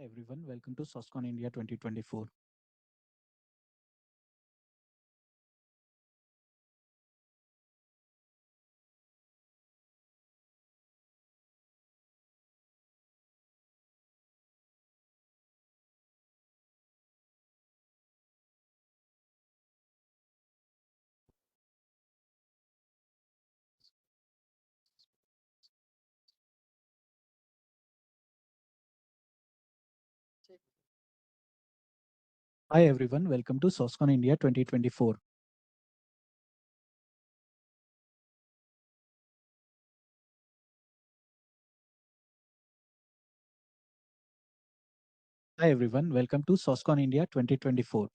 Everyone, welcome to SOSCON India 2024. Hi everyone, welcome to SOSCON India 2024. Hi everyone, welcome to SOSCON India 2024.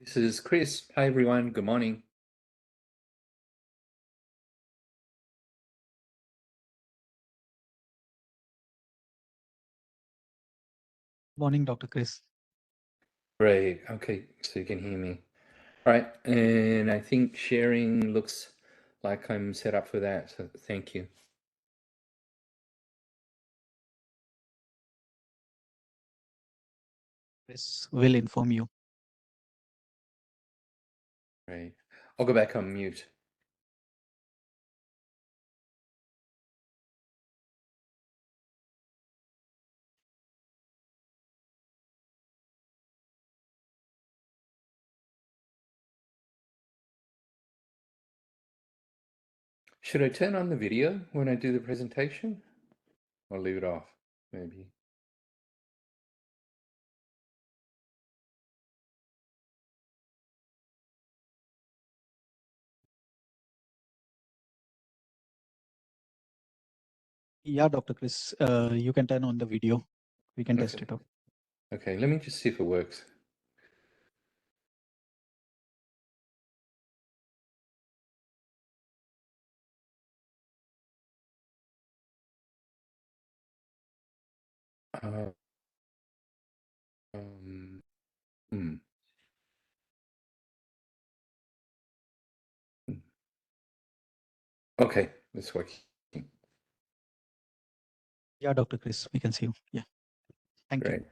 This is Chris. Hi, everyone. Good morning. Morning, Dr. Chris. Great. Okay, so you can hear me. All right, and I think sharing looks like I'm set up for that, so thank you. Chris will inform you. Right. I'll go back on mute. Should I turn on the video when I do the presentation? Or leave it off, maybe? Yeah, Dr. Chris, you can turn on the video. We can test Okay. it out. Okay, let me just see if it works. Uh, um, hmm. Okay, it's working. Yeah, Dr. Chris, we can see you. Yeah, thank you. Great.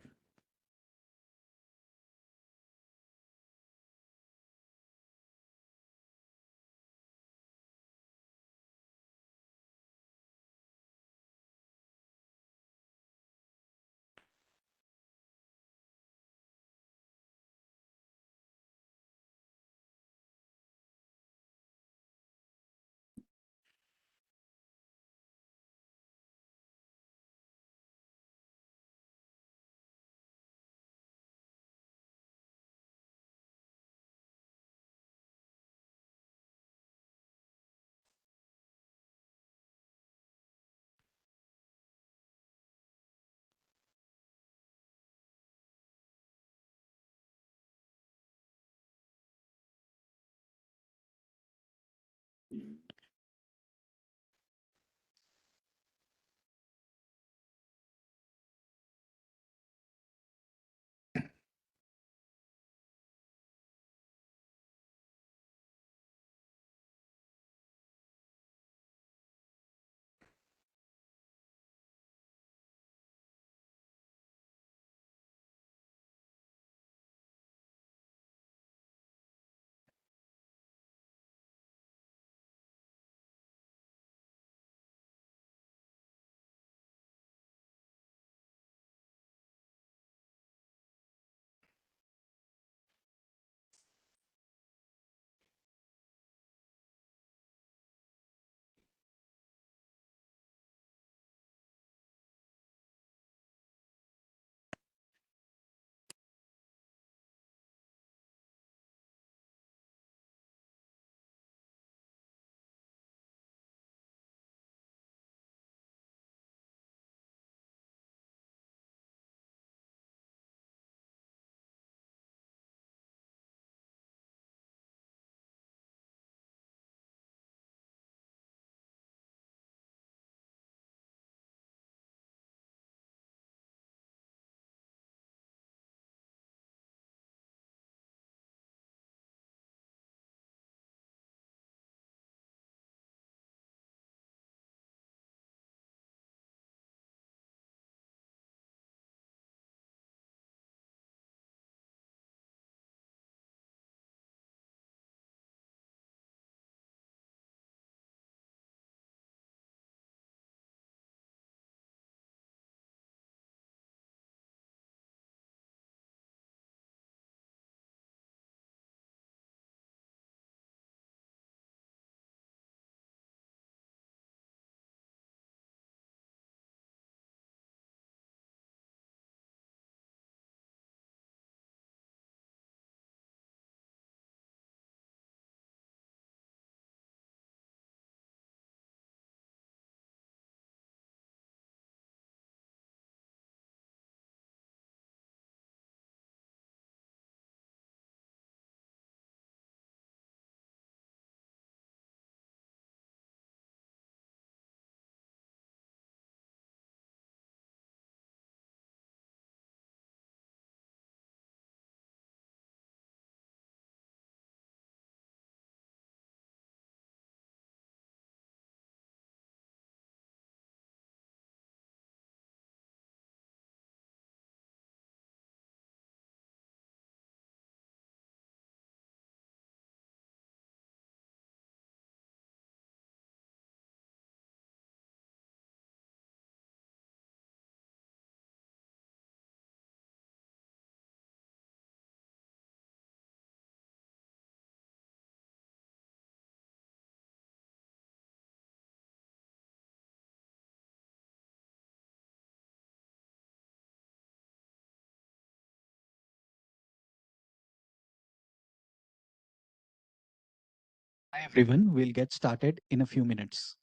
Hi, everyone. We'll get started in a few minutes.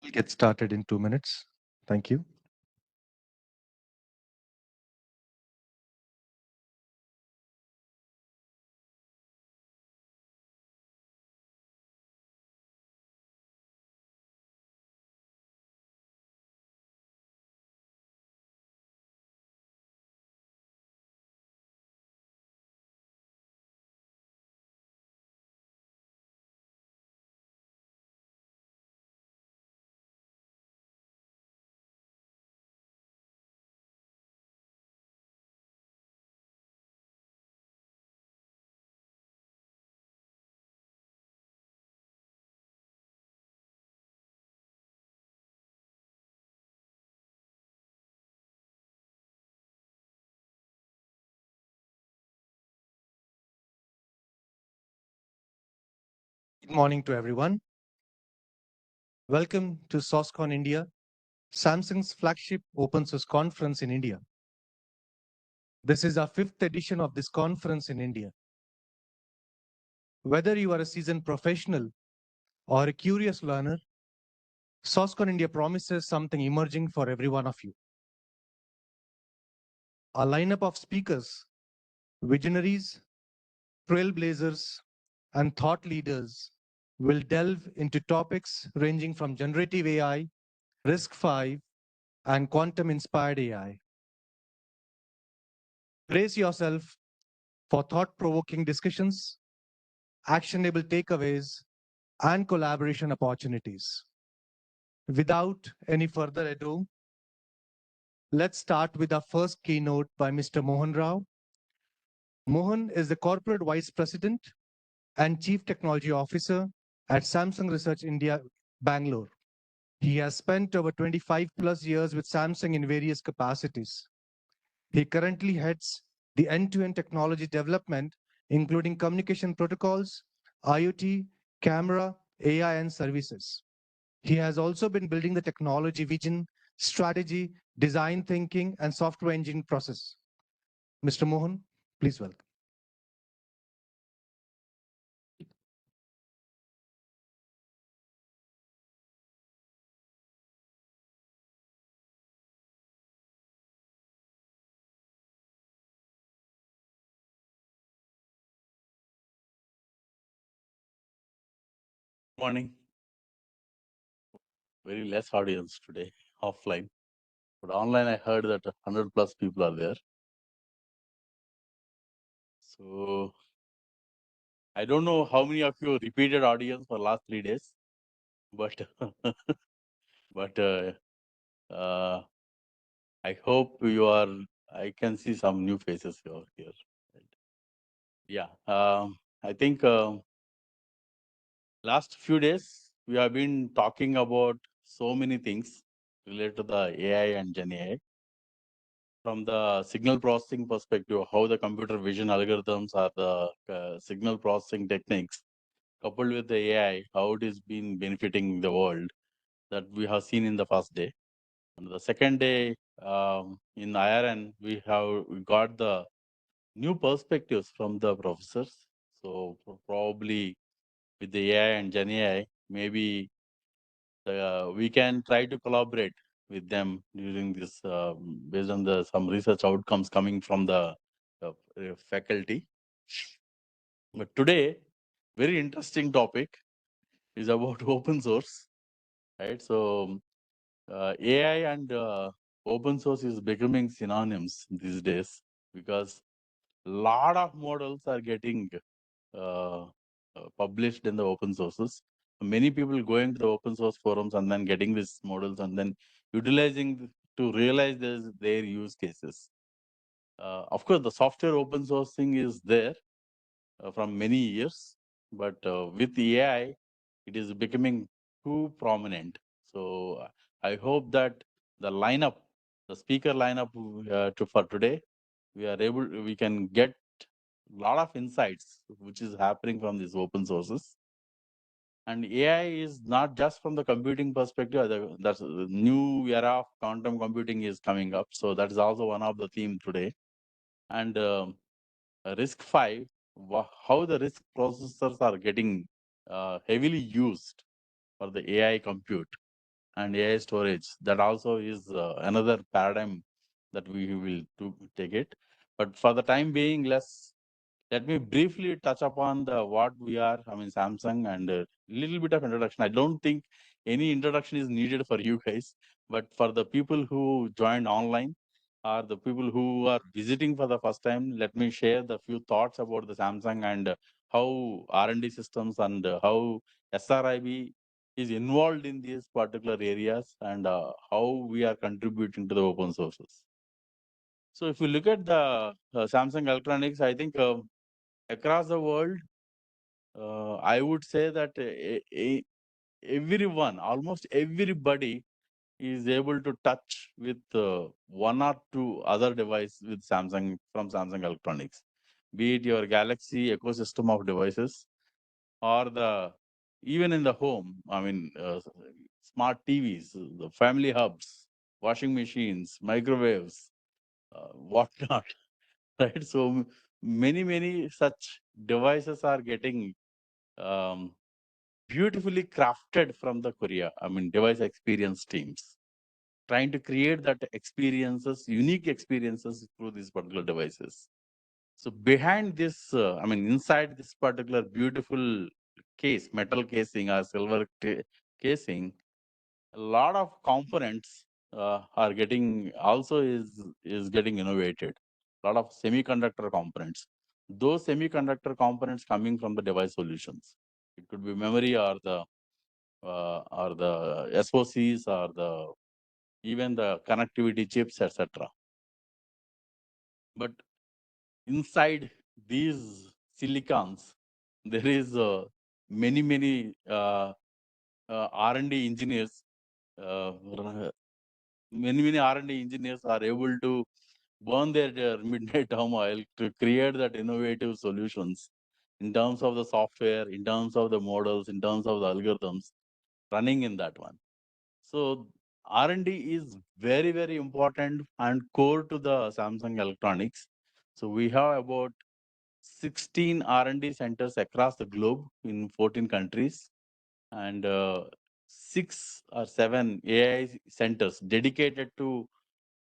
We'll get started in 2 minutes. Thank you. Good morning to everyone. Welcome to SOSCON India, Samsung's flagship open source conference in India. This is our 5th edition of this conference in India. Whether you are a seasoned professional or a curious learner, SOSCON India promises something emerging for every one of you. Our lineup of speakers, visionaries, trailblazers, and thought leaders will delve into topics ranging from generative AI, RISC-V, and quantum-inspired AI. Brace yourself for thought-provoking discussions, actionable takeaways, and collaboration opportunities. Without any further ado, let's start with our first keynote by Mr. Mohan Rao. Mohan is the Corporate Vice President and Chief Technology Officer at Samsung Research India, Bangalore. He has spent over 25 plus years with Samsung in various capacities. He currently heads the end-to-end technology development, including communication protocols, IoT, camera, AI, and services. He has also been building the technology vision, strategy, design thinking, and software engineering process. Mr. Mohan, please welcome. Morning. Very less audience today, offline. But online, I heard that 100 plus people are there. So I don't know how many of you repeated audience for last 3 days, but I hope you are. I can see some new faces over here. Yeah, I think last few days we have been talking about so many things related to the AI and Gen AI. From the signal processing perspective, how the computer vision algorithms are the signal processing techniques coupled with the AI, how it is been benefiting the world that we have seen in the first day. And the second day in IRN, we got the new perspectives from the professors. So probably with the AI and Gen AI, maybe we can try to collaborate with them during this based on the some research outcomes coming from the faculty. But today, very interesting topic is about open source, right? So AI and open source is becoming synonyms these days because a lot of models are getting published in the open sources. Many people going to the open source forums and then getting these models and then utilizing to realize their use cases. Of course, the software open sourcing is there from many years, but with AI, it is becoming too prominent. So I hope that the lineup, the speaker lineup for today, we can get a lot of insights which is happening from these open sources. And AI is not just from the computing perspective. That's a new era of quantum computing is coming up. So that is also one of the theme today. And RISC-V, how the RISC processors are getting heavily used for the AI compute. and AI storage. That also is another paradigm that we will take it. But for the time being, let me briefly touch upon what we are. I mean, Samsung, and a little bit of introduction. I don't think any introduction is needed for you guys, but for the people who joined online or the people who are visiting for the first time, let me share the few thoughts about the Samsung and how R&D systems and how SRIB is involved in these particular areas and how we are contributing to the open sources. So if you look at the Samsung Electronics, I think across the world, I would say that everyone, almost everybody, is able to touch with one or two other device with Samsung from Samsung Electronics, be it your Galaxy ecosystem of devices or even in the home. I mean, smart TVs, the family hubs, washing machines, microwaves, whatnot, right? So many such devices are getting um, beautifully crafted from the Korea. I mean, device experience teams trying to create that experiences, unique experiences through these particular devices. So behind this, I mean, inside this particular beautiful case, metal casing or silver casing, a lot of components are getting also is getting innovated. A lot of semiconductor components. Those semiconductor components coming from the device solutions. It could be memory or the SOCs or the even the connectivity chips, etc. But inside these silicons, there is many R&D engineers. Many R&D engineers are able to burn their midnight turmoil to create that innovative solutions in terms of the software, in terms of the models, in terms of the algorithms running in that one. So R&D is very important and core to the Samsung Electronics. So we have about 16 R&D centers across the globe in 14 countries and 6 or 7 AI centers dedicated to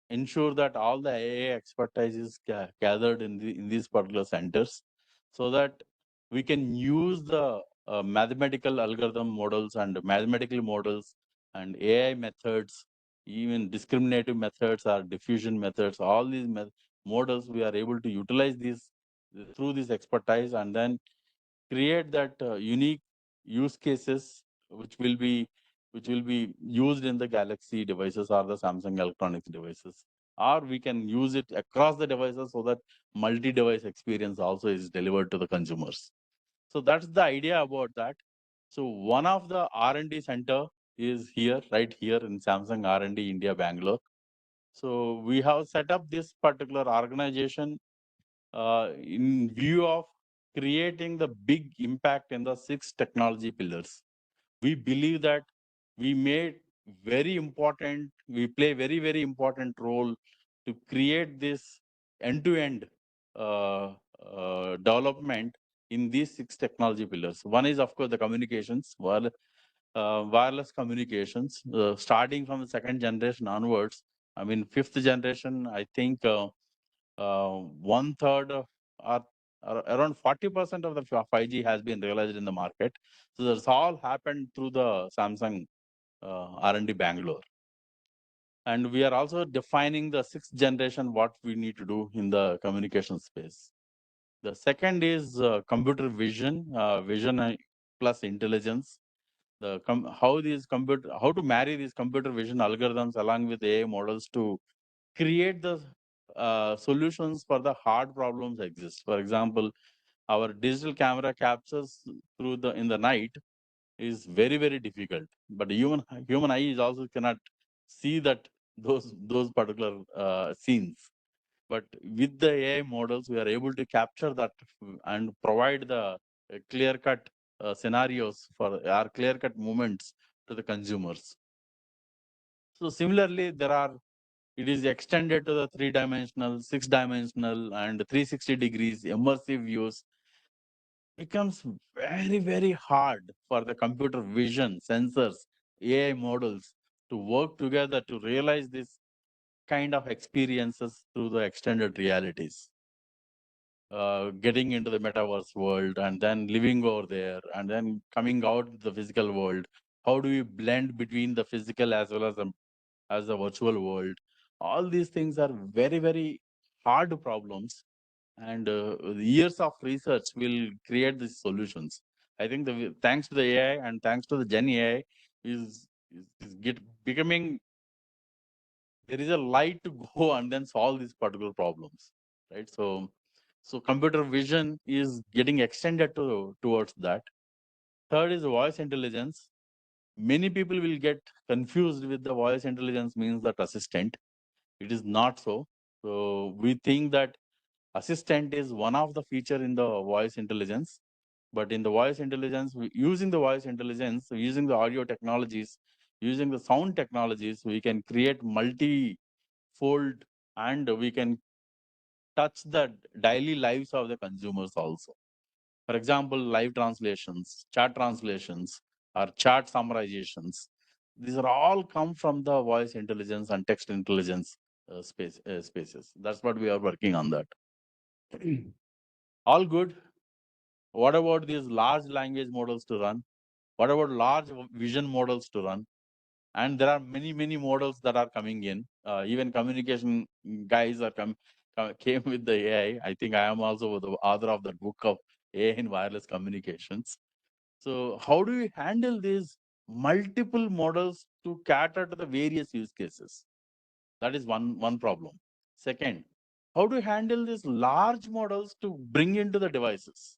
ensure that all the AI expertise is gathered in these particular centers so that we can use the mathematical algorithm models and mathematical models and AI methods, even discriminative methods or diffusion methods, all these models, we are able to utilize these through this expertise and then create that unique use cases which will be used in the Galaxy devices or the Samsung Electronics devices, or we can use it across the devices so that multi-device experience also is delivered to the consumers. So that's the idea about that. So one of the R&D center is here, right here in Samsung R&D India, Bangalore. So we have set up this particular organization in view of creating the big impact in the 6 technology pillars. We believe that we play very important role to create this end-to-end development in these 6 technology pillars. One is, of course, the communications, wireless communications, starting from the 2nd generation onwards. I mean, 5th generation, I think 1/3 of around 40% of the 5G has been realized in the market. So that's all happened through the Samsung R&D Bangalore. And we are also defining the 6th generation, what we need to do in the communication space. The second is computer vision, vision plus intelligence. How to marry these computer vision algorithms along with AI models to create the solutions for the hard problems exist. For example, our digital camera captures in the night is very difficult, but human eye is also cannot see those particular scenes. But with the AI models, we are able to capture that and provide the clear-cut scenarios for our clear-cut moments to the consumers. So similarly, it is extended to the 3-dimensional, 6-dimensional, and 360 degrees immersive views. Becomes very hard for the computer vision, sensors, AI models to work together to realize this kind of experiences through the extended realities. Getting into the metaverse world and then living over there and then coming out the physical world. How do we blend between the physical as well as the virtual world? All these things are very, very hard problems, and years of research will create these solutions. I think thanks to the AI and thanks to the Gen AI is becoming, there is a light to go and then solve these particular problems, right? So computer vision is getting extended towards that. Third is voice intelligence. Many people will get confused with the voice intelligence means that assistant. It is not so. So we think that assistant is one of the feature in the voice intelligence, but in the voice intelligence, using the voice intelligence, using the audio technologies, using the sound technologies, we can create multi-fold, and we can touch the daily lives of the consumers also. For example, live translations, chat translations, or chat summarizations. These are all come from the voice intelligence and text intelligence spaces. That's what we are working on that. All good. What about these large language models to run? What about large vision models to run? And there are many, many models that are coming in. Even communication guys are came with the AI. I think I am also the author of that book of AI in wireless communications. So how do we handle these multiple models to cater to the various use cases? That is one problem. Second, how do you handle these large models to bring into the devices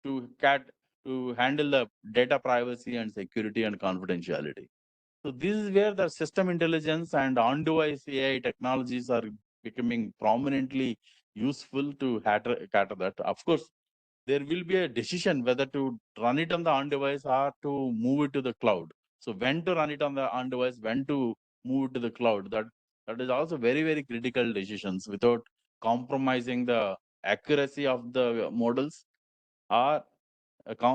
to handle the data privacy and security and confidentiality? So this is where the system intelligence and on-device AI technologies are becoming prominently useful to cater that. Of course, there will be a decision whether to run it on the on-device or to move it to the cloud. So when to run it on the on-device, when to move it to the cloud, that is also very, very critical decisions without compromising the accuracy of the models or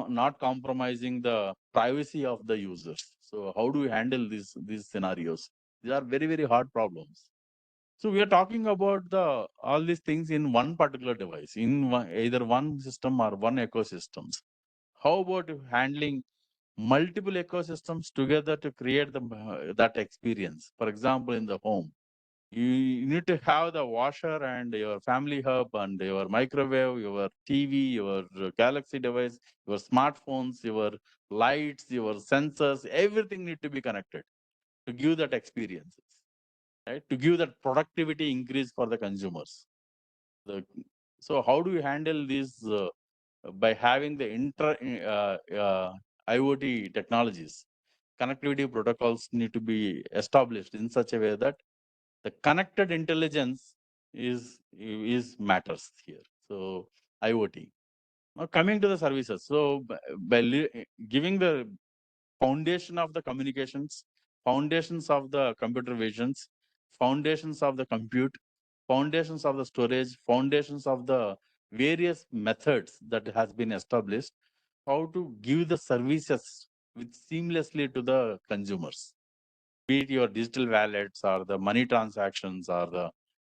not compromising the privacy of the users. So how do we handle these scenarios? These are very, very hard problems. So we are talking about all these things in one particular device, in either one system or one ecosystems. How about handling multiple ecosystems together to create that experience? For example, in the home, you need to have the washer and your family hub and your microwave, your TV, your Galaxy device, your smartphones, your lights, your sensors, everything need to be connected to give that experiences, right? To give that productivity increase for the consumers. So how do you handle this by having the IoT technologies? Connectivity protocols need to be established in such a way that the connected intelligence is matters here. So IoT. Now coming to the services. So by giving the foundation of the communications, foundations of the computer visions, foundations of the compute, foundations of the storage, foundations of the various methods that has been established, how to give the services with seamlessly to the consumers, be it your digital wallets or the money transactions or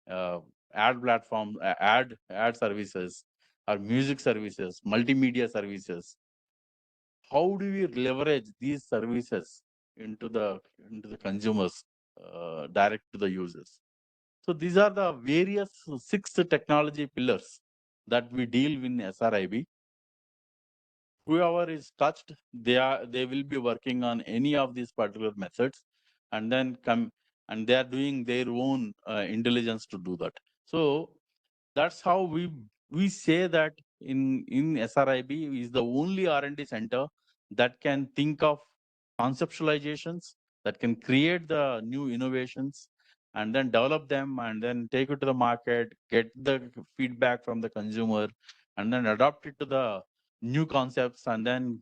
the ad platform, ad services or music services, multimedia services. How do we leverage these services into the consumers, direct to the users? So these are the various 6 technology pillars that we deal in SRIB. Whoever is touched, they will be working on any of these particular methods, and then they are doing their own intelligence to do that. So that's how we say that in SRIB is the only R&D center that can think of conceptualizations, that can create the new innovations and then develop them and then take it to the market, get the feedback from the consumer, and then adopt it to the new concepts and then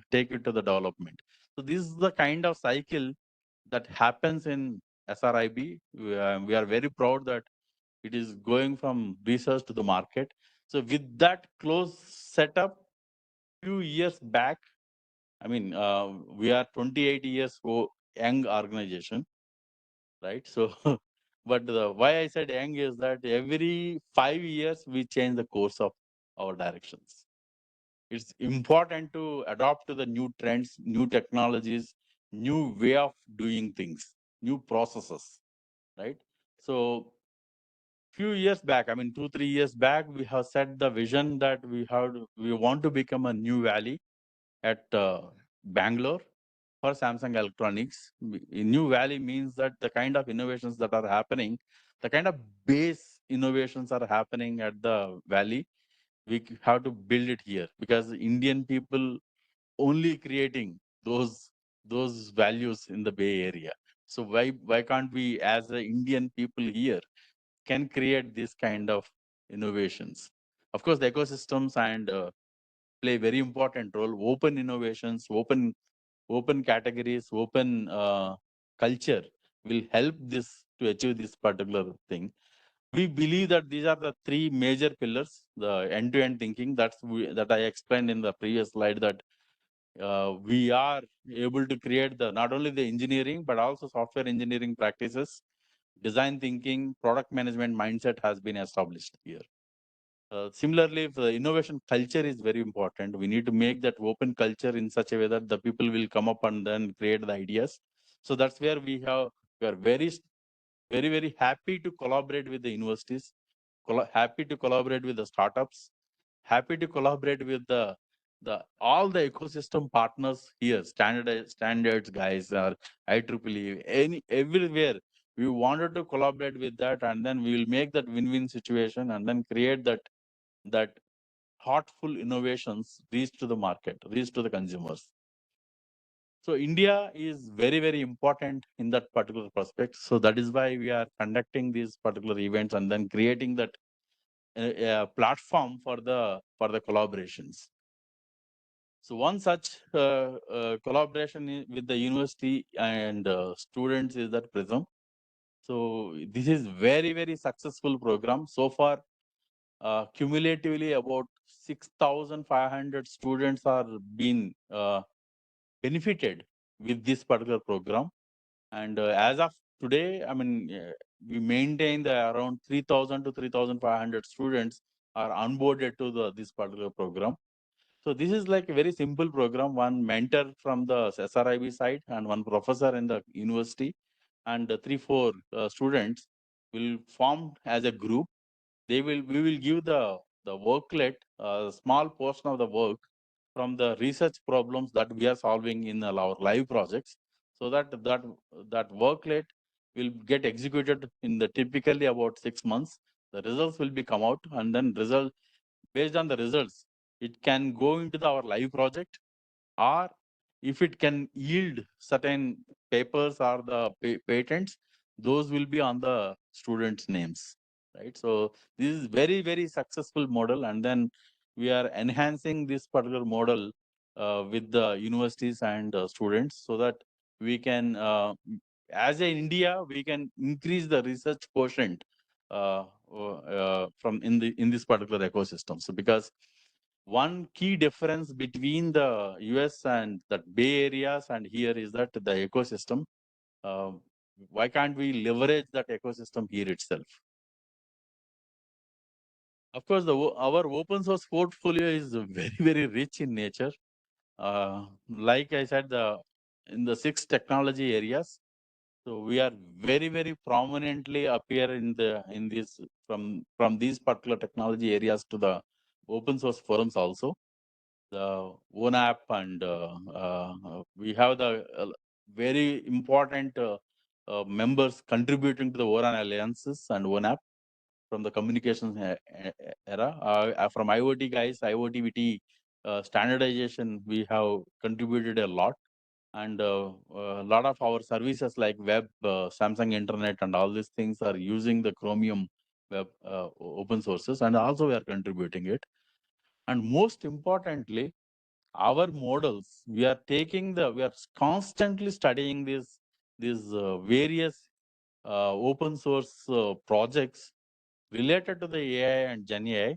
take it to the development. So this is the kind of cycle that happens in SRIB. We are very proud that it is going from research to the market. So with that close setup, few years back, I mean, we are 28 years young organization. right? So, but why I said young is that every 5 years we change the course of our directions. It's important to adopt to the new trends, new technologies, new way of doing things, new processes, right? So few years back, I mean 2-3 years back, we have set the vision that we want to become a new valley at Bangalore for Samsung Electronics. New valley means that the kind of innovations that are happening, the kind of base innovations are happening at the valley, we have to build it here, because Indian people only creating those values in the Bay Area. So why can't we, as the Indian people here, can create this kind of innovations? Of course, the ecosystems and play very important role. Open innovations, open categories, open culture will help this to achieve this particular thing. We believe that these are the three major pillars: the end-to-end thinking that I explained in the previous slide, that we are able to create not only the engineering but also software engineering practices, design thinking, product management mindset has been established here. Similarly, if the innovation culture is very important, we need to make that open culture in such a way that the people will come up and then create the ideas. So that's where we are very happy to collaborate with the universities, happy to collaborate with the startups, happy to collaborate with all the ecosystem partners here, standards guys, or IEEE, everywhere. We wanted to collaborate with that, and then we will make that win-win situation, and then create that thoughtful innovations reach to the market, reach to the consumers. So India is very important in that particular prospect. So that is why we are conducting these particular events and then creating that platform for the collaborations. So one such collaboration with the university and students is that Prism. So this is very successful program. So far, cumulatively about 6,500 students are being benefited with this particular program. And as of today, I mean, we maintain the around 3,000 to 3,500 students are onboarded to this particular program. So this is like a very simple program. One mentor from the SRIB side and one professor in the university, and 3-4 students will form as a group. We will give the worklet, a small portion of the work from the research problems that we are solving in our live projects, so that worklet will get executed in the typically about 6 months. The results will be come out, and then based on the results, it can go into our live project, or if it can yield certain papers or the patents, those will be on the students' names, right? So this is very successful model, and then we are enhancing this particular model with the universities and students, so that we can, as a India, we can increase the research quotient from in this particular ecosystem. So because one key difference between the US and the Bay Areas and here is that the ecosystem. Why can't we leverage that ecosystem here itself? Of course, our open source portfolio is very rich in nature. Like I said, in the 6 technology areas, so we are very prominently appear in this from these particular technology areas to the open source forums also. The one app, and we have the very important members contributing to the ORAN alliances and one app from the communications era. From IoT guys, IoT standardization, we have contributed a lot, and a lot of our services like web, Samsung Internet, and all these things are using the Chromium web open sources, and also we are contributing it. And most importantly, our models, we are constantly studying these various open source projects related to the AI and Gen AI,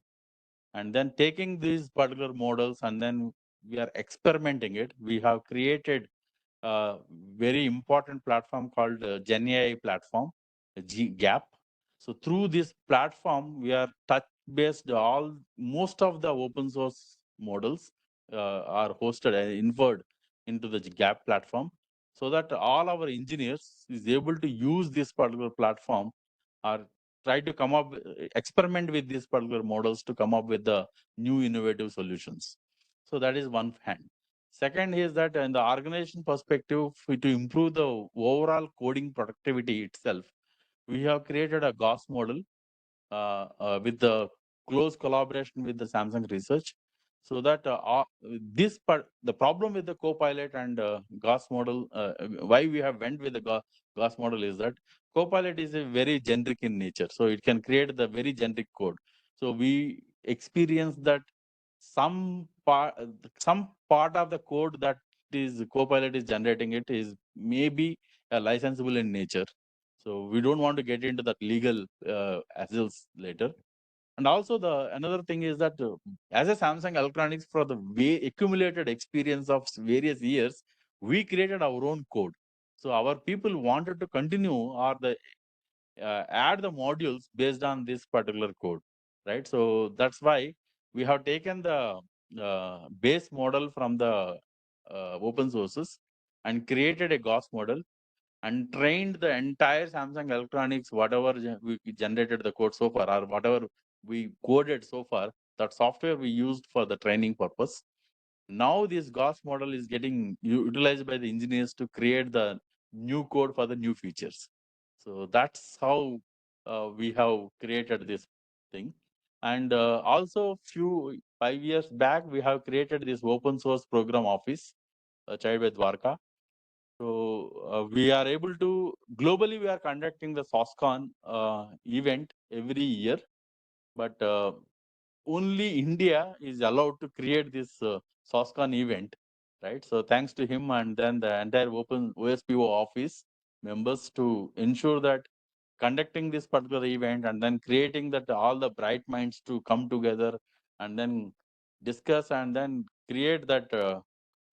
and then taking these particular models, and then we are experimenting it. We have created very important platform called Gen AI platform, GAP. So through this platform, we are touch-based. Most of the open source models are hosted and inferred into the GAP platform, so that all our engineers is able to use this particular platform or try to come up, experiment with these particular models to come up with the new innovative solutions. So that is one hand. Second is that in the organization perspective, to improve the overall coding productivity itself, we have created a GOS model with the close collaboration with the Samsung Research, so that the problem with the Copilot and GOS model, why we have went with the GOS model is that Copilot is a very generic in nature, so it can create the very generic code. So we experience that some part of the code that is Copilot is generating it is maybe licensable in nature. So we don't want to get into that legal hassles later. And also another thing is that as a Samsung Electronics, for the accumulated experience of various years, we created our own code. So our people wanted to continue or add the modules based on this particular code, right? So that's why we have taken the base model from the open sources and created a GOS model and trained the entire Samsung Electronics, whatever we generated the code so far or whatever we coded so far, that software we used for the training purpose. Now this GOS model is getting utilized by the engineers to create the new code for the new features. So that's how we have created this thing. And also 5 years back, we have created this open source program office, Child by Dwarka. So we are able to, globally, we are conducting the SOSCON event every year, but only India is allowed to create this SOSCON event, right? So thanks to him and then the entire open OSPO office members to ensure that conducting this particular event and then creating that all the bright minds to come together and then discuss and then create that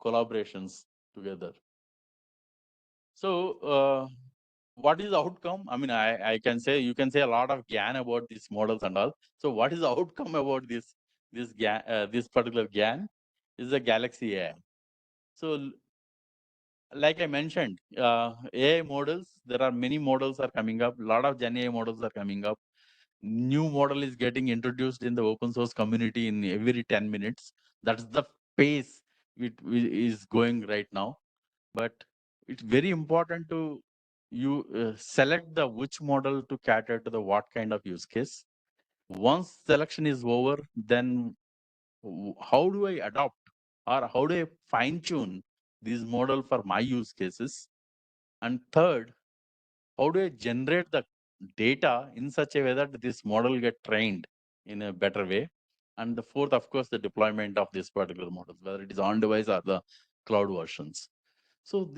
collaborations together. So what is the outcome? I mean, I can say, you can say a lot of GAN about these models and all. So what is the outcome about this particular GAN is the Galaxy AI. So like I mentioned, AI models, there are many models are coming up. A lot of Gen AI models are coming up. New model is getting introduced in the open source community in every 10 minutes. That's the pace it is going right now. But it's very important to select the which model to cater to the what kind of use case. Once selection is over, then how do I adopt or how do I fine tune this model for my use cases? And third, how do I generate the data in such a way that this model get trained in a better way? And the fourth, of course, the deployment of this particular model, whether it is on device or the cloud versions. So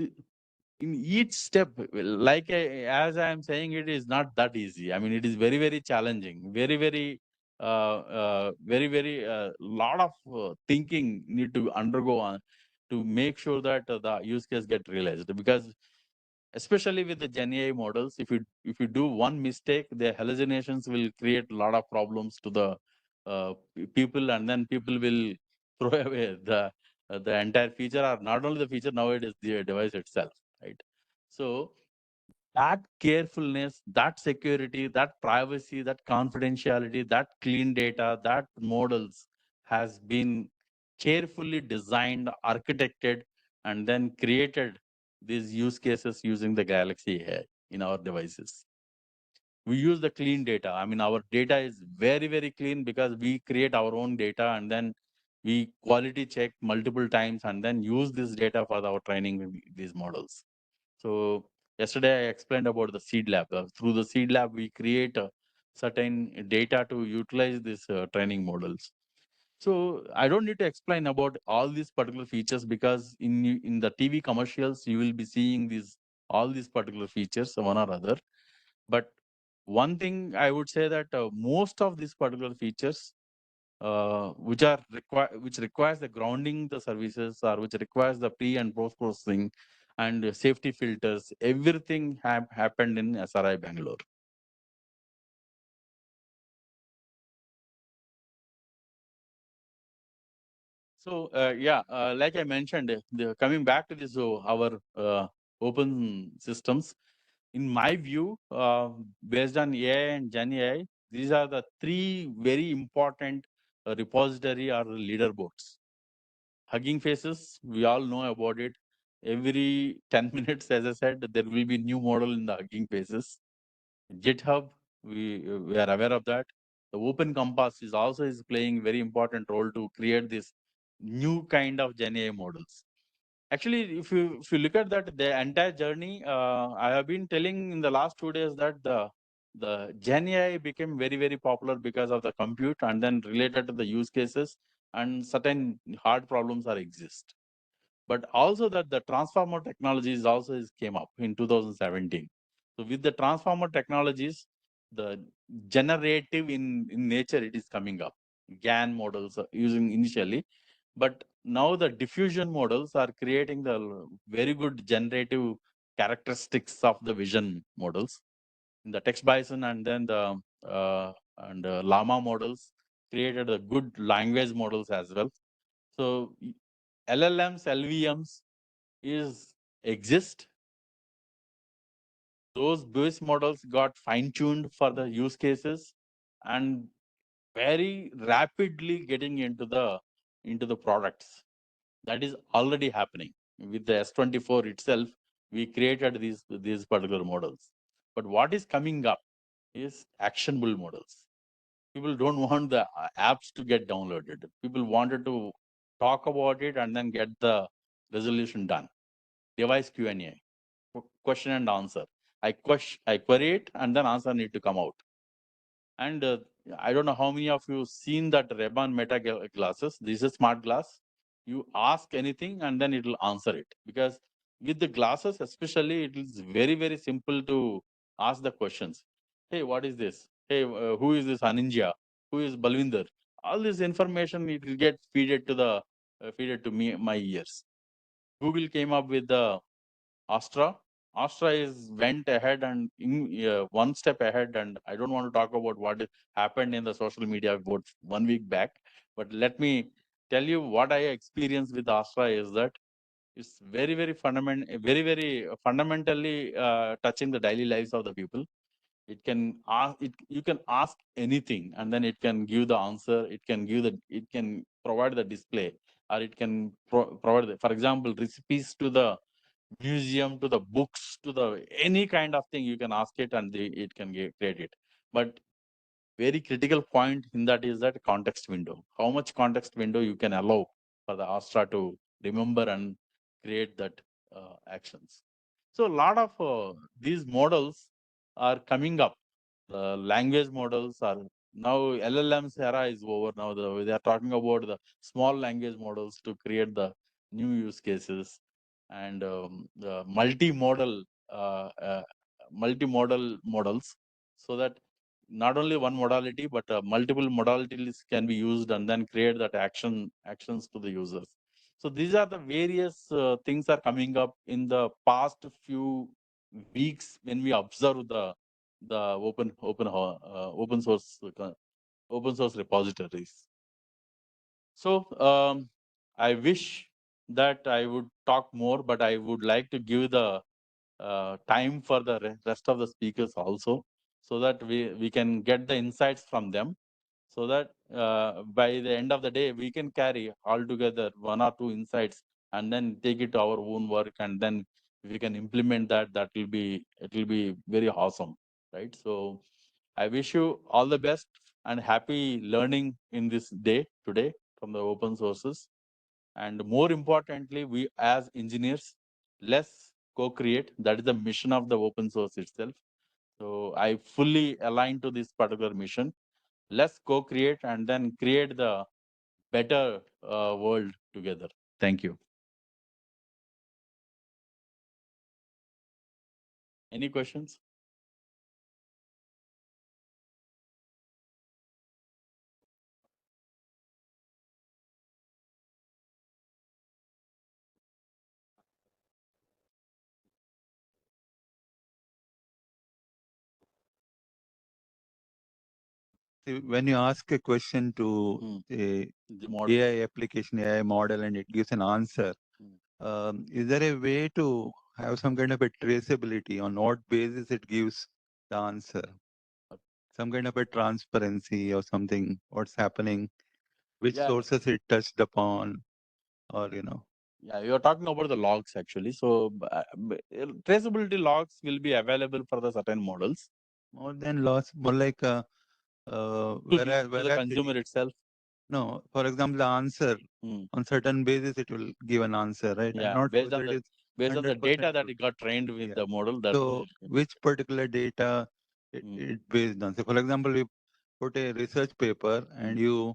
in each step, like as I am saying, it is not that easy. I mean, it is very, very challenging, very lot of thinking need to undergo on to make sure that the use case get realized. Because especially with the Gen AI models, if you do one mistake, the hallucinations will create a lot of problems to the people, and then people will throw away the entire feature, or not only the feature, nowadays the device itself, right? So that carefulness, that security, that privacy, that confidentiality, that clean data, that models has been carefully designed, architected, and then created these use cases using the Galaxy AI in our devices. We use the clean data. I mean, our data is very, very clean because we create our own data and then we quality check multiple times and then use this data for our training with these models. So yesterday I explained about the seed lab. Through the seed lab, we create certain data to utilize these training models. So I don't need to explain about all these particular features, because in the TV commercials, you will be seeing all these particular features, one or other. But one thing I would say that most of these particular features, which requires the grounding the services, or which requires the pre and post processing, and safety filters. Everything happened in SRI Bangalore. So like I mentioned, coming back to this, our open systems, in my view, based on AI and Gen AI, these are the three very important repository or leaderboards. Hugging Faces, we all know about it. Every 10 minutes, as I said, there will be new model in the Hugging Faces. GitHub, we are aware of that. The Open Compass is also playing very important role to create this new kind of Gen AI models. Actually, if you look at that, the entire journey, I have been telling in the last 2 days that the Gen AI became very, very popular because of the compute and then related to the use cases and certain hard problems are exist. But also that the transformer technologies also came up in 2017. So with the transformer technologies, the generative in nature, it is coming up. GAN models are using initially, but now the diffusion models are creating the very good generative characteristics of the vision models. In the text bison and then the llama models created the good language models as well. So LLMs, LVMs exist. Those base models got fine-tuned for the use cases and very rapidly getting into the products. That is already happening. With the S24 itself, we created these particular models. But what is coming up is actionable models. People don't want the apps to get downloaded. People wanted to talk about it and then get the resolution done. Device Q&A, question and answer. I query it and then answer need to come out. And I don't know how many of you seen that Ray-Ban Meta glasses. This is smart glass. You ask anything and then it will answer it. Because with the glasses especially, it is very, very simple to ask the questions. Hey, what is this? Hey, who is this Aninja? Who is Balwinder? All this information, it will get feeded to me, my ears. Google came up with the Astra. Astra went ahead and one step ahead, and I don't want to talk about what happened in the social media about 1 week back. But let me tell you what I experienced with Astra is that it's very, very very fundamentally touching the daily lives of the people. It can ask you can ask anything, and then it can give the answer. It can provide the display, or it can provide, for example, recipes to the museum, to the books, to the any kind of thing you can ask it and it can create it. But very critical point in that is that context window. How much context window you can allow for the Astra to remember and create that actions. So a lot of these models are coming up. The language models are now LLMs era is over. Now they are talking about the small language models to create the new use cases and the multimodal models, so that not only one modality but multiple modalities can be used and then create that actions to the users. So these are the various things are coming up in the past few weeks when we observe the open source repositories. So I wish that I would talk more, but I would like to give the time for the rest of the speakers also, so that we can get the insights from them, so that by the end of the day we can carry all together 1 or 2 insights and then take it to our own work, and then we can implement that. It will be very awesome, right? So I wish you all the best and happy learning in this day today from the open sources. And more importantly, we as engineers, let's co-create. That is the mission of the open source itself. So I fully align to this particular mission. Let's co-create and then create the better world together. Thank you. Any questions? When you ask a question to a The model. AI application, AI model, and it gives an answer, is there a way to have some kind of a traceability on what basis it gives the answer? Some kind of a transparency or something, what's happening, which Yeah. sources it touched upon, or, Yeah, you're talking about the logs actually. So traceability logs will be available for the certain models. more than loss, more like To the consumer itself. No, for example, the answer on certain basis it will give an answer, right? Yeah, Not based on whether it the is data 100% that true. it got trained with the model. That So which particular data it based on? So for example, you put a research paper and you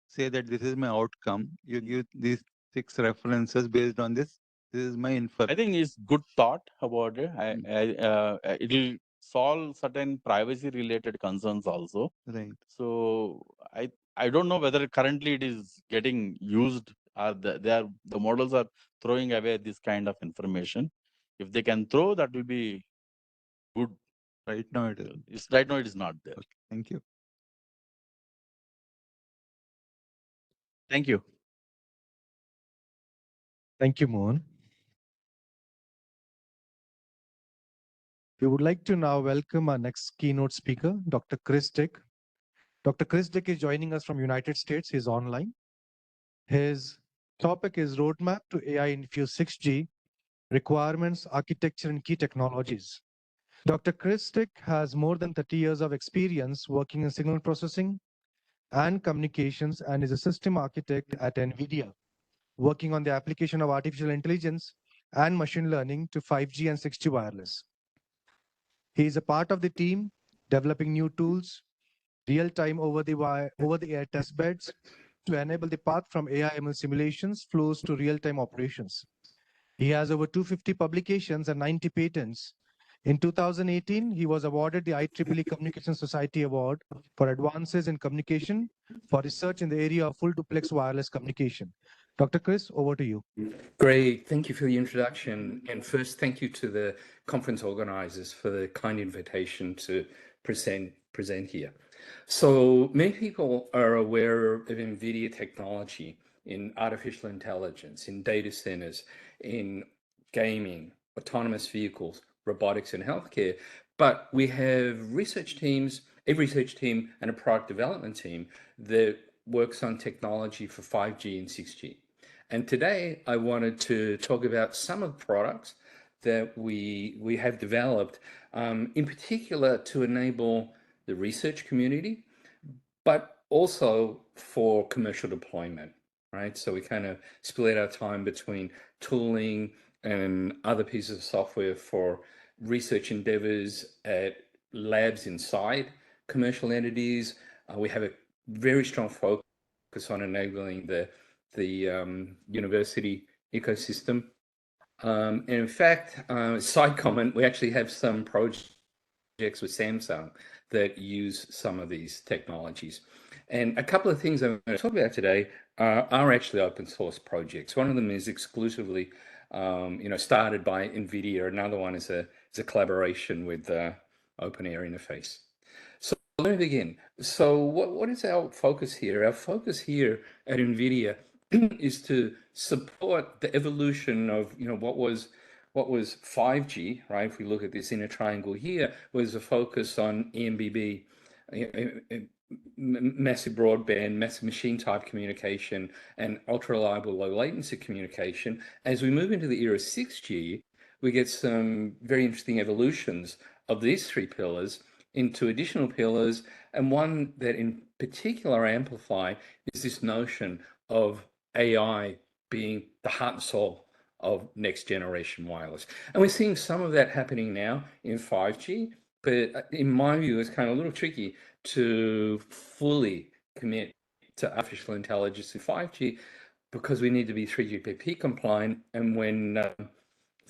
say that this is my outcome. You give these 6 references based on this. This is my inference. I think it's good thought about it. It will solve certain privacy related concerns also. Right. So I don't know whether currently it is getting used or the models are throwing away this kind of information. If they can throw, that will be good. Right now it is. Right now it is not there. Okay. Thank you. Thank you. Thank you, Mohan. We would like to now welcome our next keynote speaker, Dr. Chris Dick. Dr. Chris Dick is joining us from United States. He's online. His topic is Roadmap to AI-Infused 6G, Requirements, Architecture, and Key Technologies. Dr. Chris Dick has more than 30 years of experience working in signal processing and communications and is a system architect at NVIDIA, working on the application of artificial intelligence and machine learning to 5G and 6G wireless. He is a part of the team developing new tools, real-time over-the-air test beds to enable the path from AI/ML simulations flows to real-time operations. He has over 250 publications and 90 patents. In 2018, he was awarded the IEEE Communication Society Award for Advances in Communication for research in the area of full duplex wireless communication. Dr. Chris, over to you. Great. Thank you for the introduction. And first, thank you to the conference organizers for the kind invitation to present here. So many people are aware of NVIDIA technology in artificial intelligence, in data centers, in gaming, autonomous vehicles, robotics, and healthcare. But we have research teams, a research team and a product development team that works on technology for 5G and 6G. And today I wanted to talk about some of the products that we have developed, in particular to enable the research community, but also for commercial deployment, right? So we kind of split our time between tooling and other pieces of software for research endeavors at labs inside commercial entities. We have a very strong focus on enabling the university ecosystem. And in fact, side comment, we actually have some projects with Samsung that use some of these technologies. And a couple of things I'm going to talk about today are actually open source projects. One of them is exclusively started by NVIDIA. Another one is a collaboration with Open Air Interface. So let me begin. So what is our focus here? Our focus here at NVIDIA is to support the evolution of what was 5G, right? If we look at this inner triangle here, was a focus on EMBB, massive broadband, massive machine type communication, and ultra reliable low latency communication. As we move into the era 6G, we get some very interesting evolutions of these 3 pillars into additional pillars, and one that in particular amplify is this notion of AI being the heart and soul of next generation wireless. And we're seeing some of that happening now in 5G, but in my view, it's kind of a little tricky to fully commit to artificial intelligence in 5G because we need to be 3GPP compliant. And when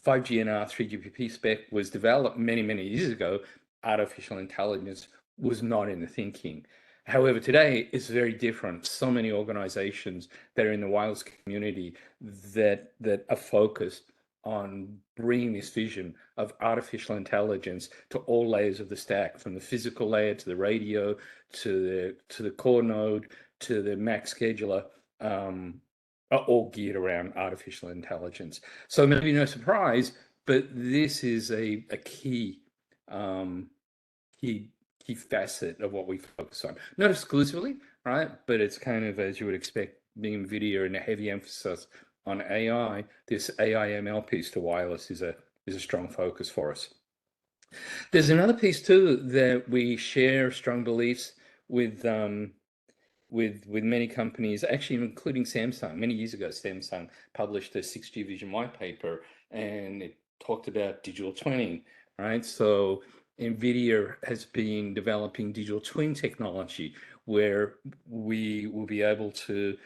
5GNR 3GPP spec was developed many, many years ago, artificial intelligence was not in the thinking. However, today it's very different. So many organizations that are in the wireless community that are focused on bringing this vision of artificial intelligence to all layers of the stack, from the physical layer to the radio, to the core node, to the Mac scheduler, are all geared around artificial intelligence. So maybe no surprise, but this is a key key facet of what we focus on. Not exclusively, right? But it's kind of, as you would expect, being NVIDIA and a heavy emphasis on AI, this AI ML piece to wireless is a strong focus for us. There's another piece too that we share strong beliefs with many companies, actually including Samsung. Many years ago, Samsung published a 6G vision white paper, and it talked about digital twinning, right? So NVIDIA has been developing digital twin technology, where we will be able to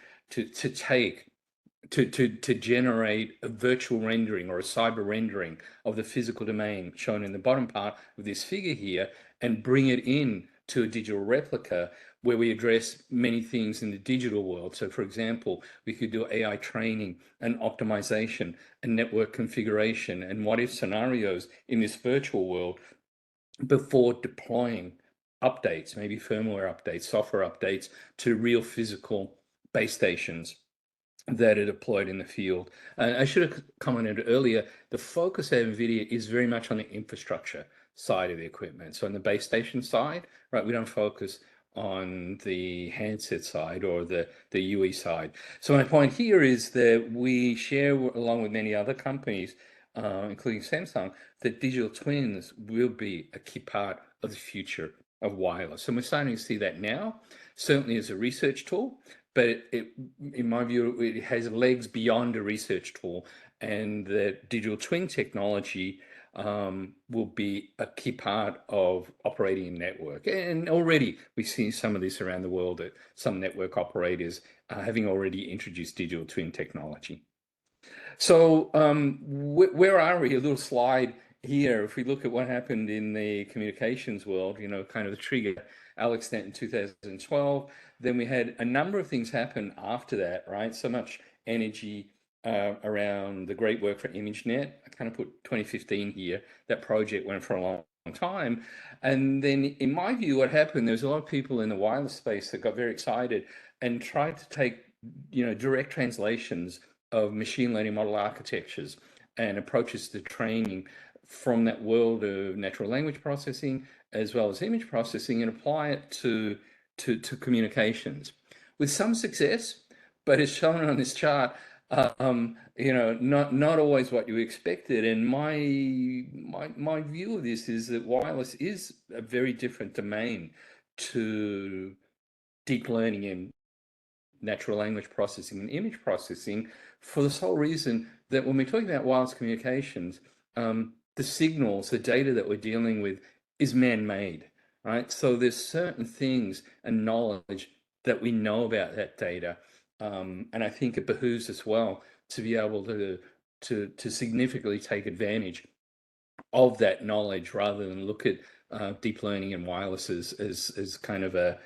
generate a virtual rendering or a cyber rendering of the physical domain shown in the bottom part of this figure here, and bring it in to a digital replica where we address many things in the digital world. So for example, we could do AI training and optimization and network configuration and what if scenarios in this virtual world before deploying updates, maybe firmware updates, software updates to real physical base stations that are deployed in the field. I should have commented earlier, the focus at NVIDIA is very much on the infrastructure side of the equipment. So on the base station side, right, we don't focus on the handset side or the UE side. So my point here is that we share, along with many other companies, including Samsung, that digital twins will be a key part of the future of wireless. And we're starting to see that now, certainly as a research tool, but in my view, it has legs beyond a research tool, and that digital twin technology will be a key part of operating a network. And already we see some of this around the world, that some network operators having already introduced digital twin technology. So where are we? A little slide here. If we look at what happened in the communications world, you know, kind of the trigger, Alex Net in 2012. Then we had a number of things happen after that, right? So much energy around the great work for ImageNet. I kind of put 2015 here. That project went for a long time. And then in my view, what happened, there's a lot of people in the wireless space that got very excited and tried to take, you know, direct translations of machine learning model architectures and approaches to training from that world of natural language processing as well as image processing, and apply it to communications with some success, but as shown on this chart, you know, not always what you expected. And my view of this is that wireless is a very different domain to deep learning and natural language processing and image processing, for the sole reason that when we're talking about wireless communications, the signals, the data that we're dealing with is man-made, right? So there's certain things and knowledge that we know about that data, and I think it behooves us well to be able to significantly take advantage of that knowledge, rather than look at deep learning and wireless as kind of a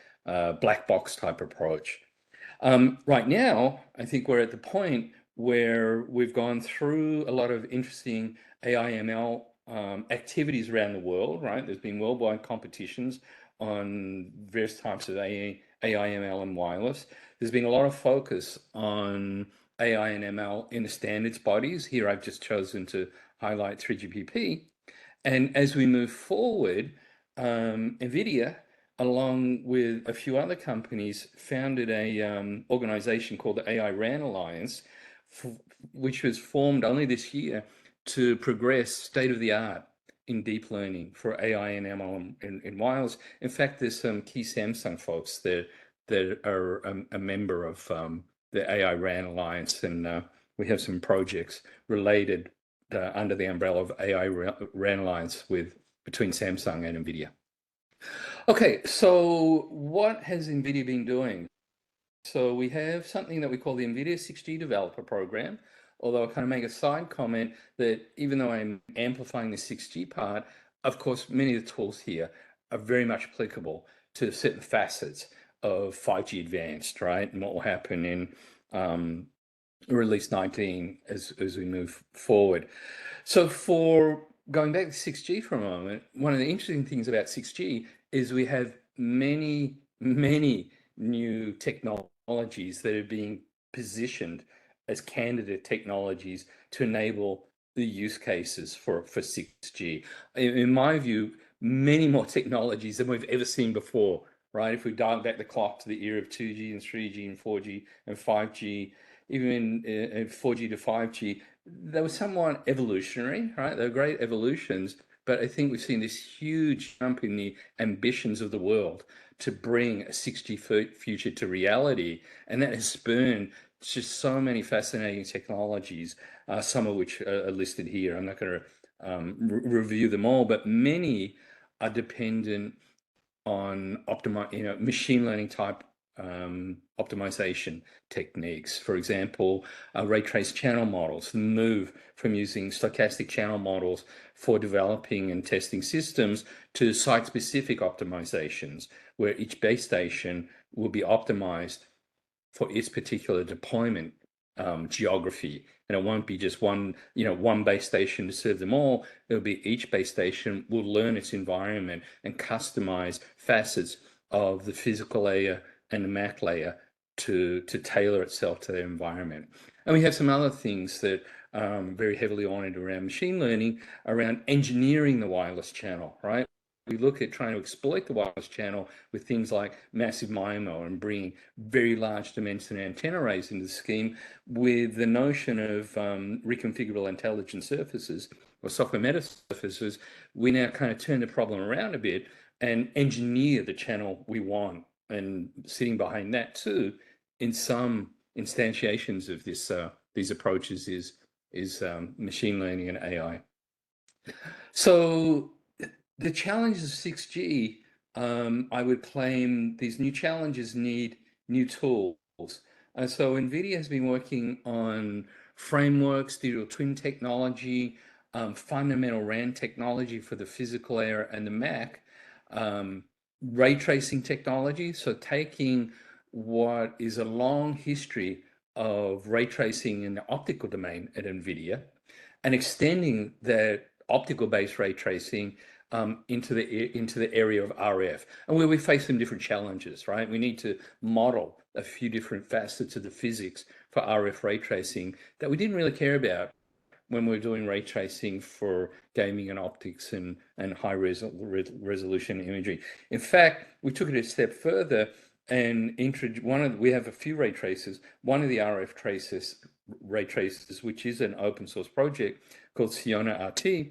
black box type approach. Right now, I think we're at the point where we've gone through a lot of interesting AI ML activities around the world, right? There's been worldwide competitions on various types of AI ML and wireless. There's been a lot of focus on AI and ML in the standards bodies. Here I've just chosen to highlight 3GPP. And as we move forward, NVIDIA, along with a few other companies, founded a organization called the AI-RAN Alliance, which was formed only this year to progress state-of-the-art in deep learning for AI and ML in wireless. In fact, there's some key Samsung folks that are a member of the AI-RAN Alliance, and we have some projects related under the umbrella of AI-RAN Alliance between Samsung and NVIDIA. Okay, so what has NVIDIA been doing? So we have something that we call the NVIDIA 6G Developer Program, although I kind of make a side comment that even though I'm amplifying the 6G part, of course, many of the tools here are very much applicable to certain facets of 5G Advanced, right? And what will happen in release 19 as we move forward. So for going back to 6G for a moment, one of the interesting things about 6G is we have many new technologies that are being positioned as candidate technologies to enable the use cases for 6G. In my view, many more technologies than we've ever seen before, right? If we dial back the clock to the era of 2G and 3G and 4G and 5G, even 4G to 5G, they were somewhat evolutionary, right? They were great evolutions, but I think we've seen this huge jump in the ambitions of the world to bring a 6G future to reality, and that has spurned just so many fascinating technologies, some of which are listed here. I'm not going to review them all, but many are dependent on machine learning type optimization techniques. For example, ray trace channel models, the move from using stochastic channel models for developing and testing systems to site-specific optimizations, where each base station will be optimized for its particular deployment geography. And it won't be just one base station to serve them all. It'll be each base station will learn its environment and customize facets of the physical layer and the MAC layer to tailor itself to their environment. And we have some other things that very heavily oriented around machine learning, around engineering the wireless channel, right? We look at trying to exploit the wireless channel with things like massive MIMO and bringing very large dimension antenna arrays into the scheme, with the notion of reconfigurable intelligent surfaces or software meta surfaces. We now kind of turn the problem around a bit and engineer the channel we want. And sitting behind that too, in some instantiations of these approaches, is machine learning and AI. So the challenges of 6G, I would claim these new challenges need new tools. So NVIDIA has been working on frameworks, digital twin technology, fundamental RAN technology for the physical layer and the MAC, ray tracing technology. So taking what is a long history of ray tracing in the optical domain at NVIDIA and extending that optical-based ray tracing into the area of RF, and where we face some different challenges, right? We need to model a few different facets of the physics for RF ray tracing that we didn't really care about when we were doing ray tracing for gaming and optics and high resolution imagery. In fact, we took it a step further and we have a few ray tracers. One of the RF ray tracers, which is an open source project called Siona RT,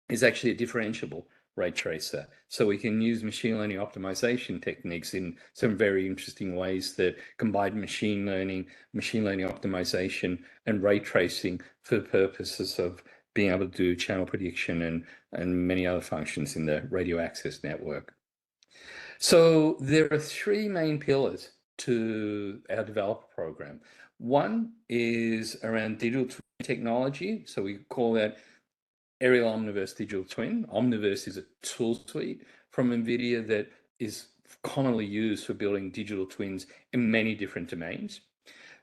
is actually a differentiable ray tracer. So we can use machine learning optimization techniques in some very interesting ways that combine machine learning optimization, and ray tracing for the purposes of being able to do channel prediction and many other functions in the radio access network. So there are three main pillars to our developer program. One is around digital twin technology. So we call that Aerial Omniverse Digital Twin. Omniverse is a tool suite from NVIDIA that is commonly used for building digital twins in many different domains.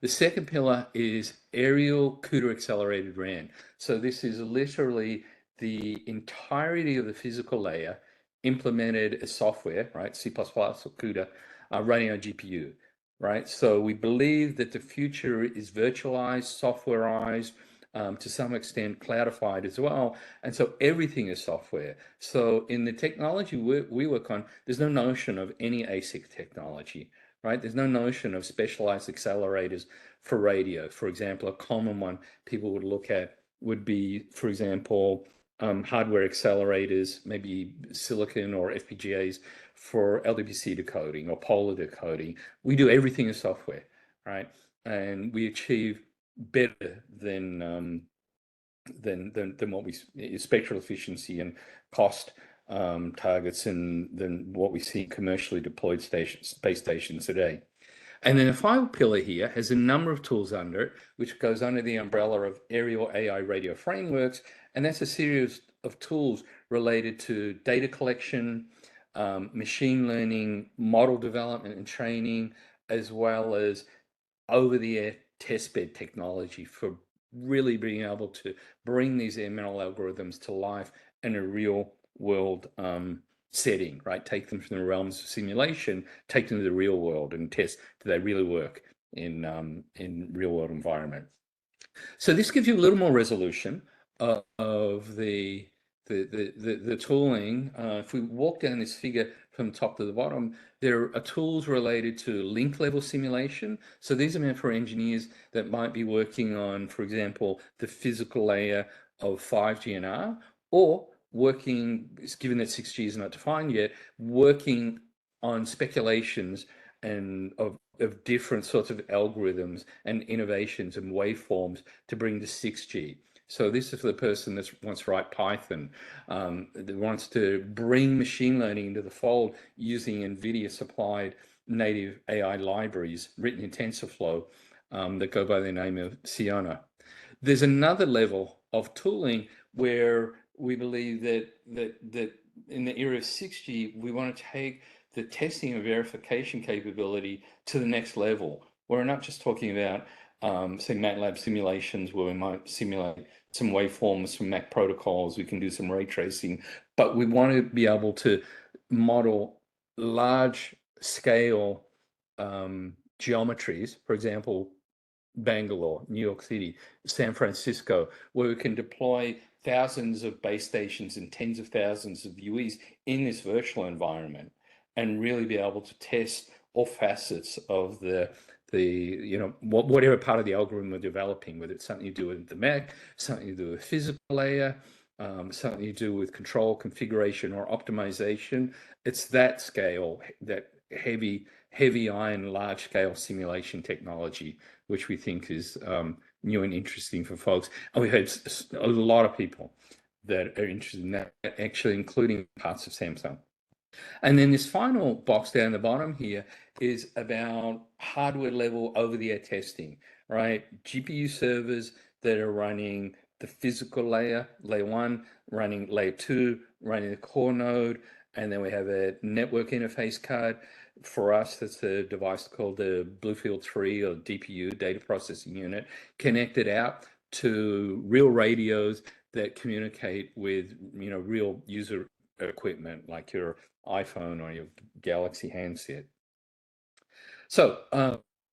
The second pillar is Aerial CUDA Accelerated RAN. So this is literally the entirety of the physical layer implemented as software, right? C++ or CUDA, running on GPU, right? So we believe that the future is virtualized, softwareized, to some extent cloudified as well. And so everything is software. So in the technology we work on, there's no notion of any ASIC technology, right? There's no notion of specialized accelerators for radio. For example, a common one people would look at would be, for example, hardware accelerators, maybe silicon or FPGAs for LWC decoding or polar decoding. We do everything in software, right? And we achieve better than what we spectral efficiency and cost targets than what we see commercially deployed base stations today. And then the final pillar here has a number of tools under it, which goes under the umbrella of aerial AI radio frameworks, and that's a series of tools related to data collection, machine learning, model development and training, as well as over-the-air testbed technology for really being able to bring these ML algorithms to life in a real world setting, right? Take them from the realms of simulation, take them to the real world and test, do they really work in real world environment? So this gives you a little more resolution of the tooling. If we walk down this figure from top to the bottom, there are tools related to link level simulation. So these are meant for engineers that might be working on, for example, the physical layer of 5G and R, or working, given that 6G is not defined yet, working on speculations and of different sorts of algorithms and innovations and waveforms to bring to 6G. So this is for the person that wants to write Python, that wants to bring machine learning into the fold using NVIDIA supplied native AI libraries written in TensorFlow that go by the name of Siona. There's another level of tooling where we believe that in the era of 6G, we want to take the testing and verification capability to the next level. We're not just talking about, say, MATLAB simulations where we might simulate some waveforms from Mac protocols, we can do some ray tracing, but we want to be able to model large scale geometries, for example, Bangalore, New York City, San Francisco, where we can deploy thousands of base stations and tens of thousands of UEs in this virtual environment and really be able to test all facets of the whatever part of the algorithm we're developing, whether it's something to do with the Mac, something to do with physical layer, something to do with control, configuration, or optimization. It's that scale, that heavy iron, large scale simulation technology, which we think is new and interesting for folks. And we had a lot of people that are interested in that, actually, including parts of Samsung. And then this final box down the bottom here is about hardware level over-the-air testing, right? GPU servers that are running the physical layer, layer 1, running layer 2, running the core node, and then we have a network interface card. For us, that's a device called the Bluefield 3 or DPU, data processing unit, connected out to real radios that communicate with real user equipment like your iPhone or your Galaxy handset. So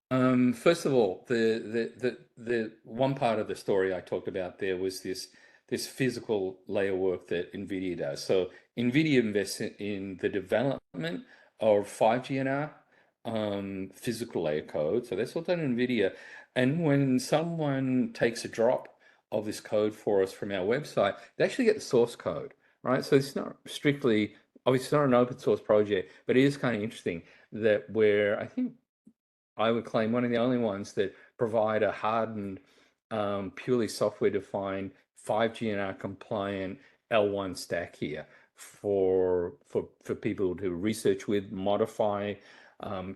first of all, the one part of the story I talked about there was this physical layer work that NVIDIA does. So NVIDIA invests in the development of 5G and R physical layer code. So that's all done in NVIDIA. And when someone takes a drop of this code for us from our website, they actually get the source code, right? So it's not strictly, obviously it's not an open source project, but it is kind of interesting that I think I would claim one of the only ones that provide a hardened, purely software defined 5G and R compliant L1 stack here for people to research with, modify,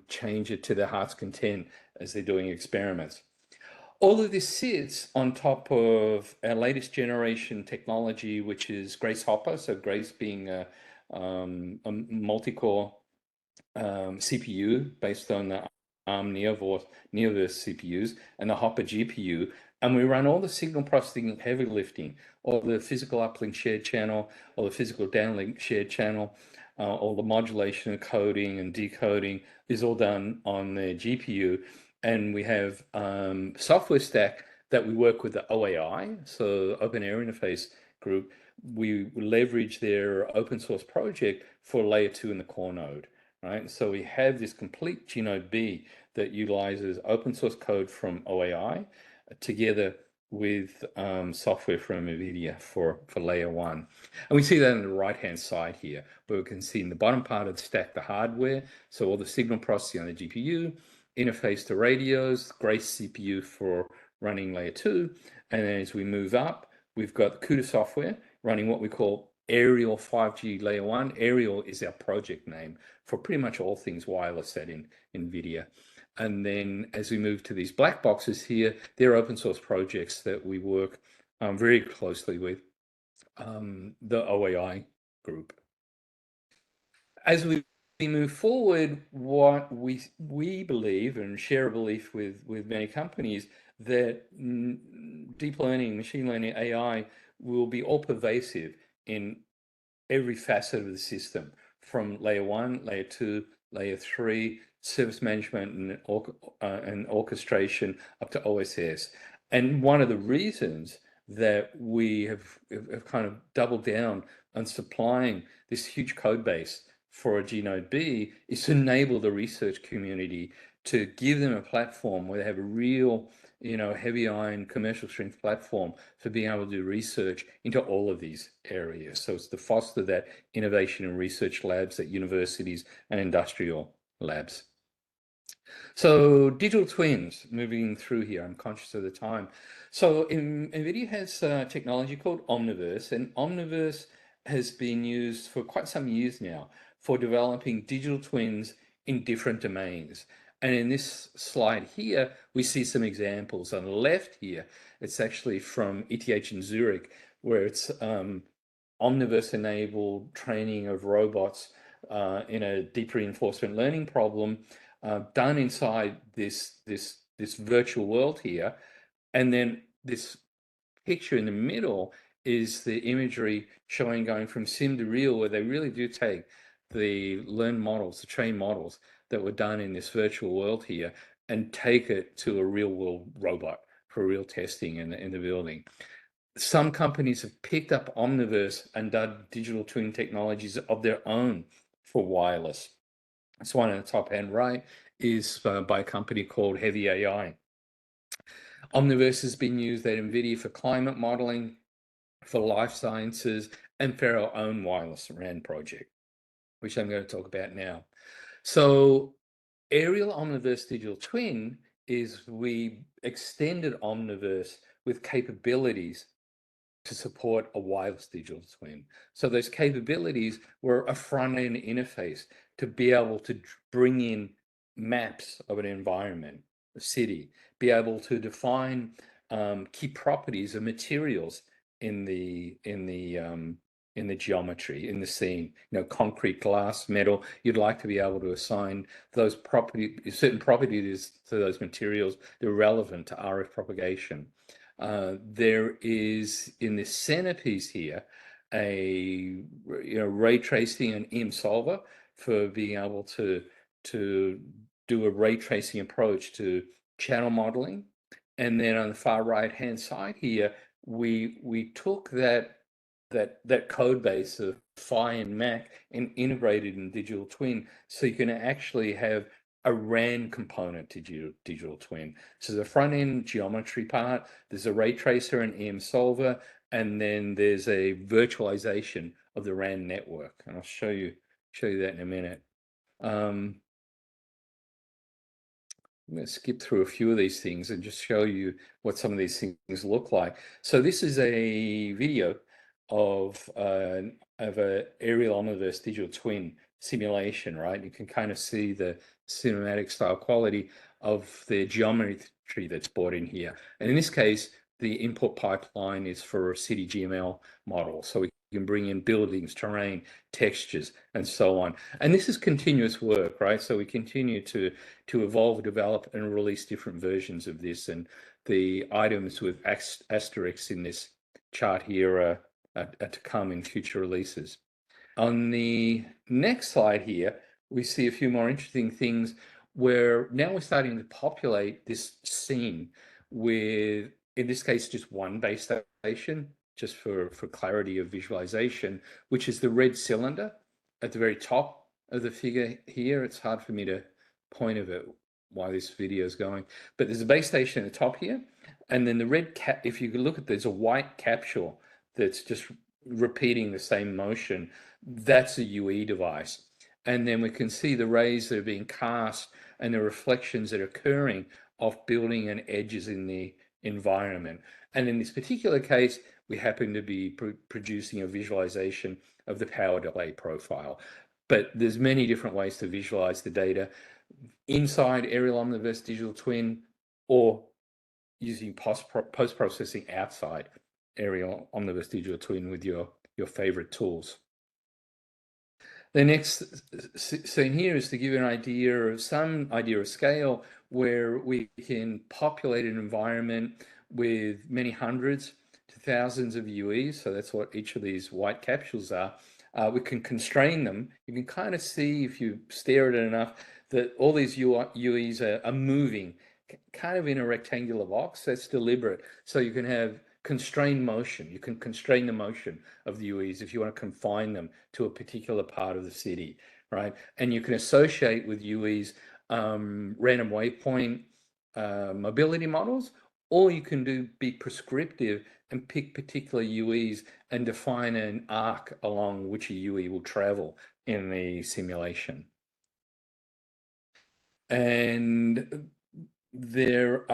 change it to their heart's content as they're doing experiments. All of this sits on top of our latest generation technology, which is Grace Hopper. So Grace being a multi-core CPU based on the ARM Neoverse CPUs and the Hopper GPU. And we run all the signal processing and heavy lifting, all the physical uplink shared channel, all the physical downlink shared channel, all the modulation and coding and decoding is all done on the GPU. And we have software stack that we work with the OAI, so Open Air Interface Group. We leverage their open source project for layer 2 in the core node, right? So we have this complete G-Node B that utilizes open source code from OAI together with software from NVIDIA for layer 1. And we see that on the right-hand side here, where we can see in the bottom part of the stack, the hardware, so all the signal processing on the GPU, interface to radios, Grace CPU for running layer 2. And then as we move up, we've got CUDA software running what we call Aerial 5G layer 1. Aerial is our project name for pretty much all things wireless set in NVIDIA. And then as we move to these black boxes here, they're open source projects that we work very closely with the OAI group. As we move forward, what we believe and share a belief with many companies that deep learning, machine learning, AI will be all pervasive in every facet of the system, from layer 1, layer 2, layer 3, service management and orchestration up to OSS. And one of the reasons that we have kind of doubled down on supplying this huge code base for a G-Node B is to enable the research community, to give them a platform where they have a real, heavy iron commercial strength platform for being able to do research into all of these areas. So it's to foster that innovation and research labs at universities and industrial labs. So digital twins, moving through here, I'm conscious of the time. So NVIDIA has technology called Omniverse, and Omniverse has been used for quite some years now for developing digital twins in different domains. And in this slide here, we see some examples. On the left here, it's actually from ETH in Zurich, where it's Omniverse-enabled training of robots in a deep reinforcement learning problem done inside this virtual world here. And then this picture in the middle is the imagery showing going from sim to real, where they really do take the learned models, the trained models that were done in this virtual world here, and take it to a real world robot for real testing in the building. Some companies have picked up Omniverse and done digital twin technologies of their own for wireless. This one in the top hand right is by a company called Heavy AI. Omniverse has been used at NVIDIA for climate modeling, for life sciences, and for our own wireless RAN project, which I'm going to talk about now. So Aerial Omniverse Digital Twin is we extended Omniverse with capabilities to support a wireless digital twin. So those capabilities were a front-end interface to be able to bring in maps of an environment, a city, be able to define key properties of materials in the geometry, in the scene, concrete, glass, metal. You'd like to be able to assign those certain properties to those materials that are relevant to RF propagation. There is in this centerpiece here a ray tracing and EM solver for being able to do a ray tracing approach to channel modeling. And then on the far right hand side here, we took that code base of Phi and Mac and integrated in digital twin, so you can actually have a RAN component to digital twin. So the front end geometry part, there's a ray tracer and EM solver, and then there's a virtualization of the RAN network. And I'll show you that in a minute. I'm going to skip through a few of these things and just show you what some of these things look like. So this is a video of a aerial Omniverse digital twin simulation, right? You can kind of see the cinematic style quality of the geometry that's brought in here. And in this case, the input pipeline is for a city GML model. So we can bring in buildings, terrain, textures, and so on. And this is continuous work, right? So we continue to evolve, develop, and release different versions of this. And the items with asterisks in this chart here are to come in future releases. On the next slide here, we see a few more interesting things where now we're starting to populate this scene with, in this case, just one base station, just for clarity of visualization, which is the red cylinder at the very top of the figure here. It's hard for me to point of it why this video is going, but there's a base station at the top here, and then the red cap, if you look at, there's a white capsule that's just repeating the same motion. That's a UE device. And then we can see the rays that are being cast and the reflections that are occurring off building and edges in the environment. And in this particular case, we happen to be producing a visualization of the power delay profile. But there's many different ways to visualize the data inside Aerial Omniverse Digital Twin, or using post-processing outside Aerial Omniverse Digital Twin with your favorite tools. The next scene here is to give you an idea of some idea of scale where we can populate an environment with many hundreds to thousands of UEs. So that's what each of these white capsules are. We can constrain them. You can kind of see if you stare at it enough that all these UEs are moving kind of in a rectangular box. That's deliberate. So you can have constrained motion. You can constrain the motion of the UEs if you want to confine them to a particular part of the city, right? And you can associate with UEs random waypoint mobility models, or you can be prescriptive and pick particular UEs and define an arc along which a UE will travel in the simulation. And there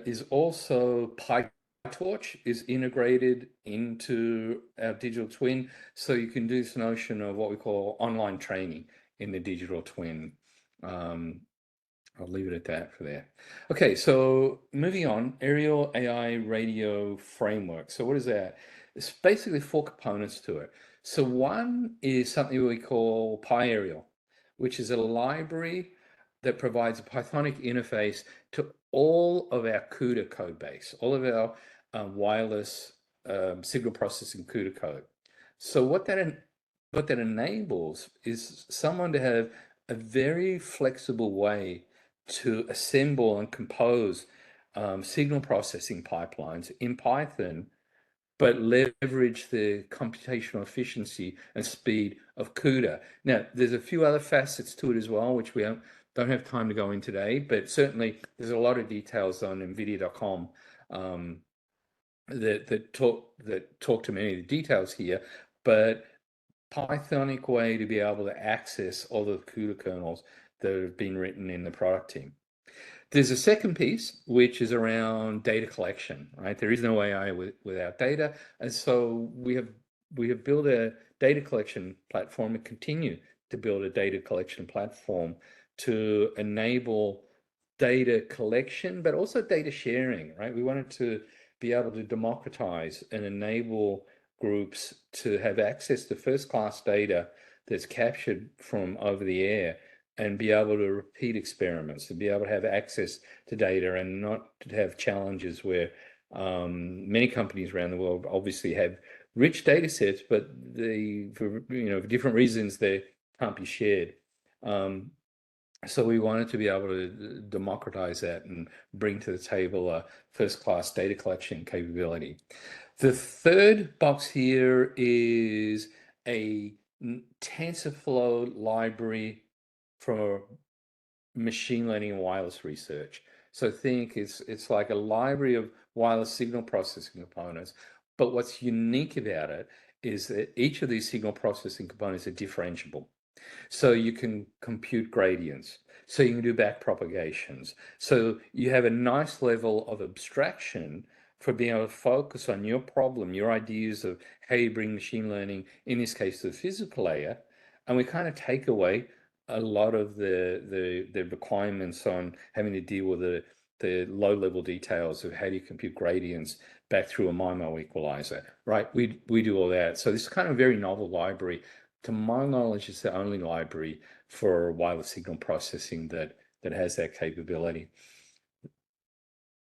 is also PyTorch is integrated into our digital twin. So you can do this notion of what we call online training in the digital twin. I'll leave it at that for there. Okay, so moving on, Aerial AI Radio Framework. So what is that? It's basically 4 components to it. So one is something we call PyAerial, which is a library that provides a Pythonic interface to all of our CUDA code base, all of our wireless signal processing CUDA code. So what that enables is someone to have a very flexible way to assemble and compose signal processing pipelines in Python, but leverage the computational efficiency and speed of CUDA. Now, there's a few other facets to it as well, which we don't have time to go in today, but certainly there's a lot of details on NVIDIA.com that talk to many of the details here, but Pythonic way to be able to access all the CUDA kernels that have been written in the product team. There's a second piece, which is around data collection, right? There is no AI without data. And so we have built a data collection platform and continue to build a data collection platform to enable data collection, but also data sharing, right? We wanted to be able to democratize and enable groups to have access to first-class data that's captured from over the air and be able to repeat experiments, to be able to have access to data and not to have challenges where many companies around the world obviously have rich data sets, but for different reasons they can't be shared. So we wanted to be able to democratize that and bring to the table a first-class data collection capability. The third box here is a TensorFlow library for machine learning and wireless research. So think it's like a library of wireless signal processing components. But what's unique about it is that each of these signal processing components are differentiable. So you can compute gradients. So you can do back propagations. So you have a nice level of abstraction for being able to focus on your problem, your ideas of how you bring machine learning, in this case, to the physical layer. And we kind of take away a lot of the requirements on having to deal with the low-level details of how do you compute gradients back through a MIMO equalizer, right? We do all that. So this is kind of a very novel library. To my knowledge, it's the only library for wireless signal processing that has that capability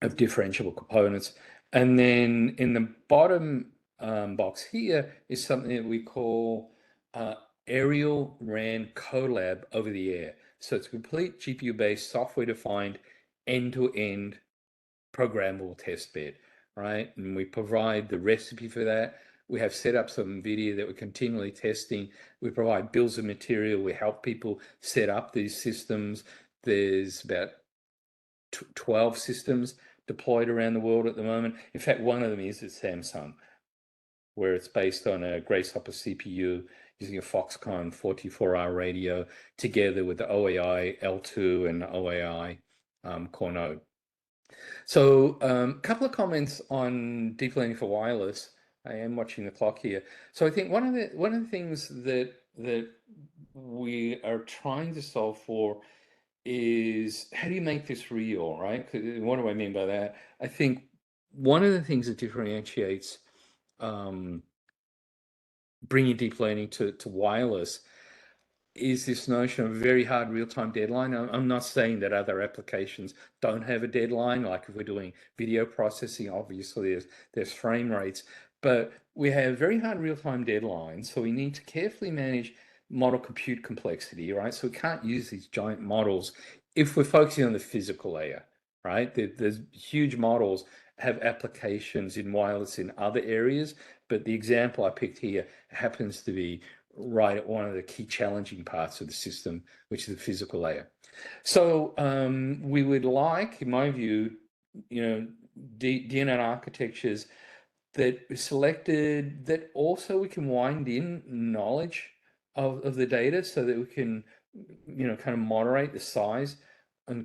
of differentiable components. And then in the bottom box here is something that we call Aerial RAN Colab over the air. So it's a complete GPU-based, software-defined, end-to-end programmable test bed, right? And we provide the recipe for that. We have set up some NVIDIA that we're continually testing. We provide bills of material. We help people set up these systems. There's about 12 systems deployed around the world at the moment. In fact, one of them is at Samsung, where it's based on a Grasshopper CPU using a Foxconn 44R radio together with the OAI L2 and OAI core node. So a couple of comments on deep learning for wireless. I am watching the clock here. So I think one of the things that we are trying to solve for is how do you make this real, right? What do I mean by that? I think one of the things that differentiates bringing deep learning to wireless is this notion of very hard real-time deadline. I'm not saying that other applications don't have a deadline, like if we're doing video processing, obviously there's frame rates, but we have very hard real-time deadlines, so we need to carefully manage model compute complexity, right? So we can't use these giant models if we're focusing on the physical layer, right? There's huge models have applications in wireless in other areas, but the example I picked here happens to be right at one of the key challenging parts of the system, which is the physical layer. So we would like, in my view, DNN architectures that are selected that also we can wind in knowledge of the data so that we can, kind of moderate the size and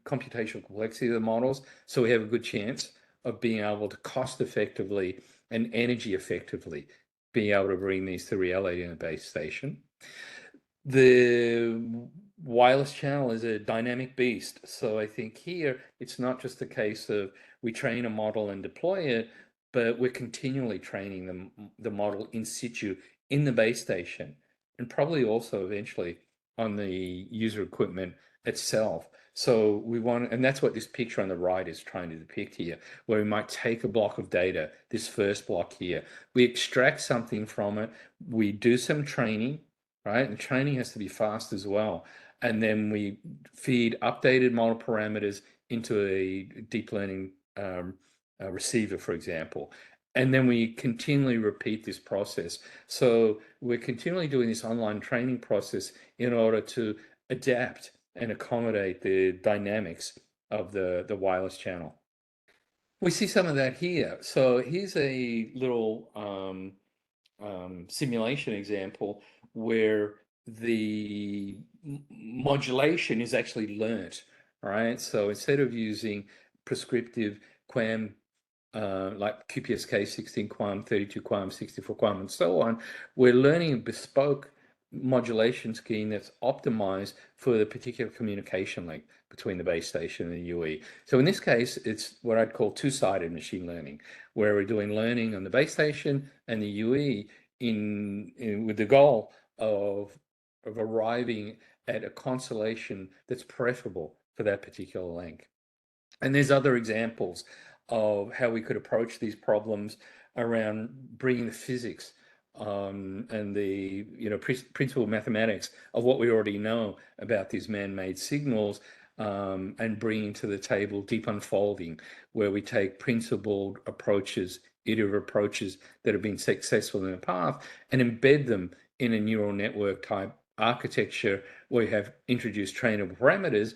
computational complexity of the models, so we have a good chance of being able to cost effectively and energy effectively being able to bring these to reality in a base station. The wireless channel is a dynamic beast. So I think here it's not just a case of we train a model and deploy it, but we're continually training the model in situ in the base station, and probably also eventually on the user equipment itself. So we want, and that's what this picture on the right is trying to depict here, where we might take a block of data, this first block here, we extract something from it, we do some training, right? And training has to be fast as well. And then we feed updated model parameters into a deep learning receiver, for example. And then we continually repeat this process. So we're continually doing this online training process in order to adapt and accommodate the dynamics of the wireless channel. We see some of that here. So here's a little simulation example where the modulation is actually learnt, right? So instead of using prescriptive QAM, like QPSK 16 QAM, 32 QAM, 64 QAM, and so on, we're learning a bespoke modulation scheme that's optimized for the particular communication link between the base station and the UE. So in this case, it's what I'd call two-sided machine learning, where we're doing learning on the base station and the UE with the goal of arriving at a constellation that's preferable for that particular link. And there's other examples of how we could approach these problems around bringing the physics and the principal mathematics of what we already know about these man-made signals, and bringing to the table deep unfolding, where we take principled approaches, iterative approaches that have been successful in the past, and embed them in a neural network type architecture where we have introduced trainable parameters,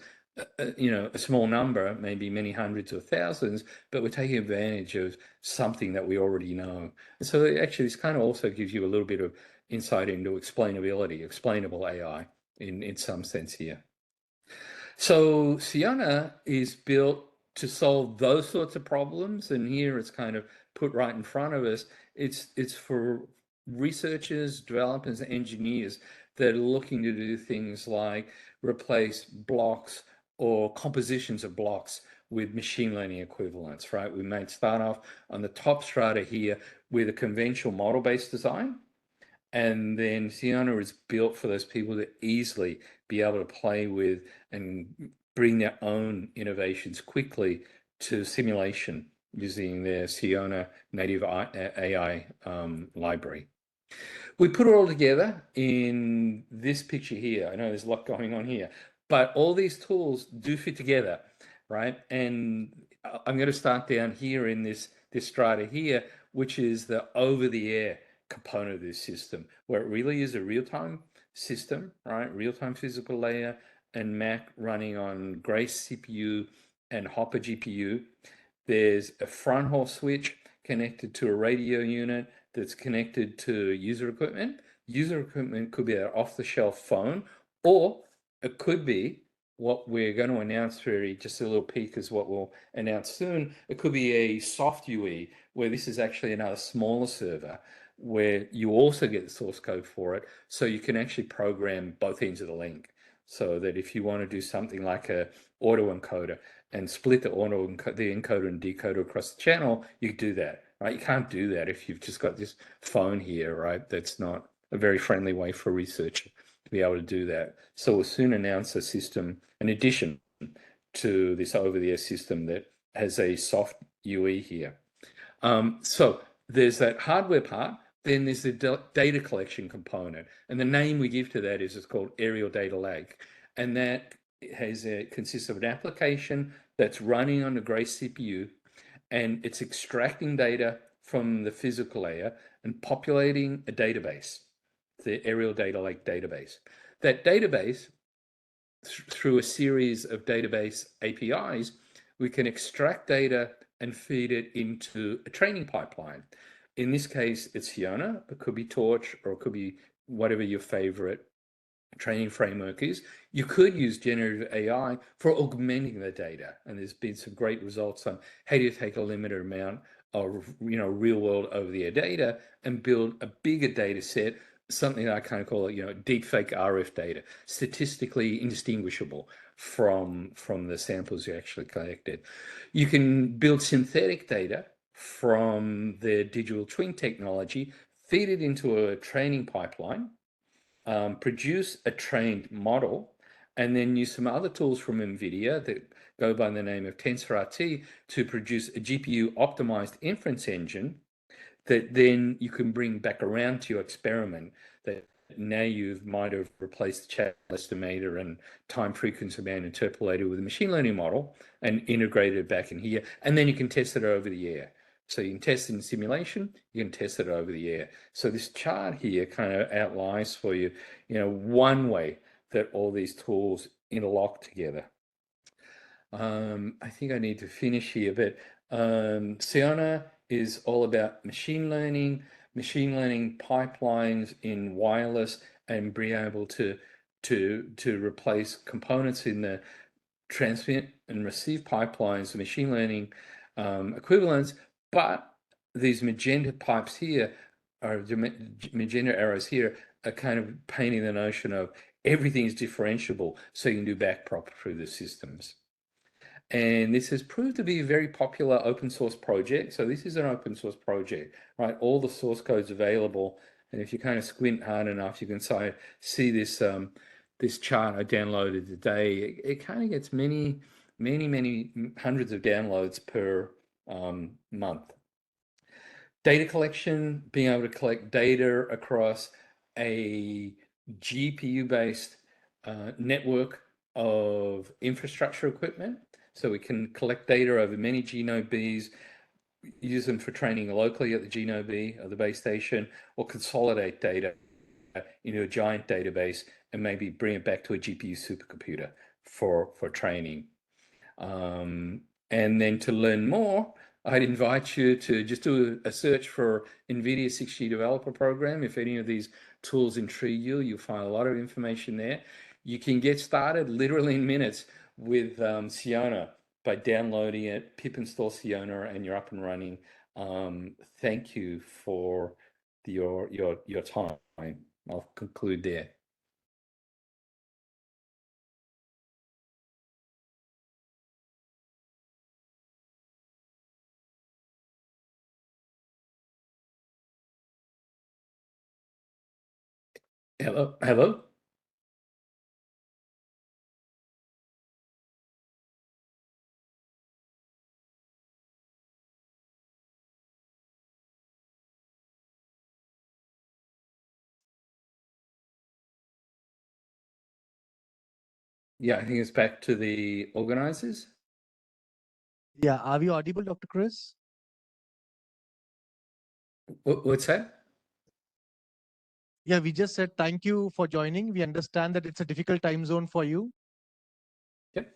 a small number, maybe many hundreds or thousands, but we're taking advantage of something that we already know. And so actually this kind of also gives you a little bit of insight into explainability, explainable AI in some sense here. So Sienna is built to solve those sorts of problems, and here it's kind of put right in front of us. It's for researchers, developers, engineers that are looking to do things like replace blocks or compositions of blocks with machine learning equivalents, right? We might start off on the top strata here with a conventional model-based design, and then Sienna is built for those people to easily be able to play with and bring their own innovations quickly to simulation using their Sienna native AI library. We put it all together in this picture here. I know there's a lot going on here, but all these tools do fit together, right? And I'm going to start down here in this strata here, which is the over-the-air component of this system, where it really is a real-time system, right? Real-time physical layer and Mac running on Grace CPU and Hopper GPU. There's a front hall switch connected to a radio unit that's connected to user equipment. User equipment could be an off-the-shelf phone, or it could be what we're going to announce just a little peek is what we'll announce soon. It could be a soft UE, where this is actually another smaller server, where you also get the source code for it, so you can actually program both ends of the link. So that if you want to do something like a autoencoder and split the encoder and decoder across the channel, you can do that, right? You can't do that if you've just got this phone here, right? That's not a very friendly way for research to be able to do that. So we'll soon announce a system, an addition to this over-the-air system that has a soft UE here. So there's that hardware part, then there's the data collection component. And the name we give to that is it's called aerial data lake. And that consists of an application that's running on the Grace CPU, and it's extracting data from the physical layer and populating a database, the aerial data lake database. That database, through a series of database APIs, we can extract data and feed it into a training pipeline. In this case, it's Fiona. It could be Torch, or it could be whatever your favorite training framework is. You could use generative AI for augmenting the data, and there's been some great results on how do you take a limited amount of real world over-the-air data and build a bigger data set, something that I kind of call it, deep fake RF data, statistically indistinguishable from the samples you actually collected. You can build synthetic data from the digital twin technology, feed it into a training pipeline, produce a trained model, and then use some other tools from NVIDIA that go by the name of TensorRT to produce a GPU optimized inference engine that then you can bring back around to your experiment, that now you might have replaced the channel estimator and time frequency band interpolator with a machine learning model and integrated it back in here. And then you can test it over the air. So you can test it in simulation, you can test it over the air. So this chart here kind of outlines for you, one way that all these tools interlock together. I think I need to finish here, but Siona is all about machine learning pipelines in wireless, and being able to replace components in the transmit and receive pipelines, the machine learning equivalents. But these magenta pipes here, or magenta arrows here, are kind of painting the notion of everything is differentiable, so you can do backprop through the systems. And this has proved to be a very popular open source project. So this is an open source project, right? All the source code's available. And if you kind of squint hard enough, you can see this this chart I downloaded today. It kind of gets many hundreds of downloads per month. Data collection, being able to collect data across a GPU-based network of infrastructure equipment. So we can collect data over many GNode Bs, use them for training locally at the GNode B or the base station, or consolidate data into a giant database and maybe bring it back to a GPU supercomputer for training. And then to learn more, I'd invite you to just do a search for NVIDIA 6G Developer Program. If any of these tools intrigue you, you'll find a lot of information there. You can get started literally in minutes with Siona by downloading it, pip install Siona, and you're up and running. Thank you for your time. I'll conclude there. Hello? Yeah, I think it's back to the organizers. Yeah, are we audible, Dr. Chris? What's that? Yeah, we just said thank you for joining. We understand that it's a difficult time zone for you. Yep.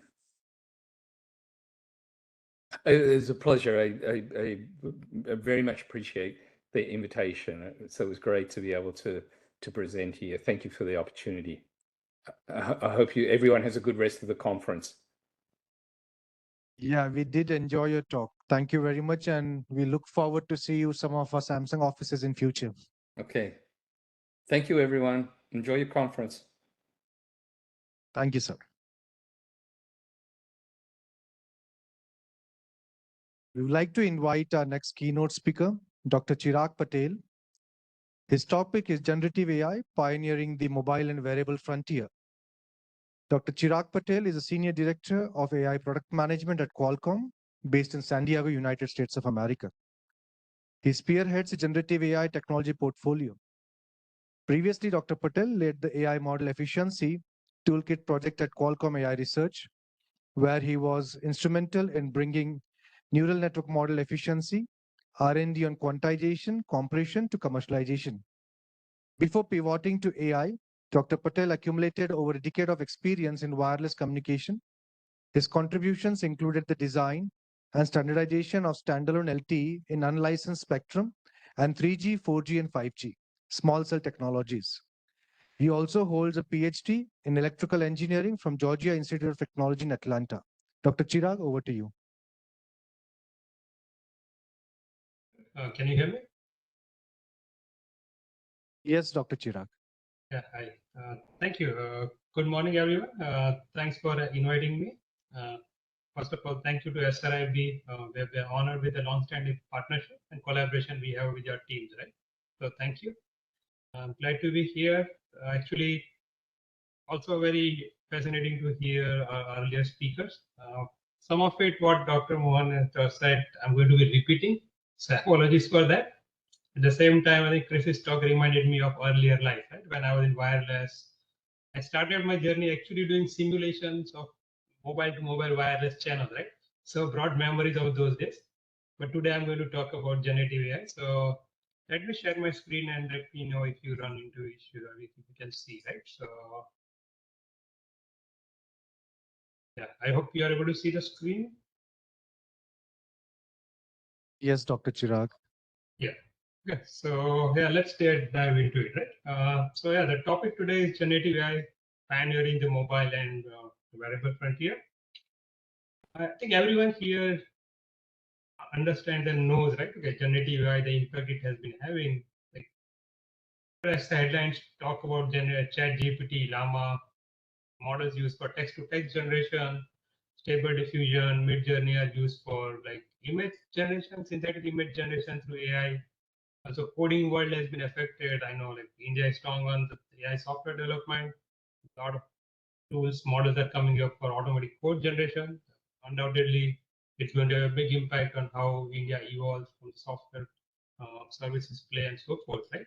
It's a pleasure. I very much appreciate the invitation. So it was great to be able to present here. Thank you for the opportunity. I hope everyone has a good rest of the conference. Yeah, we did enjoy your talk. Thank you very much. And we look forward to see you some of our Samsung offices in future. Okay. Thank you, everyone. Enjoy your conference. Thank you, sir. We would like to invite our next keynote speaker, Dr. Chirag Patel, His topic is Generative AI, Pioneering the Mobile and Wearable Frontier. Dr. Chirag Patel is a Senior Director of AI Product Management at Qualcomm, based in San Diego, United States of America. He spearheads the Generative AI technology portfolio. Previously, Dr. Patel led the AI Model Efficiency Toolkit project at Qualcomm AI Research, where he was instrumental in bringing neural network model efficiency, R&D on quantization, compression to commercialization. Before pivoting to AI, Dr. Patel accumulated over a decade of experience in wireless communication. His contributions included the design and standardization of standalone LTE in unlicensed spectrum and 3G, 4G, and 5G small cell technologies. He also holds a PhD in electrical engineering from Georgia Institute of Technology in Atlanta. Dr. Chirag, over to you. Can you hear me? Yes, Dr. Chirag. Yeah, hi. Thank you. Good morning, everyone. Thanks for inviting me. First of all, thank you to SRIB. We're honored with the long-standing partnership and collaboration we have with your teams, right? So thank you. I'm glad to be here. Actually, also very fascinating to hear our earlier speakers. Some of it, what Dr. Mohan has said, I'm going to be repeating. So apologies for that. At the same time, I think Chris's talk reminded me of earlier life, right? When I was in wireless, I started my journey actually doing simulations of mobile to mobile wireless channels, right? So broad memories of those days. But today I'm going to talk about generative AI. So let me share my screen and let me know if you run into issues or if you can see, right? So yeah, I hope you are able to see the screen. Yes, Dr. Chirag. Yeah. Okay, so yeah, let's dive into it, right? So yeah, the topic today is generative AI, pioneering the mobile and wearable frontier. I think everyone here understands and knows, right? Okay, generative AI, the impact it has been having. Like, as the headlines talk about Chat GPT, Llama, models used for text-to-text generation, stable diffusion, mid-journey are used for like image generation, synthetic image generation through AI. Also, coding world has been affected. I know, like India is strong on the AI software development. A lot of tools, models are coming up for automatic code generation. Undoubtedly, it's going to have a big impact on how India evolves from software services play and so forth, right?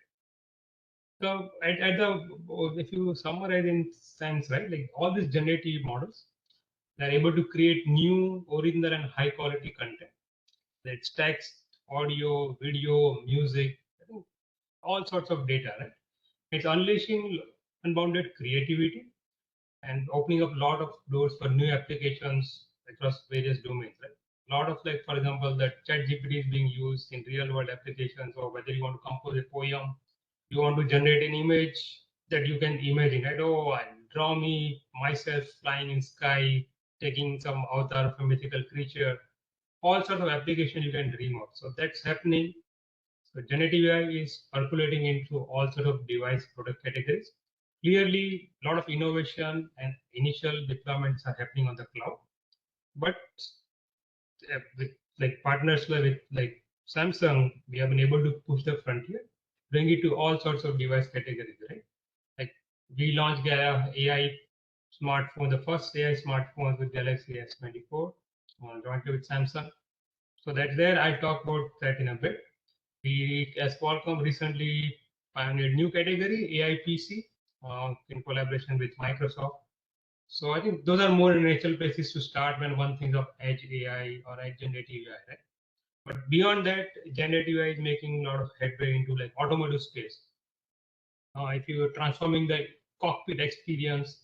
So, if you summarize in sense, right, like all these generative models, they're able to create new, original, and high quality content. That's text, audio, video, music, I think all sorts of data, right? It's unleashing unbounded creativity and opening up a lot of doors for new applications across various domains, right? A lot of, like, for example, that Chat GPT is being used in real world applications, or whether you want to compose a poem, you want to generate an image that you can imagine, right? Oh, I draw me myself flying in sky, taking some avatar of a mythical creature, all sorts of application you can dream of. So that's happening. So generative AI is percolating into all sorts of device product categories. Clearly, a lot of innovation and initial deployments are happening on the cloud, but with like partners with like Samsung, we have been able to push the frontier, bring it to all sorts of device categories, right? Like we launched AI smartphone, the first AI smartphone with Galaxy S24, jointly with Samsung. So that's there. I'll talk about that in a bit. We, as Qualcomm, recently pioneered new category, AI PC, in collaboration with Microsoft. So I think those are more natural places to start when one thinks of edge AI or edge generative AI, right? But beyond that, generative AI is making a lot of headway into like automotive space. If you are transforming the cockpit experience,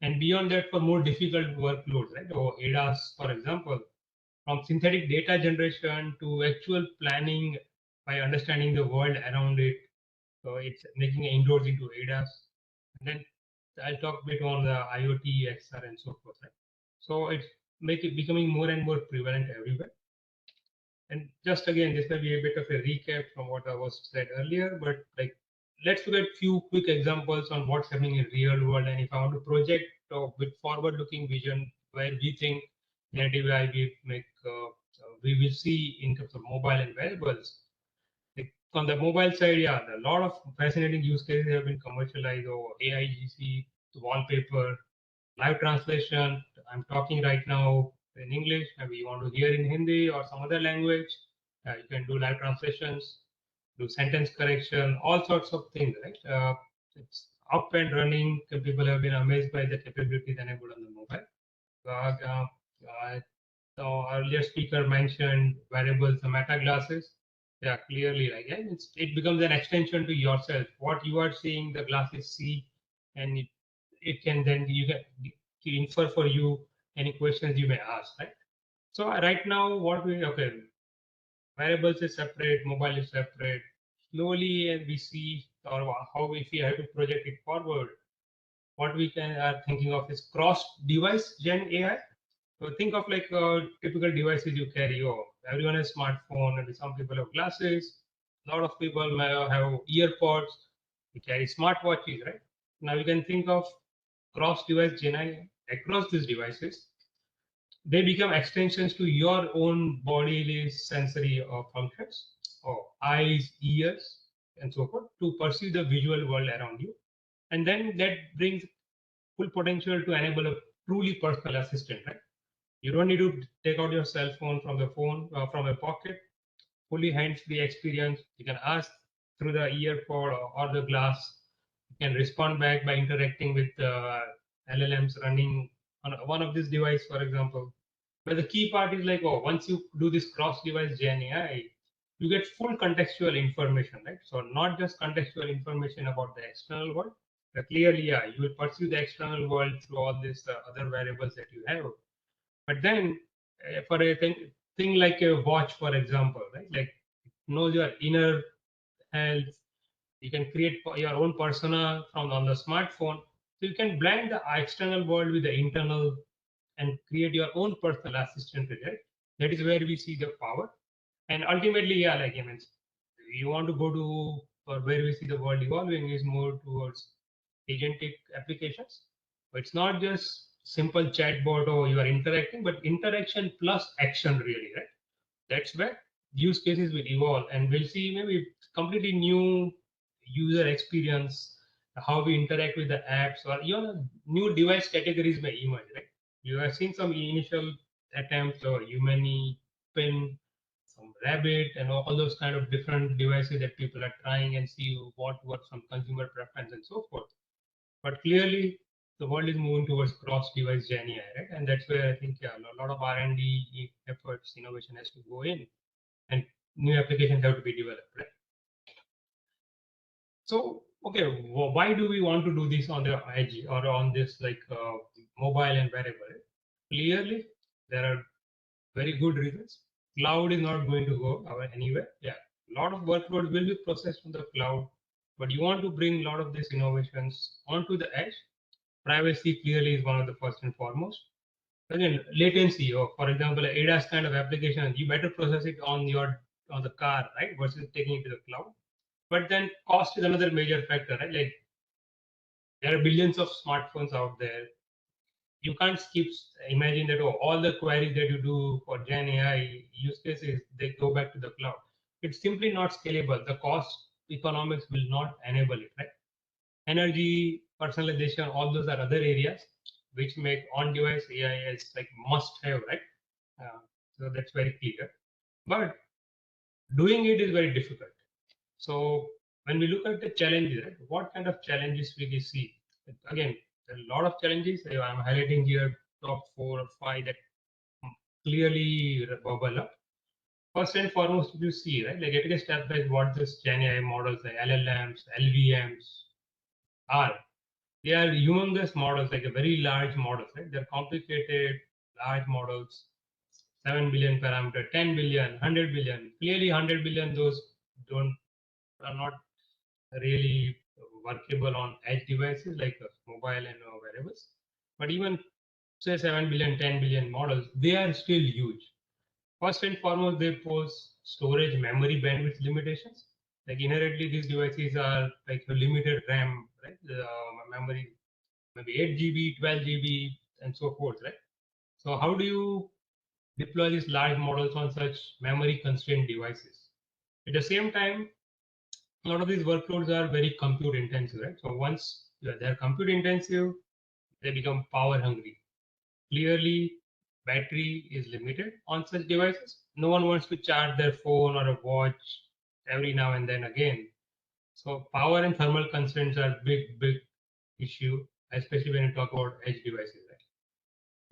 and beyond that for more difficult workloads, right? Or ADAS, for example, from synthetic data generation to actual planning by understanding the world around it. So it's making inroads into ADAS. And then I'll talk a bit on the IoT, XR, and so forth. Right? So it's becoming more and more prevalent everywhere. And just again, this may be a bit of a recap from what I was said earlier, but like let's look at few quick examples on what's happening in real world. And if I want to project with forward-looking vision, where we think generative AI we will see in terms of mobile and wearables. Like on the mobile side, yeah, a lot of fascinating use cases have been commercialized over AIGC, wallpaper, live translation. I'm talking right now in English. Maybe you want to hear in Hindi or some other language. You can do live translations, do sentence correction, all sorts of things, right? It's up and running. People have been amazed by the capabilities enabled on the mobile. So earlier speaker mentioned wearables, the meta glasses. Yeah, clearly, like yeah, it becomes an extension to yourself. What you are seeing, the glasses see, and it can then you can infer for you any questions you may ask, right? So right now, what we wearables is separate, mobile is separate. Slowly, and we see or how if we have to project it forward, what we can are thinking of is cross-device Gen AI. So think of like typical devices you carry. Oh, everyone has smartphone, and some people have glasses. A lot of people may have earpods. We carry smartwatches, right? Now you can think of cross-device Gen AI across these devices. They become extensions to your own bodily sensory functions, or eyes, ears, and so forth, to perceive the visual world around you. And then that brings full potential to enable a truly personal assistant, right? You don't need to take out your cell phone from from a pocket. Fully hands-free experience. You can ask through the earpod or the glass. You can respond back by interacting with LLMs running on one of these devices, for example. But the key part is like, oh, once you do this cross-device Gen AI, you get full contextual information, right? So not just contextual information about the external world, but clearly, yeah, you will pursue the external world through all these other variables that you have. But then for a thing like a watch, for example, right? Like knows your inner health. You can create your own persona from on the smartphone. So you can blend the external world with the internal and create your own personal assistant with it. That is where we see the power. And ultimately, yeah, like I mentioned, you want to go to or where we see the world evolving is more towards agentic applications. But it's not just simple chatbot or you are interacting, but interaction plus action really, right? That's where use cases will evolve and we'll see maybe completely new user experience, how we interact with the apps or new device categories may emerge, right? You have seen some initial attempts or Humani, Pin, some Rabbit, and all those kind of different devices that people are trying and see what works on consumer preference and so forth. But clearly, the world is moving towards cross-device Gen AI, right? And that's where I think a lot of R&D efforts, innovation has to go in, and new applications have to be developed, right? So, okay, why do we want to do this on the edge or on this like mobile and wearable? Clearly, there are very good reasons. Cloud is not going to go anywhere. Yeah, a lot of workload will be processed on the cloud, but you want to bring a lot of these innovations onto the edge. Privacy clearly is one of the first and foremost. Again, latency, or for example, ADAS kind of application, you better process it on the car, right, versus taking it to the cloud. But then cost is another major factor, right? Like there are billions of smartphones out there. You can't keep imagine that all the queries that you do for Gen AI use cases they go back to the cloud. It's simply not scalable. The cost economics will not enable it, right? Energy, personalization, all those are other areas which make on-device AI as like must-have, right? So that's very clear. But doing it is very difficult. So when we look at the challenges, right, what kind of challenges we see? Again, there are a lot of challenges. I'm highlighting here top 4 or 5 that clearly bubble up. First and foremost, you see, right, like take a step back what this Gen AI models like LLMs, LVMs are. They are humongous models, like a very large models, right? They're complicated, large models, 7 billion parameter, 10 billion, 100 billion. Clearly, 100 billion, those are not really workable on edge devices like mobile and wearables. But even say 7 billion, 10 billion models, they are still huge. First and foremost, they pose storage memory bandwidth limitations. Like inherently, these devices are like a limited RAM, right? The memory, maybe 8 GB, 12 GB, and so forth, right? So how do you deploy these large models on such memory constrained devices? At the same time, a lot of these workloads are very compute intensive, right? So once they're compute intensive, they become power hungry. Clearly, battery is limited on such devices. No one wants to charge their phone or a watch every now and then again. So power and thermal constraints are big issue, especially when you talk about edge devices. Right?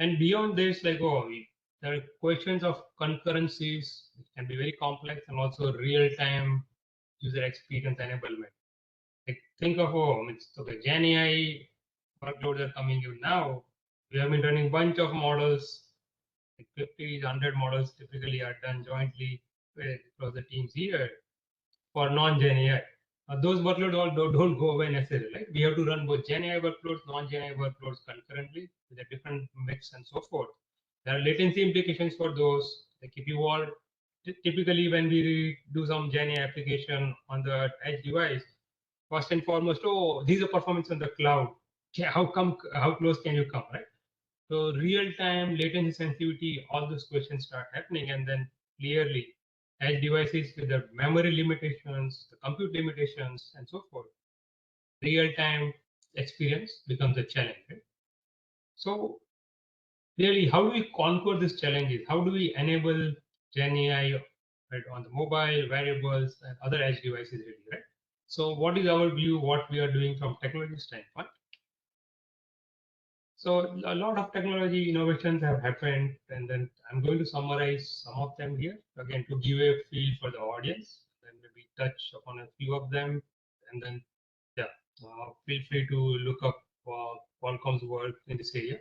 And beyond this, like there are questions of concurrencies, which can be very complex, and also real-time user experience enablement. Like think of it's okay, Gen AI workloads are coming in now. We have been running bunch of models, like 50, 100 models typically are done jointly across the teams here for non-Gen AI. Those workloads all don't go away necessarily. Right? We have to run both Gen AI workloads, non-Gen AI workloads concurrently with a different mix and so forth. There are latency implications for those. Like if you all typically when we do some Gen AI application on the edge device, first and foremost, these are performance on the cloud. How close can you come, right? So real time latency sensitivity, all those questions start happening, and then clearly edge devices with the memory limitations, the compute limitations, and so forth, real time experience becomes a challenge. Right? So really, how do we conquer these challenges? How do we enable Gen AI right, on the mobile, wearables, and other edge devices really, right? So what is our view, what we are doing from technology standpoint? So a lot of technology innovations have happened, and then I'm going to summarize some of them here, again, to give a feel for the audience, then maybe touch upon a few of them, and then, yeah, feel free to look up Qualcomm's work in this area.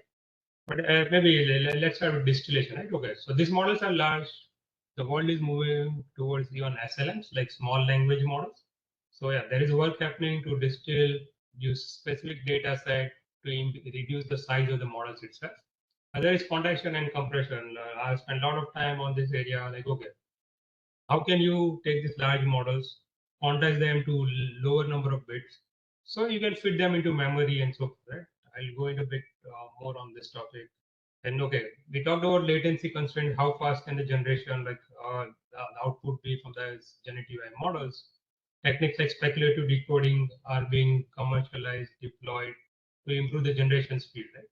But maybe let's start with distillation, right? Okay, so these models are large. The world is moving towards even SLMs, like small language models. So yeah, there is work happening to distill, use specific data set to reduce the size of the models itself. There is quantization and compression. I spent a lot of time on this area. Like, okay, how can you take these large models, quantize them to lower number of bits, so you can fit them into memory and so forth. Right? I'll go into a bit more on this topic. And okay, we talked about latency constraint. How fast can the generation, like the output, be from the generative AI models? Techniques like speculative decoding are being commercialized, deployed to improve the generation speed. Right?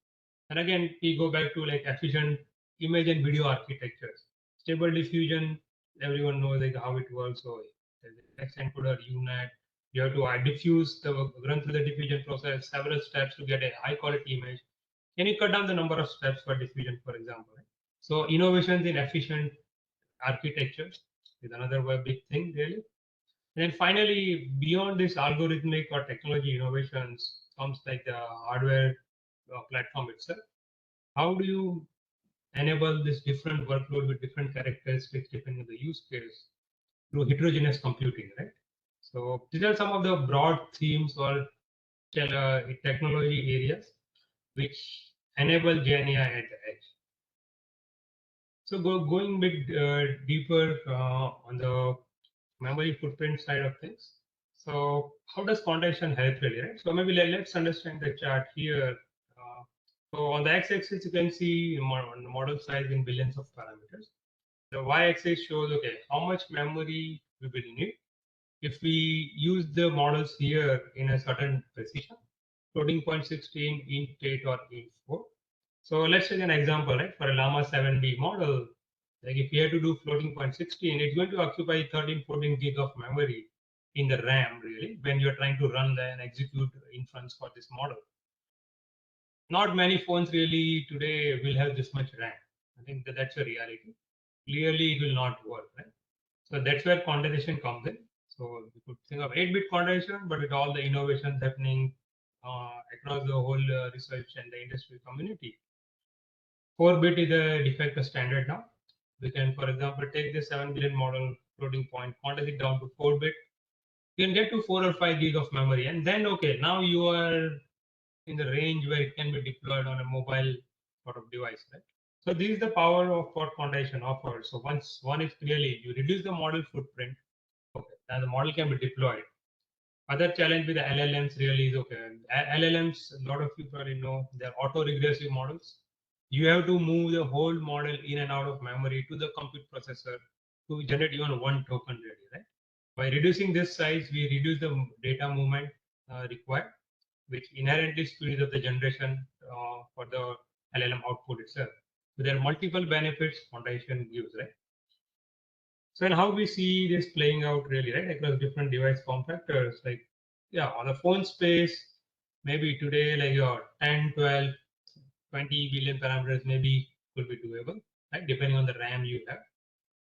And again, we go back to like efficient image and video architectures. Stable diffusion, everyone knows like how it works. So there's a text encoder, UNAT. You have to diffuse run through the diffusion process, several steps to get a high quality image. Can you cut down the number of steps for diffusion, for example? Right? So innovations in efficient architectures is another big thing, really. And then finally, beyond this algorithmic or technology innovations, comes like the hardware platform itself. How do you enable this different workload with different characteristics depending on the use case through heterogeneous computing, right? So these are some of the broad themes or technology areas which enable Gen AI at the edge. So going a bit deeper on the memory footprint side of things. So how does quantization help really, right? So maybe let's understand the chart here. So on the x-axis, you can see model size in billions of parameters. The y-axis shows, okay, how much memory we will need if we use the models here in a certain precision, floating point 16, int 8 or int 4. So let's take an example, right? For a Llama 7B model, like if you have to do floating point 16, it's going to occupy 13, 14 gig of memory in the RAM, really, when you're trying to run and execute inference for this model. Not many phones really today will have this much RAM. I think that's a reality. Clearly, it will not work, right? So that's where quantization comes in. So we could think of 8-bit quantization, but with all the innovations happening across the whole research and the industry community, 4-bit is a de facto standard now. We can, for example, take the 7 billion model floating point, quantize it down to 4-bit. You can get to 4 or 5 gig of memory, and then okay, now you are in the range where it can be deployed on a mobile sort of device, right? So this is the power of what quantization offers. So once one is clearly you reduce the model footprint, okay, and the model can be deployed. Other challenge with the LLMs really is okay. LLMs, a lot of you probably know, they're auto-regressive models. You have to move the whole model in and out of memory to the compute processor to generate even one token really, right? By reducing this size, we reduce the data movement required, which inherently speeds up the generation for the LLM output itself. So there are multiple benefits quantization gives, right? So and how we see this playing out really, right, across different device form factors, like, yeah, on the phone space, maybe today, like your 10, 12, 20 billion parameters maybe could be doable, right, depending on the RAM you have.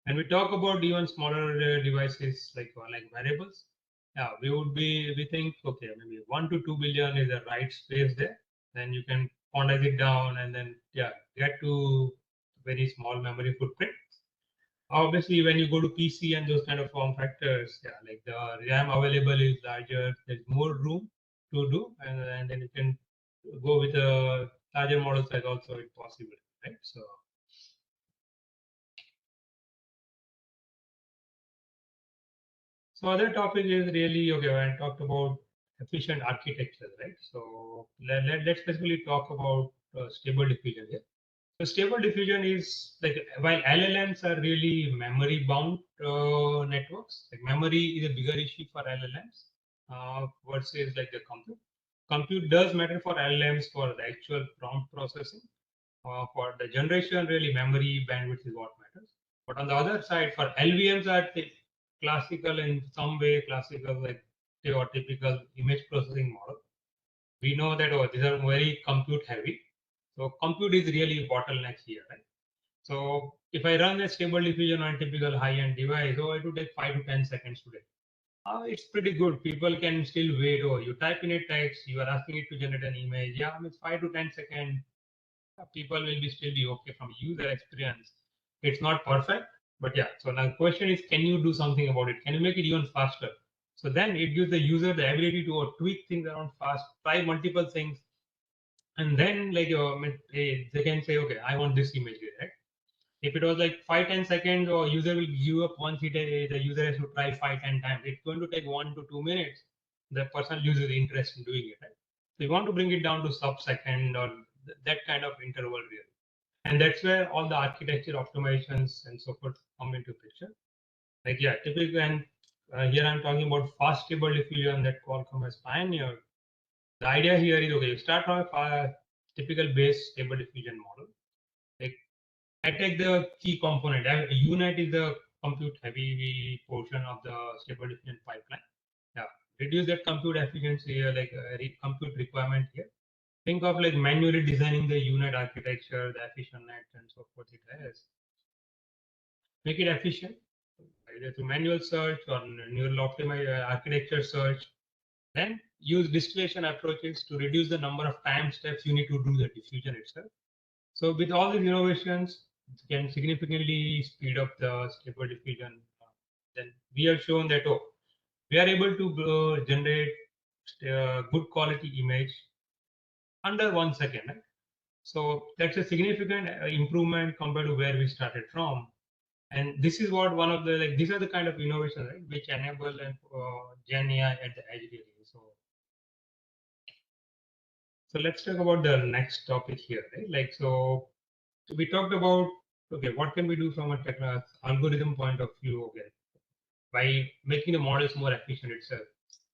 And we talk about even smaller devices like wearables. Yeah, we think, okay, maybe 1 to 2 billion is the right space there. Then you can quantize it down and then, yeah, get to very small memory footprint. Obviously, when you go to PC and those kind of form factors, yeah, like the RAM available is larger, there's more room to do, and then you can go with a larger model size also if possible, right? So other topic is really, okay, when I talked about efficient architecture, right? So let's basically talk about stable diffusion here. So stable diffusion is like, while LLMs are really memory bound networks, like memory is a bigger issue for LLMs versus like the compute. Compute does matter for LLMs for the actual prompt processing. For the generation, really memory bandwidth is what matters. But on the other side, for LVMs are classical in some way, classical like or typical image processing model. We know that these are very compute heavy. So compute is really bottleneck here, right? So if I run a stable diffusion on a typical high-end device, it would take 5 to 10 seconds today. It's pretty good. People can still wait. You type in a text, you are asking it to generate an image. Yeah, I mean, 5 to 10 seconds. People will still be okay from user experience. It's not perfect, but yeah. So now the question is, can you do something about it? Can you make it even faster? So then it gives the user the ability to tweak things around fast, try multiple things, and then like they can say, okay, I want this image here, right? If it was like 5-10 seconds, or user will give up once the user has to try 5-10 times. It's going to take 1 to 2 minutes. The person loses interest in doing it, right? So you want to bring it down to sub-second or that kind of interval really. And that's where all the architecture optimizations and so forth come into picture. Like, yeah, typically, and here I'm talking about fast stable diffusion that Qualcomm has pioneered. The idea here is, okay, you start from a typical base stable diffusion model. Like, I take the key component. UNet is the compute heavy portion of the stable diffusion pipeline. Yeah, reduce that compute efficiency here, like compute requirement here. Think of like manually designing the UNet architecture, the efficient net, and so forth it has. Make it efficient, either through manual search or neural optimized architecture search. Then use distillation approaches to reduce the number of time steps you need to do the diffusion itself. So with all these innovations, it can significantly speed up the stable diffusion. Then we have shown that we are able to generate good quality image under 1 second. Right? So that's a significant improvement compared to where we started from. And this is what one of the, like, these are the kind of innovations, right, which enable Gen AI at the edge really. So let's talk about the next topic here, right? Like, so we talked about, okay, what can we do from a algorithm point of view, okay, by making the models more efficient itself.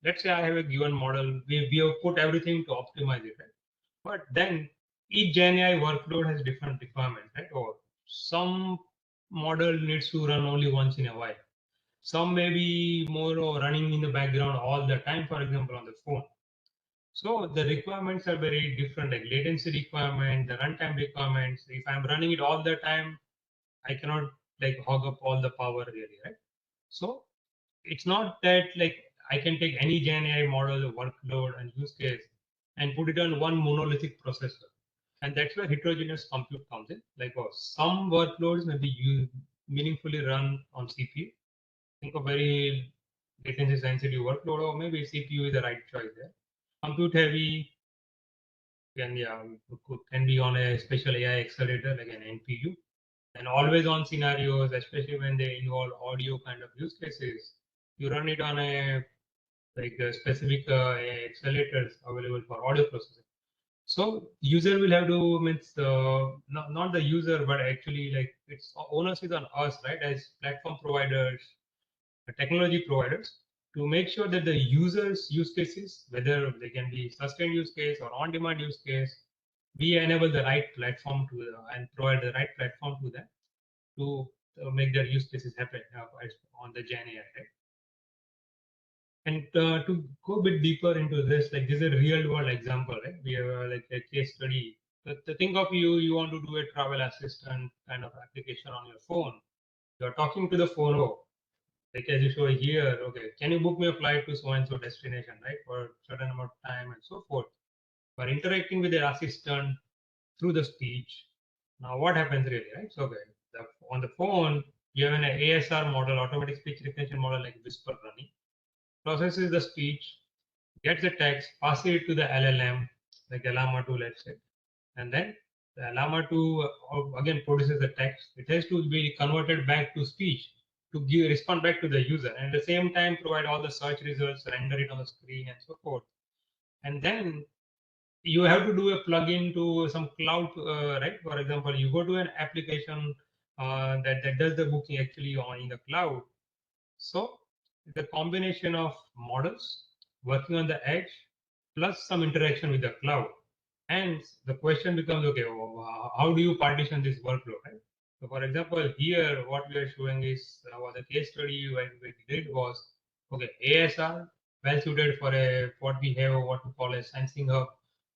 Let's say I have a given model, we have put everything to optimize it, right? But then each Gen AI workload has different requirements, right? Or some model needs to run only once in a while. Some may be more running in the background all the time, for example, on the phone. So the requirements are very different, like latency requirement, the runtime requirements. If I'm running it all the time, I cannot like hog up all the power really, right? So it's not that like I can take any Gen AI model, workload and use case and put it on one monolithic processor. And that's where heterogeneous compute comes in. Like some workloads may be meaningfully run on CPU. Think of very latency sensitive workload, or maybe CPU is the right choice there. Compute heavy can be on a special AI accelerator like an NPU. And always on scenarios, especially when they involve audio kind of use cases, you run it on a like a specific accelerators available for audio processing. So user will have to means not the user, but actually like it's onus is on us, right? As platform providers, technology providers to make sure that the users' use cases, whether they can be sustained use case or on-demand use case, we enable the right platform to and provide the right platform to them to make their use cases happen on the Gen AI. Right? And to go a bit deeper into this, like this is a real world example, right? We have like a case study. The think of you want to do a travel assistant kind of application on your phone. You're talking to the phone, oh, like as you show here, okay, can you book me a flight to so and so destination, right? For a certain amount of time and so forth. But interacting with your assistant through the speech. Now what happens really, right? So okay, on the phone, you have an ASR model, automatic speech recognition model like Whisper running, processes the speech, gets the text, passes it to the LLM, like Llama 2, let's say, and then the Llama 2 again produces the text. It has to be converted back to speech to respond back to the user, and at the same time provide all the search results, render it on the screen, and so forth. And then you have to do a plugin to some cloud, right? For example, you go to an application that does the booking actually in the cloud. So the combination of models working on the edge plus some interaction with the cloud. And the question becomes, okay, how do you partition this workload, right? So for example, here, what we are showing is what the case study we did was, okay, ASR, well suited for what we have, what we call a sensing hub,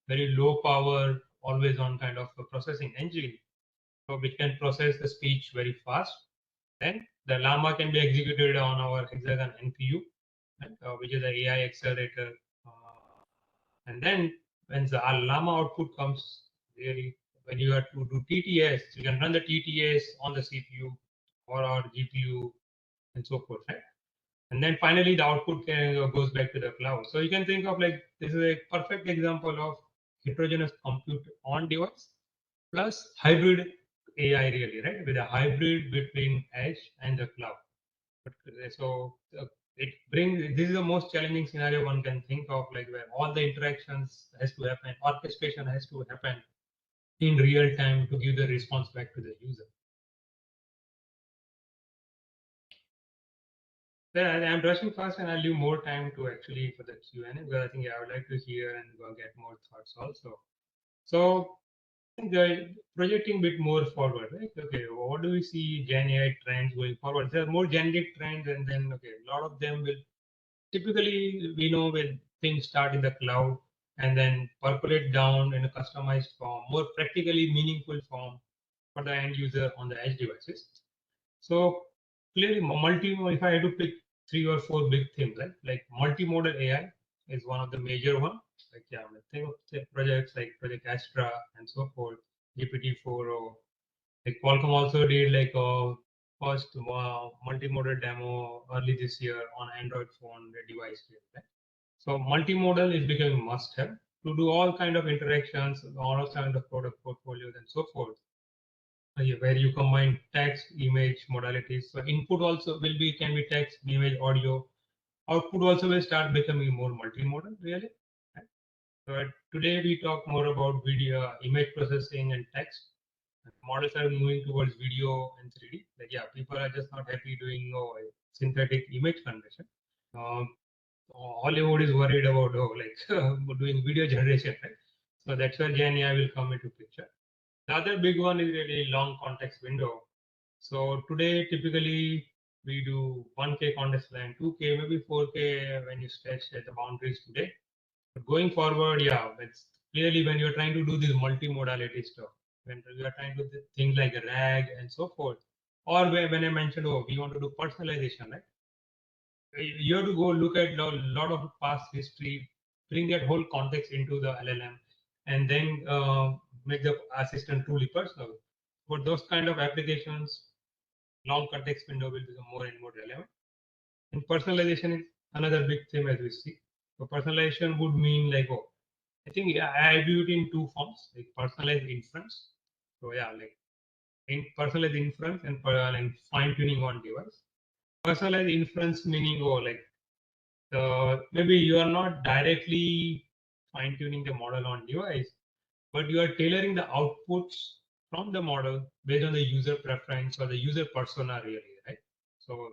very low power, always on kind of a processing engine, so which can process the speech very fast. Then the Llama can be executed on our Hexagon NPU, right, which is the AI accelerator. And then when the Llama output comes, really, when you have to do TTS, you can run the TTS on the CPU or our GPU and so forth, right? And then finally the output goes back to the cloud. So you can think of like this is a perfect example of heterogeneous compute on device plus hybrid AI, really, right? With a hybrid between edge and the cloud. So it brings, this is the most challenging scenario one can think of, like where all the interactions has to happen, orchestration has to happen in real time to give the response back to the user. Yeah, I'm rushing fast and I'll leave more time to actually for the Q&A, because I think I would like to hear and get more thoughts also. So projecting a bit more forward, right? Okay, what do we see Gen AI trends going forward? There are more generic trends, and then okay, a lot of them will typically, we know when things start in the cloud and then percolate down in a customized form, more practically meaningful form for the end user on the edge devices. So clearly, if I had to pick 3 or 4 big things, right? Like multimodal AI is one of the major one. Like think of projects like Project Astra and so forth, GPT-4, or like Qualcomm also did like a first multimodal demo early this year on Android phone device. Right? So multimodal is becoming must-have to do all kind of interactions, all kind of product portfolios and so forth, where you combine text, image, modalities. So input also can be text, image, audio. Output also will start becoming more multimodal, really. Right? So today we talk more about video, image processing, and text. Models are moving towards video and 3D. Like people are just not happy doing synthetic image conversion. Hollywood is worried about doing video generation, right? So that's where Gen AI will come into picture. The other big one is really long context window. So today, typically, we do 1K context line, 2K, maybe 4K when you stretch at the boundaries today. But going forward, it's clearly when you're trying to do this multimodality stuff, when you are trying to do things like RAG and so forth, or when I mentioned, we want to do personalization, right? You have to go look at a lot of past history, bring that whole context into the LLM, and then make the assistant truly personal. For those kind of applications, long context window will become more and more relevant. And personalization is another big theme as we see. So personalization would mean like, I think I view it in 2 forms, like personalized inference. So like in personalized inference and like fine tuning on device. Personalized inference meaning maybe you are not directly fine tuning the model on device, but you are tailoring the outputs from the model based on the user preference or the user persona, really, right? So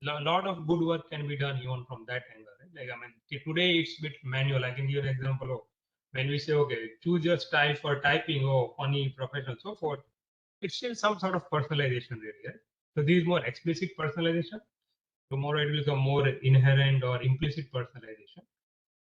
lot of good work can be done even from that angle. Right? Like I mean, today it's a bit manual. I can give an example of when we say, okay, choose your style for typing, oh, funny, professional, so forth. It's still some sort of personalization, really. Right? So these more explicit personalization. Tomorrow it will become more inherent or implicit personalization,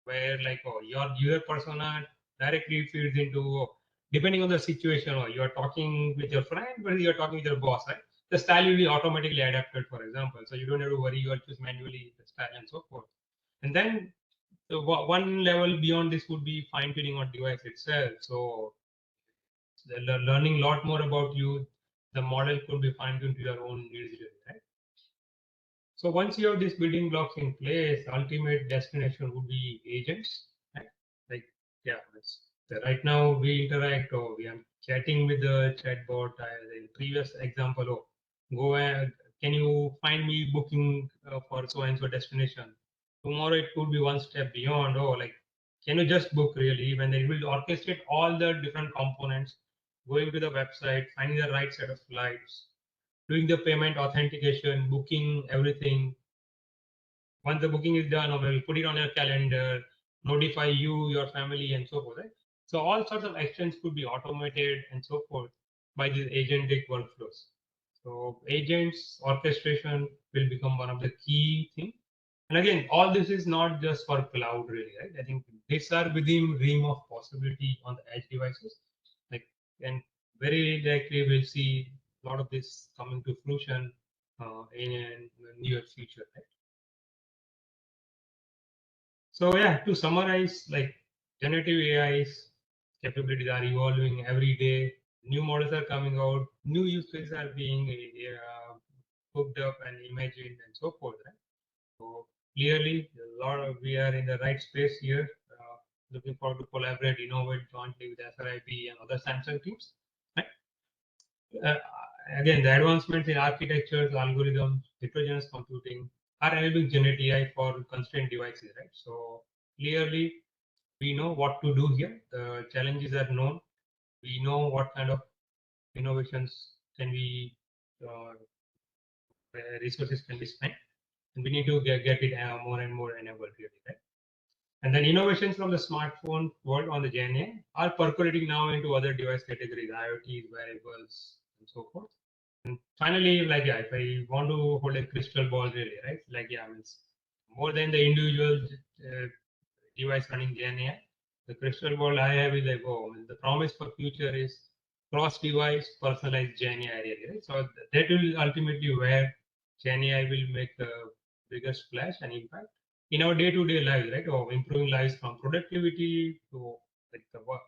where like oh, your user persona directly feeds into depending on the situation, or you are talking with your friend, whether you are talking with your boss, right? The style will be automatically adapted, for example. So you don't have to worry, you will choose manually the style and so forth. And then the one level beyond this would be fine tuning on device itself. So learning a lot more about you, the model could be fine tuned to your own needs, right? So once you have these building blocks in place, ultimate destination would be agents, right? Like, yeah, right now we interact or we are chatting with the chatbot. In previous example, oh, go and can you find me booking for so and so destination? Tomorrow it could be one step beyond. Oh, like, can you just book really? When they will orchestrate all the different components, going to the website, finding the right set of flights, doing the payment authentication, booking everything. Once the booking is done, we'll put it on your calendar, notify you, your family, and so forth. Right? So all sorts of actions could be automated and so forth by these agentic workflows. So agents orchestration will become one of the key things. And again, all this is not just for cloud, really, right? I think these are within realm of possibility on the edge devices. Like, and very likely we'll see a lot of this coming to fruition in the near future, right? So yeah, to summarize, like generative AI's capabilities are evolving every day. New models are coming out. New use cases are being cooked up and imagined and so forth. Right? So clearly, we are in the right space here. Looking forward to collaborate, innovate jointly with SRIP and other Samsung teams. Right? Uh, Again, the advancements in architectures, algorithms, heterogeneous computing are enabling generative AI for constrained devices. Right? So clearly, we know what to do here. The challenges are known. We know what kind of innovations can be resources can be spent, and we need to get it more and more enabled really, right? And then innovations from the smartphone world on the GenAI are percolating now into other device categories, IoT, wearables, and so forth. And finally, like yeah, if I want to hold a crystal ball, really, right? Like yeah, means more than the individual device running GenAI, the crystal ball I have is like, oh, the promise for future is cross-device personalized GenAI, really, right? So that will ultimately where GenAI will make the biggest splash and impact in our day-to-day lives, right? Or improving lives from productivity to like the work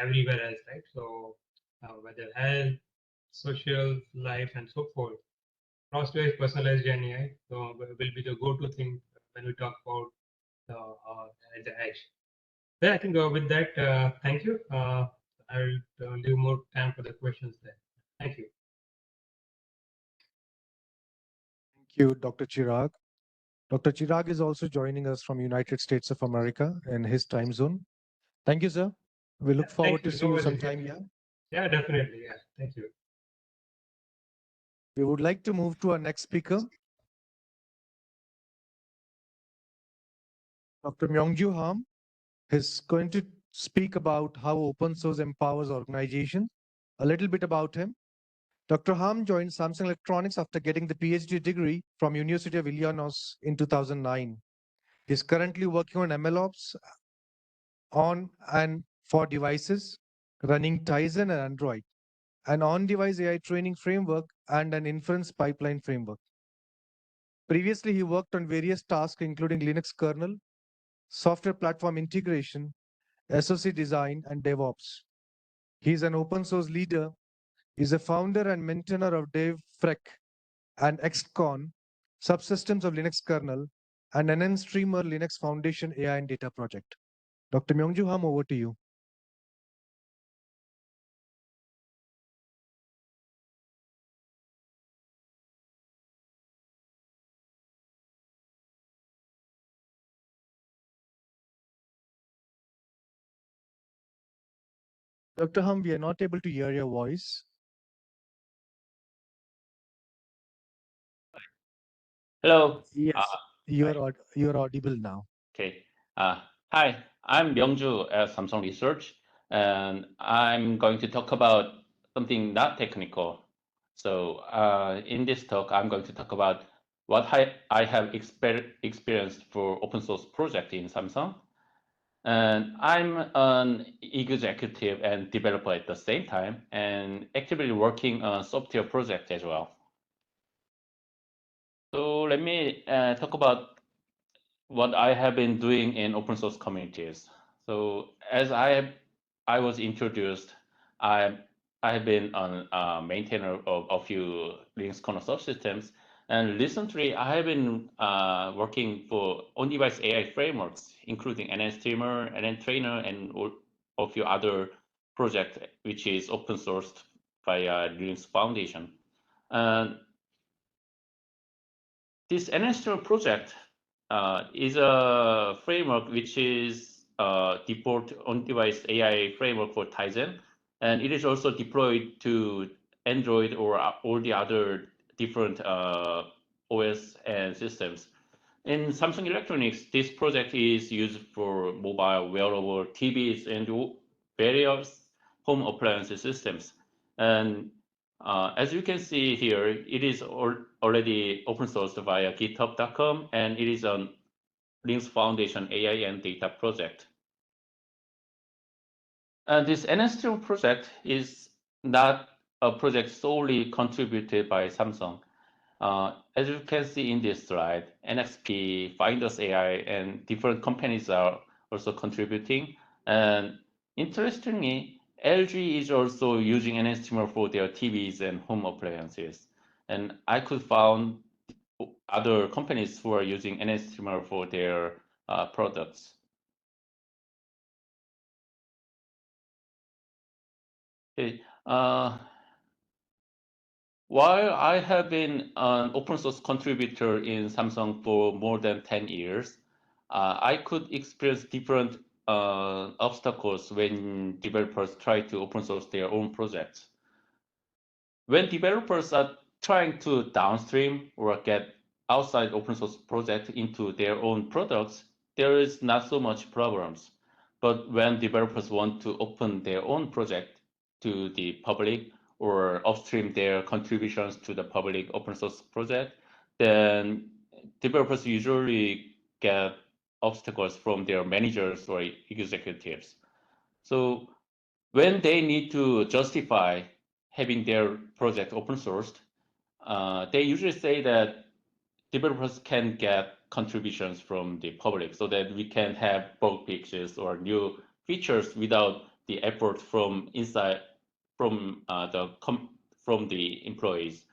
everywhere else, right? So whether health, social life, and so forth. Cross-device personalized GenAI will be the go-to thing when we talk about at the edge. Yeah, I think with that, thank you. I'll leave more time for the questions there. Thank you. Thank you, Dr. Chirag. Dr. Chirag is also joining us from United States of America in his time zone. Thank you, sir. We look forward to see you sometime here. Yeah, definitely. Yeah, thank you. We would like to move to our next speaker, Dr. Myungju Ham. He's going to speak about how open source empowers organizations. A little bit about him. Dr. Ham joined Samsung Electronics after getting the PhD degree from University of Illinois in 2009. He's currently working on MLOps on and for devices running Tizen and Android, an on-device AI training framework, and an inference pipeline framework. Previously, he worked on various tasks, including Linux kernel, software platform integration, SoC design, and DevOps. He's an open source leader. He's a founder and maintainer of DevFrec and XCon, subsystems of Linux kernel, and NNStreamer Linux Foundation AI and Data Project. Dr. Myungju Ham, over to you. Dr. Ham, we are not able to hear your voice. Hello. Yes, you're audible now. Okay. Hi, I'm Myungju at Samsung Research, and I'm going to talk about something not technical. So in this talk, I'm going to talk about what I have experienced for open source project in Samsung. And I'm an executive and developer at the same time, and actively working on software project as well. So let me talk about what I have been doing in open source communities. So as I was introduced, I have been a maintainer of a few Linux kernel subsystems, and recently I have been working for on-device AI frameworks, including NNStreamer, NNTrainer, and a few other projects which is open sourced via Linux Foundation. And this NNStreamer project is a framework which is default on-device AI framework for Tizen, and it is also deployed to Android or all the other different OS and systems. In Samsung Electronics, this project is used for mobile, wearable, TVs, and various home appliance systems. And as you can see here, it is already open sourced via github.com, and it is on Linux Foundation AI and Data project. And this NS2 project is not a project solely contributed by Samsung. As you can see in this slide, NXP, Finders AI, and different companies are also contributing. And interestingly, LG is also using NSTreamer for their TVs and home appliances. And I could find other companies who are using NSTreamer for their products. Okay. While I have been an open source contributor in Samsung for more than 10 years, I could experience different obstacles when developers try to open source their own projects. When developers are trying to downstream or get outside open source project into their own products, there is not so much problems. But when developers want to open their own project to the public or upstream their contributions to the public open source project, then developers usually get obstacles from their managers or executives. So when they need to justify having their project open sourced, they usually say that developers can get contributions from the public so that we can have bug fixes or new features without the effort from inside from the employees.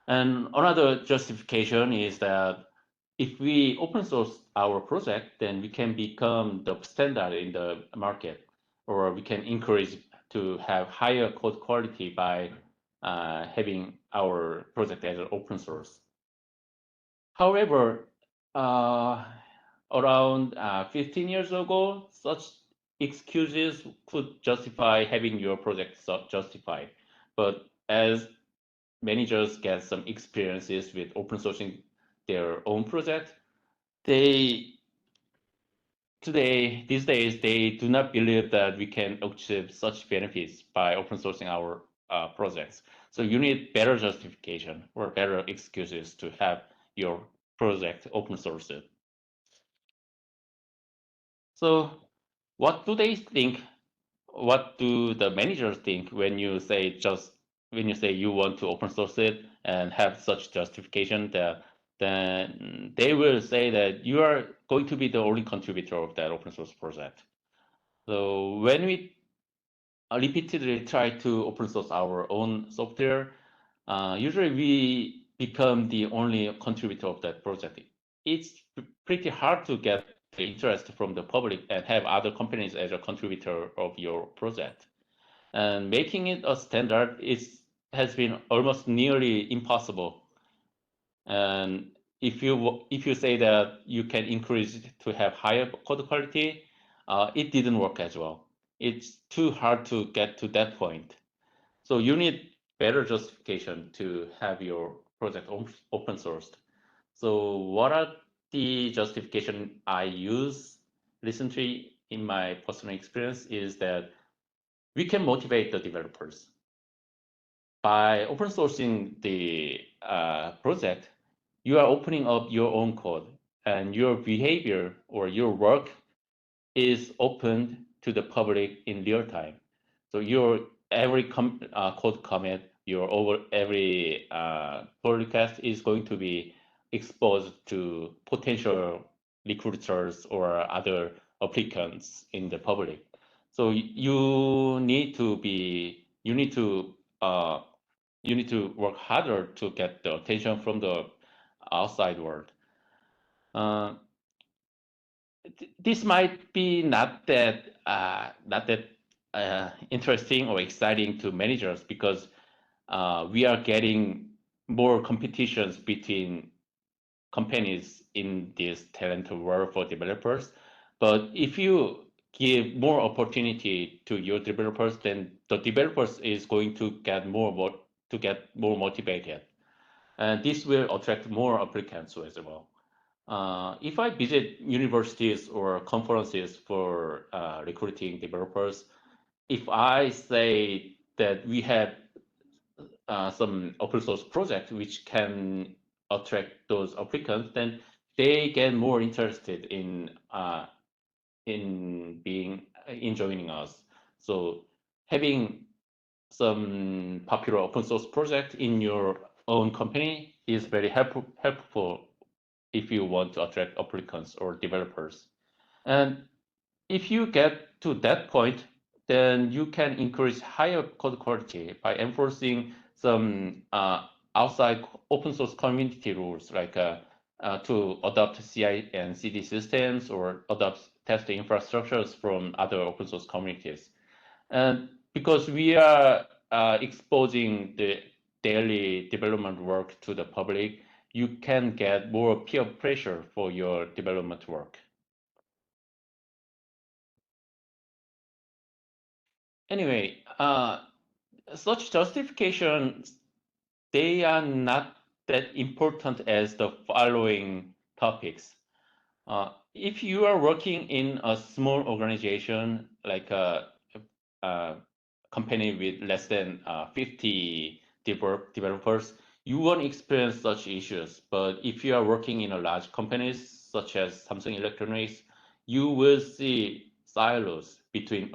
And another justification is that if we open source our project, then we can become the standard in the market, or we can encourage to have higher code quality by having our project as an open source. However, around 15 years ago, such excuses could justify having your project justified. But as managers get some experiences with open sourcing their own project, these days, they do not believe that we can achieve such benefits by open sourcing our projects. So you need better justification or better excuses to have your project open sourced. So what do they think? What do the managers think when you say you want to open source it and have such justification that then they will say that you are going to be the only contributor of that open source project. So when we repeatedly try to open source our own software, usually we become the only contributor of that project. It's pretty hard to get the interest from the public and have other companies as a contributor of your project. And making it a standard has been almost nearly impossible. And if you say that you can increase it to have higher code quality, it didn't work as well. It's too hard to get to that point. So you need better justification to have your project open sourced. So what are the justification I use recently in my personal experience is that we can motivate the developers. By open sourcing the project, you are opening up your own code, and your behavior or your work is opened to the public in real time. So your every code commit, every pull request is going to be exposed to potential recruiters or other applicants in the public. So you need to work harder to get the attention from the outside world. This might be not that interesting or exciting to managers because we are getting more competitions between companies in this talent world for developers. But if you give more opportunity to your developers, then the developers is going to get more motivated, and this will attract more applicants as well. If I visit universities or conferences for recruiting developers, if I say that we have some open source project which can attract those applicants, then they get more interested in joining us. So having some popular open source project in your own company is very helpful if you want to attract applicants or developers. And if you get to that point, then you can encourage higher code quality by enforcing some outside open source community rules, like to adopt CI and CD systems or adopt test infrastructures from other open source communities. And because we are exposing the daily development work to the public, you can get more peer pressure for your development work. Anyway, such justifications, they are not that important as the following topics. If you are working in a small organization, like a company with less than 50 developers, you won't experience such issues. But if you are working in a large companies, such as Samsung Electronics, you will see silos between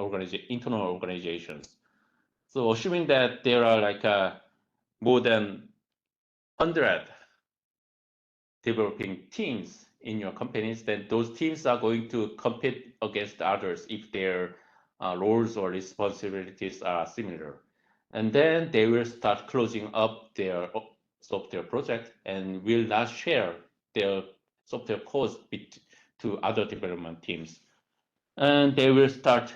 internal organizations. So assuming that there are like more than 100 developing teams in your companies, then those teams are going to compete against others if their roles or responsibilities are similar. And then they will start closing up their software project and will not share their software codes to other development teams. And they will start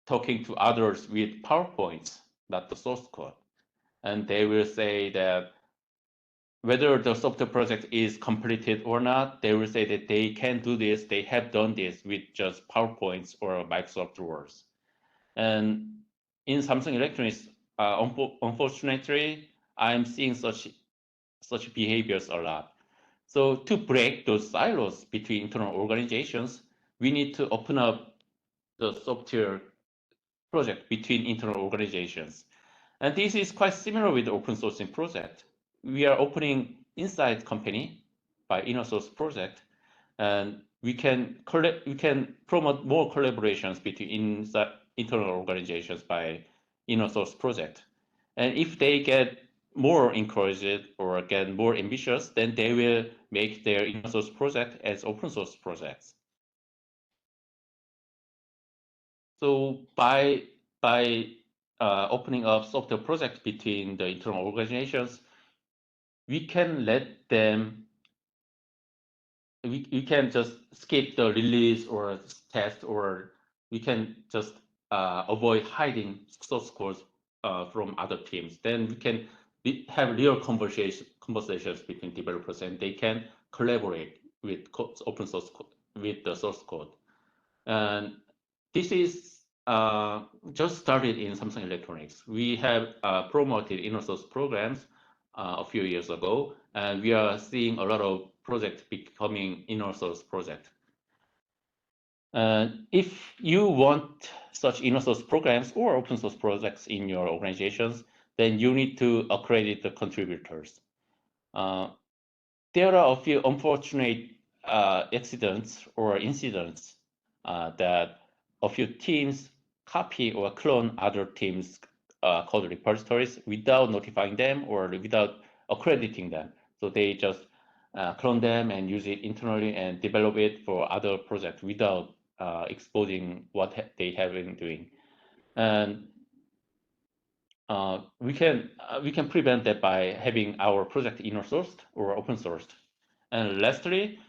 talking to others with PowerPoints, not the source code. And they will say that whether the software project is completed or not, they will say that they can do this, they have done this with just PowerPoints or Microsoft Words. And in Samsung Electronics, unfortunately, I'm seeing such behaviors a lot. So to break those silos between internal organizations, we need to open up the software project between internal organizations. And this is quite similar with the open sourcing project. We are opening inside company by inner source project, and we can promote more collaborations between internal organizations by inner source project. And if they get more encouraged or get more ambitious, then they will make their inner source project as open source projects. So by opening up software projects between the internal organizations, we can let them, we can just skip the release or test, or we can just avoid hiding source codes from other teams. Then we can have real conversations between developers, and they can collaborate with open source code, with the source code. And this is just started in Samsung Electronics. We have promoted inner source programs a few years ago, and we are seeing a lot of project becoming inner source project. If you want such inner source programs or open source projects in your organizations, then you need to accredit the contributors. There are a few unfortunate accidents or incidents that a few teams copy or clone other teams' code repositories without notifying them or without accrediting them. So they just clone them and use it internally and develop it for other projects without exposing what they have been doing. And we can prevent that by having our project inner sourced or open sourced. And lastly,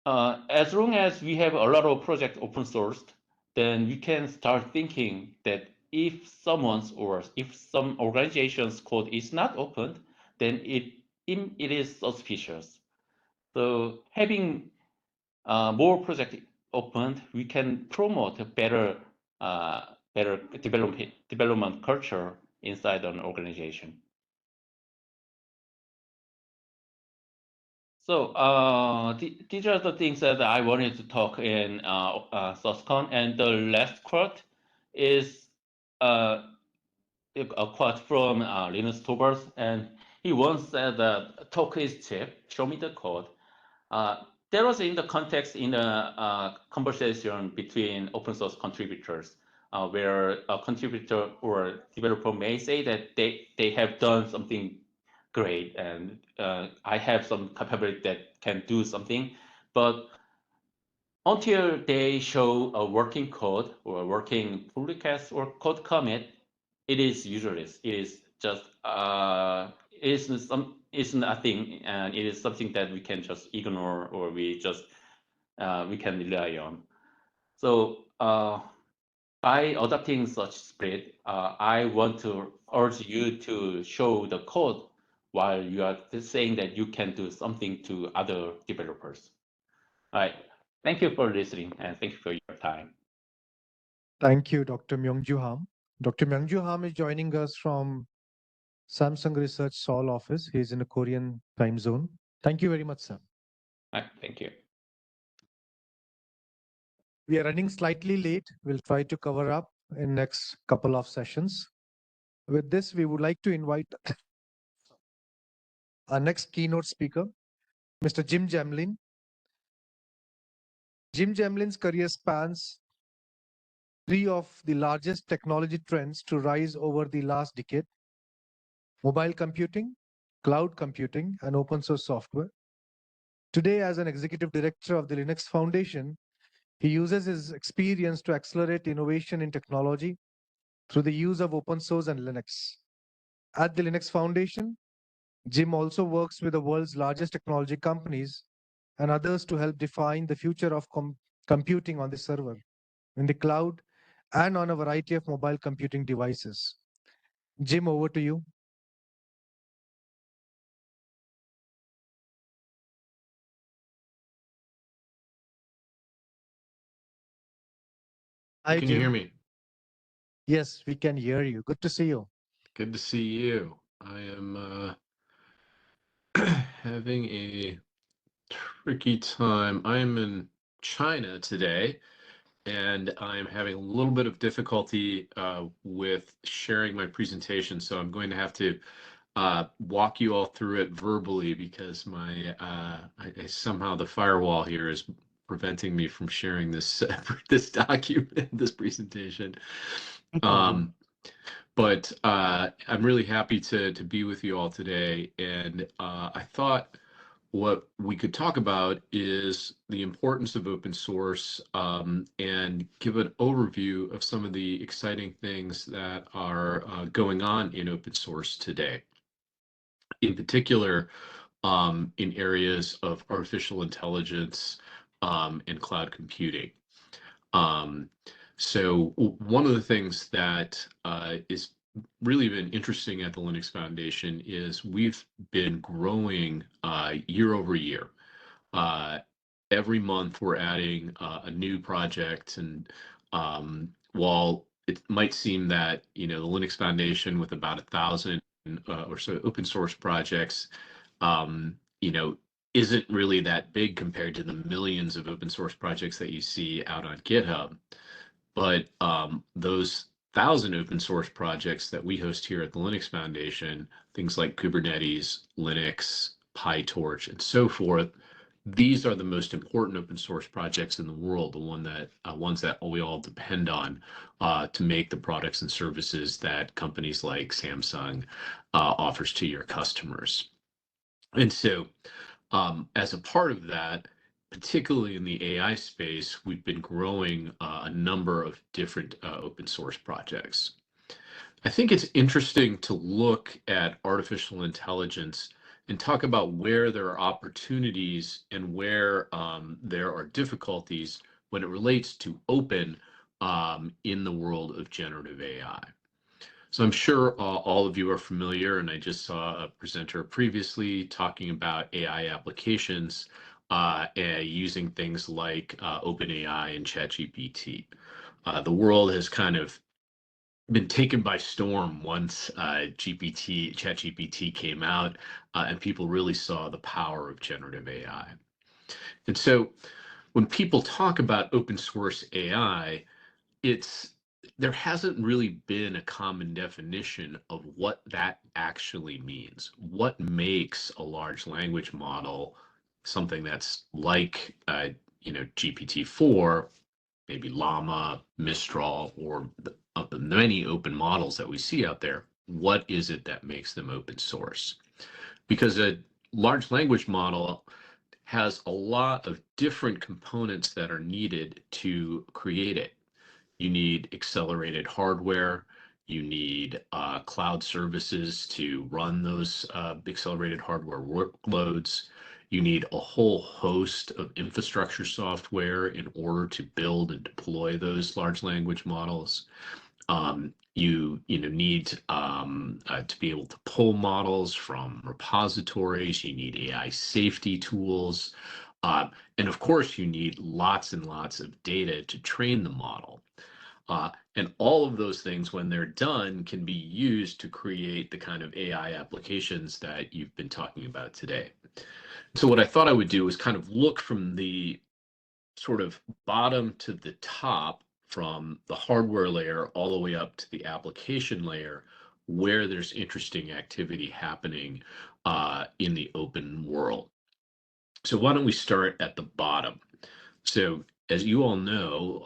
as long as we have a lot of projects open sourced, then we can start thinking that if someone's or if some organization's code is not opened, then it is suspicious. So having more projects opened, we can promote a better development culture inside an organization. So these are the things that I wanted to talk in SOSCON. And the last quote is a quote from Linus Torvalds, and he once said that talk is cheap, show me the code. That was in the context in a conversation between open source contributors, where a contributor or developer may say that they have done something great and I have some capability that can do something, but until they show a working code or a working pull request or code commit, it is useless. It is just it's nothing, and it is something that we can just ignore or we can rely on. So by adopting such spirit, I want to urge you to show the code while you are saying that you can do something to other developers. All right. Thank you for listening, and thank you for your time. Thank you, Dr. Myung-Joo Ham. Dr. Myung-Joo Ham is joining us from Samsung Research Seoul office. He's in a Korean time zone. Thank you very much, sir. All right, thank you. We are running slightly late. We'll try to cover up in next couple of sessions. With this, we would like to invite our next keynote speaker, Mr. Jim Jamlin. Jim Jamlin's career spans three of the largest technology trends to rise over the last decade: mobile computing, cloud computing, and open source software. Today, as an executive director of the Linux Foundation, he uses his experience to accelerate innovation in technology through the use of open source and Linux. At the Linux Foundation, Jim also works with the world's largest technology companies and others to help define the future of computing on the server, in the cloud, and on a variety of mobile computing devices. Jim, over to you. Hi, Can you hear Jim. me? Yes, we can hear you. Good to see you. Good to see you. I am having a tricky time. I am in China today, and I'm having a little bit of difficulty with sharing my presentation, so I'm going to have to walk you all through it verbally because my somehow the firewall here is preventing me from sharing this this document, this presentation. But I'm really happy to be with you all today, and I thought what we could talk about is the importance of open source and give an overview of some of the exciting things that are going on in open source today. In particular, in areas of artificial intelligence and cloud computing. So one of the things that is really been interesting at the Linux Foundation is we've been growing year over year. Every month we're adding a new project, and while it might seem that the Linux Foundation with about 1,000 or so open source projects, isn't really that big compared to the millions of open source projects that you see out on GitHub. But those 1,000 open source projects that we host here at the Linux Foundation, things like Kubernetes, Linux, PyTorch, and so forth, these are the most important open source projects in the world, the ones that we all depend on to make the products and services that companies like Samsung offers to your customers. And so as a part of that, particularly in the AI space, we've been growing a number of different open source projects. I think it's interesting to look at artificial intelligence and talk about where there are opportunities and where there are difficulties when it relates to open in the world of generative AI. So I'm sure all of you are familiar, and I just saw a presenter previously talking about AI applications using things like OpenAI and ChatGPT. The world has kind of been taken by storm once ChatGPT came out, and people really saw the power of generative AI. And so when people talk about open source AI, there hasn't really been a common definition of what that actually means. What makes a large language model something that's like GPT-4, maybe Llama, Mistral, or of the many open models that we see out there? What is it that makes them open source? Because a large language model has a lot of different components that are needed to create it. You need accelerated hardware. You need cloud services to run those accelerated hardware workloads. You need a whole host of infrastructure software in order to build and deploy those large language models. You need to be able to pull models from repositories. You need AI safety tools. And of course, you need lots and lots of data to train the model. And all of those things, when they're done, can be used to create the kind of AI applications that you've been talking about today. So what I thought I would do is kind of look from the sort of bottom to the top, from the hardware layer all the way up to the application layer, where there's interesting activity happening in the open world. So why don't we start at the bottom? So as you all know,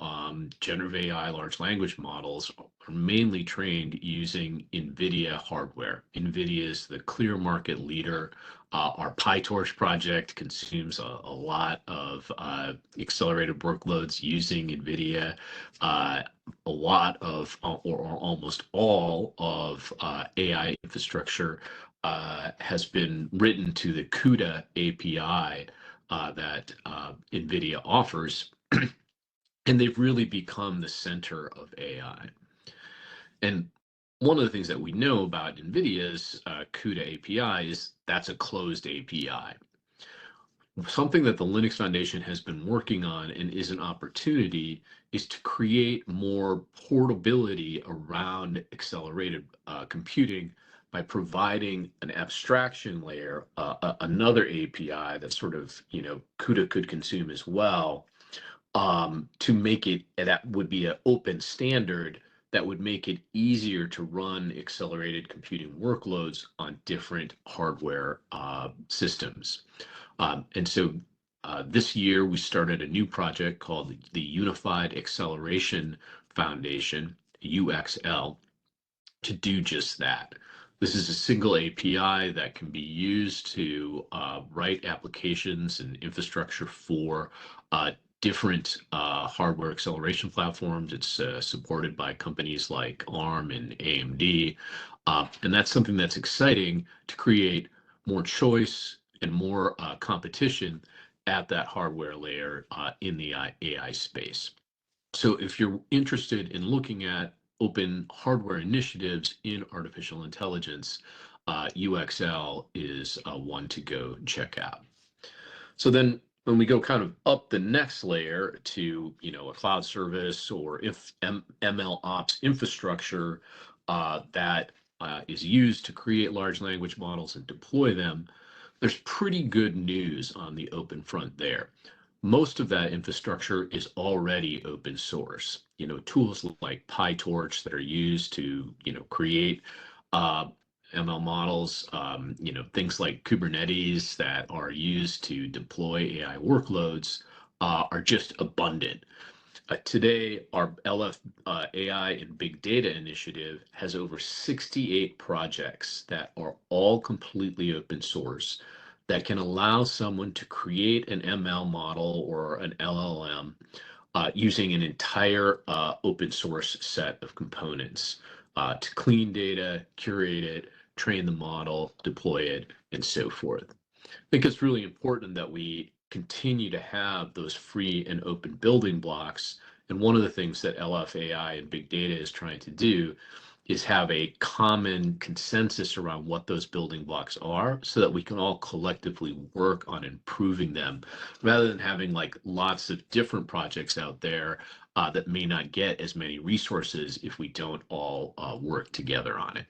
generative AI large language models are mainly trained using NVIDIA hardware. NVIDIA is the clear market leader. Our PyTorch project consumes a lot of accelerated workloads using NVIDIA. A lot of, or almost all of AI infrastructure has been written to the CUDA API that NVIDIA offers, and they've really become the center of AI. And one of the things that we know about NVIDIA's CUDA API is that's a closed API. Something that the Linux Foundation has been working on and is an opportunity is to create more portability around accelerated computing by providing an abstraction layer, another API that sort of, CUDA could consume as well, to make it, that would be an open standard that would make it easier to run accelerated computing workloads on different hardware systems. And so this year we started a new project called the Unified Acceleration Foundation, UXL, to do just that. This is a single API that can be used to write applications and infrastructure for different hardware acceleration platforms. It's supported by companies like ARM and AMD. And that's something that's exciting to create more choice and more competition at that hardware layer in the AI space. So if you're interested in looking at open hardware initiatives in artificial intelligence, UXL is one to go check out. So then when we go kind of up the next layer to, a cloud service, or if ML ops infrastructure that is used to create large language models and deploy them, there's pretty good news on the open front there. Most of that infrastructure is already open source. Tools like PyTorch that are used to, create ML models, things like Kubernetes that are used to deploy AI workloads are just abundant. Today, our LF AI and Big Data initiative has over 68 projects that are all completely open source that can allow someone to create an ML model or an LLM using an entire open source set of components to clean data, curate it, train the model, deploy it, and so forth. I think it's really important that we continue to have those free and open building blocks. And one of the things that LF AI and Big Data is trying to do is have a common consensus around what those building blocks are so that we can all collectively work on improving them rather than having like lots of different projects out there that may not get as many resources if we don't all work together on it.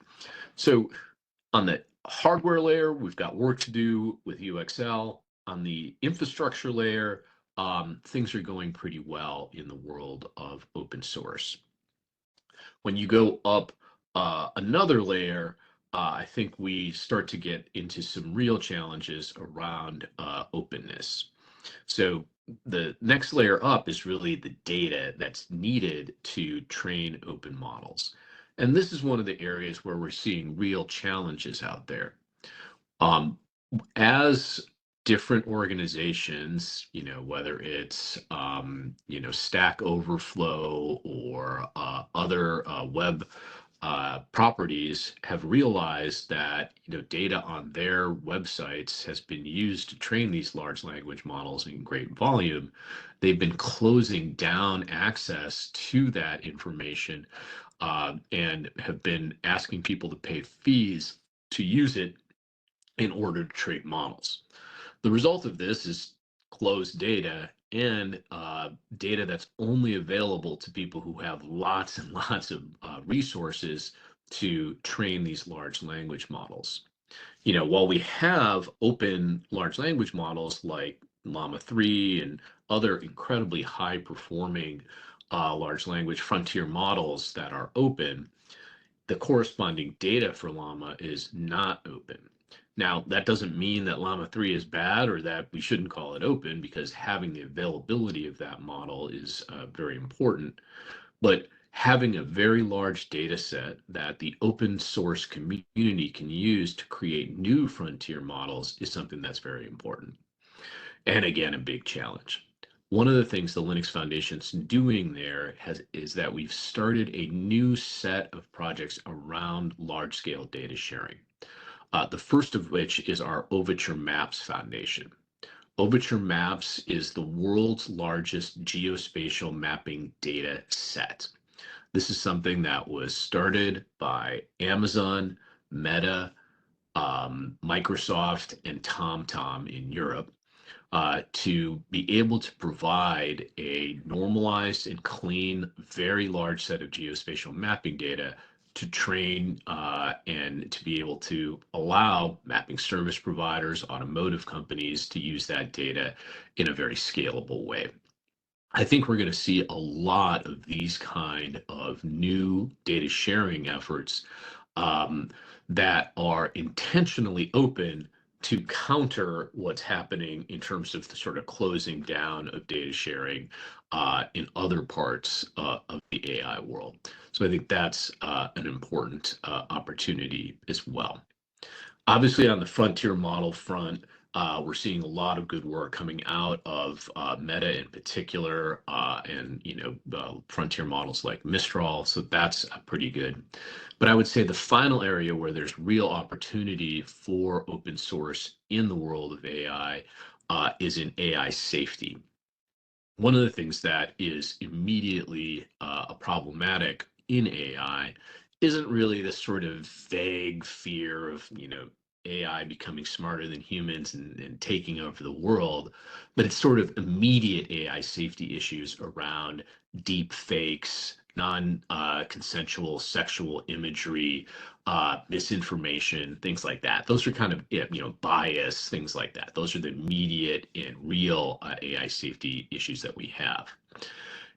So on the hardware layer, we've got work to do with UXL. On the infrastructure layer, things are going pretty well in the world of open source. When you go up another layer, I think we start to get into some real challenges around openness. So the next layer up is really the data that's needed to train open models. And this is one of the areas where we're seeing real challenges out there. As different organizations, whether it's, Stack Overflow or other web properties have realized that, data on their websites has been used to train these large language models in great volume. They've been closing down access to that information and have been asking people to pay fees to use it in order to train models. The result of this is closed data and data that's only available to people who have lots and lots of resources to train these large language models. While we have open large language models like Llama 3 and other incredibly high performing large language frontier models that are open, the corresponding data for Llama is not open. Now, that doesn't mean that Llama 3 is bad or that we shouldn't call it open, because having the availability of that model is very important. But having a very large data set that the open source community can use to create new frontier models is something that's very important. And again, a big challenge. One of the things the Linux Foundation's doing there is that we've started a new set of projects around large-scale data sharing. The first of which is our Overture Maps Foundation. Overture Maps is the world's largest geospatial mapping data set. This is something that was started by Amazon, Meta, Microsoft, and TomTom in Europe to be able to provide a normalized and clean, very large set of geospatial mapping data to train and to be able to allow mapping service providers, automotive companies to use that data in a very scalable way. I think we're going to see a lot of these kind of new data sharing efforts that are intentionally open to counter what's happening in terms of the sort of closing down of data sharing in other parts of the AI world. So I think that's an important opportunity as well. Obviously, on the frontier model front, we're seeing a lot of good work coming out of Meta in particular, and frontier models like Mistral. So that's pretty good. But I would say the final area where there's real opportunity for open source in the world of AI is in AI safety. One of the things that is immediately problematic in AI isn't really this sort of vague fear of, AI becoming smarter than humans and taking over the world, but it's sort of immediate AI safety issues around deep fakes non-consensual sexual imagery, misinformation, things like that. Those are kind of, bias, things like that. Those are the immediate and real AI safety issues that we have.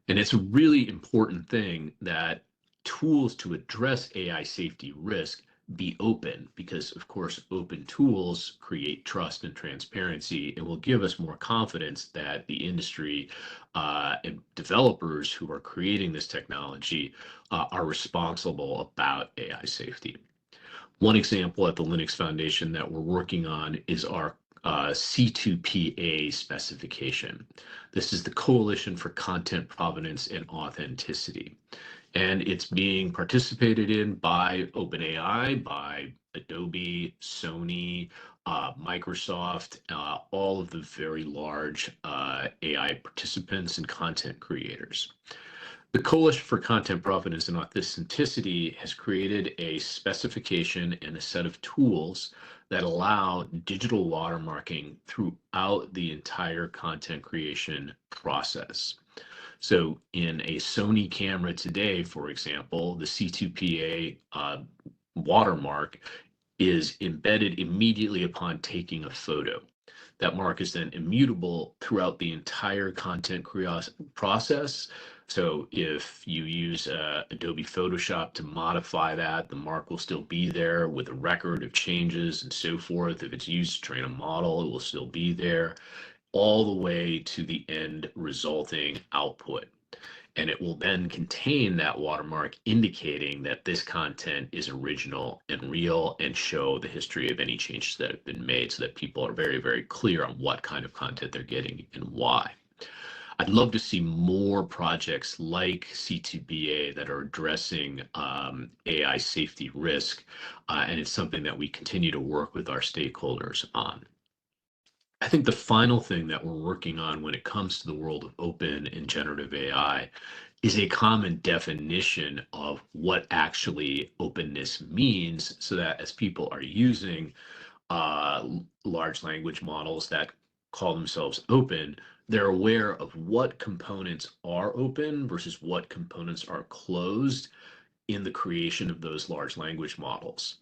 And it's a really important thing that tools to address AI safety risk be open, because of course open tools create trust and transparency and will give us more confidence that the industry and developers who are creating this technology are responsible about AI safety. One example at the Linux Foundation that we're working on is our C2PA specification. This is the Coalition for Content Provenance and Authenticity. And it's being participated in by OpenAI, by Adobe, Sony, Microsoft, all of the very large AI participants and content creators. The Coalition for Content Provenance and Authenticity has created a specification and a set of tools that allow digital watermarking throughout the entire content creation process. So in a Sony camera today, for example, the C2PA watermark is embedded immediately upon taking a photo. That mark is then immutable throughout the entire content process. So if you use Adobe Photoshop to modify that, the mark will still be there with a record of changes and so forth. If it's used to train a model, it will still be there, all the way to the end resulting output. And it will then contain that watermark indicating that this content is original and real, and show the history of any changes that have been made so that people are very, very clear on what kind of content they're getting and why. I'd love to see more projects like C2PA that are addressing AI safety risk, and it's something that we continue to work with our stakeholders on. I think the final thing that we're working on when it comes to the world of open and generative AI is a common definition of what actually openness means, so that as people are using large language models that call themselves open, they're aware of what components are open versus what components are closed in the creation of those large language models.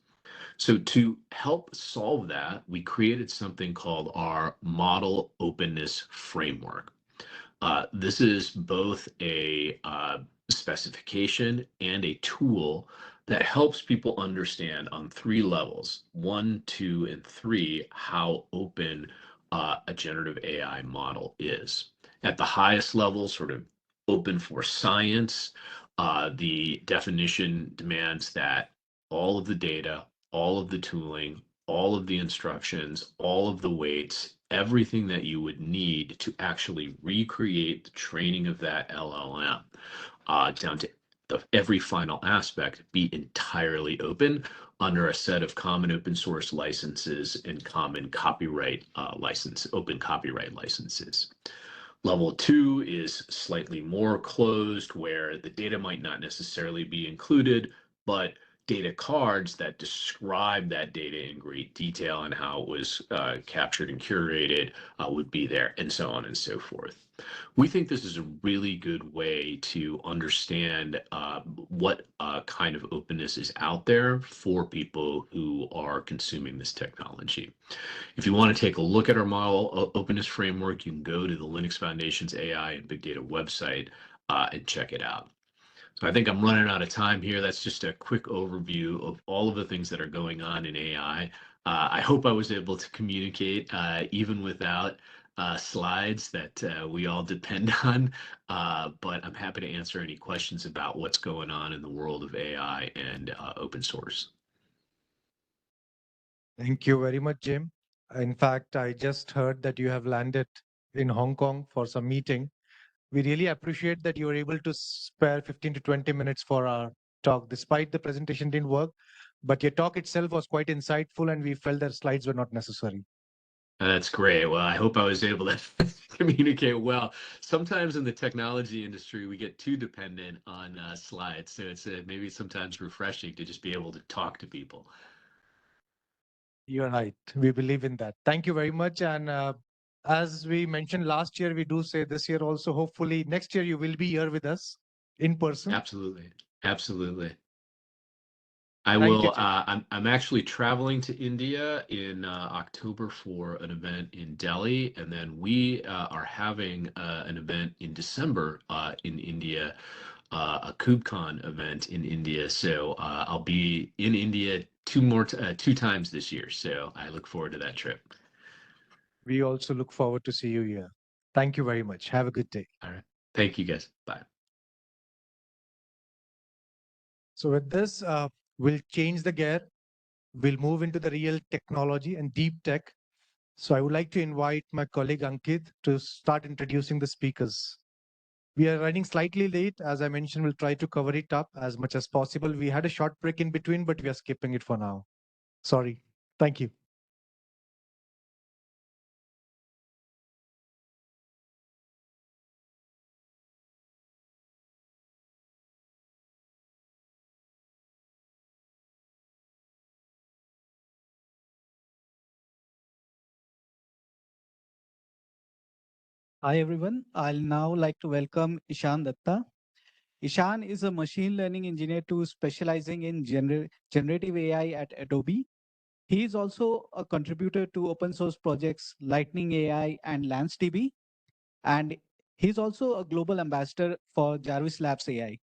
So to help solve that, we created something called our Model Openness Framework. This is both a specification and a tool that helps people understand on 3 levels, 1, 2, and 3, how open a generative AI model is. At the highest level, sort of open for science, the definition demands that all of the data, all of the tooling, all of the instructions, all of the weights, everything that you would need to actually recreate the training of that LLM down to every final aspect be entirely open under a set of common open source licenses and common copyright open copyright licenses. Level 2 is slightly more closed, where the data might not necessarily be included, but data cards that describe that data in great detail and how it was captured and curated would be there, and so on and so forth. We think this is a really good way to understand what kind of openness is out there for people who are consuming this technology. If you want to take a look at our model openness framework, you can go to the Linux Foundation's AI and Big Data website and check it out. So I think I'm running out of time here. That's just a quick overview of all of the things that are going on in AI. I hope I was able to communicate even without slides that we all depend on, but I'm happy to answer any questions about what's going on in the world of AI and open source. Thank you very much, Jim. In fact, I just heard that you have landed in Hong Kong for some meeting. We really appreciate that you were able to spare 15 to 20 minutes for our talk, despite the presentation didn't work, but your talk itself was quite insightful, and we felt that slides were not necessary. That's great. Well, I hope I was able to communicate well. Sometimes in the technology industry, we get too dependent on slides. So it's maybe sometimes refreshing to just be able to talk to people. You're right. We believe in that. Thank you very much. And as we mentioned last year, we do say this year also, hopefully next year you will be here with us. in person? Absolutely. Absolutely. I Thank you, will. Chair. I'm actually traveling to India in October for an event in Delhi, and then we are having an event in December in India, a KubeCon event in India. So I'll be in India two times this year. So I look forward to that trip. We also look forward to see you here. Thank you very much. Have a good day. All right. Thank you, guys. Bye. So with this, we'll change the gear. We'll move into the real technology and deep tech. So I would like to invite my colleague Ankit to start introducing the speakers. We are running slightly late. As I mentioned, we'll try to cover it up as much as possible. We had a short break in between, but we are skipping it for now. Sorry. Thank you. Hi, everyone. I'll now like to welcome Ishan Datta. Ishan is a machine learning engineer to specializing in generative AI at Adobe. He is also a contributor to open source projects Lightning AI and LanceDB. And he's also a global ambassador for Jarvis Labs AI.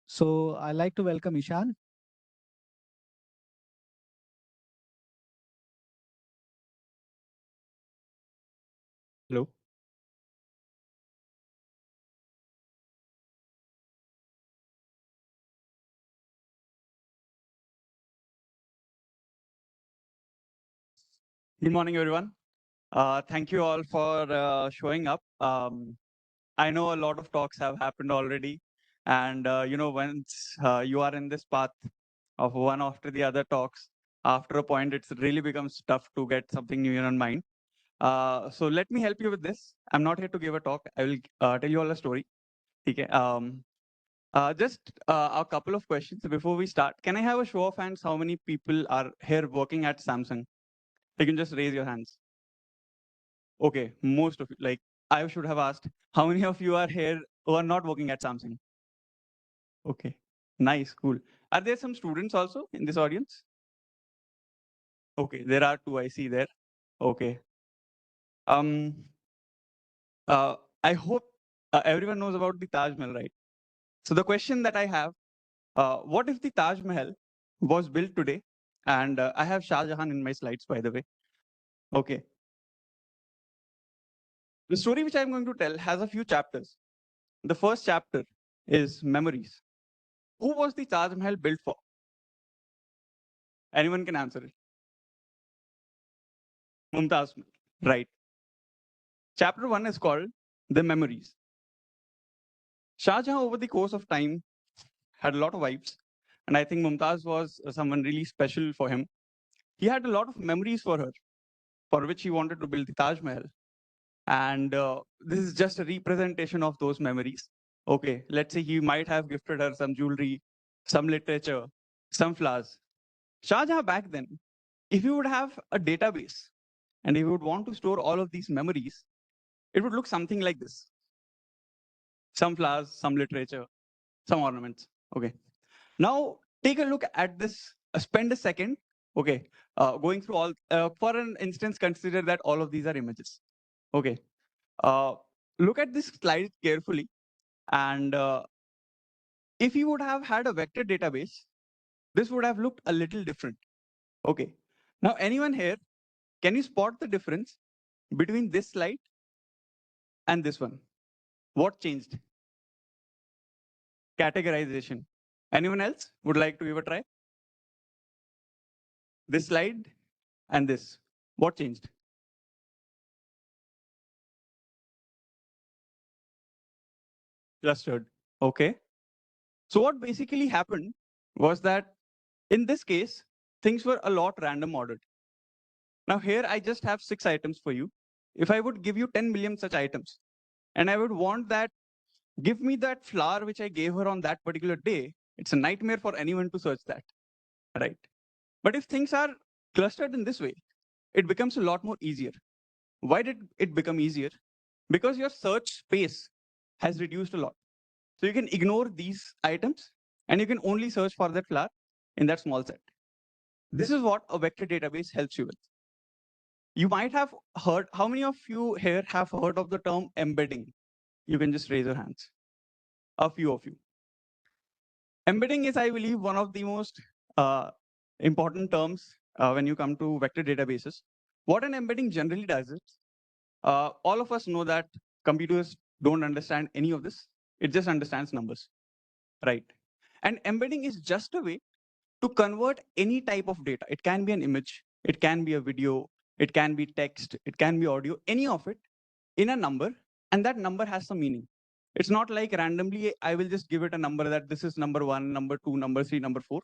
So I'd like to welcome Ishan. Hello. Good morning, everyone. Thank you all for showing up. I know a lot of talks have happened already. And, once you are in this path of one after the other talks, after a point, it really becomes tough to get something new in mind. So let me help you with this. I'm not here to give a talk. I will tell you all a story. Okay. Just a couple of questions before we start. Can I have a show of hands? How many people are here working at Samsung? You can just raise your hands. Okay, most of you. Like, I should have asked, how many of you are here who are not working at Samsung? Okay, nice, cool. Are there some students also in this audience? Okay, there are two I see there. Okay. I hope everyone knows about the Taj Mahal, right? So the question that I have, what if the Taj Mahal was built today? And I have Shah Jahan in my slides, by the way. Okay. The story which I'm going to tell has a few chapters. The first chapter is memories. Who was the Taj Mahal built for? Anyone can answer it. Mumtaz, right. Chapter 1 is called The Memories. Shah Jahan, over the course of time, had a lot of wives. And I think Mumtaz was someone really special for him. He had a lot of memories for her, for which he wanted to build the Taj Mahal. And this is just a representation of those memories. Okay, let's say he might have gifted her some jewelry, some literature, some flowers. Shah Jahan back then, if you would have a database and if you would want to store all of these memories, it would look something like this. Some flowers, some literature, some ornaments. Okay. Now take a look at this. Spend a second. Okay. Going through all, for an instance, consider that all of these are images. Okay. Look at this slide carefully. And if you would have had a vector database, this would have looked a little different. Okay. Now, anyone here, can you spot the difference between this slide and this one? What changed? Categorization. Anyone else would like to give a try? This slide and this. What changed? Clustered. Okay. So what basically happened was that in this case, things were a lot random ordered. Now here I just have 6 items for you. If I would give you 10 million such items, and I would want that, give me that flower which I gave her on that particular day, it's a nightmare for anyone to search that, right? But if things are clustered in this way, it becomes a lot more easier. Why did it become easier? Because your search space has reduced a lot. So you can ignore these items and you can only search for that flower in that small set. This is what a vector database helps you with. You might have heard, how many of you here have heard of the term embedding? You can just raise your hands. A few of you. Embedding is, I believe, one of the most important terms when you come to vector databases. What an embedding generally does is, all of us know that computers don't understand any of this. It just understands numbers, right? And embedding is just a way to convert any type of data. It can be an image, it can be a video, it can be text, it can be audio, any of it in a number, and that number has some meaning. It's not like randomly, I will just give it a number that this is number 1, number 2, number 3, number 4.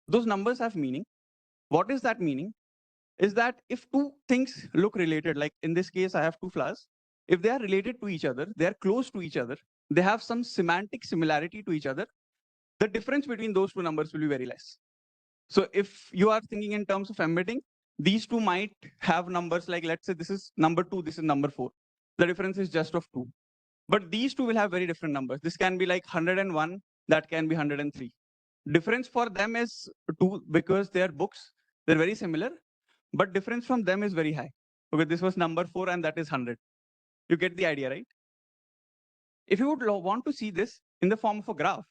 Those numbers have meaning. What is that meaning? Is that if two things look related, like in this case, I have two flowers, if they are related to each other, they are close to each other, they have some semantic similarity to each other, the difference between those two numbers will be very less. So if you are thinking in terms of embedding, these two might have numbers like, let's say this is number 2, this is number 4. The difference is just of 2. But these two will have very different numbers. This can be like 101, that can be 103. Difference for them is 2 because they are books. They're very similar, but difference from them is very high. Okay, this was number 4 and that is 100. You get the idea, right? If you would want to see this in the form of a graph,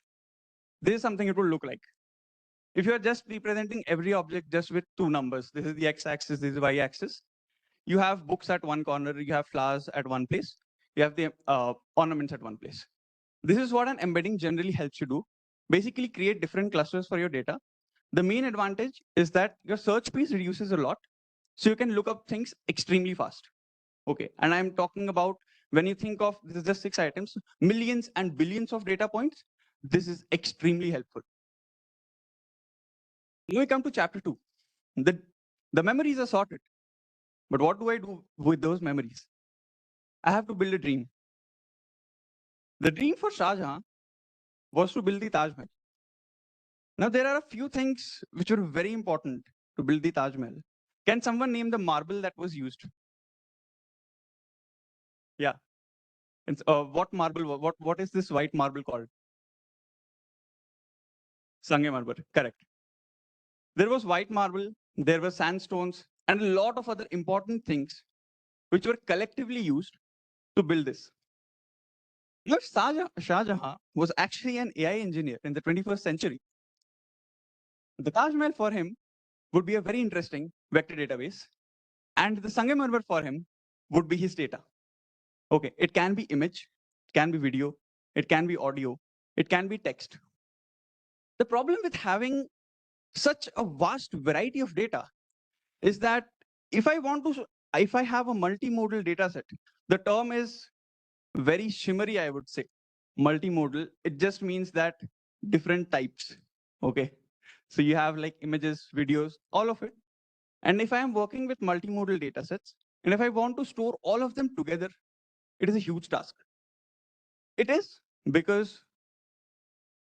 this is something it will look like. If you are just representing every object just with two numbers, this is the x-axis, this is the y-axis. You have books at one corner, you have flowers at one place, you have the ornaments at one place. This is what an embedding generally helps you do. Basically create different clusters for your data. The main advantage is that your search space reduces a lot, so you can look up things extremely fast. Okay, and I'm talking about when you think of, this is just 6 items, millions and billions of data points, this is extremely helpful. Now we come to chapter 2. The memories are sorted. But what do I do with those memories? I have to build a dream. The dream for Shah Jahan was to build the Taj Mahal. Now there are a few things which are very important to build the Taj Mahal. Can someone name the marble that was used? Yeah. It's, what marble? What is this white marble called? Sangemarmar. Correct. There was white marble, there were sandstones, and a lot of other important things which were collectively used to build this. Now, Shah Jahan was actually an AI engineer in the 21st century. The Taj Mahal for him would be a very interesting vector database, and the Sangemarmar for him would be his data. Okay, it can be image, it can be video, it can be audio, it can be text. The problem with having such a vast variety of data is that if I have a multimodal data set, the term is very shimmery, I would say. Multimodal, it just means that different types. Okay, so you have like images, videos, all of it. And if I am working with multimodal data sets, and if I want to store all of them together, it is a huge task. It is because,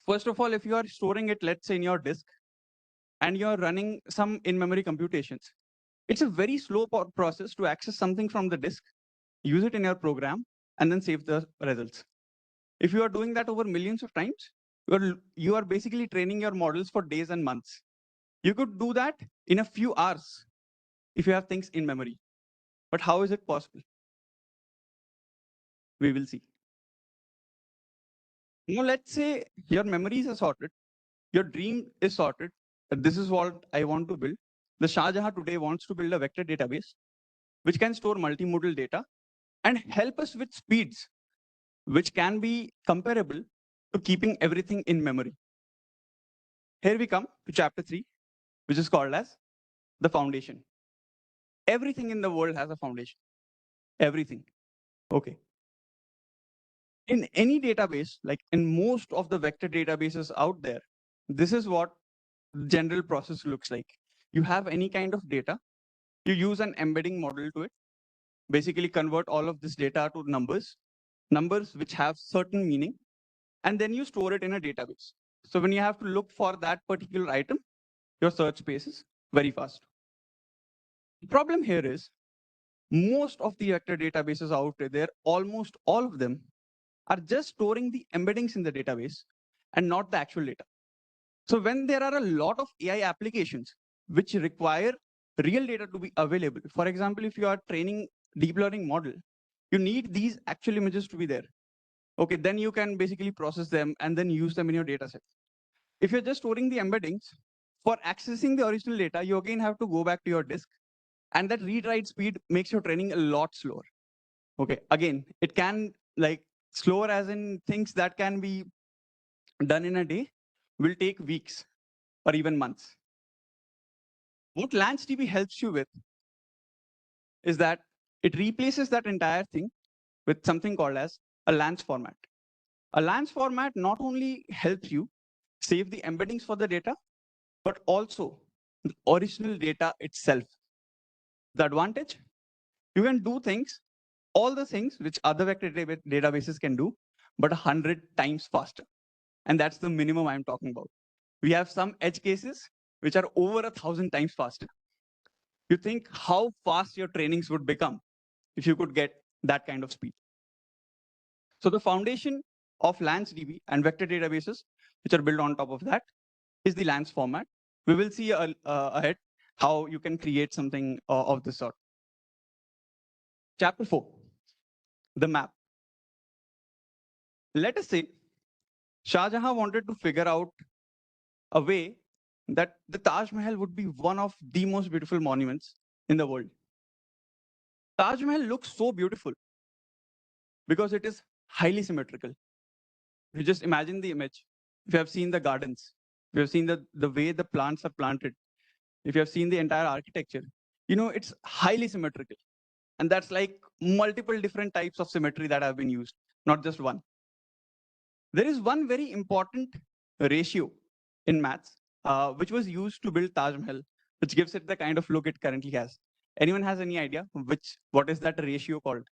first of all, if you are storing it, let's say in your disk, and you're running some in-memory computations, it's a very slow process to access something from the disk, use it in your program, and then save the results. If you are doing that over millions of times, you are basically training your models for days and months. You could do that in a few hours if you have things in memory. But how is it possible? We will see. Now, let's say your memories are sorted, your dream is sorted, this is what I want to build. The Shah Jahan today wants to build a vector database which can store multimodal data and help us with speeds which can be comparable to keeping everything in memory. Here we come to chapter 3, which is called as the foundation. Everything in the world has a foundation. Everything. Okay. In any database, like in most of the vector databases out there, this is what the general process looks like. You have any kind of data, you use an embedding model to it, basically convert all of this data to numbers which have certain meaning, and then you store it in a database. So when you have to look for that particular item, your search space is very fast. The problem here is most of the vector databases out there, almost all of them are just storing the embeddings in the database and not the actual data. So when there are a lot of AI applications which require real data to be available, for example, if you are training deep learning model, you need these actual images to be there. Okay, then you can basically process them and then use them in your data set. If you're just storing the embeddings, for accessing the original data, you again have to go back to your disk, and that read-write speed makes your training a lot slower. Okay, again, it can like slower as in things that can be done in a day will take weeks or even months. What LanceDB helps you with is that it replaces that entire thing with something called as a Lance format. A Lance format not only helps you save the embeddings for the data, but also the original data itself. The advantage, you can do things, all the things which other vector databases can do, but 100 times faster. And that's the minimum I'm talking about. We have some edge cases which are over 1,000 times faster. You think how fast your trainings would become if you could get that kind of speed. So the foundation of LanceDB and vector databases, which are built on top of that, is the Lance format. We will see ahead how you can create something of this sort. Chapter 4, the map. Let us say Shah Jahan wanted to figure out a way that the Taj Mahal would be one of the most beautiful monuments in the world. Taj Mahal looks so beautiful because it is highly symmetrical. You just imagine the image. If you have seen the gardens, if you have seen the way the plants are planted, if you have seen the entire architecture, you know it's highly symmetrical. And that's like multiple different types of symmetry that have been used, not just one. There is one very important ratio in maths, which was used to build Taj Mahal, which gives it the kind of look it currently has. Anyone has any idea what is that ratio called?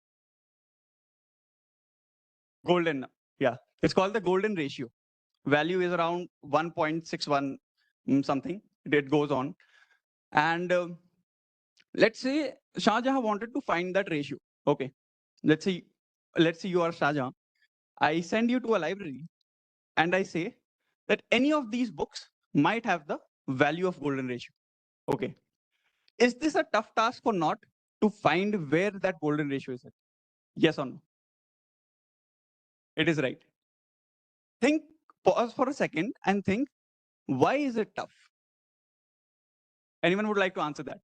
Golden, yeah. It's called the golden ratio. Value is around 1.61 something. It goes on. And let's say Shah Jahan wanted to find that ratio. Okay. Let's say you are Shah Jahan. I send you to a library and I say that any of these books might have the value of golden ratio. Okay. Is this a tough task or not to find where that golden ratio is at? Yes or no? It is right. Pause for a second and think, why is it tough? Anyone would like to answer that?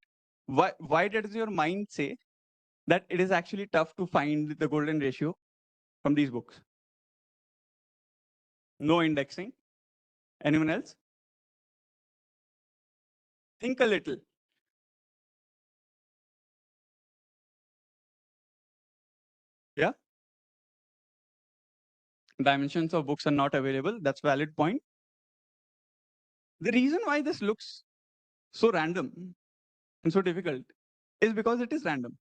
Why does your mind say that it is actually tough to find the golden ratio from these books? No indexing. Anyone else? Think a little. Yeah? Dimensions of books are not available. That's a valid point. The reason why this looks so random and so difficult is because it is random.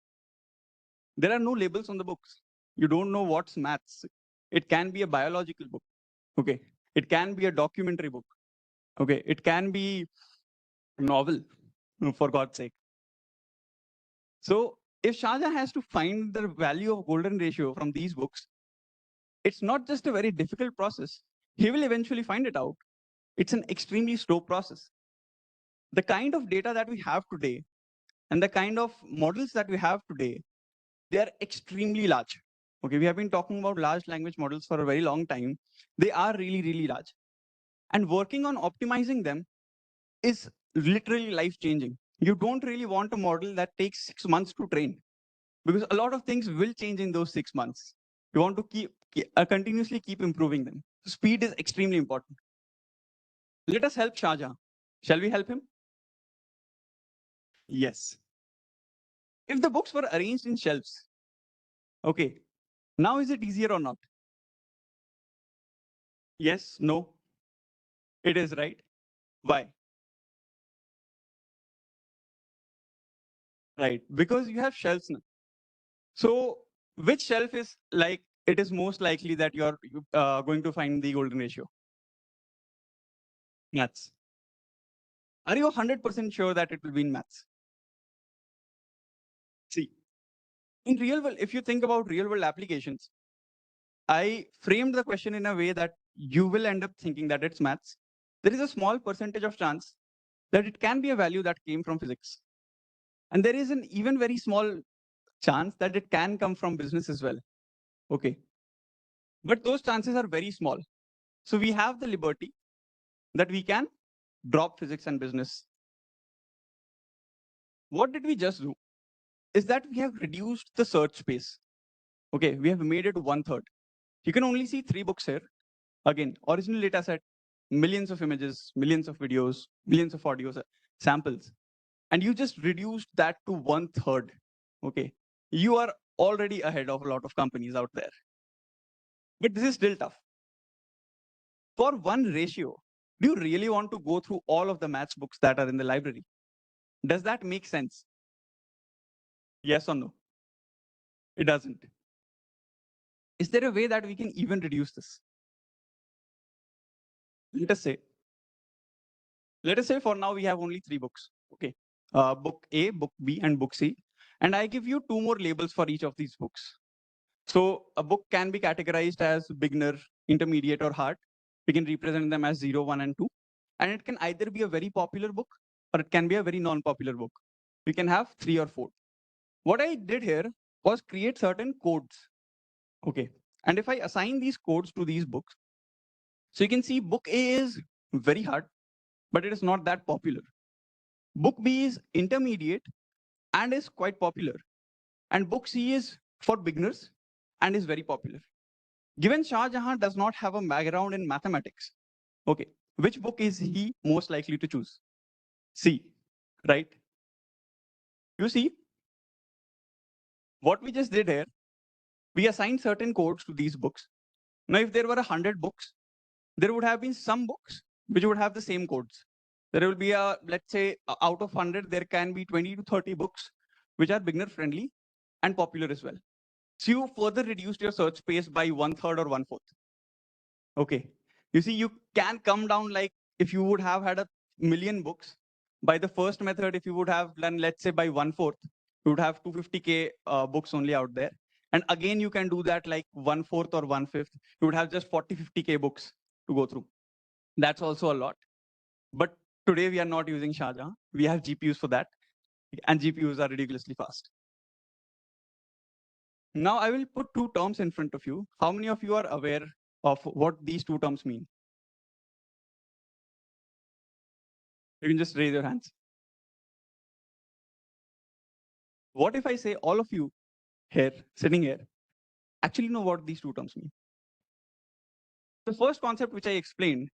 There are no labels on the books. You don't know what's maths. It can be a biological book. Okay. It can be a documentary book. Okay. It can be a novel, for God's sake. So if Shah Jahan has to find the value of golden ratio from these books, it's not just a very difficult process. He will eventually find it out. It's an extremely slow process. The kind of data that we have today and the kind of models that we have today, they are extremely large. Okay, we have been talking about large language models for a very long time. They are really, really large. And working on optimizing them is literally life-changing. You don't really want a model that takes 6 months to train, because a lot of things will change in those 6 months. You want to continuously keep improving them. Speed is extremely important. Let us help Shah Jahan. Shall we help him? Yes. If the books were arranged in shelves, okay, now is it easier or not? Yes, no. It is, right? Why? Right, because you have shelves now. So which shelf is like, it is most likely that you're going to find the golden ratio? Maths. Are you 100% sure that it will be in maths? See, in real world, if you think about real world applications, I framed the question in a way that you will end up thinking that it's maths. There is a small percentage of chance that it can be a value that came from physics. And there is an even very small chance that it can come from business as well. Okay. But those chances are very small. So we have the liberty that we can drop physics and business. What did we just do? Is that we have reduced the search space. Okay, we have made it 1/3. You can only see 3 books here. Again, original data set, millions of images, millions of videos, millions of audio samples. And you just reduced that to 1/3. Okay, you are already ahead of a lot of companies out there. But this is still tough. For one ratio, do you really want to go through all of the maths books that are in the library? Does that make sense? Yes or no? It doesn't. Is there a way that we can even reduce this? Let us say for now we have only 3 books. Okay, book A, book B, and book C. And I give you 2 more labels for each of these books. So a book can be categorized as beginner, intermediate, or hard. We can represent them as 0, 1, and 2. And it can either be a very popular book or it can be a very non-popular book. We can have 3 or 4. What I did here was create certain codes. Okay, and if I assign these codes to these books, so you can see book A is very hard, but it is not that popular. Book B is intermediate and is quite popular. And book C is for beginners and is very popular. Given Shah Jahan does not have a background in mathematics, okay, which book is he most likely to choose? C, right? You see, what we just did here, we assigned certain codes to these books. Now, if there were 100 books, there would have been some books which would have the same codes. There will be let's say, out of 100, there can be 20 to 30 books which are beginner friendly and popular as well. So you further reduced your search space by 1/3 or 1/4. Okay. You see, you can come down like if you would have had 1,000,000 books. By the first method, if you would have done, let's say, by 1/4, you would have 250K books only out there. And again, you can do that like 1/4 or 1/5. You would have just 40, 50K books to go through. That's also a lot. But today we are not using Shah Jahan. We have GPUs for that. And GPUs are ridiculously fast. Now I will put 2 terms in front of you. How many of you are aware of what these 2 terms mean? You can just raise your hands. What if I say all of you here, sitting here, actually know what these 2 terms mean? The first concept which I explained,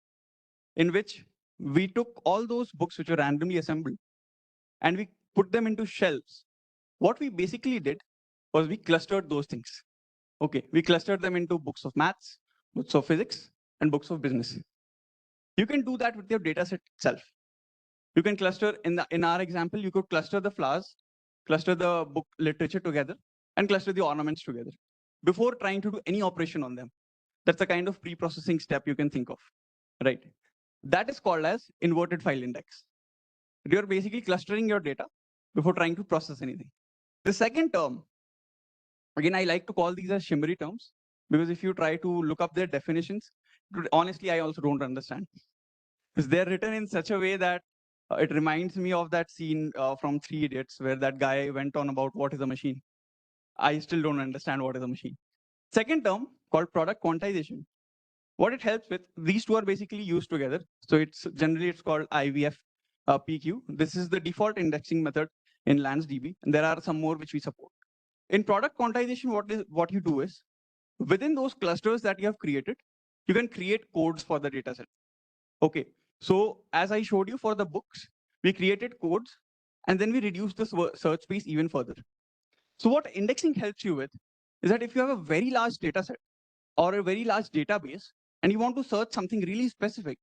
in which we took all those books which were randomly assembled and we put them into shelves. What we basically did was we clustered those things. Okay, we clustered them into books of maths, books of physics, and books of business. You can do that with your data set itself. You can cluster, in our example, you could cluster the flowers, cluster the book literature together, and cluster the ornaments together before trying to do any operation on them. That's the kind of pre-processing step you can think of, right? That is called as inverted file index. You're basically clustering your data before trying to process anything. The second term, again, I like to call these as shimmery terms, because if you try to look up their definitions, honestly, I also don't understand. Because they're written in such a way that it reminds me of that scene from 3 Idiots, where that guy went on about what is a machine. I still don't understand what is a machine. Second term, called product quantization. What it helps with, these 2 are basically used together. So it's called IVF PQ. This is the default indexing method in LanceDB, and there are some more which we support. In product quantization, what you do is, within those clusters that you have created, you can create codes for the dataset. Okay, so as I showed you for the books, we created codes, and then we reduced the search space even further. So what indexing helps you with is that if you have a very large dataset or a very large database, and you want to search something really specific,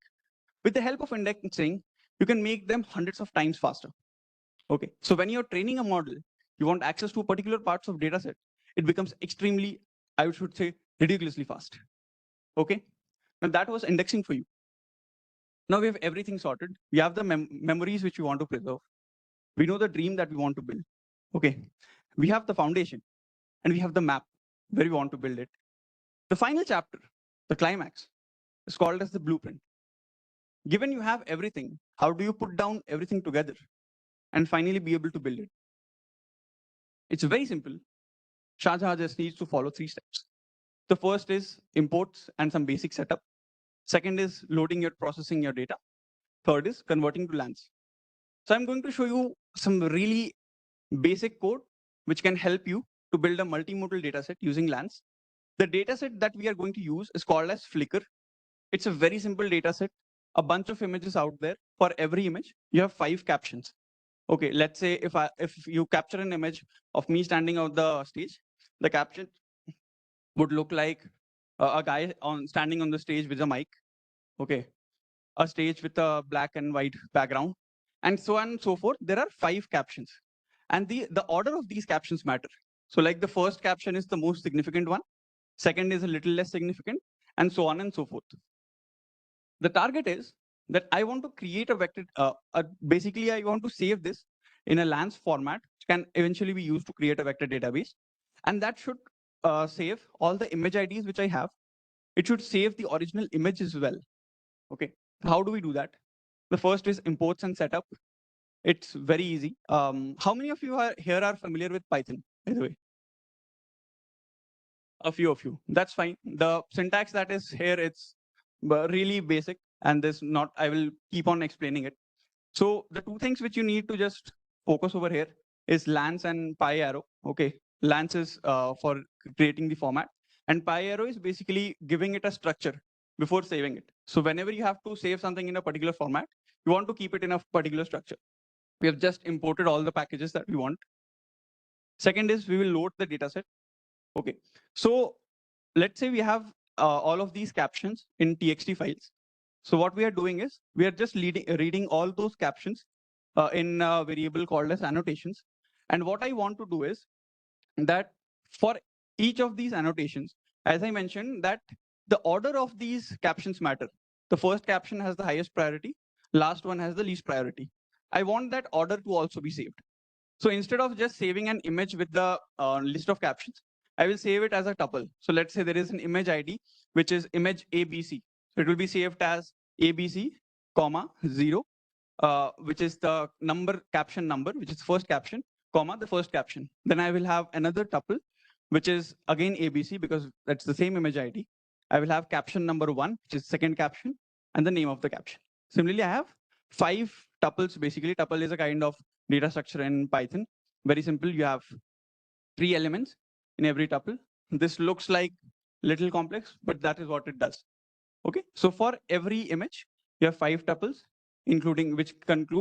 with the help of indexing, you can make them hundreds of times faster. Okay, so when you're training a model, you want access to particular parts of dataset, it becomes extremely, I should say, ridiculously fast. Okay, now that was indexing for you. Now we have everything sorted. We have the memories which we want to preserve. We know the dream that we want to build. Okay, we have the foundation, and we have the map where we want to build it. The final chapter, the climax, is called as the blueprint. Given you have everything, how do you put down everything together and finally be able to build it? It's very simple. Shah Jahan just needs to follow 3 steps. The first is imports and some basic setup. Second is loading your processing your data. Third is converting to LANs. So I'm going to show you some really basic code which can help you to build a multimodal dataset using LANs. The dataset that we are going to use is called as Flickr. It's a very simple dataset, a bunch of images out there. For every image, you have 5 captions. Okay, let's say if you capture an image of me standing on the stage, the caption would look like a guy standing on the stage with a mic. Okay, a stage with a black and white background, and so on and so forth. There are 5 captions, and the order of these captions matter. So like the first caption is the most significant one, second is a little less significant, and so on and so forth. The target is that I want to create a vector, basically I want to save this in a LANs format, which can eventually be used to create a vector database. And that should save all the image IDs which I have. It should save the original image as well. Okay, how do we do that? The first is imports and setup. It's very easy. How many of you here are familiar with Python, by the way? A few of you. That's fine. The syntax that is here, it's really basic, and this not. I will keep on explaining it. So the 2 things which you need to just focus over here is lance and PyArrow. Okay, lance is for creating the format, and PyArrow is basically giving it a structure before saving it. So whenever you have to save something in a particular format, you want to keep it in a particular structure. We have just imported all the packages that we want. Second is we will load the dataset. Okay, so let's say we have all of these captions in TXT files. So what we are doing is we are just reading all those captions in a variable called as annotations. And what I want to do is that for each of these annotations, as I mentioned, that the order of these captions matter. The first caption has the highest priority, last one has the least priority. I want that order to also be saved. So instead of just saving an image with the list of captions, I will save it as a tuple. So let's say there is an image ID, which is image ABC. So it will be saved as ABC, comma, 0, which is the caption number, which is the first caption, comma, the first caption. Then I will have another tuple, which is again ABC, because that's the same image ID. I will have caption number 1, which is second caption, and the name of the caption. Similarly, I have 5 tuples. Basically, tuple is a kind of data structure in Python. Very simple. You have 3 elements in every tuple. This looks like little complex, but that is what it does. Okay, so for every image, you have 5 tuples, including which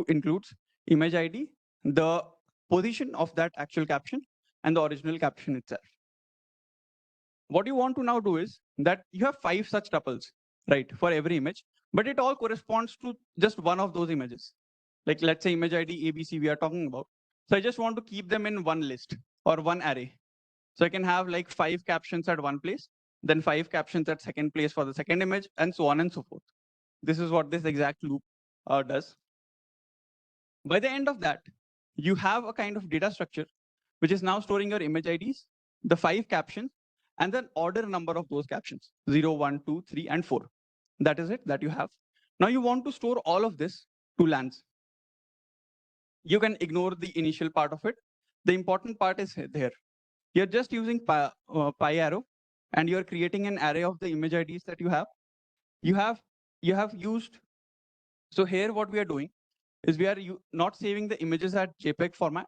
includes image ID, the position of that actual caption, and the original caption itself. What you want to now do is that you have 5 such tuples, right, for every image, but it all corresponds to just one of those images. Like let's say image ID ABC we are talking about. So I just want to keep them in one list or one array. So I can have like 5 captions at one place, then 5 captions at second place for the second image, and so on and so forth. This is what this exact loop does. By the end of that, you have a kind of data structure, which is now storing your image IDs, the 5 captions, and then order number of those captions, 0, 1, 2, 3, and 4. That is it that you have. Now you want to store all of this to LANs. You can ignore the initial part of it. The important part is there. You're just using PyArrow, and you're creating an array of the image IDs that you have. You have used. So here, what we are doing is we are not saving the images at JPEG format.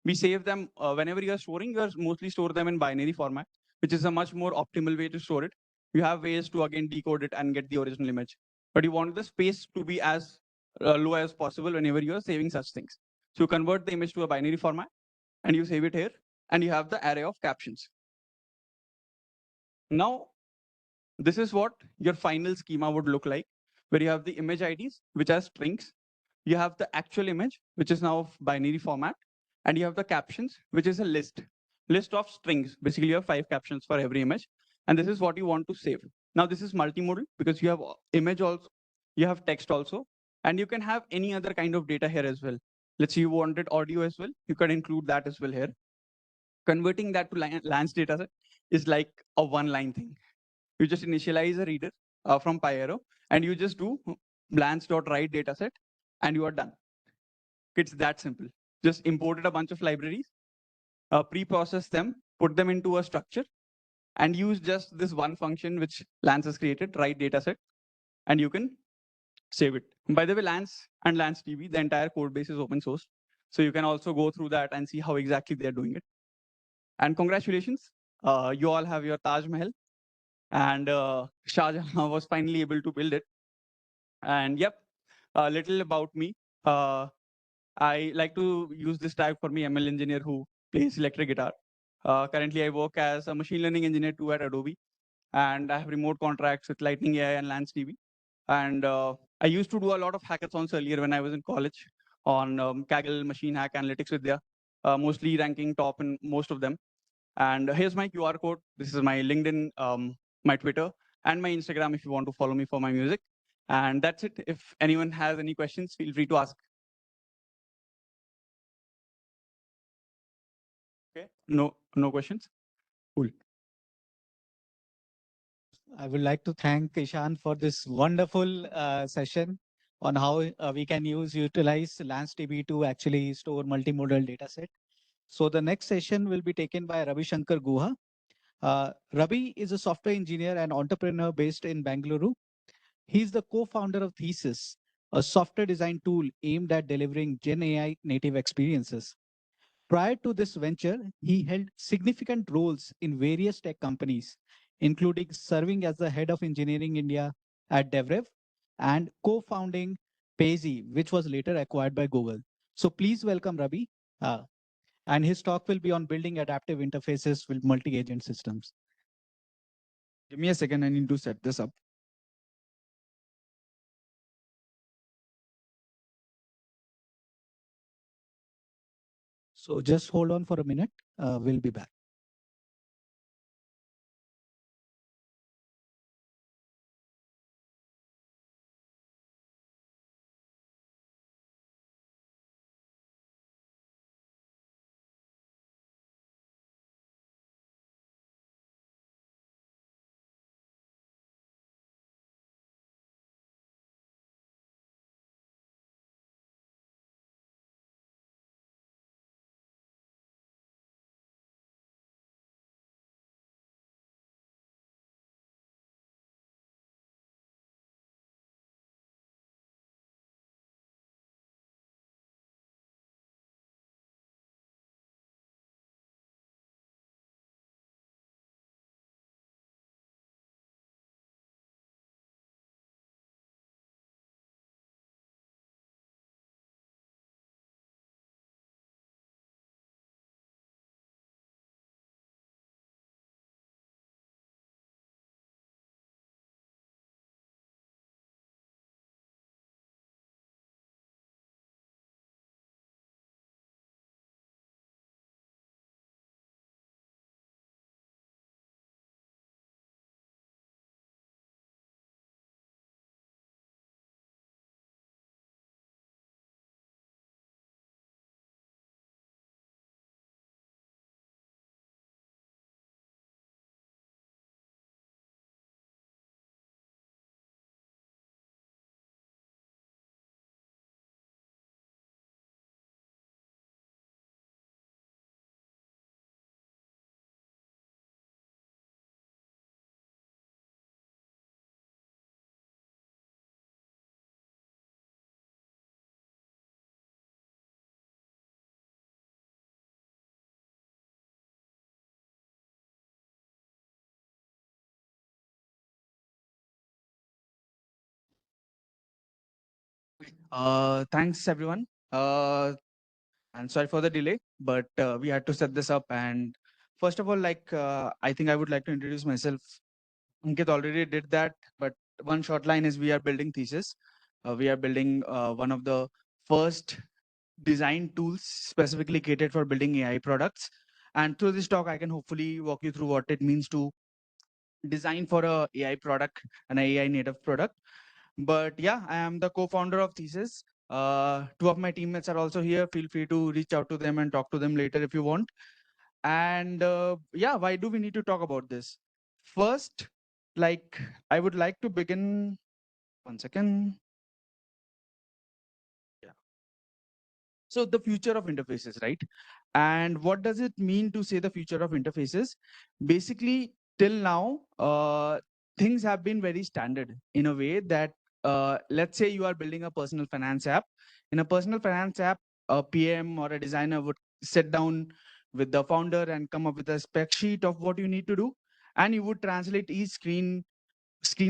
We save them whenever you are storing. You are mostly store them in binary format, which is a much more optimal way to store it. You have ways to again decode it and get the original image, but you want the space to be as low as possible whenever you are saving such things. So you convert the image to a binary format, and you save it here, and you have the array of captions. Now, this is what your final schema would look like, where you have the image IDs, which are strings. You have the actual image, which is now of binary format, and you have the captions, which is a list of strings. Basically, you have 5 captions for every image, and this is what you want to save. Now, this is multimodal because you have image also, you have text also, and you can have any other kind of data here as well. Let's say you wanted audio as well. You can include that as well here. Converting that to LANs dataset is like a one-line thing. You just initialize a reader from Pyro, and you just do lance.write dataset, and you are done. It's that simple. Just imported a bunch of libraries, pre-process them, put them into a structure, and use just this one function which Lance has created, write dataset, and you can save it. By the way, Lance and LanceDB, the entire code base is open source. So you can also go through that and see how exactly they're doing it. And congratulations, you all have your Taj Mahal. And Shah Jahan was finally able to build it. And yep, a little about me. I like to use this tag for me, ML engineer who plays electric guitar. Currently, I work as a machine learning engineer too at Adobe, and I have remote contracts with Lightning AI and LanceDB. And I used to do a lot of hackathons earlier when I was in college on Kaggle, Machine Hack, Analytics Vidya, mostly ranking top in most of them. And here's my QR code. This is my LinkedIn, my Twitter, and my Instagram if you want to follow me for my music. And that's it. If anyone has any questions, feel free to ask. Okay, no questions? Cool. I would like to thank Ishan for this wonderful session on how we can utilize LanceDB to actually store multimodal dataset. So the next session will be taken by Ravi Shankar Guha. Ravi is a software engineer and entrepreneur based in Bangalore. He's the co-founder of Thesis, a software design tool aimed at delivering Gen AI native experiences. Prior to this venture, he held significant roles in various tech companies, including serving as the head of engineering India at DevRev and co-founding Payzy, which was later acquired by Google. So please welcome Ravi. And his talk will be on building adaptive interfaces with multi-agent systems. Give me a second, I need to set this up. So just hold on for a minute. We'll be back. Thanks everyone. And sorry for the delay, but we had to set this up. And first of all, I think I would like to introduce myself. Ankit already did that, but one short line is we are building Thesis. We are building one of the first design tools specifically catered for building AI products. And through this talk, I can hopefully walk you through what it means to design for a AI product, an AI native product. But yeah, I am the co-founder of Thesis. Two of my teammates are also here. Feel free to reach out to them and talk to them later if you want. And yeah, why do we need to talk about this? First, like I would like to begin. One second. Yeah. So the future of interfaces, right? And what does it mean to say the future of interfaces? Basically, till now, things have been very standard in a way that, let's say you are building a personal finance app. In a personal finance app, a PM or a designer would sit down with the founder and come up with a spec sheet of what you need to do. And you would translate each screen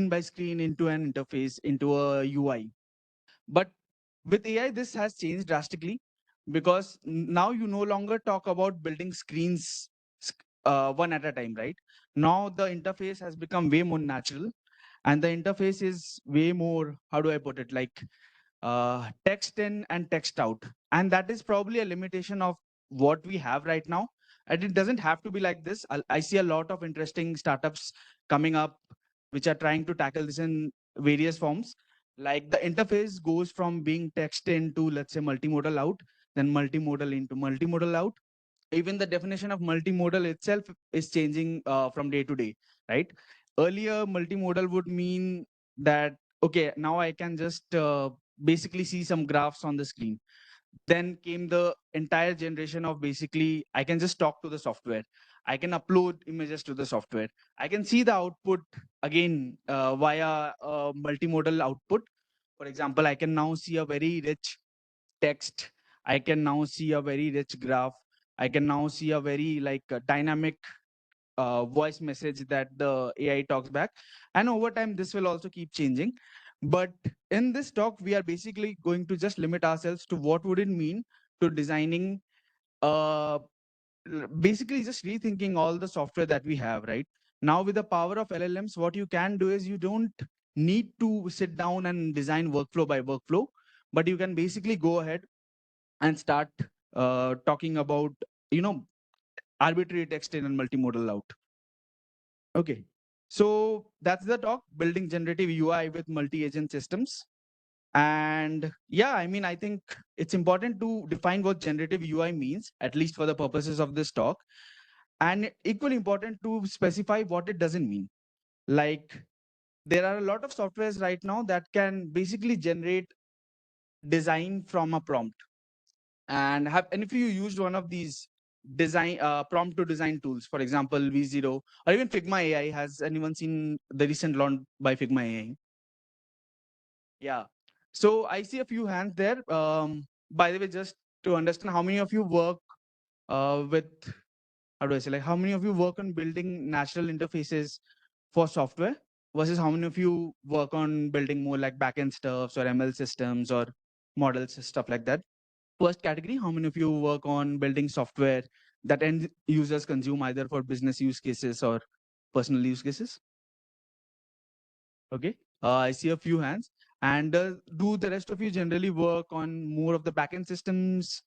by screen into an interface, into a UI. But with AI, this has changed drastically because now you no longer talk about building screens one at a time, right? Now the interface has become way more natural, and the interface is way more, how do I put it, like text in and text out. And that is probably a limitation of what we have right now. And it doesn't have to be like this. I see a lot of interesting startups coming up which are trying to tackle this in various forms. Like the interface goes from being text in to, let's say, multimodal out, then multimodal into multimodal out. Even the definition of multimodal itself is changing from day to day, right? Earlier, multimodal would mean that, okay, now I can just basically see some graphs on the screen. Then came the entire generation of basically, I can just talk to the software. I can upload images to the software. I can see the output again via multimodal output. For example, I can now see a very rich text. I can now see a very rich graph. I can now see a very dynamic voice message that the AI talks back. And over time, this will also keep changing. But in this talk, we are basically going to just limit ourselves to what would it mean to designing, uh, basically just rethinking all the software that we have, right? Now, with the power of LLMs, what you can do is you don't need to sit down and design workflow by workflow, but you can basically go ahead and start talking about, arbitrary text in and multimodal out. Okay, so that's the talk, building generative UI with multi-agent systems. And yeah, I mean, I think it's important to define what generative UI means, at least for the purposes of this talk. And equally important to specify what it doesn't mean. Like, there are a lot of softwares right now that can basically generate design from a prompt. And if you used one of these design prompt to design tools, for example, V0 or even Figma AI, has anyone seen the recent launch by Figma AI? Yeah. So I see a few hands there. By the way, just to understand, how many of you work with, how do I say, like, how many of you work on building natural interfaces for software versus how many of you work on building more like backend stuffs or ML systems or models, stuff like that? First category, how many of you work on building software that end users consume either for business use cases or personal use cases? Okay, I see a few hands. And do the rest of you generally work on more of the backend systems,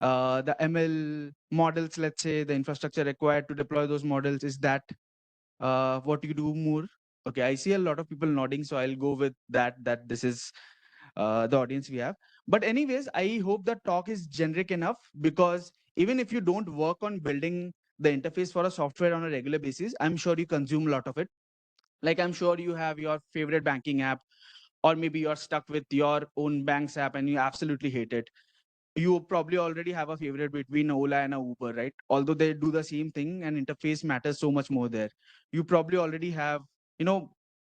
the ML models, let's say, the infrastructure required to deploy those models? Is that what you do more? Okay, I see a lot of people nodding, so I'll go with that this is the audience we have. But anyways, I hope the talk is generic enough, because even if you don't work on building the interface for a software on a regular basis, I'm sure you consume a lot of it. Like, I'm sure you have your favorite banking app, or maybe you're stuck with your own bank's app and you absolutely hate it. You probably already have a favorite between Ola and a Uber, right? Although they do the same thing and interface matters so much more there. You probably already have,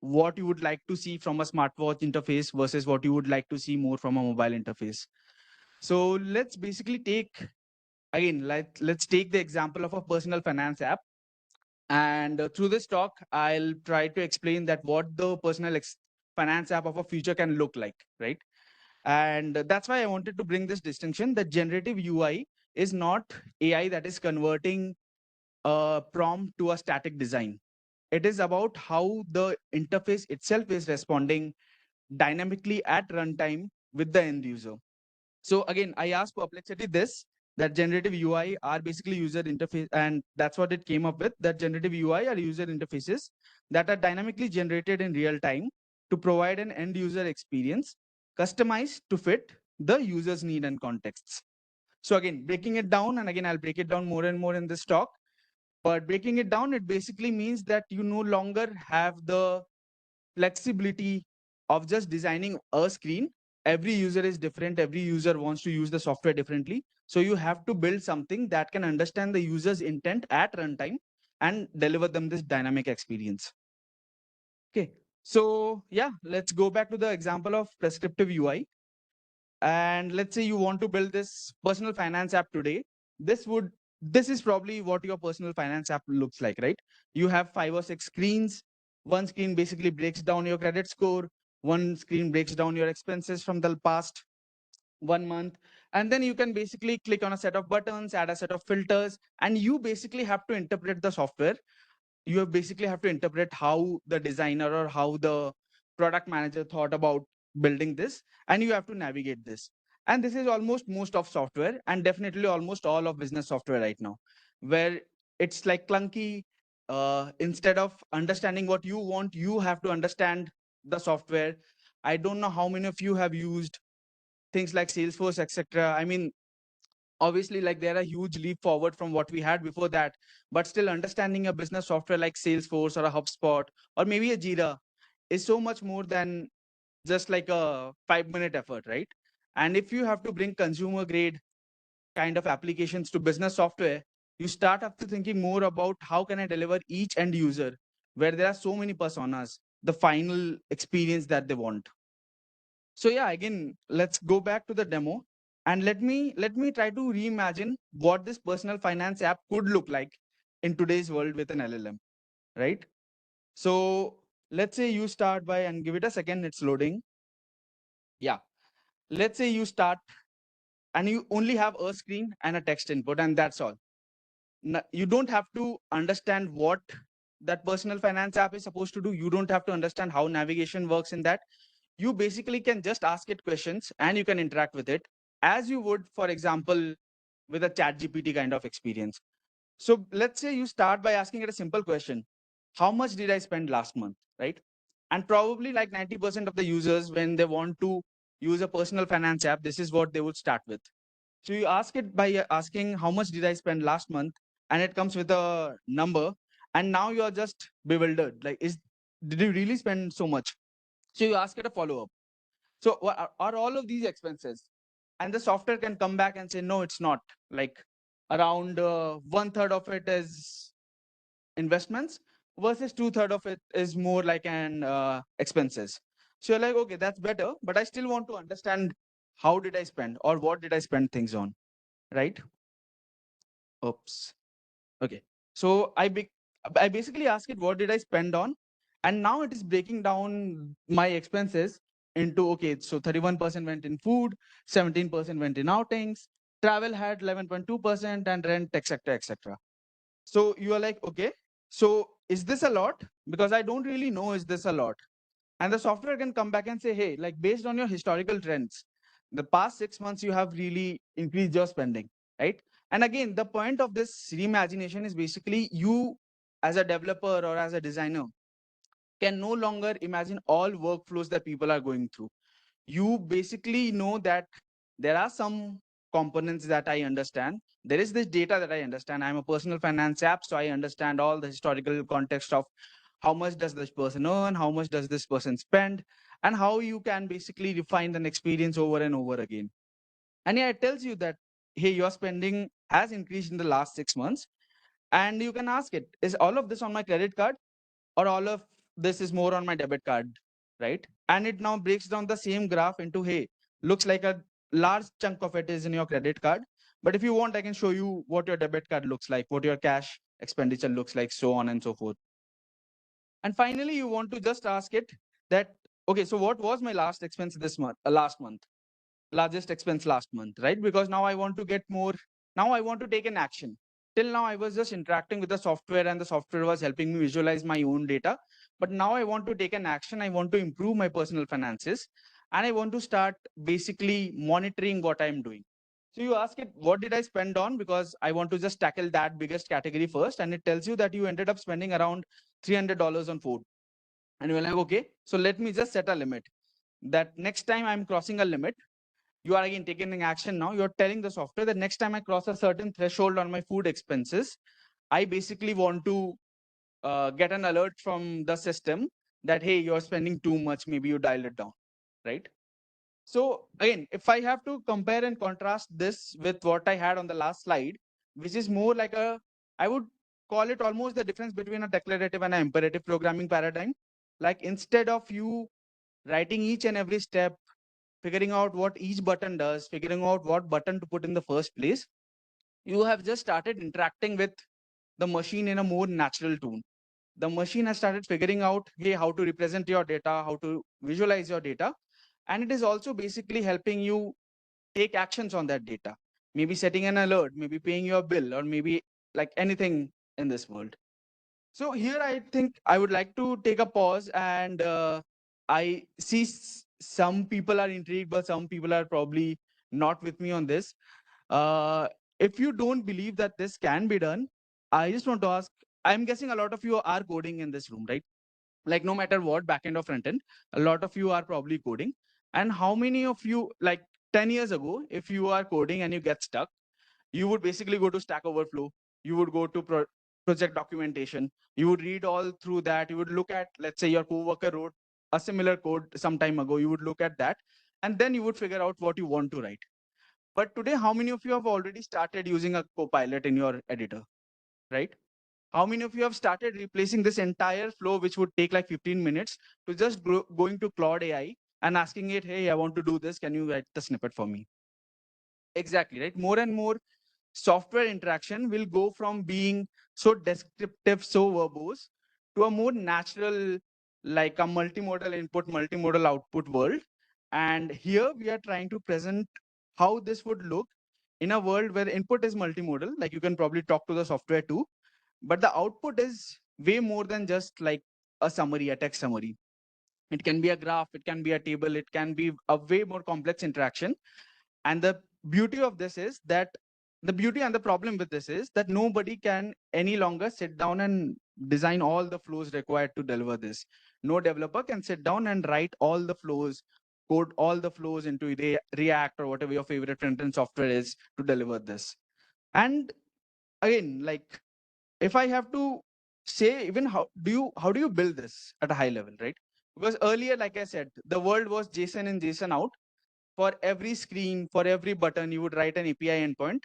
what you would like to see from a smartwatch interface versus what you would like to see more from a mobile interface. So let's basically take, again, let's take the example of a personal finance app. And through this talk, I'll try to explain that what the personal finance app of a future can look like, right? And that's why I wanted to bring this distinction that generative UI is not AI that is converting a prompt to a static design. It is about how the interface itself is responding dynamically at runtime with the end user. So again, I asked Perplexity this, that generative UI are basically user interface, and that's what it came up with, that generative UI are user interfaces that are dynamically generated in real time to provide an end user experience customized to fit the user's need and contexts. So again, breaking it down, and again, I'll break it down more and more in this talk. But breaking it down, it basically means that you no longer have the flexibility of just designing a screen. Every user is different. Every user wants to use the software differently. So you have to build something that can understand the user's intent at runtime and deliver them this dynamic experience. Okay, so yeah, let's go back to the example of prescriptive UI. And let's say you want to build this personal finance app today. This is probably what your personal finance app looks like, right? You have 5 or 6 screens. One screen basically breaks down your credit score. One screen breaks down your expenses from the past 1 month. And then you can basically click on a set of buttons, add a set of filters, and you basically have to interpret the software. You basically have to interpret how the designer or how the product manager thought about building this, and you have to navigate this. And this is almost most of software, and definitely almost all of business software right now, where it's like clunky. Instead of understanding what you want, you have to understand the software. I don't know how many of you have used things like Salesforce, etc. I mean, obviously, like, they're a huge leap forward from what we had before that, but still understanding a business software like Salesforce or a HubSpot or maybe a Jira is so much more than just like a 5-minute effort, right? And if you have to bring consumer grade kind of applications to business software, you start up to thinking more about how can I deliver each end user, where there are so many personas, the final experience that they want. So yeah, again, let's go back to the demo, and let me try to reimagine what this personal finance app could look like in today's world with an LLM, right? So let's say you start by, and give it a second, it's loading. Yeah, let's say you start and you only have a screen and a text input, and that's all. You don't have to understand what that personal finance app is supposed to do. You don't have to understand how navigation works in that. You basically can just ask it questions and you can interact with it as you would, for example, with a chat GPT kind of experience. So let's say you start by asking it a simple question. How much did I spend last month, right? And probably like 90% of the users, when they want to use a personal finance app, this is what they would start with. So you ask it by asking how much did I spend last month, and it comes with a number. And now you are just bewildered. Like, did you really spend so much? So you ask it a follow-up. So are all of these expenses? And the software can come back and say, no, it's not. Like, around 1/3 of it is investments versus 2/3 of it is more like an expenses. So you're like, okay, that's better, but I still want to understand how did I spend or what did I spend things on, right? Oops. Okay. So I basically ask it, what did I spend on? And now it is breaking down my expenses into, okay, so 31% went in food, 17% went in outings, travel had 11.2%, and rent, etc., etc. So you are like, okay, so is this a lot? Because I don't really know, is this a lot? And the software can come back and say, hey, like, based on your historical trends, the past 6 months, you have really increased your spending, right? And again, the point of this reimagination is basically you as a developer or as a designer can no longer imagine all workflows that people are going through. You basically know that there are some components that I understand. There is this data that I understand. I'm a personal finance app, so I understand all the historical context of how much does this person earn, how much does this person spend, and how you can basically refine an experience over and over again. And yeah, it tells you that, hey, your spending has increased in the last 6 months. And you can ask it, is all of this on my credit card, or all of this is more on my debit card, right? And it now breaks down the same graph into, hey, looks like a large chunk of it is in your credit card. But if you want, I can show you what your debit card looks like, what your cash expenditure looks like, so on and so forth. And finally, you want to just ask it that, okay, so what was my last expense this month, last month? Largest expense last month, right? Because now I want to get more, now I want to take an action. Till now, I was just interacting with the software and the software was helping me visualize my own data. But now I want to take an action. I want to improve my personal finances and I want to start basically monitoring what I'm doing. So you ask it, what did I spend on? Because I want to just tackle that biggest category first. And it tells you that you ended up spending around $300 on food. And you're like, okay, so let me just set a limit that next time I'm crossing a limit, you are again taking action now. You're telling the software that next time I cross a certain threshold on my food expenses, I basically want to get an alert from the system that, hey, you're spending too much, maybe you dial it down, right? So again, if I have to compare and contrast this with what I had on the last slide, which is more like I would call it almost the difference between a declarative and an imperative programming paradigm. Like instead of you writing each and every step, figuring out what each button does, figuring out what button to put in the first place, you have just started interacting with the machine in a more natural tone. The machine has started figuring out, hey, how to represent your data, how to visualize your data. And it is also basically helping you take actions on that data. Maybe setting an alert, maybe paying your bill, or maybe like anything in this world. So here I think I would like to take a pause, and I see some people are intrigued, but some people are probably not with me on this. If you don't believe that this can be done, I just want to ask, I'm guessing a lot of you are coding in this room, right? Like no matter what, backend or front end, a lot of you are probably coding. And how many of you, like 10 years ago, if you are coding and you get stuck, you would basically go to Stack Overflow, you would go to project documentation, you would read all through that, you would look at, let's say your coworker wrote a similar code some time ago, you would look at that, and then you would figure out what you want to write. But today, how many of you have already started using a copilot in your editor, right? How many of you have started replacing this entire flow, which would take like 15 minutes, to just going to Claude AI and asking it, hey, I want to do this. Can you write the snippet for me? Exactly, right? More and more software interaction will go from being so descriptive, so verbose, to a more natural, like a multimodal input, multimodal output world. And here we are trying to present how this would look in a world where input is multimodal, like you can probably talk to the software too, but the output is way more than just like a summary, a text summary. It can be a graph, it can be a table, it can be a way more complex interaction. And the beauty of this is that the beauty and the problem with this is that nobody can any longer sit down and design all the flows required to deliver this. No developer can sit down and write all the flows, code all the flows into React or whatever your favorite front-end software is to deliver this. And again, like if I have to say, even how do you build this at a high level, right? Because earlier, like I said, the world was JSON in, JSON out. For every screen, for every button, you would write an API endpoint,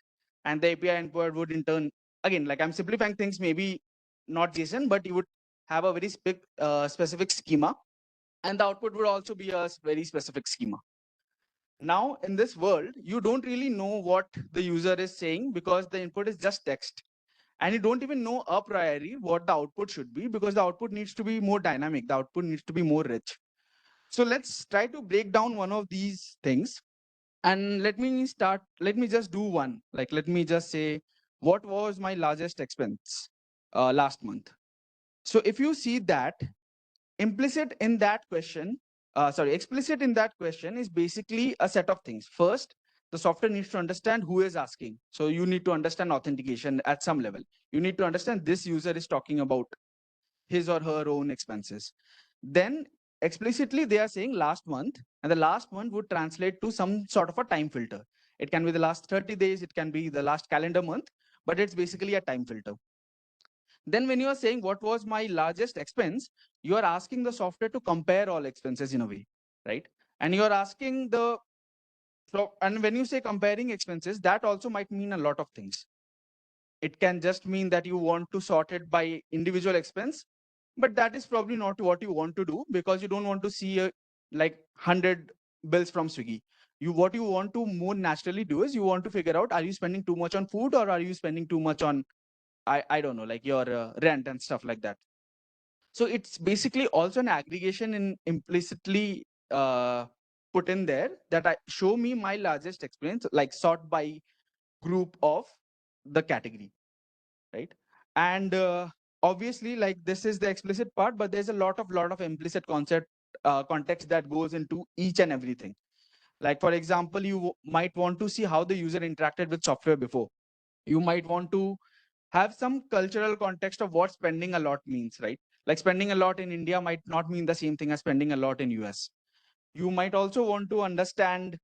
and the API endpoint would in turn, again, like I'm simplifying things, maybe not JSON, but you would have a very specific schema, and the output would also be a very specific schema. Now, in this world, you don't really know what the user is saying because the input is just text. And you don't even know a priori what the output should be because the output needs to be more dynamic. The output needs to be more rich. So let's try to break down one of these things. And let me just do one. Like, let me just say, what was my largest expense last month? So if you see that, implicit in that question, explicit in that question is basically a set of things. First, the software needs to understand who is asking. So you need to understand authentication at some level. You need to understand this user is talking about his or her own expenses. Then explicitly they are saying last month, and the last month would translate to some sort of a time filter. It can be the last 30 days, it can be the last calendar month, but it's basically a time filter. Then when you are saying what was my largest expense, you are asking the software to compare all expenses in a way, right? And you are asking the, so, and when you say comparing expenses, that also might mean a lot of things. It can just mean that you want to sort it by individual expense, but that is probably not what you want to do because you don't want to see like 100 bills from Swiggy. What you want to more naturally do is you want to figure out, are you spending too much on food or are you spending too much on, I don't know, like your rent and stuff like that. So it's basically also an aggregation in implicitly put in there that I show me my largest expense, like sort by group of the category, right? And obviously, like this is the explicit part, but there's a lot of implicit context that goes into each and everything. Like for example, you might want to see how the user interacted with software before. You might want to have some cultural context of what spending a lot means, right? Like spending a lot in India might not mean the same thing as spending a lot in US. You might also want to understand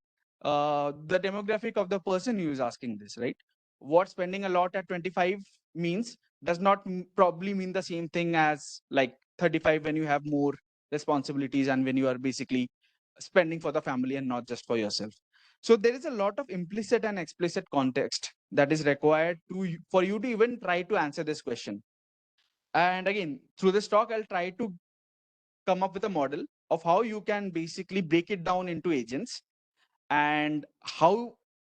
the demographic of the person who is asking this, right? What spending a lot at 25 means does not probably mean the same thing as like 35 when you have more responsibilities and when you are basically spending for the family and not just for yourself. So there is a lot of implicit and explicit context that is required for you to even try to answer this question. And again, through this talk, I'll try to come up with a model of how you can basically break it down into agents and how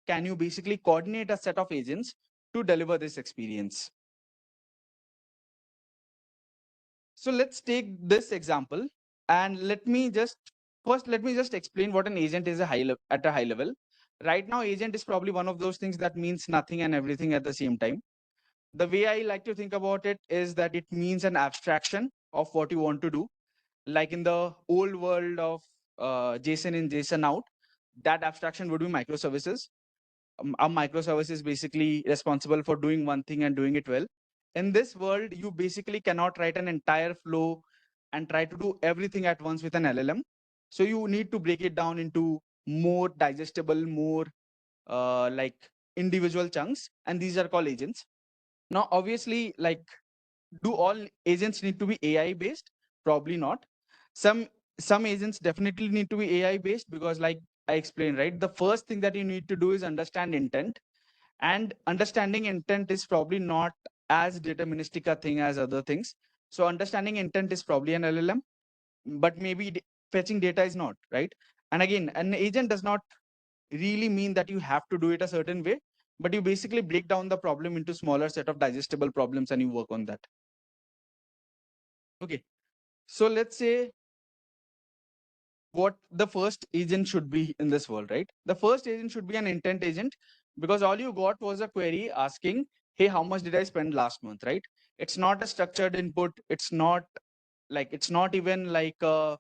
can you basically coordinate a set of agents to deliver this experience. So let's take this example and let me just explain what an agent is at a high level. Right now, agent is probably one of those things that means nothing and everything at the same time. The way I like to think about it is that it means an abstraction of what you want to do. Like in the old world of JSON in, JSON out, that abstraction would be microservices. A microservice is basically responsible for doing one thing and doing it well. In this world, you basically cannot write an entire flow and try to do everything at once with an LLM. So you need to break it down into more digestible, more like individual chunks, and these are called agents. Now, obviously, like, do all agents need to be AI based? Probably not. Some some agents definitely need to be AI based because, like I explained, right, the first thing that you need to do is understand intent, and understanding intent is probably not as deterministic a thing as other things. So understanding intent is probably an LLM, but maybe fetching data is not, right? And again, an agent does not really mean that you have to do it a certain way, but you basically break down the problem into smaller set of digestible problems and you work on that. Okay, so let's say what the first agent should be in this world, right? The first agent should be an intent agent because all you got was a query asking, hey, how much did I spend last month, right? It's not a structured input. It's not even like a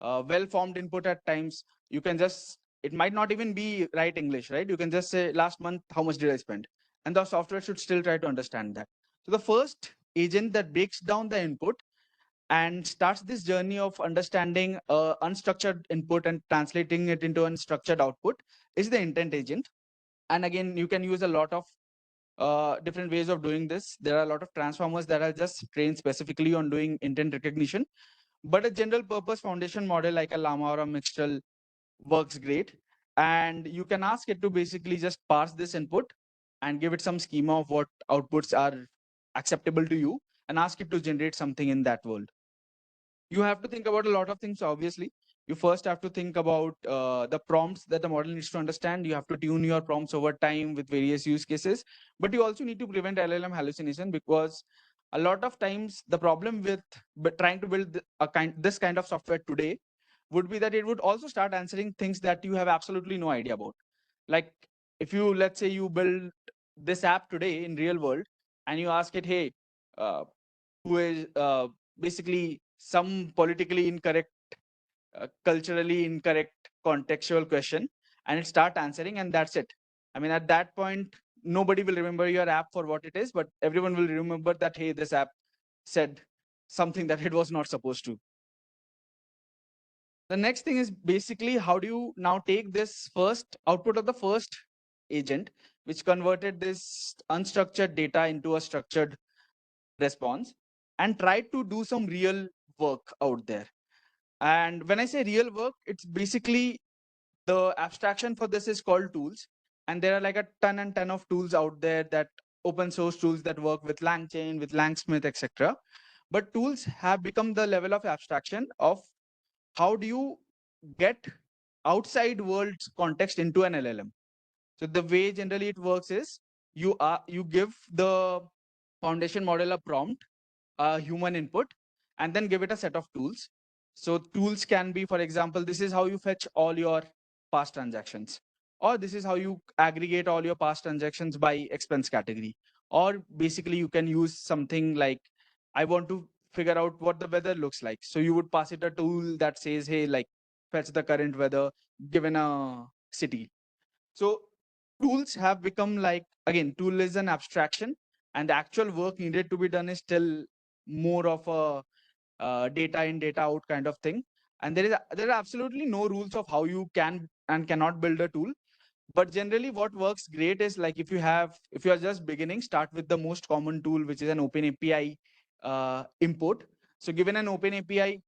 well-formed input at times. You can just, it might not even be right English, right? You can just say last month, how much did I spend? And the software should still try to understand that. So the first agent that breaks down the input and starts this journey of understanding unstructured input and translating it into unstructured output is the intent agent. And again, you can use a lot of different ways of doing this. There are a lot of transformers that are just trained specifically on doing intent recognition, but a general purpose foundation model like a Llama or a Mixtral works great. And you can ask it to basically just parse this input and give it some schema of what outputs are acceptable to you and ask it to generate something in that world. You have to think about a lot of things, obviously. You first have to think about the prompts that the model needs to understand. You have to tune your prompts over time with various use cases, but you also need to prevent LLM hallucination, because a lot of times the problem with trying to build this kind of software today would be that it would also start answering things that you have absolutely no idea about. Like if you, let's say you build this app today in real world and you ask it, hey, who is basically some politically incorrect, culturally incorrect contextual question, and it start answering, and that's it. I mean, at that point, nobody will remember your app for what it is, but everyone will remember that, hey, this app said something that it was not supposed to. The next thing is basically how do you now take this first output of the first agent, which converted this unstructured data into a structured response, and try to do some real work out there. And when I say real work, it's basically the abstraction for this is called tools. And there are like a ton and ton of tools out there, that open source tools that work with LangChain, with Langsmith, etc. But tools have become the level of abstraction of how do you get outside world's context into an LLM. So the way generally it works is you give the foundation model a prompt, a human input, and then give it a set of tools. So tools can be, for example, this is how you fetch all your past transactions, or this is how you aggregate all your past transactions by expense category, or basically you can use something like, I want to figure out what the weather looks like. So you would pass it a tool that says, hey, like fetch the current weather given a city. So tools have become like, again, tool is an abstraction, and the actual work needed to be done is still more of a data in, data out kind of thing. And there are absolutely no rules of how you can and cannot build a tool. But generally what works great is like if you are just beginning, start with the most common tool, which is an open API import. So given an open API,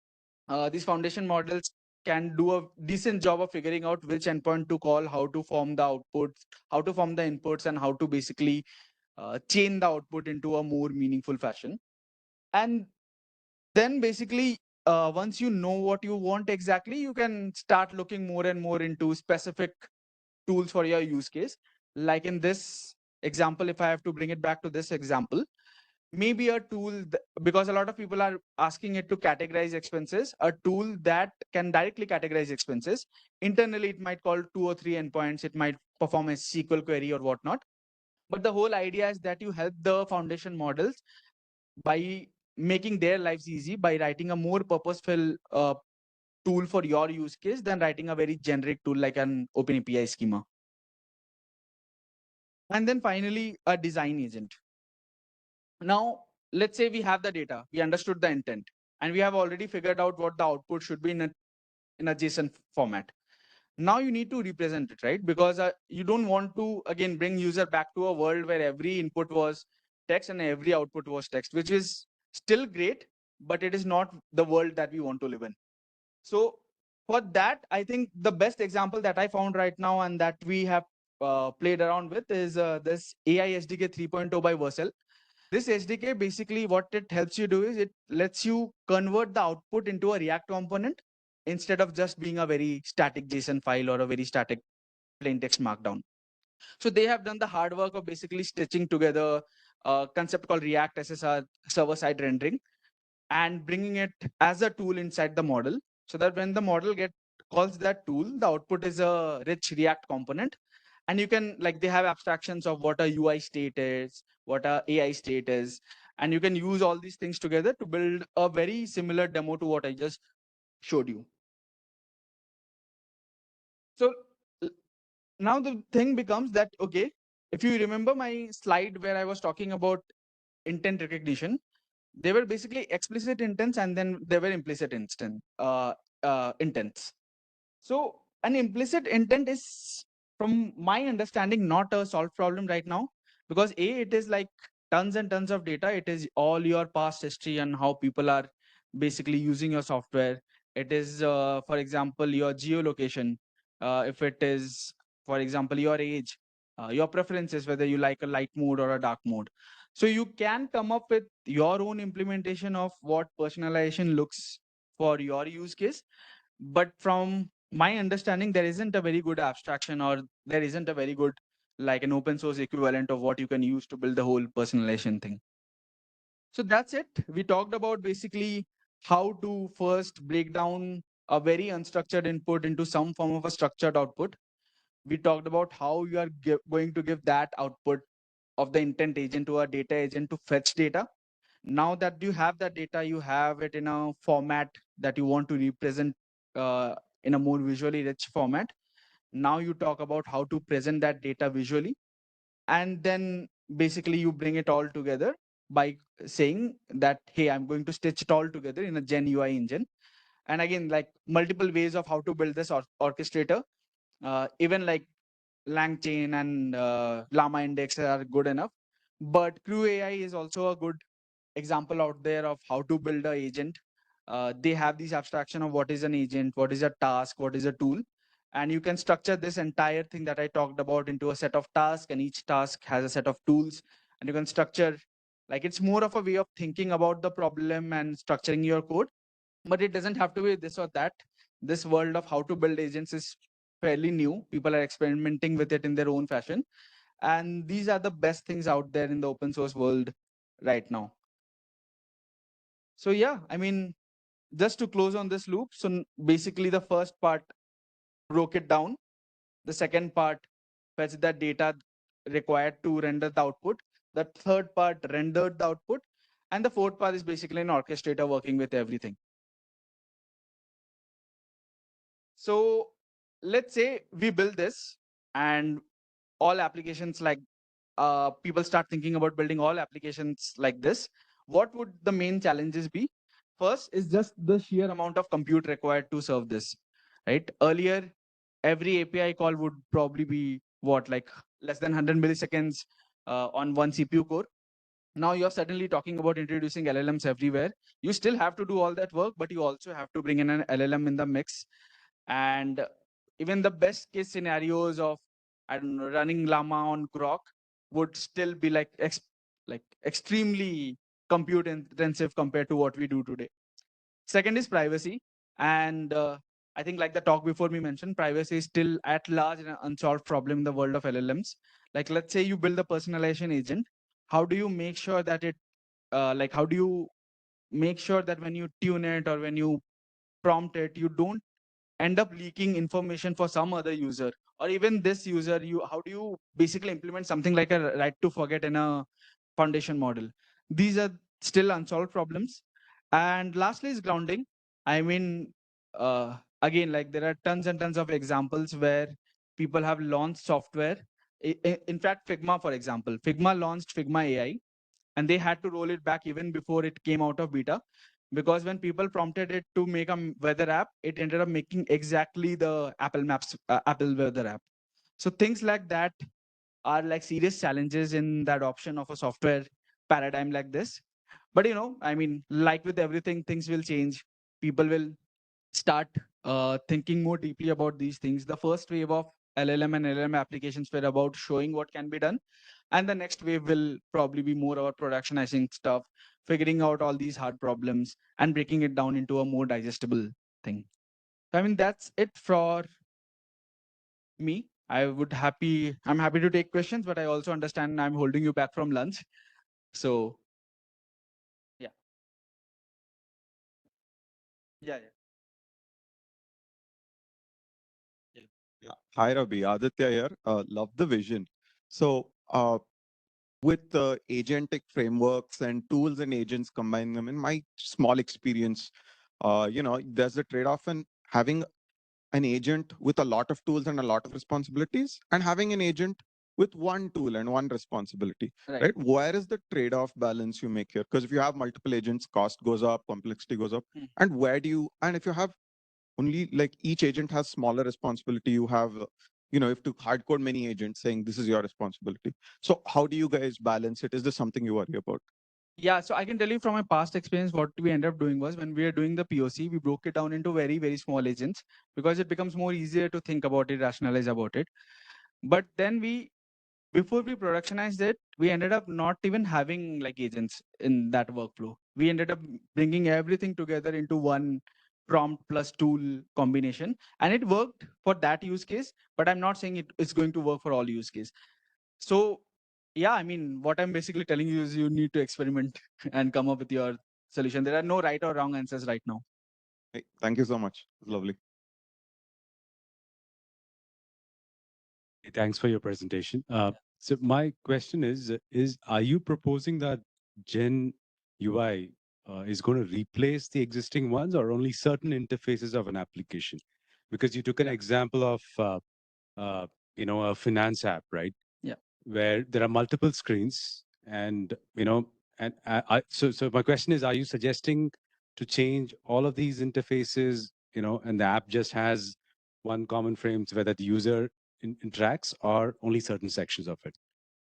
these foundation models can do a decent job of figuring out which endpoint to call, how to form the outputs, how to form the inputs, and how to basically chain the output into a more meaningful fashion. And then basically, once you know what you want exactly, you can start looking more and more into specific tools for your use case. Like in this example, if I have to bring it back to this example, maybe a tool, because a lot of people are asking it to categorize expenses, a tool that can directly categorize expenses. Internally, it might call 2 or 3 endpoints. It might perform a SQL query or whatnot. But the whole idea is that you help the foundation models by making their lives easy by writing a more purposeful tool for your use case than writing a very generic tool like an OpenAPI schema. And then finally, a design agent. Now, let's say we have the data, we understood the intent, and we have already figured out what the output should be in a JSON format. Now you need to represent it, right? Because you don't want to, again, bring user back to a world where every input was text and every output was text, which is still great, but it is not the world that we want to live in. So for that, I think the best example that I found right now and that we have played around with is this AI SDK 3.0 by Vercel. This SDK, basically what it helps you do is it lets you convert the output into a React component instead of just being a very static JSON file or a very static plain text markdown. So they have done the hard work of basically stitching together a concept called React SSR server-side rendering and bringing it as a tool inside the model, so that when the model calls that tool, the output is a rich React component. And you can, like, they have abstractions of what a UI state is, what a AI state is, and you can use all these things together to build a very similar demo to what I just showed you. So now the thing becomes that, okay, if you remember my slide where I was talking about intent recognition, they were basically explicit intents and then there were implicit intents. So an implicit intent is, from my understanding, not a solved problem right now, because it is like tons and tons of data. It is all your past history and how people are basically using your software. It is, for example, your geolocation. If it is, for example, your age, your preferences, whether you like a light mode or a dark mode. So you can come up with your own implementation of what personalization looks for your use case. But from my understanding, there isn't a very good abstraction, or there isn't a very good, like, an open source equivalent of what you can use to build the whole personalization thing. So that's it. We talked about basically how to first break down a very unstructured input into some form of a structured output. We talked about how you are going to give that output of the intent agent to a data agent to fetch data. Now that you have that data, you have it in a format that you want to represent in a more visually rich format. Now you talk about how to present that data visually. And then basically you bring it all together by saying that, hey, I'm going to stitch it all together in a Gen UI engine. And again, like, multiple ways of how to build this orchestrator. Even like LangChain and Llama Index are good enough. But Crew AI is also a good example out there of how to build an agent. They have this abstraction of what is an agent, what is a task, what is a tool. And you can structure this entire thing that I talked about into a set of tasks, and each task has a set of tools. And you can structure, like, it's more of a way of thinking about the problem and structuring your code. But it doesn't have to be this or that. This world of how to build agents is fairly new. People are experimenting with it in their own fashion. And these are the best things out there in the open source world right now. So yeah, I mean, just to close on this loop. So basically the first part broke it down. The second part fetched that data required to render the output. The third part rendered the output. And the fourth part is basically an orchestrator working with everything. So let's say we build this and all applications, like, people start thinking about building all applications like this. What would the main challenges be? First is just the sheer amount of compute required to serve this, right? Earlier, every API call would probably be what, like less than 100 milliseconds on one CPU core. Now you're suddenly talking about introducing LLMs everywhere. You still have to do all that work, but you also have to bring in an LLM in the mix. And even the best case scenarios of, I don't know, running Llama on Grok would still be like extremely compute intensive compared to what we do today. Second is privacy. And I think like the talk before me mentioned, privacy is still at large an unsolved problem in the world of LLMs. Like, let's say you build a personalization agent. How do you make sure that it, how do you make sure that when you tune it or when you prompt it, you don't end up leaking information for some other user, or even this user? How do you basically implement something like a right to forget in a foundation model? These are still unsolved problems. And lastly is grounding. I mean, again, like there are tons and tons of examples where people have launched software. In fact, Figma, for example, Figma launched Figma AI, and they had to roll it back even before it came out of beta, because when people prompted it to make a weather app, it ended up making exactly the Apple Maps, Apple weather app. So things like that are like serious challenges in the adoption of a software paradigm like this. But I mean, like with everything, things will change. People will start thinking more deeply about these things. The first wave of LLM and LLM applications were about showing what can be done. And the next wave will probably be more about productionizing stuff, figuring out all these hard problems and breaking it down into a more digestible thing. So, I mean, that's it for me. I'm happy to take questions, but I also understand I'm holding you back from lunch. So, yeah. Yeah, yeah. Yeah. Hi, Ravi. Aditya here. Love the vision. So, with agentic frameworks and tools and agents, combining them, in my small experience, there's a trade-off in having an agent with a lot of tools and a lot of responsibilities, and having an agent with one tool and one responsibility. Right? Where is the trade-off balance you make here? Because if you have multiple agents, cost goes up, complexity goes up. And and if you have only like each agent has smaller responsibility, you have you have to hard code many agents saying this is your responsibility. So how do you guys balance it? Is this something you worry about? Yeah, so I can tell you from my past experience, what we ended up doing was, when we were doing the POC, we broke it down into very, very small agents, because it becomes more easier to think about it, rationalize about it. But then before we productionized it, we ended up not even having like agents in that workflow. We ended up bringing everything together into one prompt plus tool combination, and it worked for that use case, but I'm not saying it's going to work for all use case. So yeah, I mean, what I'm basically telling you is you need to experiment and come up with your solution. There are no right or wrong answers right now. Hey, thank you so much. Lovely. Thanks for your presentation. So my question is are you proposing that Gen UI is going to replace the existing ones, or only certain interfaces of an application? Because you took an example of, a finance app, right? Yeah. Where there are multiple screens, and so my question is, are you suggesting to change all of these interfaces, and the app just has one common frame where the user interacts, or only certain sections of it?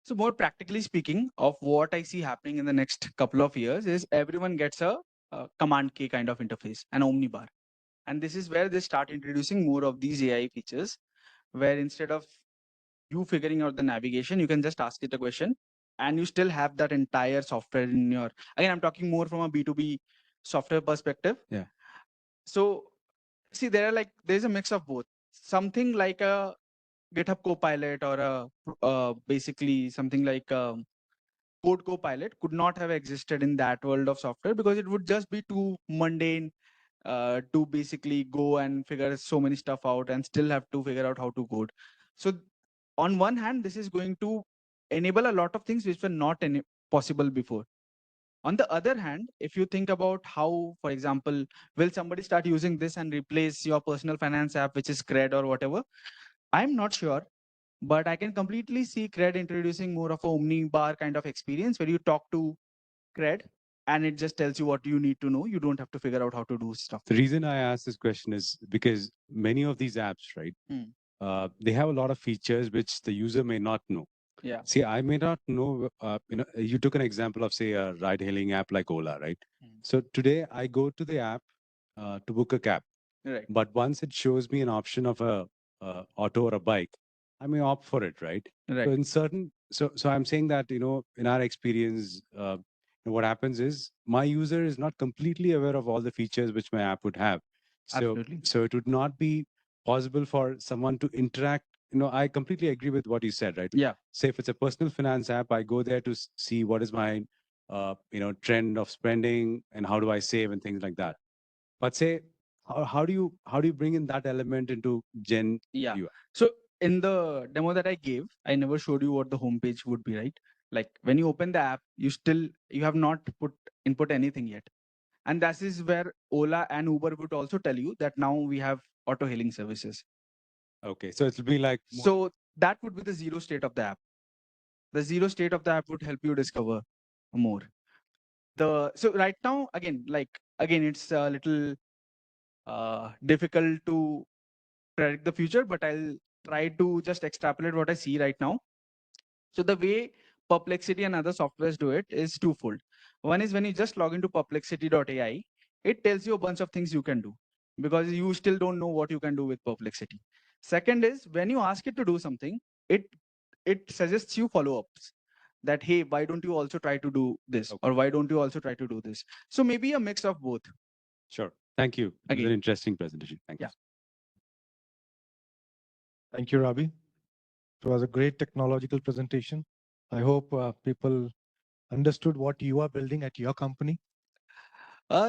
So more practically speaking, of what I see happening in the next couple of years is everyone gets a command key kind of interface, an omnibar. And this is where they start introducing more of these AI features, where instead of you figuring out the navigation, you can just ask it a question, and you still have that entire software in your, again, I'm talking more from a B2B software perspective. Yeah. So see, there's a mix of both. Something like a GitHub Copilot, or basically something like Code Copilot could not have existed in that world of software, because it would just be too mundane to basically go and figure so many stuff out and still have to figure out how to code. So on one hand, this is going to enable a lot of things which were not possible before. On the other hand, if you think about how, for example, will somebody start using this and replace your personal finance app, which is Cred or whatever? I'm not sure, but I can completely see Cred introducing more of a omnibar kind of experience, where you talk to Cred and it just tells you what you need to know. You don't have to figure out how to do stuff. The reason I ask this question is because many of these apps, right, they have a lot of features which the user may not know. Yeah. See, I may not know, you took an example of, say, a ride hailing app like Ola, right? So today I go to the app to book a cab. Right. But once it shows me an option of a auto or a bike, I may opt for it, right? Right. So in certain, so I'm saying that, in our experience, what happens is my user is not completely aware of all the features which my app would have. So, Absolutely. so it would not be possible for someone to interact. I completely agree with what you said, right? Yeah. Say if it's a personal finance app, I go there to see what is my, trend of spending and how do I save and things like that. But say, how do you bring in that element into Gen Yeah. UI? So in the demo that I gave, I never showed you what the homepage would be, right? Like when you open the app, you have not input anything yet. And that is where Ola and Uber would also tell you that now we have auto hailing services. Okay, so it'll be like So that would be the zero state of the app. The zero state of the app would help you discover more. So right now, again, it's a little difficult to predict the future, but I'll try to just extrapolate what I see right now. So the way Perplexity and other softwares do it is twofold. One is when you just log into perplexity.ai, it tells you a bunch of things you can do because you still don't know what you can do with Perplexity. Second is when you ask it to do something, it suggests you follow-ups that, hey, why don't you also try to do this? Okay. Or why don't you also try to do this? So maybe a mix of both. Sure. Thank you. It was Again. an interesting presentation. Thank you. Yeah. Thank you, Ravi. It was a great technological presentation. I hope people understood what you are building at your company.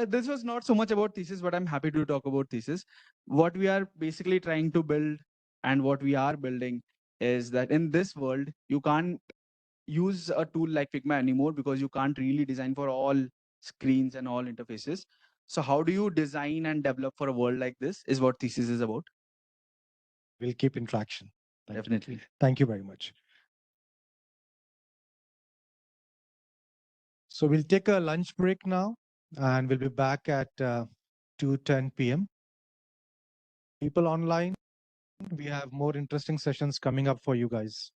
This was not so much about thesis, but I'm happy to talk about thesis. What we are basically trying to build and what we are building is that in this world, you can't use a tool like Figma anymore because you can't really design for all screens and all interfaces. So how do you design and develop for a world like this is what thesis is about. We'll keep in traction. Definitely. Thank you very much. So we'll take a lunch break now, and we'll be back at 2:10 p.m. People online, we have more interesting sessions coming up for you guys.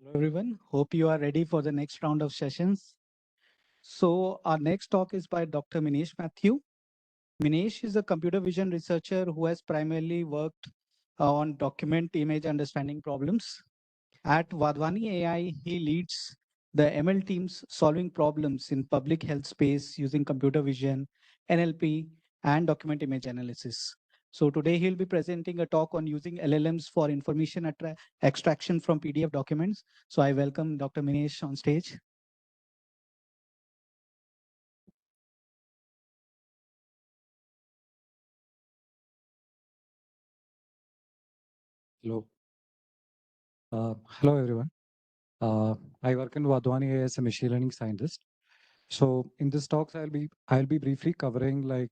Hello, everyone. Hope you are ready for the next round of sessions. So our next talk is by Dr. Minesh Matthew. Minesh is a computer vision researcher who has primarily worked on document image understanding problems. At Vadwani AI, he leads the ML teams solving problems in public health space using computer vision, NLP, and document image analysis. So today he'll be presenting a talk on using LLMs for information extraction from PDF documents. So I welcome Dr. Minesh on stage. Hello. Hello, everyone. I work in Vadwani AI as a machine learning scientist. So in this talks, I'll be briefly covering like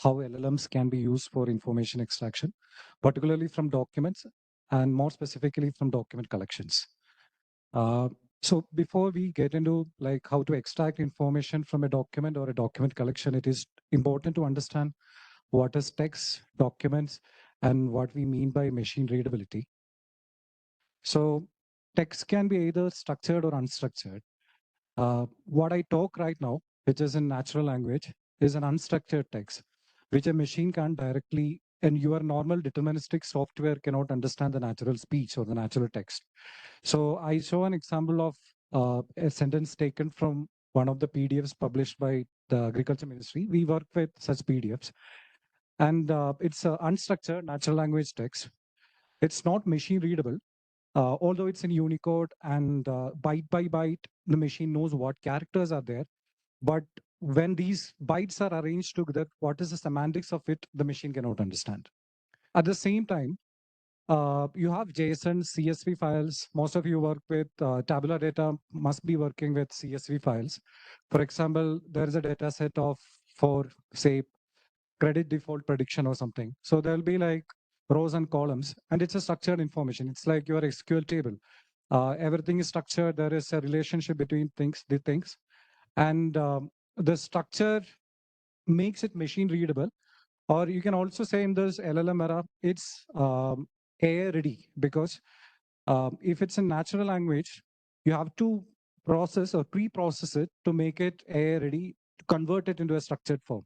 how LLMs can be used for information extraction, particularly from documents and more specifically from document collections. So before we get into like how to extract information from a document or a document collection, it is important to understand what is text, documents, and what we mean by machine readability. So text can be either structured or unstructured. What I talk right now, which is in natural language, is an unstructured text, which a machine can't directly, and your normal deterministic software cannot understand the natural speech or the natural text. So I show an example of a sentence taken from one of the PDFs published by the Agriculture Ministry. We work with such PDFs. And it's unstructured natural language text. It's not machine readable. Although it's in Unicode and byte by byte, the machine knows what characters are there. But when these bytes are arranged together, what is the semantics of it, the machine cannot understand. At the same time, you have JSON, CSV files. Most of you work with tabular data, must be working with CSV files. For example, there is a data set of, for say, credit default prediction or something. So there'll be like rows and columns, and it's a structured information. It's like your SQL table. Everything is structured. There is a relationship between the things. And the structure makes it machine readable. Or you can also say in this LLM era, it's AI ready, because if it's in natural language, you have to process or pre-process it to make it AI ready, to convert it into a structured form.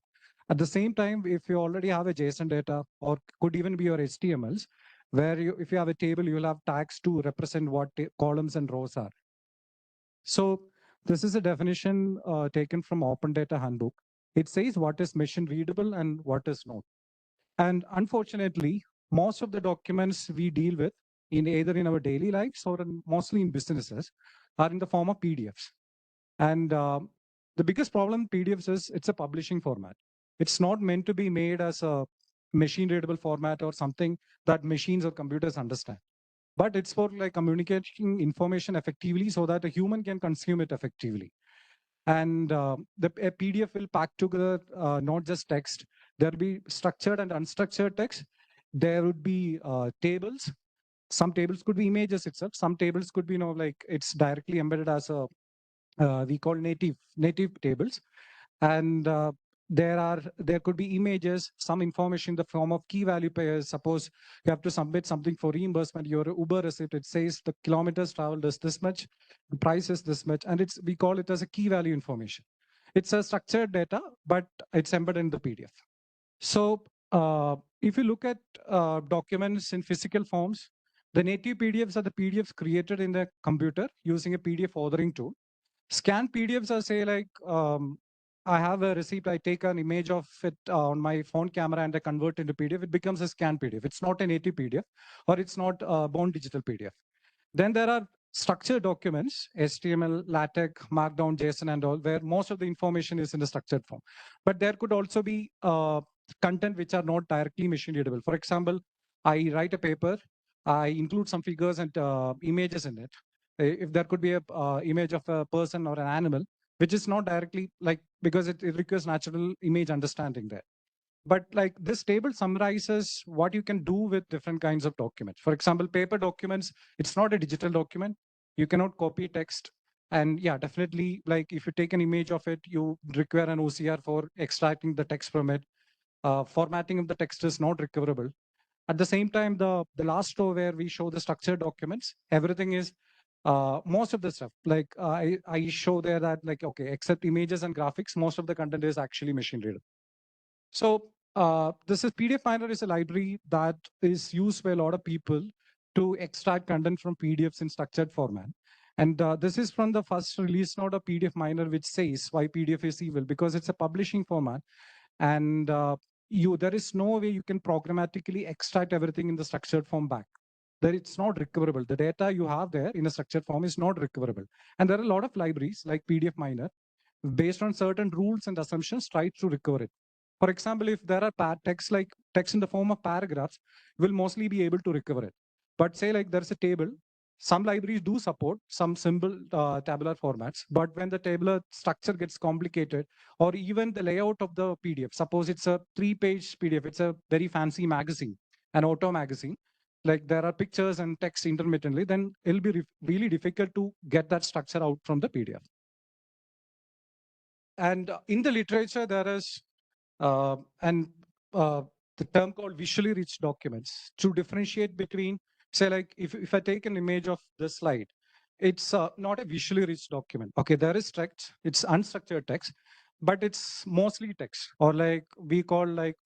At the same time, if you already have a JSON data, or could even be your HTMLs, where if you have a table, you'll have tags to represent what columns and rows are. So this is a definition taken from Open Data Handbook. It says what is machine readable and what is not. And unfortunately, most of the documents we deal with either in our daily lives or mostly in businesses are in the form of PDFs. And the biggest problem PDFs is it's a publishing format. It's not meant to be made as a machine readable format or something that machines or computers understand. But it's for like communicating information effectively so that a human can consume it effectively. And a PDF will pack together not just text. There'll be structured and unstructured text. There would be tables. Some tables could be images itself. Some tables could be, like it's directly embedded as a we call native tables. And there could be images, some information in the form of key value pairs. Suppose you have to submit something for reimbursement, your Uber receipt, it says the kilometers traveled is this much, the price is this much, and we call it as a key value information. It's a structured data, but it's embedded in the PDF. So if you look at documents in physical forms, the native PDFs are the PDFs created in the computer using a PDF authoring tool. Scan PDFs are say like, I have a receipt, I take an image of it on my phone camera and I convert into PDF, it becomes a scan PDF. It's not a native PDF, or it's not a born digital PDF. Then there are structured documents, HTML, LaTeX, Markdown, JSON, and all, where most of the information is in a structured form. But there could also be content which are not directly machine readable. For example, I write a paper, I include some figures and images in it. If there could be a image of a person or an animal, which is not directly like, because it requires natural image understanding there. But like this table summarizes what you can do with different kinds of documents. For example, paper documents, it's not a digital document. You cannot copy text. And yeah, definitely, like if you take an image of it, you require an OCR for extracting the text from it. Formatting of the text is not recoverable. At the same time, the last row where we show the structured documents, everything is most of the stuff, like I show there that like, okay, except images and graphics, most of the content is actually machine readable. So this is PDF Miner is a library that is used by a lot of people to extract content from PDFs in structured format. And this is from the first release note of PDF Miner, which says why PDF is evil, because it's a publishing format. And there is no way you can programmatically extract everything in the structured form back. That it's not recoverable. The data you have there in a structured form is not recoverable. And there are a lot of libraries like PDF Miner, based on certain rules and assumptions, try to recover it. For example, if there are text like text in the form of paragraphs, will mostly be able to recover it. But say like there's a table, some libraries do support some simple tabular formats, but when the tabular structure gets complicated, or even the layout of the PDF, suppose it's a 3-page PDF, it's a very fancy magazine, an auto magazine, like there are pictures and text intermittently, then it'll be really difficult to get that structure out from the PDF. And in the literature, there is the term called visually rich documents to differentiate between, say, like if I take an image of this slide, it's not a visually rich document. Okay, there is text, it's unstructured text, but it's mostly text, or like we call like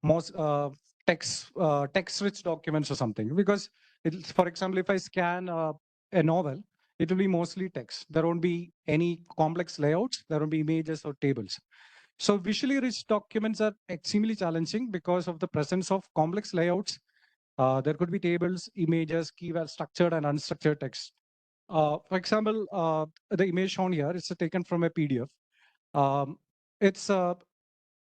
most text-rich documents or something. Because it's, for example, if I scan a novel, it will be mostly text. There won't be any complex layouts. There won't be images or tables. So visually rich documents are extremely challenging because of the presence of complex layouts. There could be tables, images, keywords, structured and unstructured text. For example, the image shown here is taken from a PDF.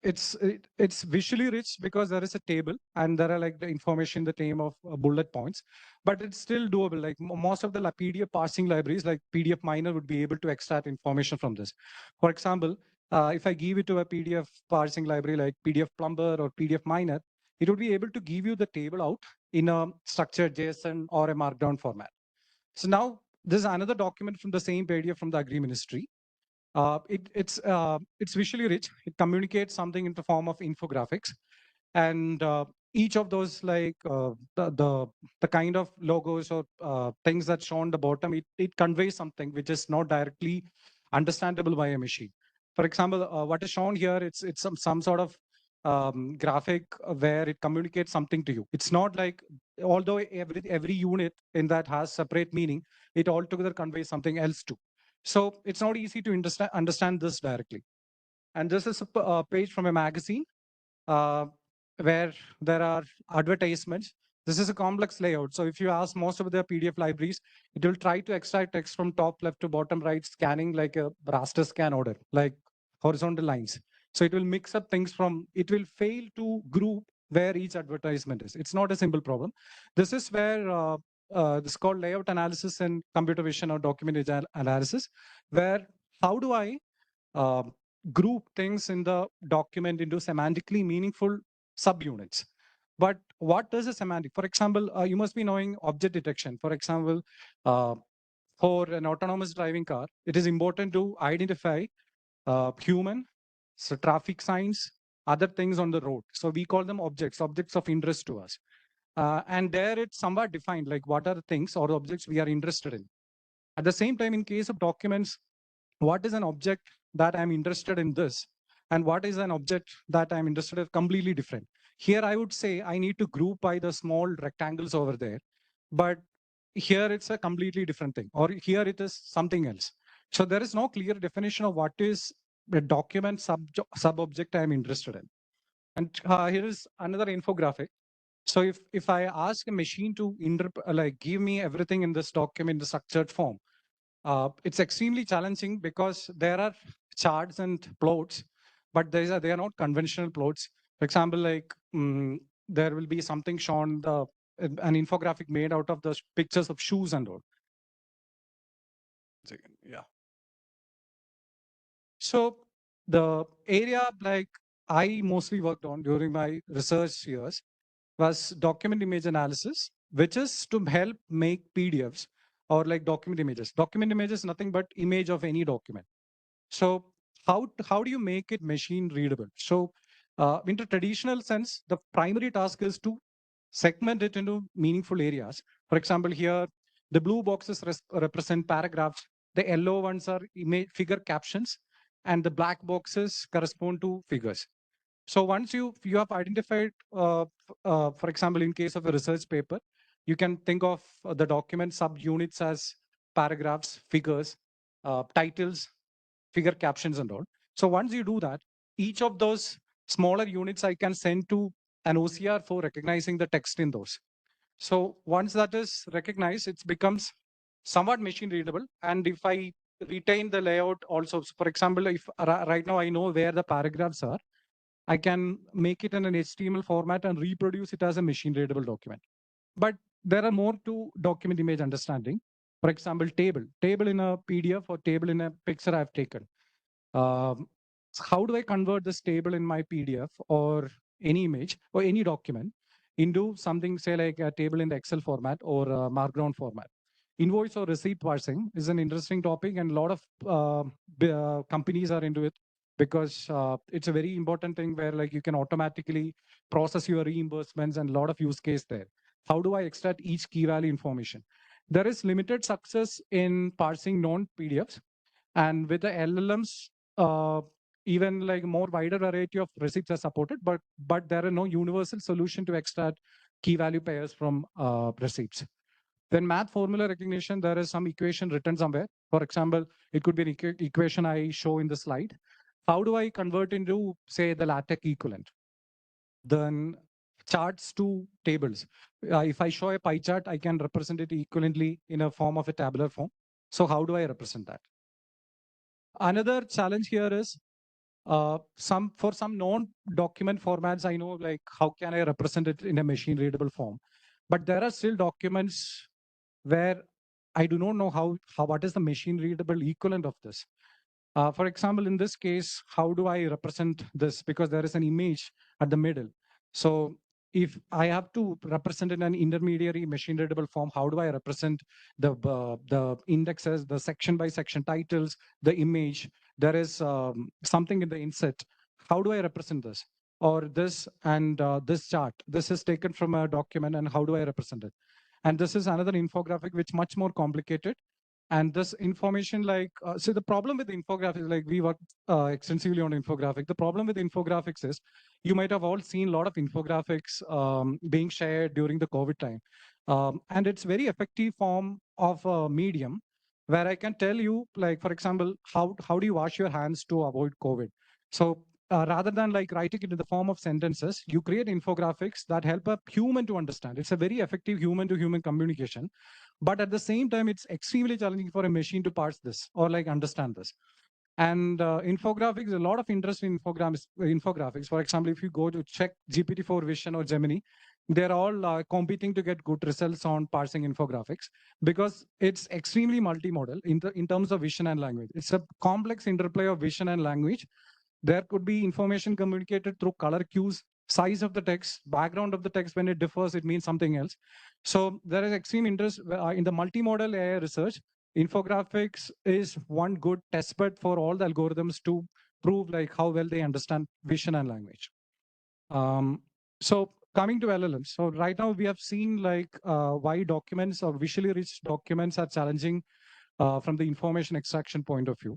It's visually rich because there is a table and there are like the information, the name of bullet points, but it's still doable. Like most of the PDF parsing libraries like PDF Miner would be able to extract information from this. For example, if I give it to a PDF parsing library like PDF Plumber or PDF Miner, it would be able to give you the table out in a structured JSON or a Markdown format. So now this is another document from the same PDF from the Agri Ministry. It's visually rich. It communicates something in the form of infographics, and each of those, like the kind of logos or things that's shown at the bottom, it conveys something which is not directly understandable by a machine. For example, what is shown here, it's some sort of graphic where it communicates something to you. It's not like, although every unit in that has separate meaning, it altogether conveys something else too. So it's not easy to understand this directly. And this is a page from a magazine where there are advertisements. This is a complex layout. So if you ask most of the PDF libraries, it will try to extract text from top left to bottom right, scanning like a raster scan order, like horizontal lines. So it will mix up things it will fail to group where each advertisement is. It's not a simple problem. This is where this is called layout analysis and computer vision or document analysis, where how do I group things in the document into semantically meaningful subunits. But what is a semantic? For example, you must be knowing object detection. For example, for an autonomous driving car, it is important to identify human, so traffic signs, other things on the road. So we call them objects of interest to us. And there it's somewhat defined, like what are the things or objects we are interested in. At the same time, in case of documents, what is an object that I'm interested in this, and what is an object that I'm interested in completely different. Here, I would say I need to group by the small rectangles over there, but here it's a completely different thing, or here it is something else. So there is no clear definition of what is the document sub-object I'm interested in. And here is another infographic. So if I ask a machine to give me everything in this document in the structured form, it's extremely challenging because there are charts and plots, but they are not conventional plots. For example, like there will be something shown, an infographic made out of the pictures of shoes and all. Yeah. So the area like I mostly worked on during my research years was document image analysis, which is to help make PDFs or like document images. Document image is nothing but image of any document. So how do you make it machine readable? So in the traditional sense, the primary task is to segment it into meaningful areas. For example, here The blue boxes represent paragraphs. The yellow ones are figure captions, and the black boxes correspond to figures. So once you have identified, for example, in case of a research paper, you can think of the document subunits as paragraphs, figures, titles, figure captions, and all. So once you do that, each of those smaller units I can send to an OCR for recognizing the text in those. So once that is recognized, it becomes somewhat machine readable. And if I retain the layout also, so for example, if right now I know where the paragraphs are, I can make it in an HTML format and reproduce it as a machine readable document. But there are more to document image understanding. For example, table in a PDF or table in a picture I've taken. How do I convert this table in my PDF or any image or any document into something, say like a table in the Excel format or a Markdown format? Invoice or receipt parsing is an interesting topic, and a lot of companies are into it because it's a very important thing where like you can automatically process your reimbursements and a lot of use case there. How do I extract each key value information? There is limited success in parsing non-PDFs, and with the LLMs, even like more wider variety of receipts are supported, but there are no universal solution to extract key value pairs from receipts. Then math formula recognition, there is some equation written somewhere. For example, it could be an equation I show in the slide. How do I convert into, say, the LaTeX equivalent? Then charts to tables. If I show a pie chart, I can represent it equivalently in a form of a tabular form. So how do I represent that? Another challenge here is for some non-document formats, I know like how can I represent it in a machine readable form, but there are still documents where I do not know what is the machine readable equivalent of this. For example, in this case, how do I represent this? Because there is an image at the middle. So if I have to represent in an intermediary machine readable form, how do I represent the indexes, the section by section titles, the image? There is something in the inset. How do I represent this? Or this and this chart. This is taken from a document, and how do I represent it? And this is another infographic, which is much more complicated. And this information, like, so the problem with infographics, like we work extensively on infographic. The problem with infographics is you might have all seen a lot of infographics being shared during the COVID time. And it's very effective form of a medium where I can tell you, like, for example, how do you wash your hands to avoid COVID? So rather than like writing it in the form of sentences, you create infographics that help a human to understand. It's a very effective human to human communication. But at the same time, it's extremely challenging for a machine to parse this or like understand this. And infographics, a lot of interest in infographics. For example, if you go to check GPT-4 Vision or Gemini, they're all competing to get good results on parsing infographics because it's extremely multimodal in terms of vision and language. It's a complex interplay of vision and language. There could be information communicated through color cues, size of the text, background of the text. When it differs, it means something else. So there is extreme interest in the multimodal AI research. Infographics is one good testbed for all the algorithms to prove like how well they understand vision and language. So coming to LLMs. So right now we have seen like why documents or visually rich documents are challenging from the information extraction point of view.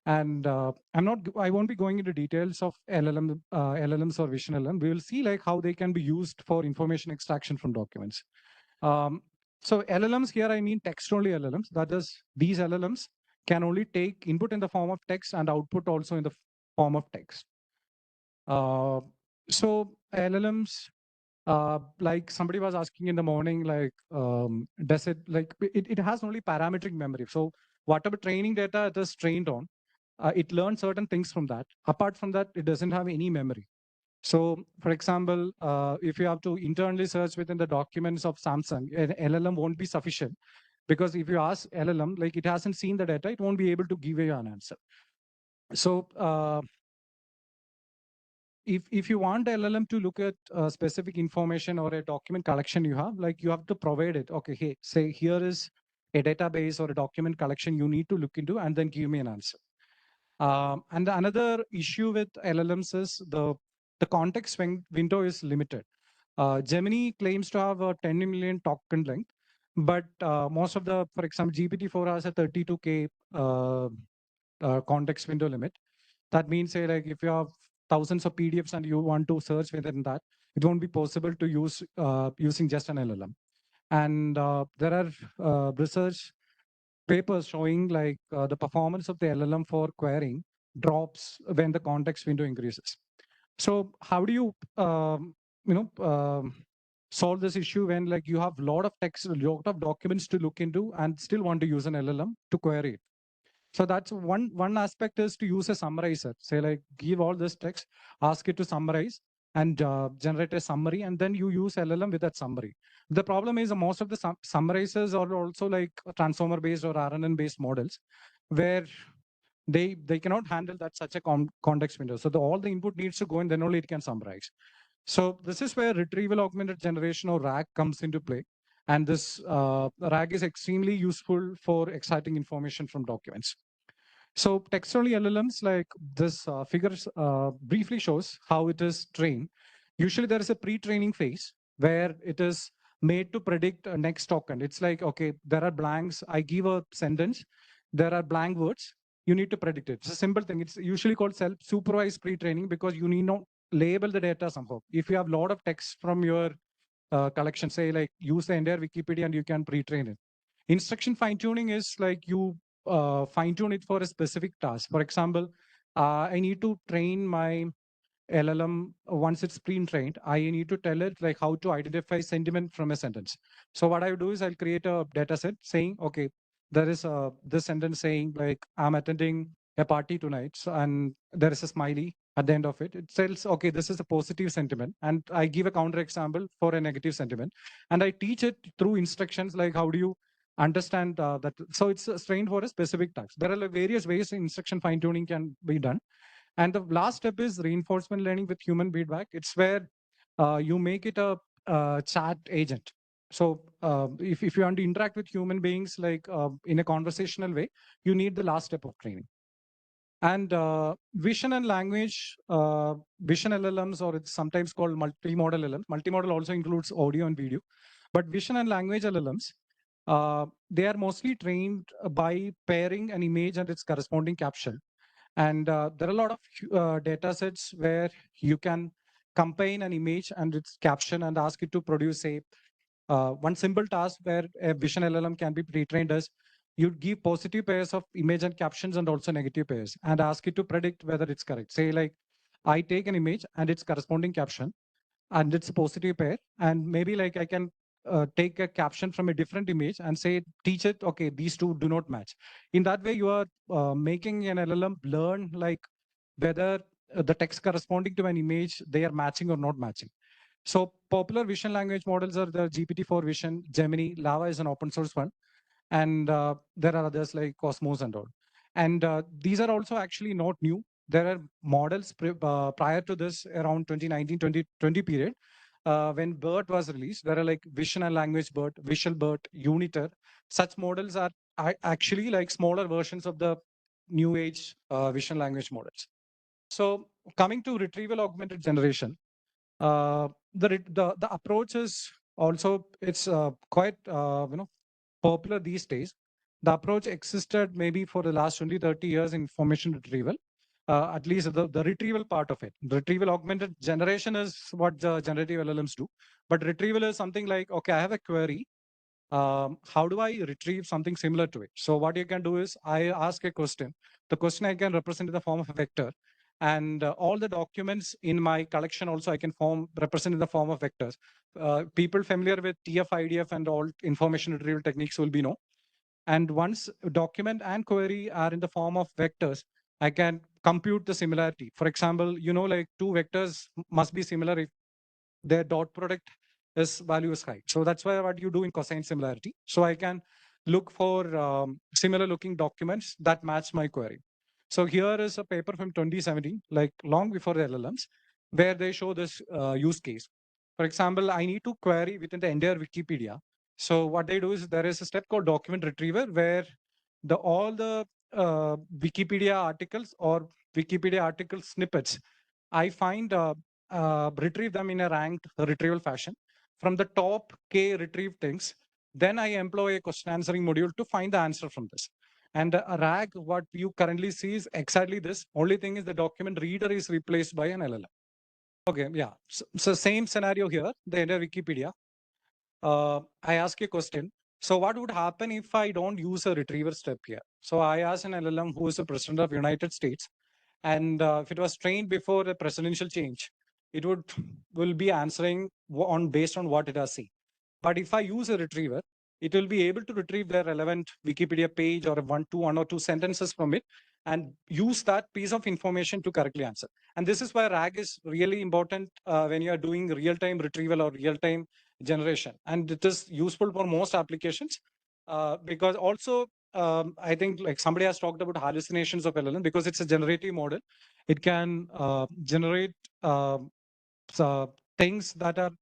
And I won't be going into details of LLMs or vision LLM. We will see like how they can be used for information extraction from documents. So LLMs here, I mean text-only LLMs. That is, these LLMs can only take input in the form of text and output also in the form of text. So LLMs, like somebody was asking in the morning, like, does it, like, it has only parametric memory. So whatever training data it is trained on, it learns certain things from that. Apart from that, it doesn't have any memory. So for example, if you have to internally search within the documents of Samsung, an LLM won't be sufficient because if you ask LLM, like it hasn't seen the data, it won't be able to give you an answer. So if you want LLM to look at specific information or a document collection you have, like you have to provide it. Okay, hey, say here is a database or a document collection you need to look into and then give me an answer. And another issue with LLMs is the context window is limited. Gemini claims to have a 10 million token length, But most of the, for example, GPT-4 has a 32K context window limit. That means, say, like if you have thousands of PDFs and you want to search within that, it won't be possible to use using just an LLM. And there are research papers showing like the performance of the LLM for querying drops when the context window increases. So how do you, solve this issue when like you have a lot of text, a lot of documents to look into and still want to use an LLM to query it? So that's one aspect is to use a summarizer. Say like give all this text, ask it to summarize and generate a summary, and then you use LLM with that summary. The problem is most of the summarizers are also like transformer based or RNN based models, where they cannot handle that such a context window. So all the input needs to go and then only it can summarize. So this is where retrieval augmented generation or RAG comes into play. And this RAG is extremely useful for extracting information from documents. So text-only LLMs, like this figure briefly shows how it is trained. Usually there is a pre-training phase where it is made to predict a next token. It's like, okay, there are blanks. I give a sentence. There are blank words. You need to predict it. It's a simple thing. It's usually called self-supervised pre-training because you need not label the data somehow. If you have a lot of text from your collection, say like use the entire Wikipedia and you can pre-train it. Instruction fine-tuning is like you fine-tune it for a specific task. For example, I need to train my LLM once it's pre-trained. I need to tell it like how to identify sentiment from a sentence. So what I do is I'll create a data set saying, okay, there is this sentence saying like I'm attending a party tonight, so, and there is a smiley at the end of it. It tells, okay, this is a positive sentiment, and I give a counter example for a negative sentiment, and I teach it through instructions like how do you understand that. So it's trained for a specific task. There are like various ways instruction fine tuning can be done. And the last step is reinforcement learning with human feedback. It's where you make it a chat agent. So if you want to interact with human beings like in a conversational way, you need the last step of training. And vision and language, vision LLMs, or it's sometimes called multimodal LLMs. Multimodal also includes audio and video. But vision and language LLMs, they are mostly trained by pairing an image and its corresponding caption. And there are a lot of data sets where you can combine an image and its caption and ask it to produce one simple task where a vision LLM can be pre-trained as you give positive pairs of image and captions and also negative pairs and ask it to predict whether it's correct. Say like, I take an image and its corresponding caption and it's a positive pair. And maybe like I can take a caption from a different image and say, teach it, okay, these two do not match. In that way, you are making an LLM learn like whether the text corresponding to an image, they are matching or not matching. So popular vision language models are the GPT-4 Vision, Gemini, Lava is an open source one. And there are others like Cosmos and all. And these are also actually not new. There are models prior to this around 2019, 2020 period. When BERT was released, there are like Vision and Language BERT, Visual BERT, Uniter. Such models are actually like smaller versions of the new age vision language models. So coming to retrieval augmented generation, the approach is also, it's quite popular these days. The approach existed maybe for the last 20, 30 years in information retrieval, at least the retrieval part of it. The retrieval augmented generation is what the generative LLMs do. But retrieval is something like, okay, I have a query. How do I retrieve something similar to it? So what you can do is I ask a question. The question I can represent in the form of a vector. And all the documents in my collection also I can represent in the form of vectors. People familiar with TF, IDF and all information retrieval techniques will be know. And once document and query are in the form of vectors, I can compute the similarity. For example, like two vectors must be similar if their dot product value is high. So that's why what you do in cosine similarity. So I can look for similar looking documents that match my query. So here is a paper from 2017, like long before the LLMs, where they show this use case. For example, I need to query within the entire Wikipedia. So what they do is there is a step called document retriever where all the Wikipedia articles or Wikipedia article snippets, I find retrieve them in a ranked retrieval fashion. From the top K retrieved things, Then I employ a question answering module to find the answer from this. And a RAG, what you currently see is exactly this. Only thing is the document reader is replaced by an LLM. Okay, yeah. So same scenario here, the entire Wikipedia. I ask a question. So what would happen if I don't use a retriever step here? So I ask an LLM who is the president of United States, and if it was trained before a presidential change, it will be answering based on what it has seen. But if I use a retriever, it will be able to retrieve the relevant Wikipedia page or one or two sentences from it and use that piece of information to correctly answer. And this is why RAG is really important when you are doing real-time retrieval or real-time generation. And it is useful for most applications because also I think like somebody has talked about hallucinations of LLM because it's a generative model. It can generate things that are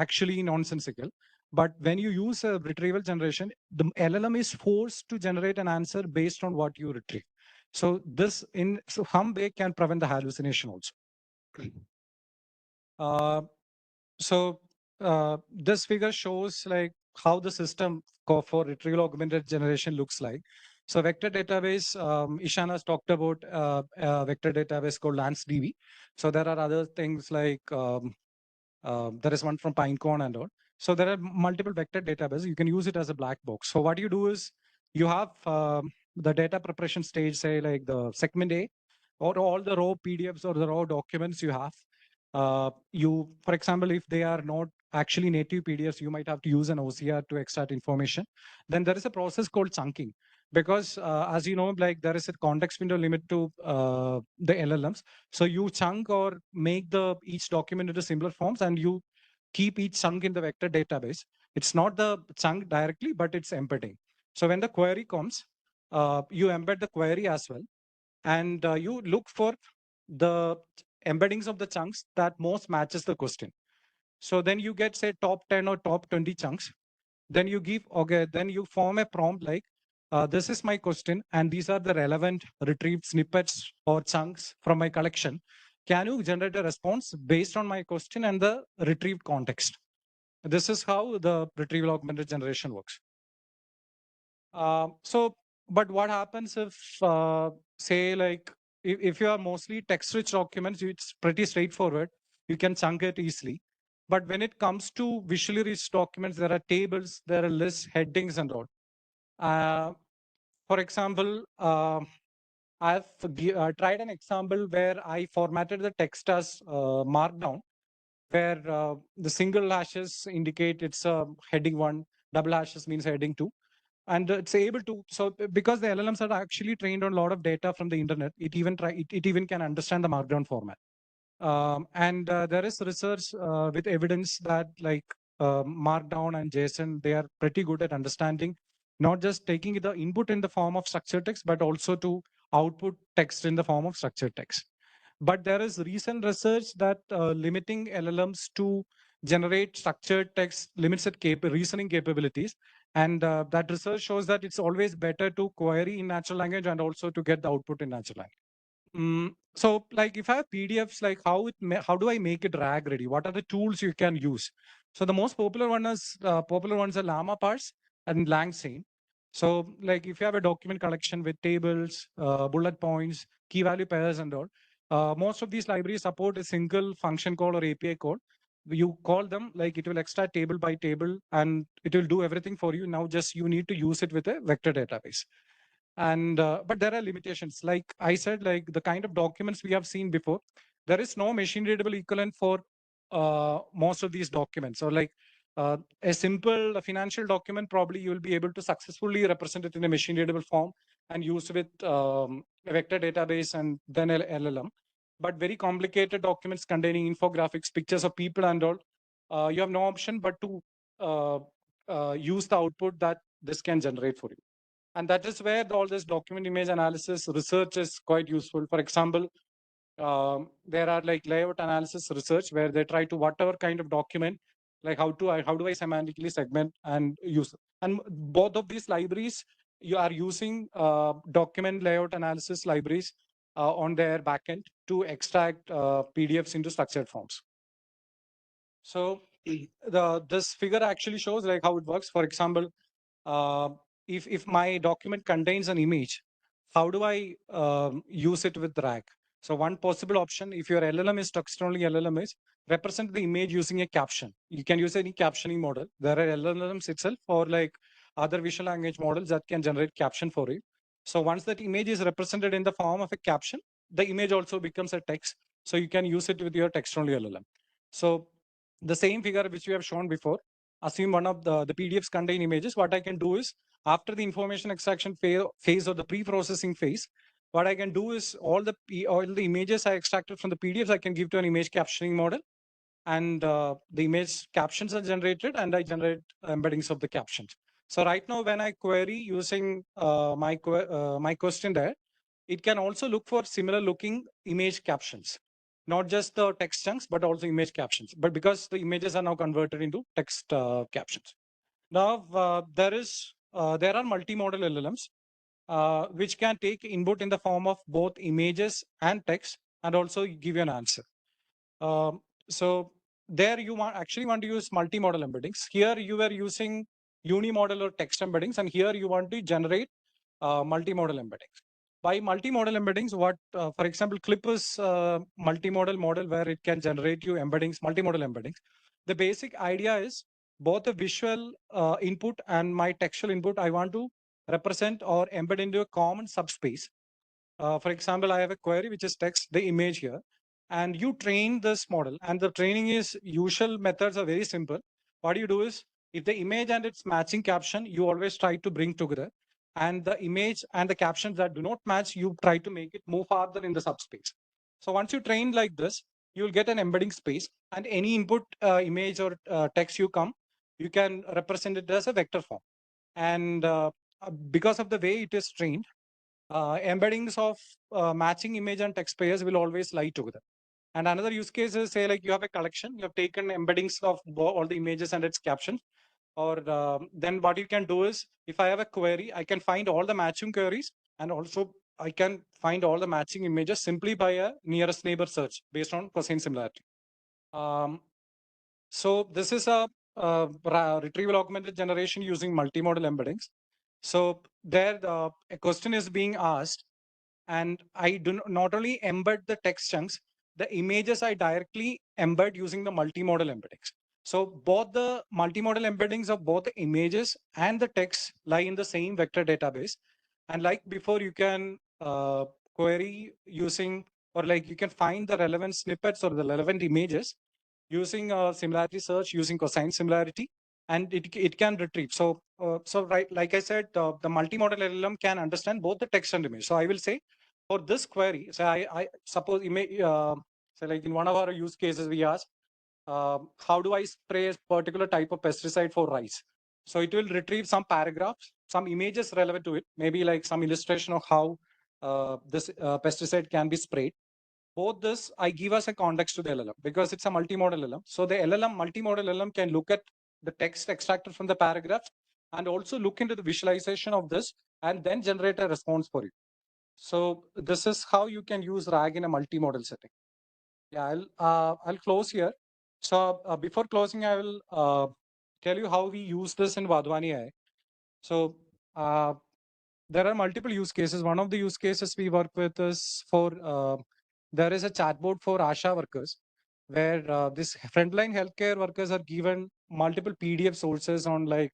actually nonsensical. But when you use a retrieval generation, the LLM is forced to generate an answer based on what you retrieve. So this in some way can prevent the hallucination also. This figure shows like how the system for retrieval augmented generation looks like. So vector database, Ishan has talked about vector database called LanceDB. So there are other things like there is one from Pinecone and all. So there are multiple vector databases. You can use it as a black box. So what you do is you have the data preparation stage, say like the segment A, or all the raw PDFs or the raw documents you have. For example, if they are not actually native PDFs, you might have to use an OCR to extract information. Then there is a process called chunking, because as you know, like there is a context window limit to the LLMs. So you chunk or make each document into simpler forms, and you keep each chunk in the vector database. It's not the chunk directly, but it's embedding. So when the query comes, you embed the query as well, and you look for the embeddings of the chunks that most matches the question. So then you get say top 10 or top 20 chunks. Then you then you form a prompt like, this is my question, and these are the relevant retrieved snippets or chunks from my collection. Can you generate a response based on my question and the retrieved context? This is how the retrieval augmented generation works. But what happens if, say, like, if you are mostly text-rich documents, it's pretty straightforward. You can chunk it easily. But when it comes to visually rich documents, there are tables, there are lists, headings, and all. For example, I've tried an example where I formatted the text as Markdown, where the single hashes indicate it's heading 1, double hashes means heading 2. And it's able to, so because the LLMs are actually trained on a lot of data from the internet, it even can understand the Markdown format. And there is research with evidence that like Markdown and JSON, they are pretty good at understanding, not just taking the input in the form of structured text, but also to output text in the form of structured text. But there is recent research that limiting LLMs to generate structured text limits its reasoning capabilities. And that research shows that it's always better to query in natural language and also to get the output in natural language. So like if I have PDFs, like how do I make it RAG ready? What are the tools you can use? So the most popular ones are Llama Parse and LangChain. So like if you have a document collection with tables, bullet points, key value pairs and all, most of these libraries support a single function call or API call. You call them, like it will extract table by table and it will do everything for you. Now just you need to use it with a vector database. And but there are limitations. Like I said, like the kind of documents we have seen before, there is no machine readable equivalent for most of these documents. So like a simple financial document, probably you will be able to successfully represent it in a machine readable form and use with a vector database and then LLM. But very complicated documents containing infographics, pictures of people and all, you have no option but to use the output that this can generate for you. And that is where all this document image analysis research is quite useful. For example, there are like layout analysis research where they try to whatever kind of document, like how do I semantically segment and use. And both of these libraries, you are using document layout analysis libraries on their backend to extract PDFs into structured forms. So this figure actually shows like how it works. For example, if my document contains an image, how do I use it with RAG? So one possible option, if your LLM is text-only LLM, is represent the image using a caption. You can use any captioning model. There are LLMs itself or like other visual language models that can generate caption for you. So once that image is represented in the form of a caption, the image also becomes a text. So you can use it with your text-only LLM. So the same figure which we have shown before, assume one of the PDFs contain images. What I can do is, after the information extraction phase or the pre-processing phase, what I can do is all the images I extracted from the PDFs, I can give to an image captioning model, and the image captions are generated, and I generate embeddings of the captions. So right now, when I query using my question there, it can also look for similar looking image captions, not just the text chunks, but also image captions. But because the images are now converted into text captions. Now, there are multimodal LLMs, which can take input in the form of both images and text and also give you an answer. So there you actually want to use multimodal embeddings. Here you were using unimodal or text embeddings, and here you want to generate multimodal embeddings. By multimodal embeddings, for example, Clip is multimodal model where it can generate you embeddings, multimodal embeddings. The basic idea is both the visual input and my textual input, I want to represent or embed into a common subspace. For example, I have a query which is text, the image here, and you train this model, and the training is usual methods are very simple. What you do is, if the image and its matching caption, you always try to bring together, and the image and the captions that do not match, you try to make it move farther in the subspace. So once you train like this, you'll get an embedding space, and any input image or text you can represent it as a vector form. And because of the way it is trained, embeddings of matching image and text pairs will always lie together. And another use case is, say, like you have a collection, you have taken embeddings of all the images and its captions. Or then what you can do is, if I have a query, I can find all the matching queries, and also I can find all the matching images simply by a nearest neighbor search based on cosine similarity. So this is a retrieval augmented generation using multimodal embeddings. So there a question is being asked, and I do not only embed the text chunks, the images I directly embed using the multimodal embeddings. So both the multimodal embeddings of both the images and the text lie in the same vector database. And like before, you can query using, or like you can find the relevant snippets or the relevant images using similarity search, using cosine similarity, and it can retrieve. So right, like I said, the multimodal LLM can understand both the text and image. So I will say, for this query, so I suppose so like in one of our use cases, we asked, how do I spray a particular type of pesticide for rice? So it will retrieve some paragraphs, some images relevant to it, maybe like some illustration of how this pesticide can be sprayed. Both this, I give us a context to the LLM because it's a multimodal LLM. So the multimodal LLM can look at the text extracted from the paragraphs and also look into the visualization of this and then generate a response for you. So this is how you can use RAG in a multimodal setting. Yeah, I'll close here. So before closing, I will tell you how we use this in Vadhwani AI. So there are multiple use cases. One of the use cases we work with is for there is a chatbot for ASHA workers, where this frontline healthcare workers are given multiple PDF sources on like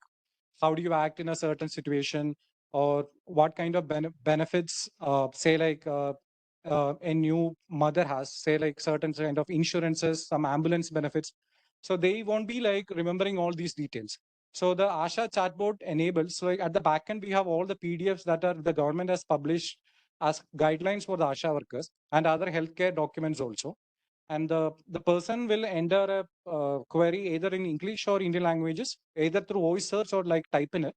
how do you act in a certain situation, or what kind of benefits, say like a new mother has, say like certain kind of insurances, some ambulance benefits. So they won't be like remembering all these details. So the ASHA chatbot enables, so like at the backend, we have all the PDFs that are the government has published as guidelines for the ASHA workers and other healthcare documents also. And the person will enter a query either in English or Indian languages, either through voice search or like type in it.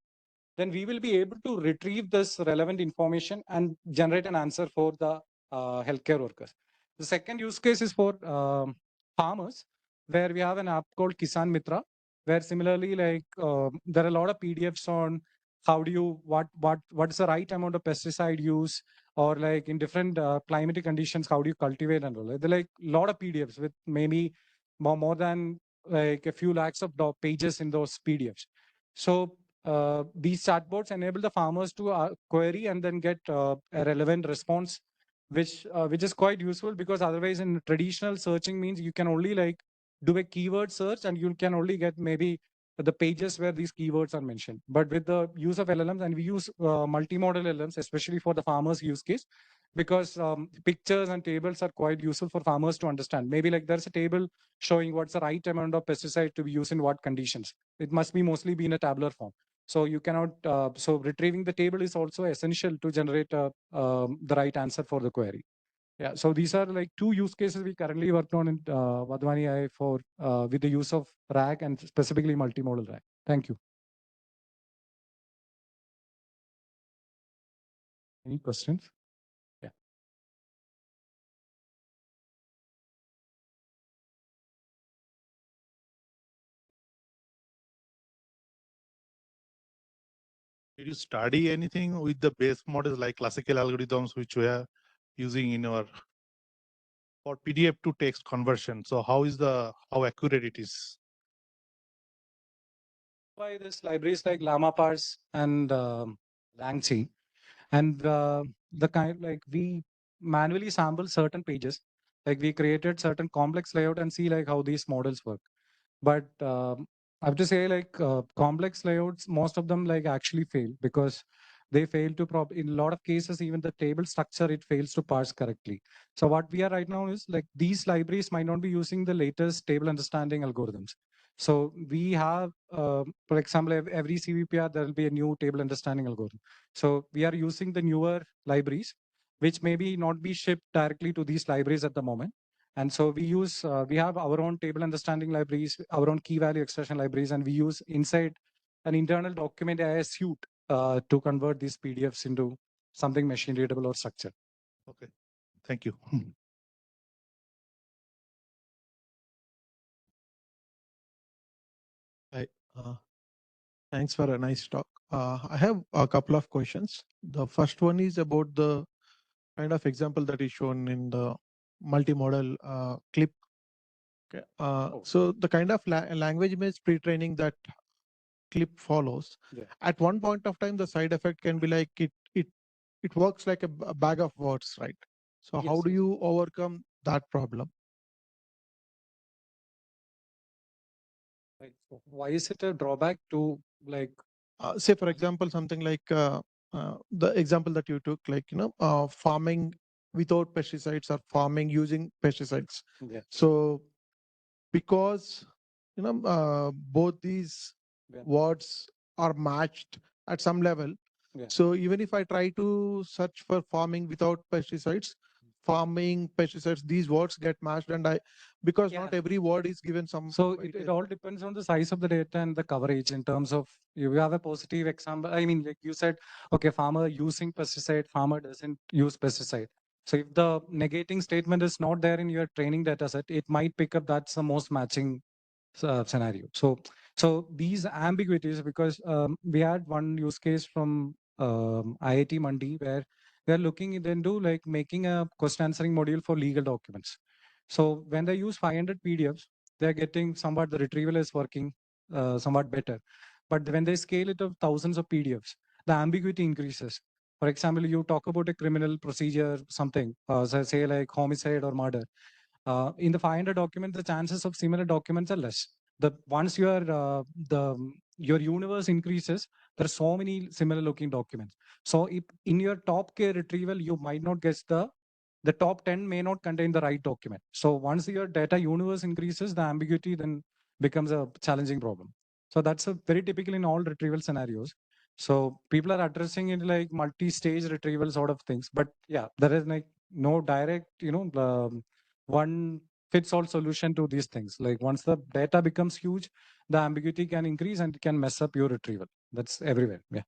Then we will be able to retrieve this relevant information and generate an answer for the healthcare workers. The second use case is for farmers, where we have an app called Kisan Mitra, where similarly, like there are a lot of PDFs on how do you, what is the right amount of pesticide use, or like in different climatic conditions, how do you cultivate and all. There are like a lot of PDFs with maybe more than like a few lakhs of pages in those PDFs. So these chatbots enable the farmers to query and then get a relevant response, which is quite useful, because otherwise in traditional searching means you can only like do a keyword search and you can only get maybe the pages where these keywords are mentioned. But with the use of LLMs, and we use multimodal LLMs, especially for the farmers use case, because pictures and tables are quite useful for farmers to understand. Maybe like there's a table showing what's the right amount of pesticide to be used in what conditions. It must be mostly be in a tabular form. So you cannot, so retrieving the table is also essential to generate the right answer for the query. Yeah, so these are like two use cases we currently worked on in Vadhvani AI for with the use of RAG and specifically multimodal RAG. Thank you. Any questions? Yeah. Did you study anything with the base models like classical algorithms which we are using in our for PDF to text conversion? So how accurate it is? By this libraries like LlamaParse and LangC, and the kind like we manually sample certain pages, like we created certain complex layout and see like how these models work. But I have to say, like complex layouts, most of them like actually fail because they fail to in a lot of cases, even the table structure, it fails to parse correctly. So what we are right now is like these libraries might not be using the latest table understanding algorithms. So we have, for example, every CVPR, there will be a new table understanding algorithm. So we are using the newer libraries, which maybe not be shipped directly to these libraries at the moment. And so we use, we have our own table understanding libraries, our own key value extraction libraries, and we use inside an internal document AI suite to convert these PDFs into something machine readable or structured. Okay, thank you. Hi, thanks for a nice talk. I have a couple of questions. The first one is about the kind of example that is shown in the multimodal clip. Okay. So the kind of language based pre-training that clip follows, at one point of time, the side effect can be like it works like a bag of words, right? So how do you overcome that problem? Like, why is it a drawback to like? Say, for example, something like the example that you took, like, farming without pesticides or farming using pesticides. Yeah. So because, both these words are matched at some level. Yeah. So even if I try to search for farming without pesticides, farming, pesticides, these words get matched, and because not every word is given some. So it all depends on the size of the data and the coverage in terms of, you have a positive example. I mean, like you said, okay, farmer using pesticide, farmer doesn't use pesticide. So if the negating statement is not there in your training data set, it might pick up that's the most matching scenario. So these ambiguities, because we had one use case from IIT Mandi where they're looking into like making a question answering module for legal documents. So when they use 500 PDFs, they're getting somewhat, the retrieval is working somewhat better. But when they scale it to thousands of PDFs, the ambiguity increases. For example, you talk about a criminal procedure, something, say like homicide or murder. In the 500 documents, the chances of similar documents are less. The once your universe increases, there are so many similar looking documents. So if in your top K retrieval, you might not guess the top 10 may not contain the right document. So once your data universe increases, the ambiguity then becomes a challenging problem. So that's a very typical in all retrieval scenarios. So people are addressing it like multi-stage retrieval sort of things. But yeah, there is like no direct, one fits all solution to these things. Like once the data becomes huge, the ambiguity can increase and it can mess up your retrieval. That's everywhere. Yeah.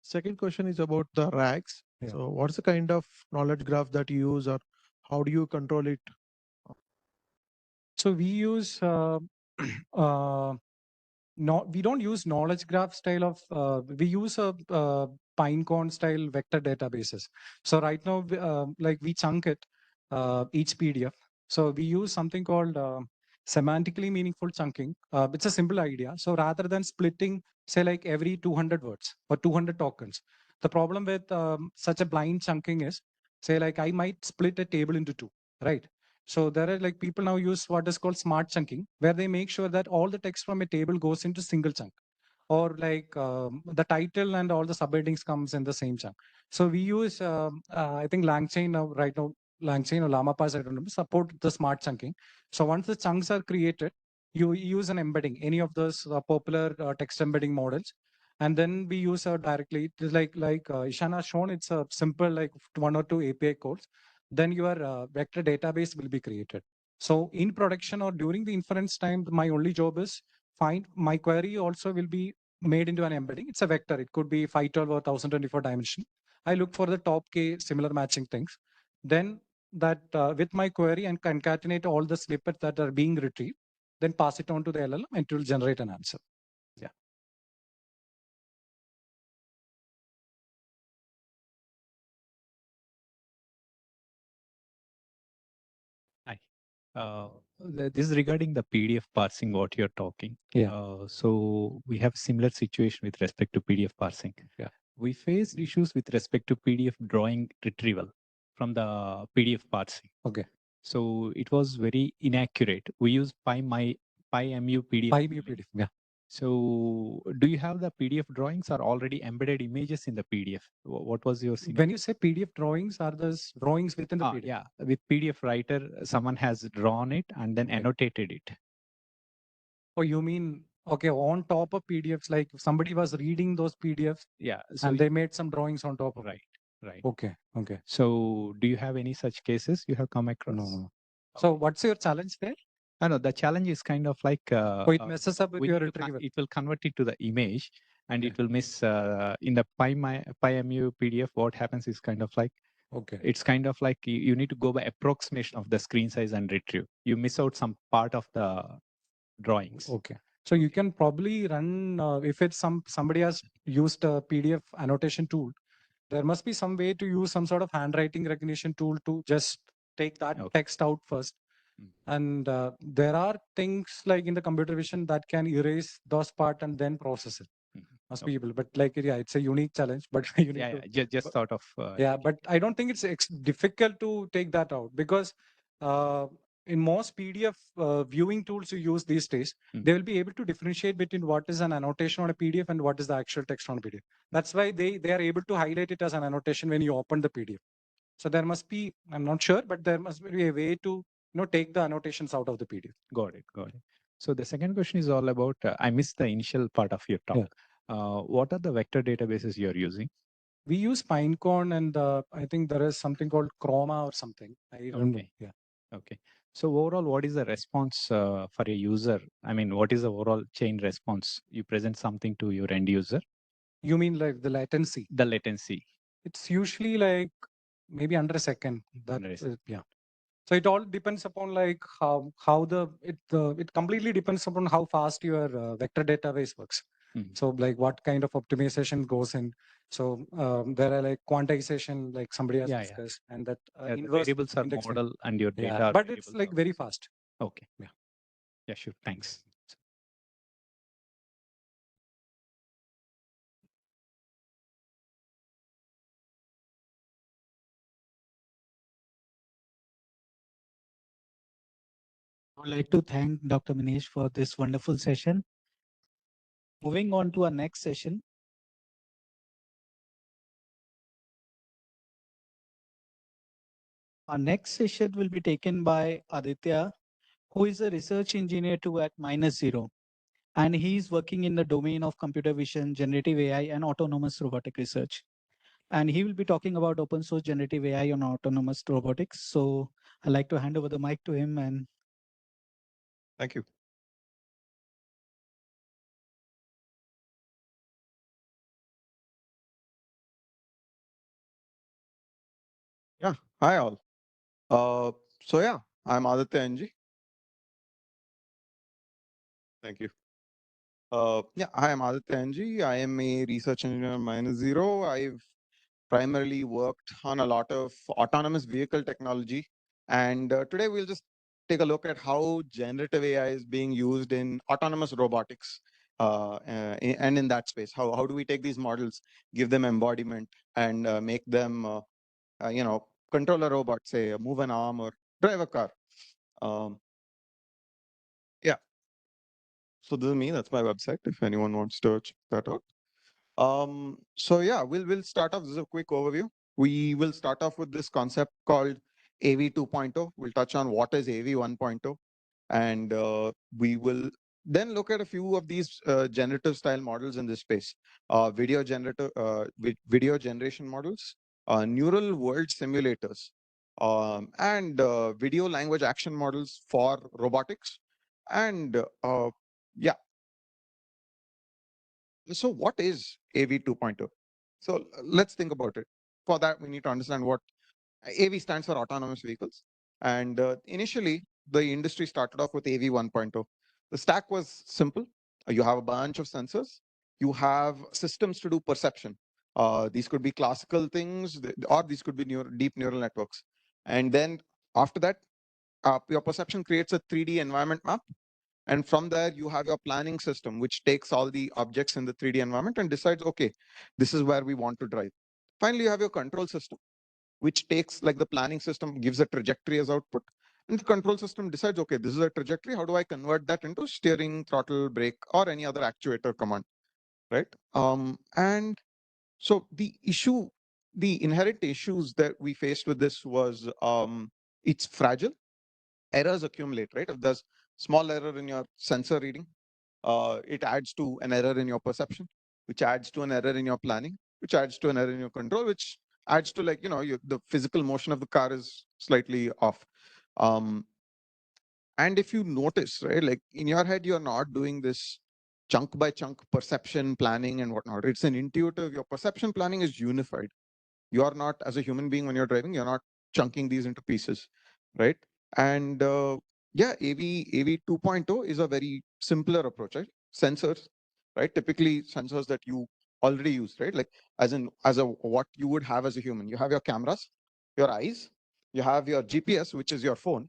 Second question is about the RAGs. Yeah. So what's the kind of knowledge graph that you use, or how do you control it? So we use we don't use knowledge graph style of, we use a Pinecone style vector databases. So right now, like we chunk it, each PDF. So we use something called semantically meaningful chunking. It's a simple idea. So rather than splitting, say like every 200 words or 200 tokens, the problem with such a blind chunking is, say like I might split a table into two, right? So there are like people now use what is called smart chunking, where they make sure that all the text from a table goes into single chunk, or like the title and all the subheadings comes in the same chunk. So we use, I think LangChain now, right now, LangChain or LlamaPass, I don't know, support the smart chunking. So once the chunks are created, you use an embedding, any of those popular text embedding models. And then we use directly, it's like Ishan has shown, it's a simple like 1 or 2 API codes. Then your vector database will be created. So in production or during the inference time, my only job is find my query also will be made into an embedding. It's a vector. It could be 512 or 1024 dimension. I look for the top K similar matching things. Then that with my query and concatenate all the snippets that are being retrieved, then pass it on to the LLM and it will generate an answer. Yeah. Hi. This is regarding the PDF parsing, what you're talking. Yeah. So we have similar situation with respect to PDF parsing. Yeah. We faced issues with respect to PDF drawing retrieval from the PDF parsing. Okay. So it was very inaccurate. We use PyMu PDF. PyMu PDF. Yeah. So do you have the PDF drawings or already embedded images in the PDF? What was your scenario? When you say PDF drawings, are those drawings within the PDF? Yeah, with PDF writer, someone has drawn it and then annotated it. Oh, you mean, okay, on top of PDFs, like if somebody was reading those PDFs, Yeah. So and they made some drawings on top of right, right. Okay, okay. So do you have any such cases you have come across? No. So what's your challenge there? I know the challenge is kind of like it messes up with we your need to retrieval. it will convert it to the image, and it will miss in the PyMu PDF. What happens is kind of like it's kind of like you need to go by approximation of the screen size and retrieve. You miss out some part of the drawings. Okay. So you can probably run if it's somebody has used a PDF annotation tool. There must be some way to use some sort of handwriting recognition tool to just take that text out first. And there are things like in the computer vision that can erase those part and then process it. Must be able, but like yeah, it's a unique challenge. But you need to, just sort of yeah, but I don't think it's difficult to take that out because in most PDF viewing tools you use these days, they will be able to differentiate between what is an annotation on a PDF and what is the actual text on a PDF. That's why they are able to highlight it as an annotation when you open the PDF. So there must be, I'm not sure, but there must be a way to take the annotations out of the PDF. Got it. Got it. So the second question is all about, I missed the initial part of your talk. What are the vector databases you're using? We use Pinecone and I think there is something called Chroma or something. I don't know. Yeah. Okay. So overall, what is the response for a user? I mean, what is the overall chain response? You present something to your end user. You mean like the latency? The latency. It's usually like maybe under a second. Yeah. So it all depends upon like how it completely depends upon how fast your vector database works. So like what kind of optimization goes in. So there are like quantization, like somebody has discussed, and that inverse variables are indexing. model and your data. Yeah, but it's like very fast. Okay. Yeah. Yeah, sure. Thanks. I would like to thank Dr. Manish for this wonderful session. Moving on to our next session. Our next session will be taken by Aditya, who is a research engineer too at -0. And he is working in the domain of computer vision, generative AI, and autonomous robotic research. And he will be talking about open source generative AI on autonomous robotics. So I'd like to hand over the mic to him. And thank you. Yeah, hi all. So yeah, I'm Aditya NG. Thank you. Yeah, hi, I'm Aditya NG. I am a research engineer -0. I've primarily worked on a lot of autonomous vehicle technology. And today we'll just take a look at how generative AI is being used in autonomous robotics. And in that space, how do we take these models, give them embodiment, and make them, control a robot, say, move an arm or drive a car. Yeah. So this is me. That's my website. If anyone wants to check that out. So yeah, we'll start off. This is a quick overview. We will start off with this concept called AV 2.0. We'll touch on what is AV 1.0, and we will then look at a few of these generative style models in this space. Video video generation models, neural world simulators, and video language action models for robotics. And yeah, so what is AV 2.0? So let's think about it. For that, we need to understand what AV stands for autonomous vehicles. And initially, the industry started off with AV 1.0. The stack was simple. You have a bunch of sensors. You have systems to do perception. These could be classical things, or these could be deep neural networks. And then after that, your perception creates a 3D environment map. And from there, you have your planning system, which takes all the objects in the 3D environment and decides, okay, this is where we want to drive. Finally, you have your control system, which takes, like, the planning system gives a trajectory as output. And the control system decides, okay, this is a trajectory. How do I convert that into steering, throttle, brake, or any other actuator command, right? And so the inherent issues that we faced with this was it's fragile. Errors accumulate, right? If there's small error in your sensor reading, it adds to an error in your perception, which adds to an error in your planning, which adds to an error in your control, which adds to, like, the physical motion of the car is slightly off. And if you notice, right, like in your head, you're not doing this chunk by chunk perception planning and whatnot. It's an intuitive, your perception planning is unified. You are not, as a human being, when you're driving, you're not chunking these into pieces, right? And yeah, AV 2.0 is a very simpler approach, right? Sensors, right? Typically sensors that you already use, right? Like as a what you would have as a human. You have your cameras, your eyes, you have your GPS, which is your phone,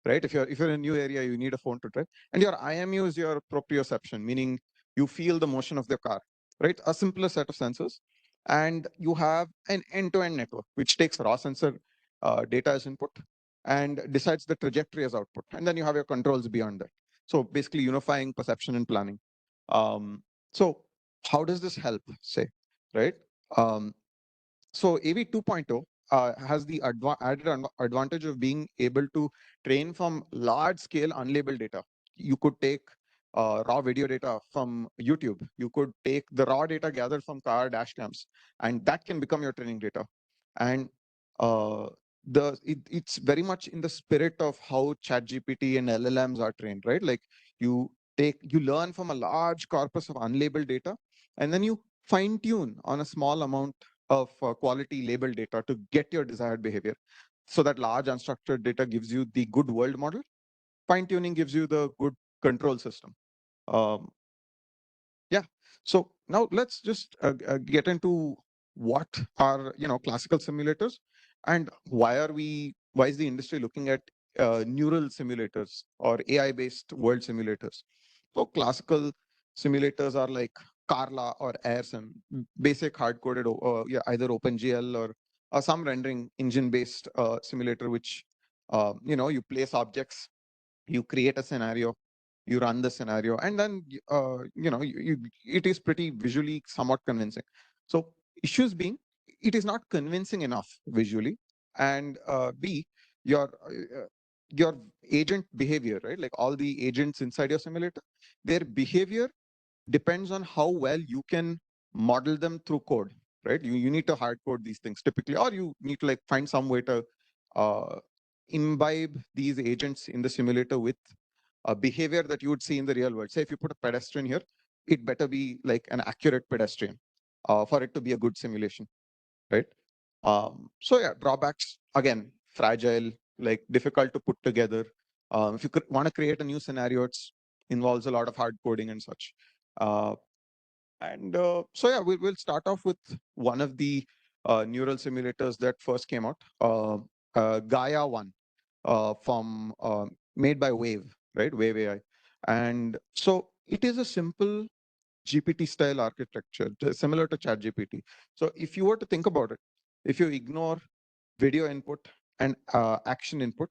right? If you're in a new area, you need a phone to drive. And your IMU is your proprioception, meaning you feel the motion of the car, right? A simpler set of sensors. And you have an end-to-end network, which takes raw sensor data as input and decides the trajectory as output. And then you have your controls beyond that. So basically unifying perception and planning. So how does this help, say, right? So AV 2.0 has the added advantage of being able to train from large-scale unlabeled data. You could take raw video data from YouTube. You could take the raw data gathered from car dash cams, and that can become your training data. And it's very much in the spirit of how ChatGPT and LLMs are trained, right? Like you learn from a large corpus of unlabeled data, and then you fine tune on a small amount of quality labeled data to get your desired behavior. So that large unstructured data gives you the good world model. Fine tuning gives you the good control system. Yeah. So now let's just get into what are classical simulators and why is the industry looking at neural simulators or AI-based world simulators. So classical simulators are like Carla or AirSim, basic hard-coded, either OpenGL or some rendering engine-based simulator, which you place objects, you create a scenario, you run the scenario, and then it is pretty visually somewhat convincing. So issues being, it is not convincing enough visually, and B, your agent behavior, right? Like all the agents inside your simulator, their behavior depends on how well you can model them through code, right? You need to hard code these things typically, or you need to like find some way to imbibe these agents in the simulator with a behavior that you would see in the real world. Say if you put a pedestrian here, it better be like an accurate pedestrian for it to be a good simulation, right? So yeah, drawbacks, again, fragile, like difficult to put together. If you want to create a new scenario, it involves a lot of hard coding and such. So yeah, we'll start off with one of the neural simulators that first came out, Gaia 1 from made by Wave, right? Wave AI. And so it is a simple GPT style architecture, similar to ChatGPT. So if you were to think about it, if you ignore video input and action input,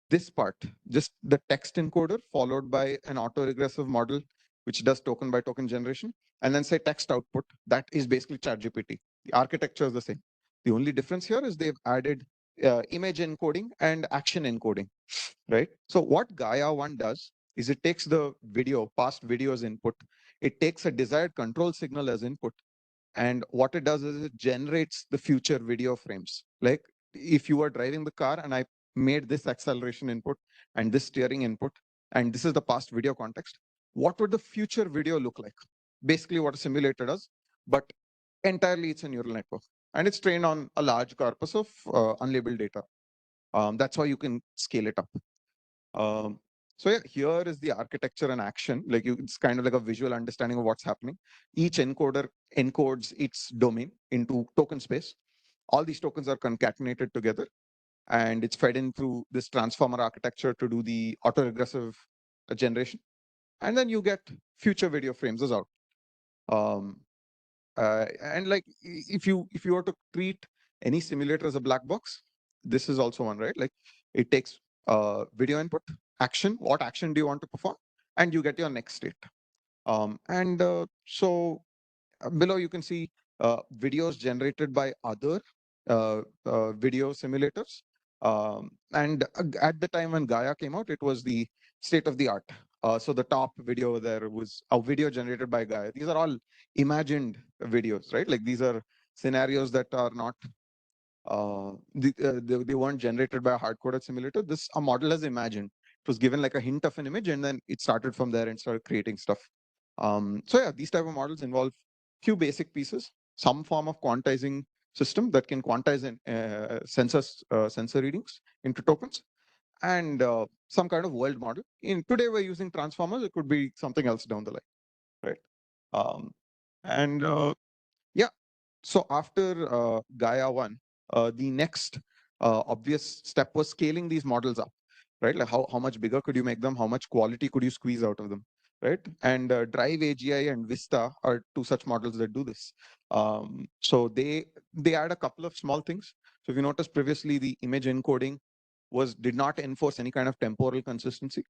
this part, just the text encoder followed by an autoregressive model, which does token by token generation, and then say text output, that is basically ChatGPT. The architecture is the same. The only difference here is they've added image encoding and action encoding, right? So what Gaia 1 does is it takes the video, past videos input, it takes a desired control signal as input, and what it does is it generates the future video frames. Like if you are driving the car and I made this acceleration input and this steering input, and this is the past video context, what would the future video look like? Basically what a simulator does, but entirely it's a neural network. And it's trained on a large corpus of unlabeled data. That's why you can scale it up. So yeah, here is the architecture and action. Like it's kind of like a visual understanding of what's happening. Each encoder encodes its domain into token space. All these tokens are concatenated together, and it's fed in through this transformer architecture to do the autoregressive generation. And then you get future video frames as out. And like if you were to treat any simulator as a black box, this is also one, right? Like it takes video input, action, what action do you want to perform, and you get your next state. So below you can see videos generated by other video simulators. And at the time when Gaia came out, it was the state of the art. So the top video there was a video generated by Gaia. These are all imagined videos, right? Like these are scenarios that are not, they weren't generated by a hard-coded simulator. This a model has imagined. It was given like a hint of an image, and then it started from there and started creating stuff. So yeah, these type of models involve few basic pieces, some form of quantizing system that can quantize sensor readings into tokens, and some kind of world model. Today we're using transformers. It could be something else down the line, right? Yeah. So after Gaia 1, the next obvious step was scaling these models up, right? Like how much bigger could you make them? How much quality could you squeeze out of them, right? And Drive AGI and Vista are two such models that do this. So they add a couple of small things. So if you notice previously, the image encoding did not enforce any kind of temporal consistency.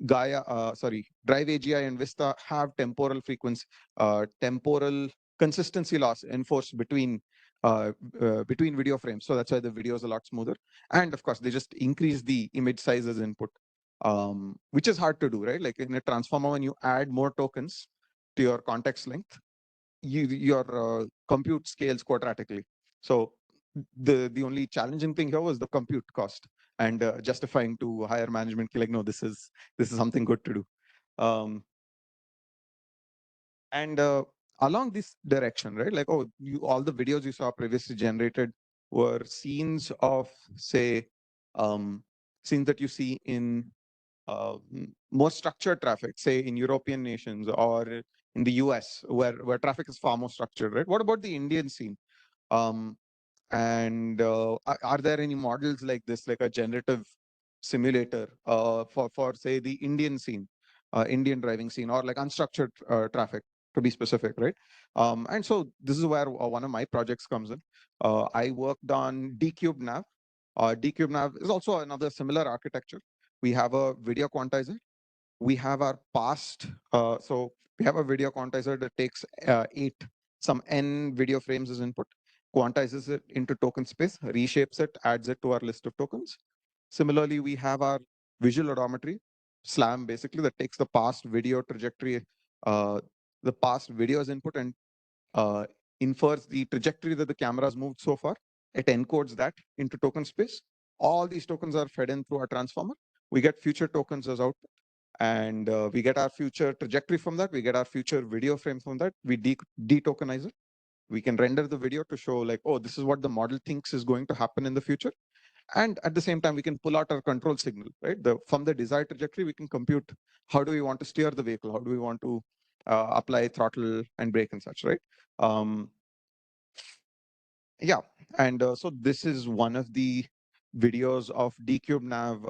Drive AGI and Vista have temporal frequency, temporal consistency loss enforced between video frames. So that's why the video is a lot smoother. And of course, they just increase the image size as input, which is hard to do, right? Like in a transformer, when you add more tokens to your context length, your compute scales quadratically. So the only challenging thing here was the compute cost and justifying to higher management, like, no, this is something good to do. And along this direction, right? Like, oh, all the videos you saw previously generated were scenes of, say, scenes that you see in more structured traffic, say in European nations or in the US, where traffic is far more structured, right? What about the Indian scene? And are there any models like this, like a generative simulator for say the Indian scene, Indian driving scene, or like unstructured traffic, to be specific, right? And so this is where one of my projects comes in. I worked on D-Cube Nav. D-Cube Nav is also another similar architecture. We have a video quantizer. We have our past. So we have a video quantizer that takes some n video frames as input, quantizes it into token space, reshapes it, adds it to our list of tokens. Similarly, we have our visual odometry, SLAM, basically, that takes the past video trajectory, the past video as input, and infers the trajectory that the camera has moved so far. It encodes that into token space. All these tokens are fed in through our transformer. We get future tokens as output, and we get our future trajectory from that. We get our future video frame from that. We de-tokenize it. We can render the video to show like, oh, this is what the model thinks is going to happen in the future. And at the same time, we can pull out our control signal, right? From the desired trajectory, we can compute how do we want to steer the vehicle? How do we want to apply throttle and brake and such, right? Yeah, and so this is one of the videos of D-Cube Nav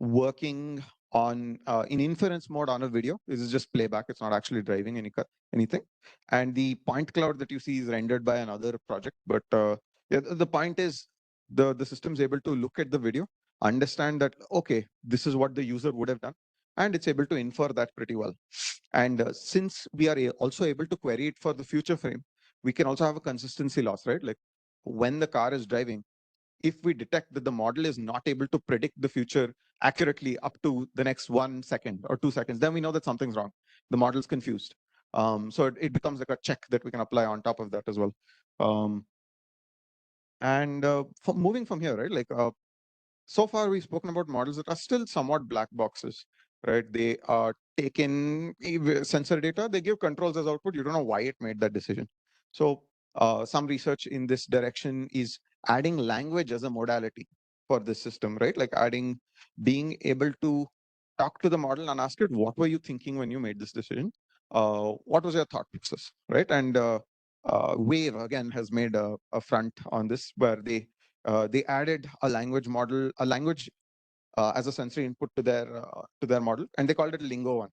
working on in inference mode on a video. This is just playback. It's not actually driving anything. And the point cloud that you see is rendered by another project. But yeah, the point is the system is able to look at the video, understand that, okay, this is what the user would have done, and it's able to infer that pretty well. And since we are also able to query it for the future frame, we can also have a consistency loss, right? Like when the car is driving, if we detect that the model is not able to predict the future accurately up to the next 1 second or 2 seconds, then we know that something's wrong. The model's confused. So it becomes like a check that we can apply on top of that as well. Moving from here, right? Like so far we've spoken about models that are still somewhat black boxes, right? They take in sensor data, they give controls as output. You don't know why it made that decision. So some research in this direction is adding language as a modality for this system, right? Like being able to talk to the model and ask it, what were you thinking when you made this decision? What was your thought process, right? And Wave again has made a front on this where they added a language model, a language as a sensory input to their model, and they called it Lingo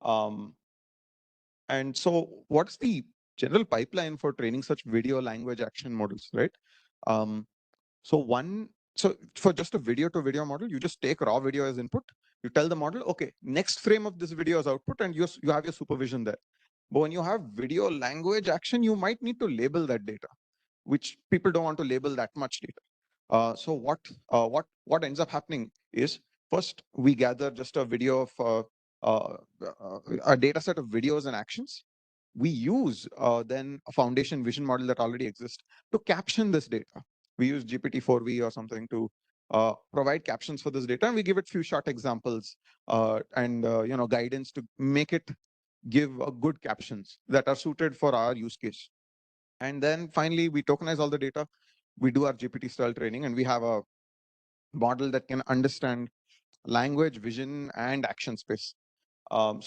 One. And so, what's the general pipeline for training such video language action models, right? So for just a video to video model, you just take raw video as input. You tell the model, okay, next frame of this video is output, and you have your supervision there. But when you have video language action, you might need to label that data, which people don't want to label that much data. So what ends up happening is, first we gather just a video of a data set of videos and actions. We use then a foundation vision model that already exists to caption this data. We use GPT-4V or something to provide captions for this data, and we give it few short examples and guidance to make it give good captions that are suited for our use case. And then finally, we tokenize all the data. We do our GPT style training, and we have a model that can understand language, vision, and action space. One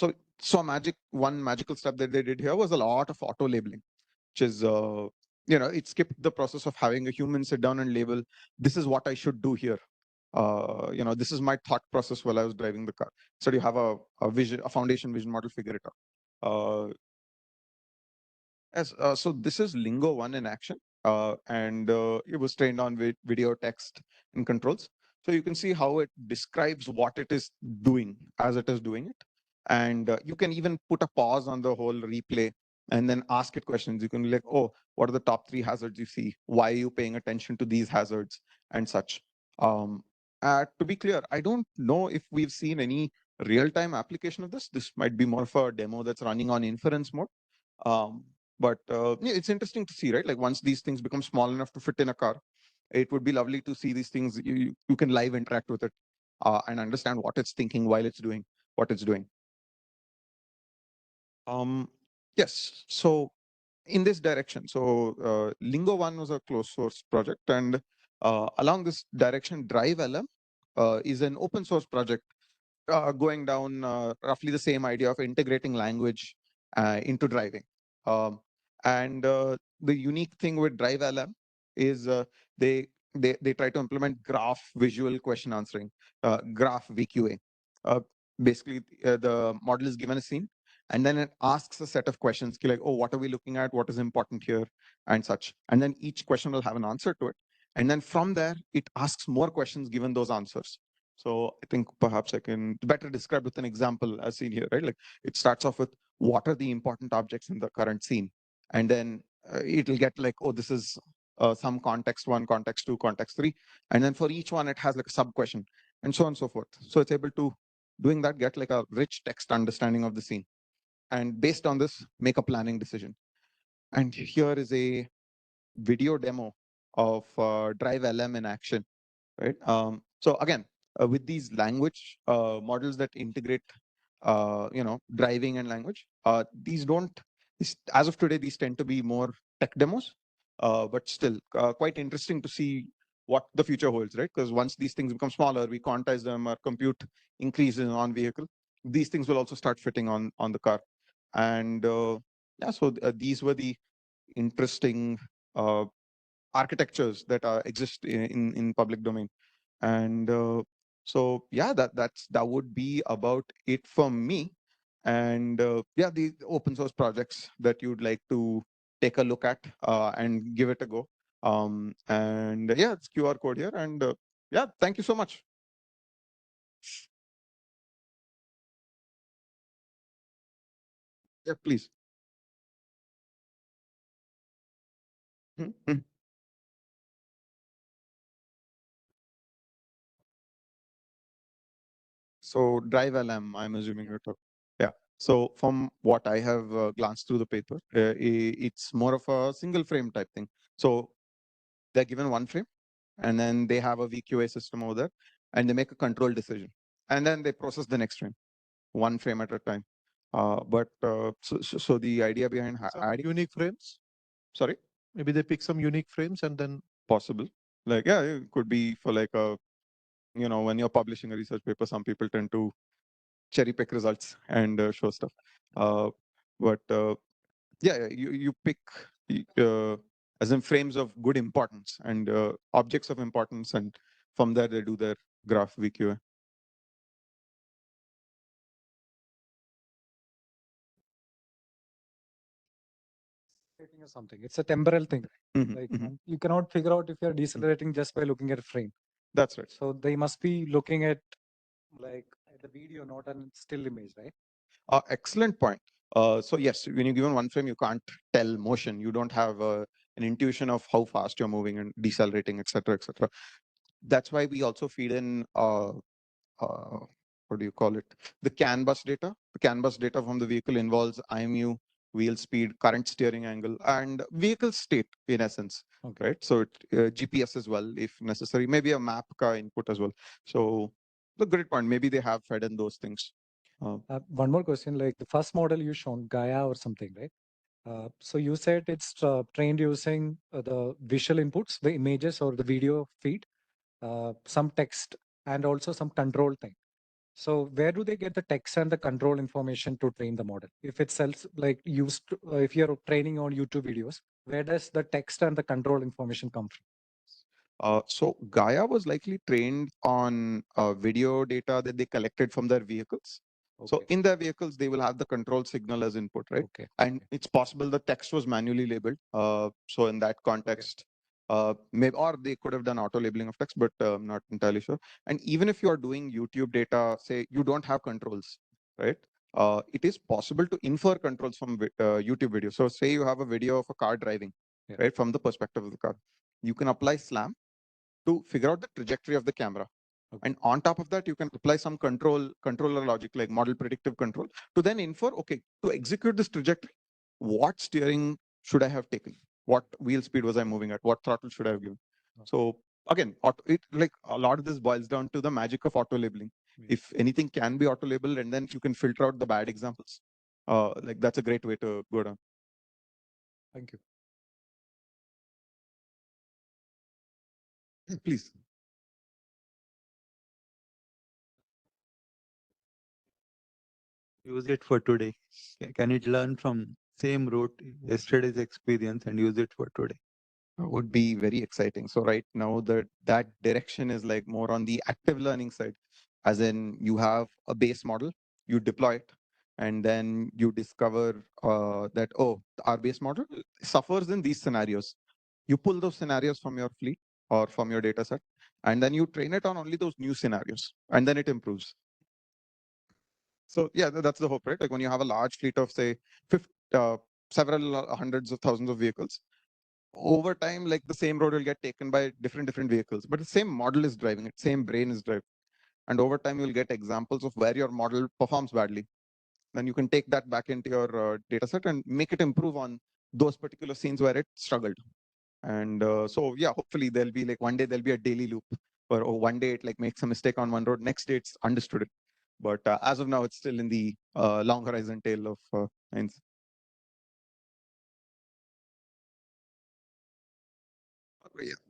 magical step that they did here was a lot of auto labeling, which is, it skipped the process of having a human sit down and label, this is what I should do here. This is my thought process while I was driving the car. So you have a foundation vision model figure it out. So this is Lingo One in action, and it was trained on video, text, and controls. So you can see how it describes what it is doing as it is doing it. And you can even put a pause on the whole replay and then ask it questions. You can be like, oh, what are the top 3 hazards you see? Why are you paying attention to these hazards and such? To be clear, I don't know if we've seen any real-time application of this. This might be more of a demo that's running on inference mode. But it's interesting to see, right? Like once these things become small enough to fit in a car, it would be lovely to see these things. You can live interact with it and understand what it's thinking while it's doing what it's doing. Yes, so in this direction, so Lingo One was a closed source project, and along this direction, Drive LM is an open source project going down roughly the same idea of integrating language into driving. The unique thing with Drive LM is they try to implement graph visual question answering, graph VQA. Basically, the model is given a scene, and then it asks a set of questions like, oh, what are we looking at? What is important here? And such. And then each question will have an answer to it. And then from there, it asks more questions given those answers. So I think perhaps I can better describe with an example as seen here, right? Like it starts off with what are the important objects in the current scene? And then it'll get like, oh, this is some context 1, context 2, context 3. And then for each one, it has like a sub question and so on and so forth. So it's able to, doing that, get like a rich text understanding of the scene. And based on this, make a planning decision. And here is a video demo of Drive LM in action, right? So again, with these language models that integrate, driving and language, as of today, these tend to be more tech demos, but still quite interesting to see what the future holds, right? Because once these things become smaller, we quantize them, our compute increases on vehicle, these things will also start fitting on the car. And yeah, so these were the interesting architectures that exist in public domain. And So yeah, that would be about it for me. And yeah, the open source projects that you'd like to take a look at and give it a go. And yeah, it's QR code here. And yeah, thank you so much. Yeah, please. So drive LM, I'm assuming you're talking. Yeah. So from what I have glanced through the paper, it's more of a single frame type thing. So they're given one frame, and then they have a VQA system over there, and they make a control decision, and then they process the next frame, one frame at a time. So the idea behind adding unique frames. Sorry, maybe they pick some unique frames and then possible. Like yeah, it could be for like a, when you're publishing a research paper, some people tend to cherry pick results and show stuff. But yeah, you pick as in frames of good importance and objects of importance, and from there they do their graph VQA. Or something. It's a temporal thing. Like you cannot figure out if you're decelerating just by looking at a frame. That's right. So they must be looking at like the video, not a still image, right? Excellent point. So yes, when you're given one frame, you can't tell motion. You don't have an intuition of how fast you're moving and decelerating, etc., etc. That's why we also feed in what do you call it? The CAN bus data. The CAN bus data from the vehicle involves IMU, wheel speed, current steering angle, and vehicle state in essence. Okay. Right. So GPS as well, if necessary, maybe a map car input as well. So the great point. Maybe they have fed in those things. One more question, like the first model you shown, Gaia or something, right? So you said it's trained using the visual inputs, the images or the video feed, some text, and also some control thing. So where do they get the text and the control information to train the model? If it's like used, if you're training on YouTube videos, where does the text and the control information come from? So Gaia was likely trained on video data that they collected from their vehicles. Okay. So in their vehicles, they will have the control signal as input, right? Okay. And it's possible the text was manually labeled. So in that context, maybe, or they could have done auto labeling of text, but I'm not entirely sure. And even if you are doing YouTube data, say you don't have controls, right? It is possible to infer controls from YouTube video. So say you have a video of a car driving, right? From the perspective of the car, you can apply SLAM to figure out the trajectory of the camera. Okay. And on top of that, you can apply some controller logic like model predictive control to then infer, okay, to execute this trajectory, what steering should I have taken? What wheel speed was I moving at? What throttle should I have given? Okay. So again, like a lot of this boils down to the magic of auto labeling. If anything can be auto labeled, and then you can filter out the bad examples. Like that's a great way to go down. Thank you. Please. Use it for today. Can it learn from same route, yesterday's experience, and use it for today? Would be very exciting. So right now that direction is like more on the active learning side, as in you have a base model, you deploy it, and then you discover that, oh, our base model suffers in these scenarios. You pull those scenarios from your fleet or from your data set, and then you train it on only those new scenarios, and then it improves. So yeah, that's the hope, right? Like when you have a large fleet of say several hundreds of thousands of vehicles, over time, like the same road will get taken by different vehicles, but the same model is driving it, same brain is driving. And over time, you'll get examples of where your model performs badly. Then you can take that back into your data set and make it improve on those particular scenes where it struggled. And so, yeah, hopefully there'll be like one day there'll be a daily loop where one day it like makes a mistake on one road, next day it's understood it. But as of now, it's still in the long horizon tail of science.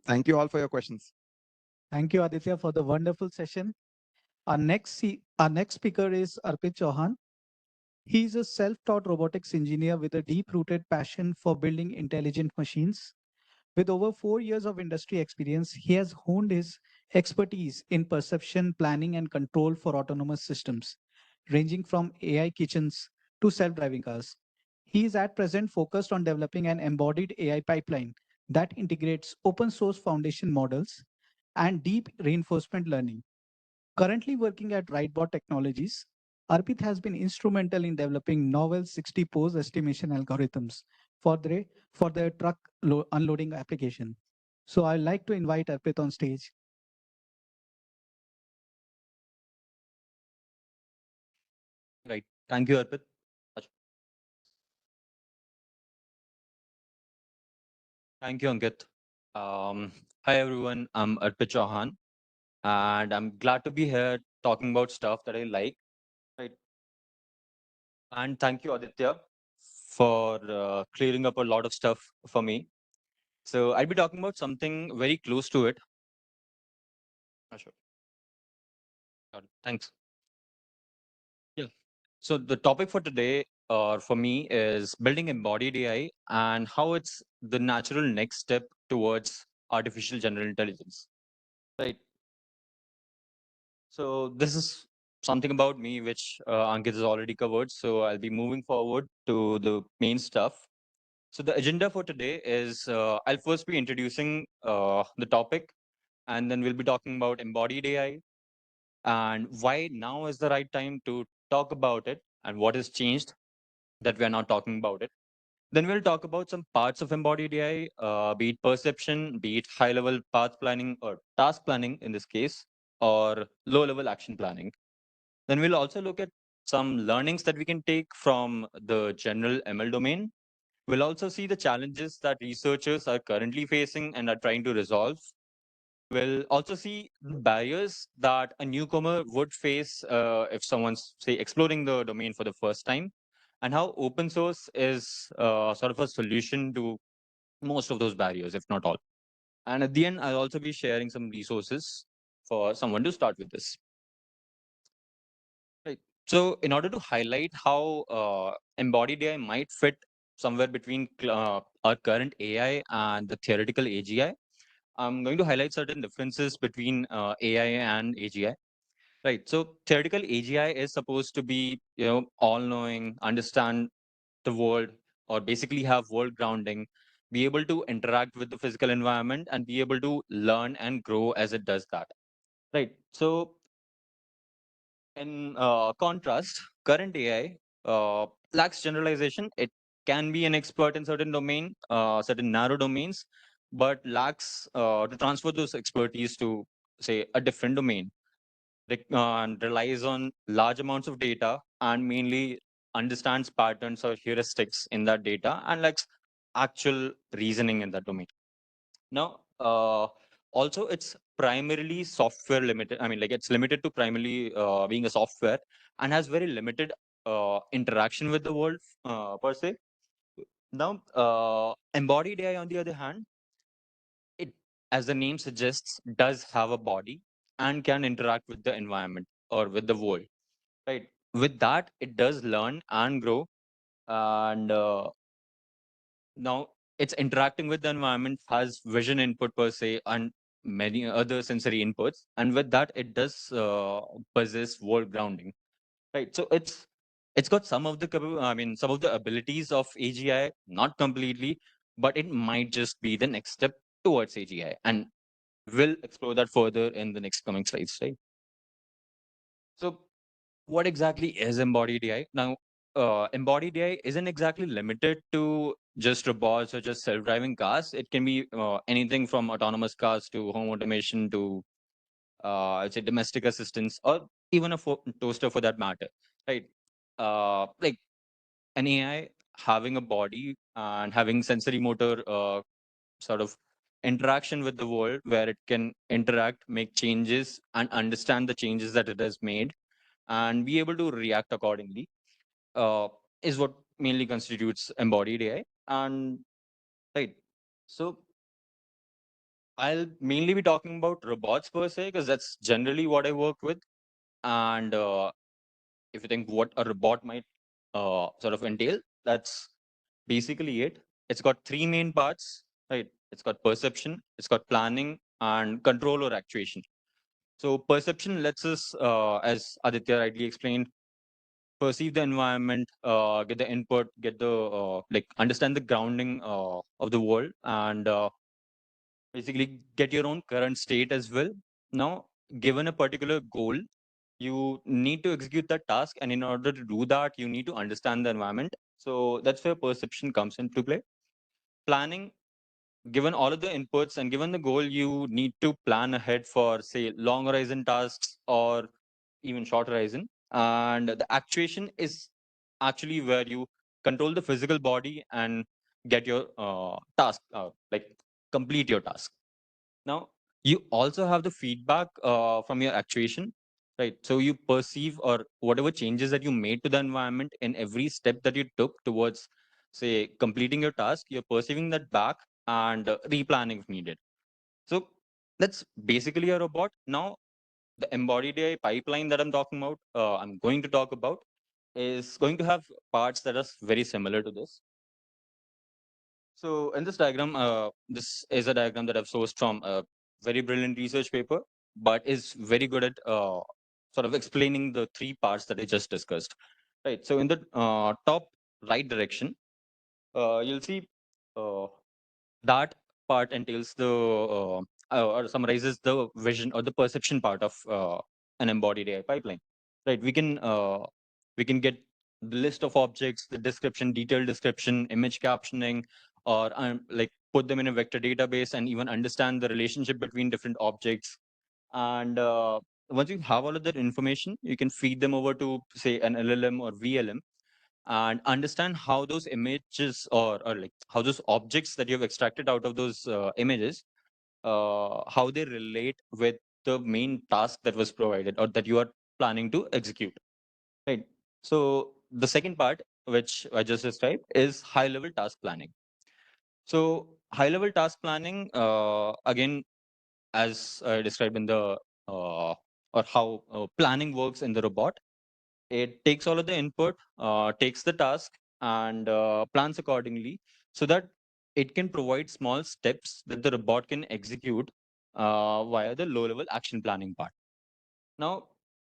Thank you all for your questions. Thank you, Aditya, for the wonderful session. Our next speaker is Arpit Chauhan. He's a self-taught robotics engineer with a deep-rooted passion for building intelligent machines. With over 4 years of industry experience, he has honed his expertise in perception, planning, and control for autonomous systems, ranging from AI kitchens to self-driving cars. He is at present focused on developing an embodied AI pipeline that integrates open source foundation models and deep reinforcement learning. Currently working at Rightbot Technologies, Arpit has been instrumental in developing novel 60 pose estimation algorithms for their truck unloading application. So I'd like to invite Arpit on stage. Right. Thank you, Arpit. Thank you, Ankit. Hi, everyone. I'm Arpit Chauhan, and I'm glad to be here talking about stuff that I like. Right. And thank you, Aditya, for clearing up a lot of stuff for me. So I'll be talking about something very close to it. Sure. Got it. Thanks. Yeah. So the topic for today, for me, is building embodied AI and how it's the natural next step towards artificial general intelligence. Right. So this is something about me which Ankit has already covered. So I'll be moving forward to the main stuff. So the agenda for today is I'll first be introducing the topic, and then we'll be talking about embodied AI and why now is the right time to talk about it and what has changed that we are not talking about it. Then we'll talk about some parts of embodied AI, be it perception, be it high-level path planning or task planning in this case, or low-level action planning. Then we'll also look at some learnings that we can take from the general ML domain. We'll also see the challenges that researchers are currently facing and are trying to resolve. We'll also see the barriers that a newcomer would face if someone's, say, exploring the domain for the first time, and how open source is sort of a solution to most of those barriers, if not all. And at the end, I'll also be sharing some resources for someone to start with this. Right. So in order to highlight how embodied AI might fit somewhere between our current AI and the theoretical AGI, I'm going to highlight certain differences between AI and AGI. Right. So theoretical AGI is supposed to be, all-knowing, understand the world, or basically have world grounding, be able to interact with the physical environment, and be able to learn and grow as it does that. Right. So in contrast, current AI lacks generalization. It can be an expert in certain domain, certain narrow domains, but lacks to transfer those expertise to, say, a different domain. And relies on large amounts of data and mainly understands patterns or heuristics in that data and lacks actual reasoning in that domain. Now, also it's primarily software limited. I mean, like it's limited to primarily being a software and has very limited interaction with the world per se. Now, embodied AI, on the other hand, it, as the name suggests, does have a body and can interact with the environment or with the world. Right. With that, it does learn and grow, and now it's interacting with the environment, has vision input per se, and many other sensory inputs, and with that it does possess world grounding, right? So it's got some of the some of the abilities of AGI, not completely, but it might just be the next step towards AGI, and we'll explore that further in the next coming slides, right? So what exactly is embodied AI? Now, embodied AI isn't exactly limited to just robots or just self-driving cars. It can be anything from autonomous cars to home automation to, I'd say, domestic assistants, or even a toaster for that matter, right? Like an AI having a body and having sensory motor sort of interaction with the world where it can interact, make changes, and understand the changes that it has made and be able to react accordingly is what mainly constitutes embodied AI. And right, so I'll mainly be talking about robots per se because that's generally what I work with. And if you think what a robot might sort of entail, that's basically it. It's got three main parts, right? It's got perception, it's got planning, and control or actuation. So perception lets us, as Aditya rightly explained, perceive the environment, get the input, get the like understand the grounding of the world, and basically get your own current state as well. Now, given a particular goal, you need to execute that task, and in order to do that, you need to understand the environment. So that's where perception comes into play. Planning, given all of the inputs and given the goal, you need to plan ahead for, say, long horizon tasks or even short horizon. And the actuation is actually where you control the physical body and get your task, like complete your task. Now, you also have the feedback from your actuation, right? So you perceive or whatever changes that you made to the environment in every step that you took towards, say, completing your task, you're perceiving that back and replanning if needed. So that's basically a robot. Now, the embodied AI pipeline that I'm going to talk about, is going to have parts that are very similar to this. So in this diagram, this is a diagram that I've sourced from a very brilliant research paper, but is very good at sort of explaining the three parts that I just discussed. Right. So in the top right direction, you'll see that part entails the or summarizes the vision or the perception part of an embodied AI pipeline. Right. We can get the list of objects, the description, detailed description, image captioning, or like put them in a vector database and even understand the relationship between different objects. And once you have all of that information, you can feed them over to, say, an LLM or VLM, and understand how those images or like how those objects that you've extracted out of those images, how they relate with the main task that was provided or that you are planning to execute. Right. So the second part, which I just described, is high-level task planning. So high-level task planning, again, as I described in the or how planning works in the robot, it takes all of the input, takes the task, and plans accordingly, so that it can provide small steps that the robot can execute via the low-level action planning part. Now,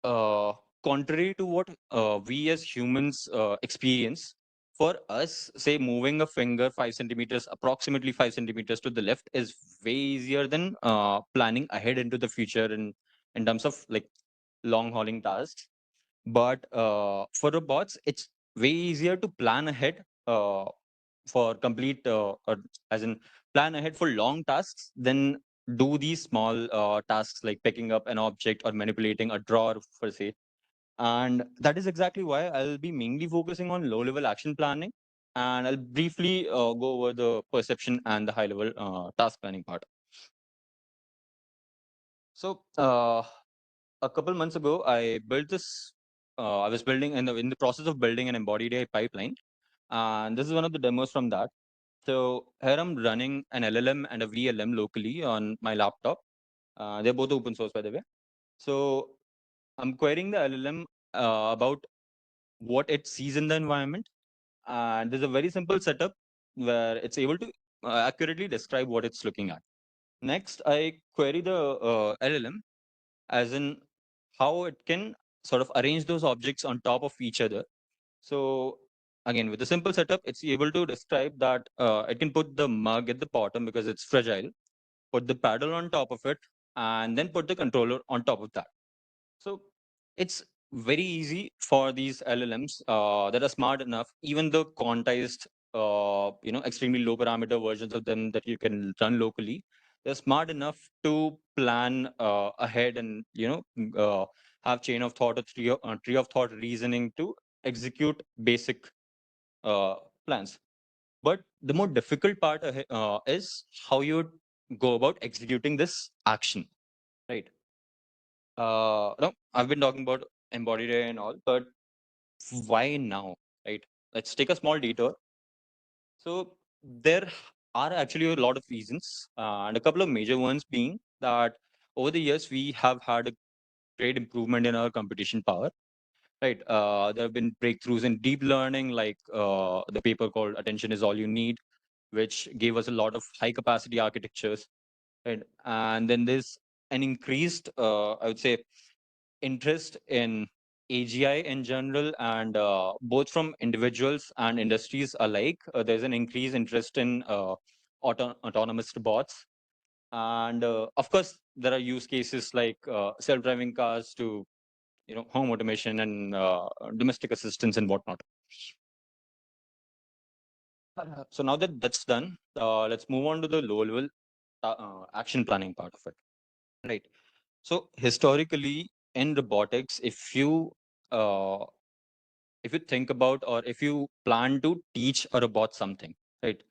uh, contrary to what we as humans experience, for us, say, moving a finger 5 centimeters, approximately 5 centimeters to the left, is way easier than planning ahead into the future in terms of like long hauling tasks. But for robots, it's way easier to plan ahead for complete, or as in plan ahead for long tasks than do these small tasks like picking up an object or manipulating a drawer, per se. And that is exactly why I'll be mainly focusing on low-level action planning, and I'll briefly go over the perception and the high-level task planning part. So a couple months ago, I built this. I was building in the process of building an embodied AI pipeline, and this is one of the demos from that. So here I'm running an LLM and a VLM locally on my laptop. They're both open source, by the way. So I'm querying the LLM about what it sees in the environment, and there's a very simple setup where it's able to accurately describe what it's looking at. Next, I query the LLM as in how it can sort of arrange those objects on top of each other. So again, with a simple setup, it's able to describe that it can put the mug at the bottom because it's fragile, put the paddle on top of it, and then put the controller on top of that. So it's very easy for these LLMs that are smart enough, even the quantized, extremely low parameter versions of them that you can run locally. They're smart enough to plan ahead and have chain of thought or tree of thought reasoning to execute basic plans. But the more difficult part is how you go about executing this action, right? No, I've been talking about embodied AI and all, but why now, right? Let's take a small detour. So there are actually a lot of reasons, and a couple of major ones being that over the years we have had a great improvement in our computation power. Right. There have been breakthroughs in deep learning, like the paper called "Attention is All You Need," which gave us a lot of high capacity architectures. Right. And then there's an increased, I would say, interest in AGI in general, and both from individuals and industries alike. There's an increased interest in autonomous robots. And of course, there are use cases like self-driving cars to home automation and domestic assistance and whatnot. So now that that's done, let's move on to the low-level action planning part of it. Right. So historically in robotics, if you think about, or if you plan to teach a robot something, right?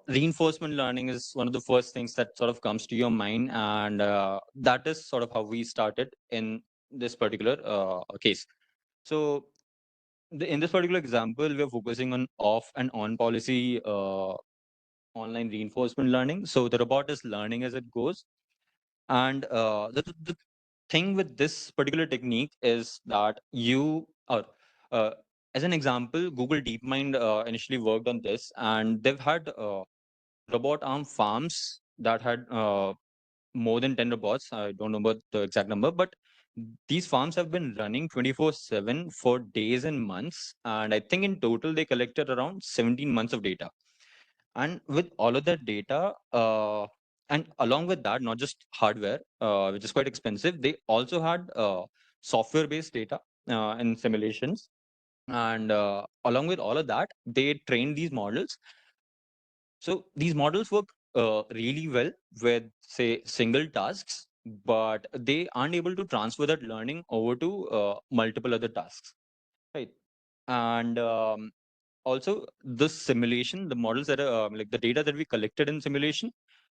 Reinforcement learning is one of the first things that sort of comes to your mind, and that is sort of how we started in this particular case. So in this particular example, we are focusing on off and on policy online reinforcement learning. So the robot is learning as it goes. And the thing with this particular technique is that uh, as an example, Google DeepMind initially worked on this, and they've had robot arm farms that had more than 10 robots. I don't know the exact number, but these farms have been running 24/7 for days and months. And I think in total, they collected around 17 months of data. And with all of that data, and along with that, not just hardware, which is quite expensive, they also had software-based data and simulations. And along with all of that, they trained these models. So these models work really well with, say, single tasks, but they aren't able to transfer that learning over to multiple other tasks, right? And also the simulation, the models that are like the data that we collected in simulation,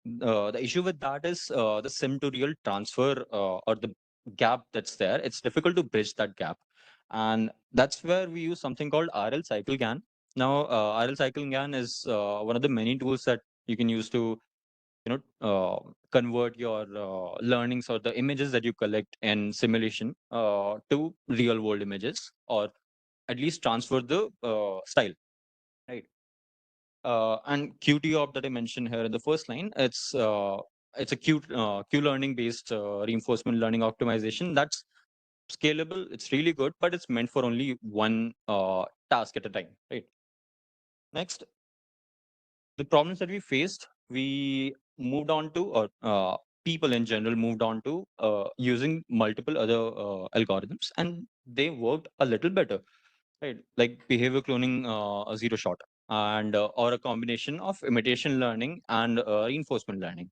the issue with that is the sim to real transfer or the gap that's there. It's difficult to bridge that gap. And that's where we use something called RL cycle GAN. Now, RL cycle GAN is one of the many tools that you can use to convert your learnings or the images that you collect in simulation to real world images, or at least transfer the style, right? And QT-op that I mentioned here in the first line, it's a Q learning based reinforcement learning optimization that's scalable. It's really good, but it's meant for only one task at a time, right? Next, the problems that we faced, we moved on to, or people in general moved on to using multiple other algorithms, and they worked a little better, right? Like behavior cloning, zero shot, and or a combination of imitation learning and reinforcement learning,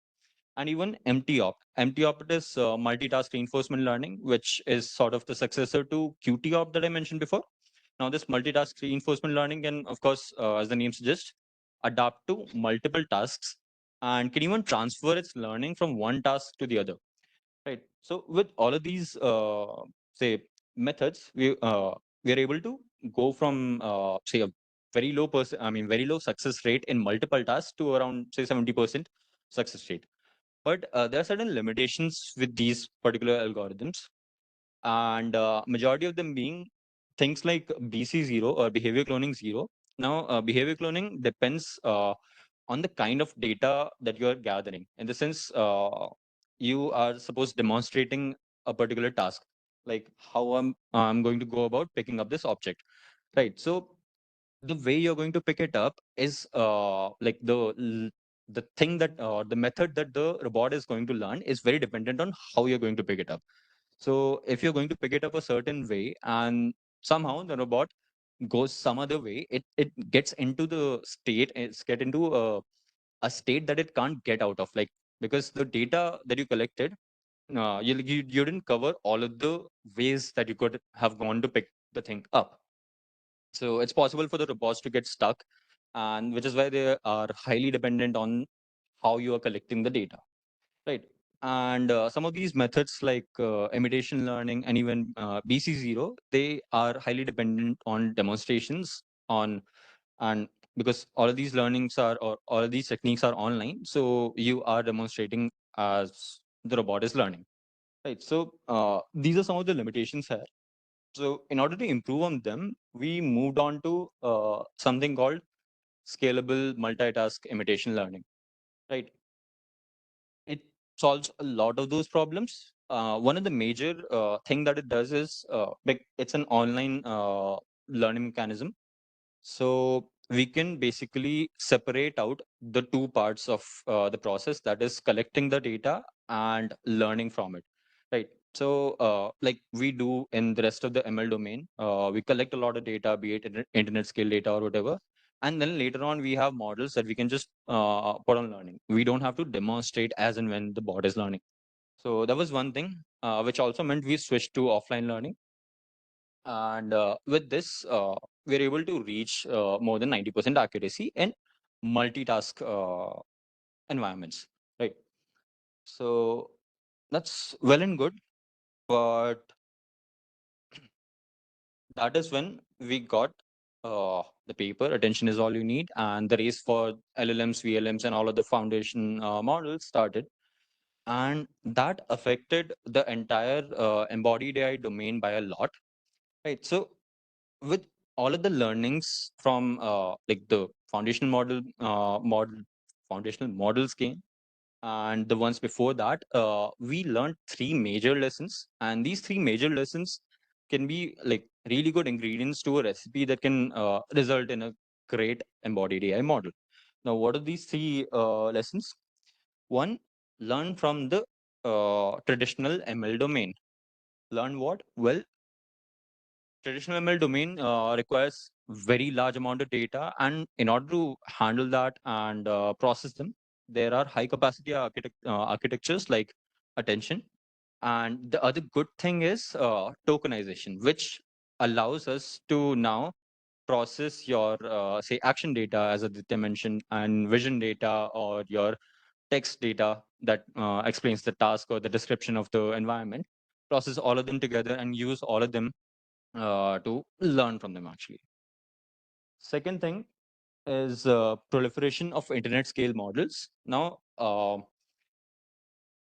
and even MTOP. MTOP is multitask reinforcement learning, which is sort of the successor to QTOP that I mentioned before. Now, this multitask reinforcement learning can, of course, as the name suggests, adapt to multiple tasks and can even transfer its learning from one task to the other. Right. So, with all of these, say, methods, we are able to go from say a very low success rate in multiple tasks to around say 70% success rate. But there are certain limitations with these particular algorithms, and majority of them being things like BC0 or behavior cloning zero. Now, behavior cloning depends on the kind of data that you are gathering. In the sense, you are supposed demonstrating a particular task, like how I'm going to go about picking up this object, right? So the way you're going to pick it up is like the thing that the method that the robot is going to learn is very dependent on how you're going to pick it up. So if you're going to pick it up a certain way and somehow the robot goes some other way, it gets into the state, it's get into a state that it can't get out of, like, because the data that you collected, you didn't cover all of the ways that you could have gone to pick the thing up. So it's possible for the robots to get stuck, and which is why they are highly dependent on how you are collecting the data, right? And some of these methods like imitation learning and even BC0, they are highly dependent on demonstrations on, and because all of these learnings are, or all of these techniques are online, so you are demonstrating as the robot is learning, right? So these are some of the limitations here. So in order to improve on them, we moved on to something called scalable multitask imitation learning, right? It solves a lot of those problems. One of the major thing that it does is it's an online learning mechanism. So we can basically separate out the two parts of the process, that is collecting the data and learning from it, right? So like we do in the rest of the ML domain, we collect a lot of data, be it internet scale data or whatever. And then later on, we have models that we can just put on learning. We don't have to demonstrate as and when the bot is learning. So that was one thing, which also meant we switched to offline learning. And with this, we're able to reach more than 90% accuracy in multitask environments, right? So that's well and good, but that is when we got the paper, Attention is All You Need, and the race for LLMs, VLMs, and all of the foundation models started. And that affected the entire embodied AI domain by a lot, right? So with all of the learnings from like the foundational foundational models game and the ones before that, we learned three major lessons, and these three major lessons can be like really good ingredients to a recipe that can result in a great embodied AI model. Now, what are these three lessons? One, learn from the traditional ML domain. Learn what? Well, traditional ML domain requires very large amount of data, and in order to handle that and process them, there are high capacity architectures like attention. And the other good thing is tokenization, which allows us to now process your say action data, as Aditya mentioned, and vision data, or your text data that explains the task or the description of the environment, process all of them together and use all of them to learn from them actually. Second thing is proliferation of internet scale models. Now,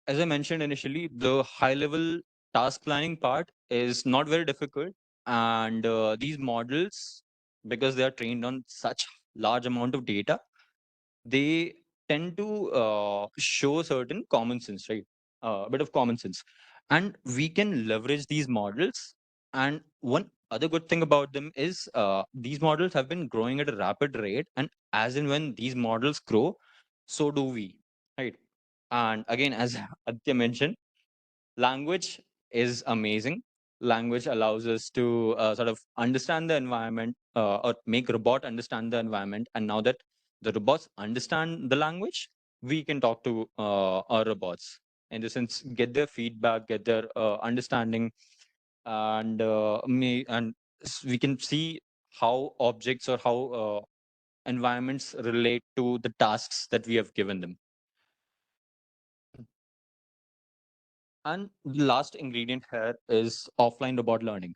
as I mentioned initially, the high level task planning part is not very difficult. And these models, because they are trained on such large amount of data, they tend to show certain common sense, right? A bit of common sense. And we can leverage these models. And one other good thing about them is these models have been growing at a rapid rate. And as and when these models grow, so do we, right? And again, as Aditya mentioned, language is amazing. Language allows us to sort of understand the environment or make robot understand the environment. And now that the robots understand the language, we can talk to our robots, in the sense, get their feedback, get their understanding, and we can see how objects or how environments relate to the tasks that we have given them. And the last ingredient here is offline robot learning,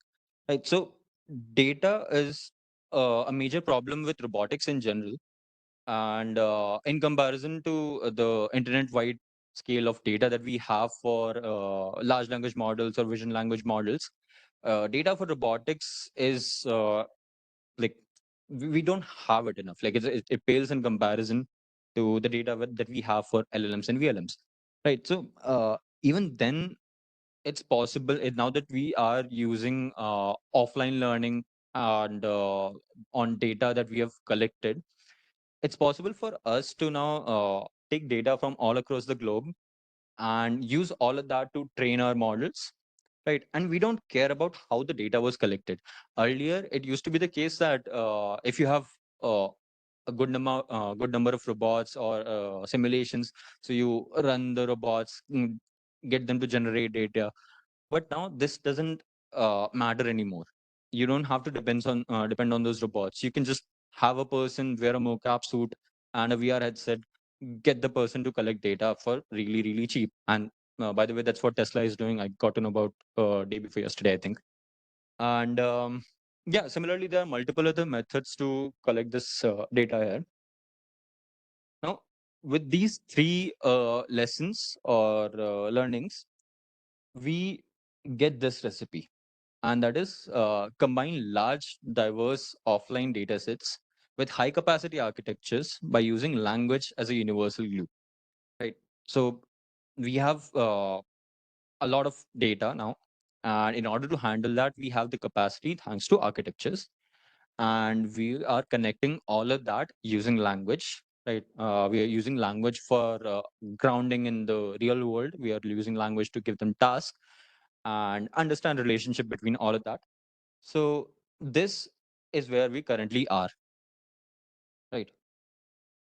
right? So data is a major problem with robotics in general. And in comparison to the internet-wide scale of data that we have for large language models or vision language models, data for robotics is like we don't have it enough. Like it pales in comparison to the data that we have for LLMs and VLMs, right? So even then, it's possible now that we are using offline learning and on data that we have collected, it's possible for us to now take data from all across the globe and use all of that to train our models, right? And we don't care about how the data was collected. Earlier, it used to be the case that if you have a good number of robots or simulations, so you run the robots, get them to generate data. But now this doesn't matter anymore. You don't have to depend on those robots. You can just have a person wear a mocap suit and a VR headset, get the person to collect data for really, really cheap. And by the way, that's what Tesla is doing. I got to know about day before yesterday, I think. And yeah, similarly, there are multiple other methods to collect this data here. Now, with these three lessons or learnings, we get this recipe. And that is combine large, diverse offline datasets with high capacity architectures by using language as a universal glue, right? So we have a lot of data now. And in order to handle that, we have the capacity thanks to architectures. And we are connecting all of that using language, right? We are using language for grounding in the real world. We are using language to give them tasks and understand relationship between all of that. So this is where we currently are, right?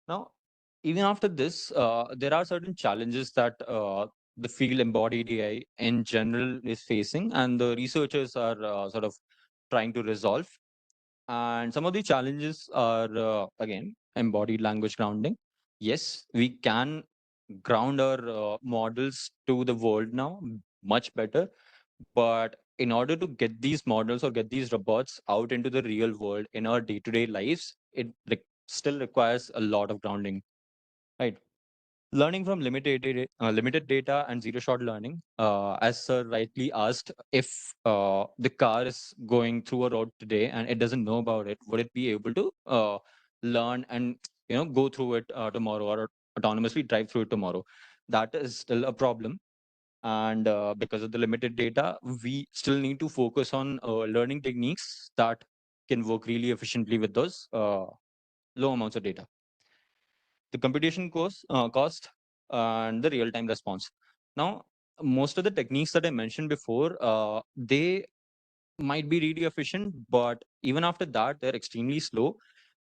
Now, even after this, there are certain challenges that the field embodied AI in general is facing, and the researchers are sort of trying to resolve. And some of the challenges are, again, embodied language grounding. Yes, we can ground our models to the world now much better. But in order to get these models or get these robots out into the real world in our day-to-day lives, it still requires a lot of grounding, right? Learning from limited data and zero-shot learning, as Sir rightly asked, if the car is going through a road today and it doesn't know about it, would it be able to learn and go through it tomorrow or autonomously drive through it tomorrow? That is still a problem. And because of the limited data, we still need to focus on learning techniques that can work really efficiently with those low amounts of data. The computation cost and the real-time response. Now, most of the techniques that I mentioned before, they might be really efficient, but even after that, they're extremely slow.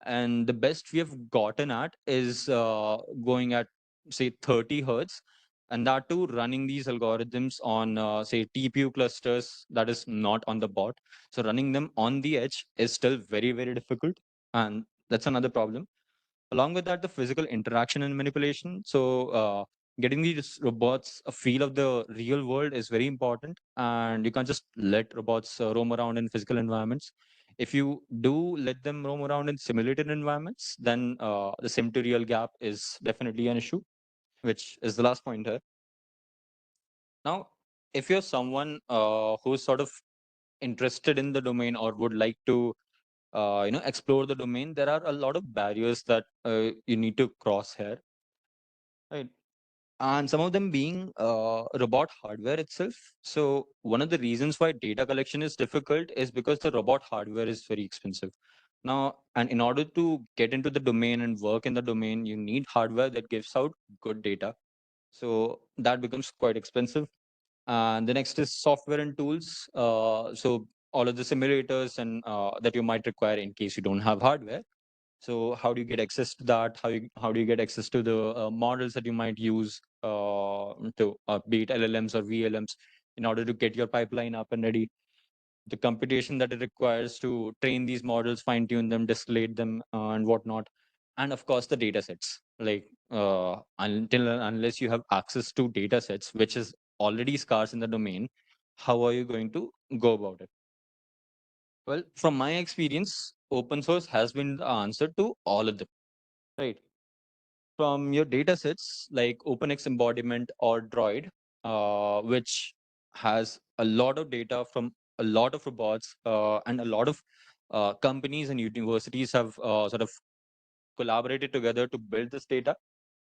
And the best we have gotten at is going at, say, 30 hertz, and that too running these algorithms on, say, TPU clusters that is not on the bot. So running them on the edge is still very, very difficult, and that's another problem. Along with that, the physical interaction and manipulation. So getting these robots a feel of the real world is very important, and you can't just let robots roam around in physical environments. If you do let them roam around in simulated environments, then the sim to real gap is definitely an issue, which is the last point here. Now, if you're someone who's sort of interested in the domain or would like to explore the domain, there are a lot of barriers that you need to cross here, right? And some of them being robot hardware itself. So one of the reasons why data collection is difficult is because the robot hardware is very expensive now. And in order to get into the domain and work in the domain, you need hardware that gives out good data. So that becomes quite expensive. And the next is software and tools. So all of the simulators and that you might require in case you don't have hardware. So how do you get access to that? How do you get access to the models that you might use to be it LLMs or VLMs in order to get your pipeline up and ready? The computation that it requires to train these models, fine tune them, distillate them, and whatnot. And of course, the data sets. Like unless you have access to data sets, which is already scarce in the domain, how are you going to go about it? Well, from my experience, open source has been the answer to all of them, right? From your data sets like OpenX embodiment or Droid, which has a lot of data from a lot of robots, and a lot of companies and universities have sort of collaborated together to build this data.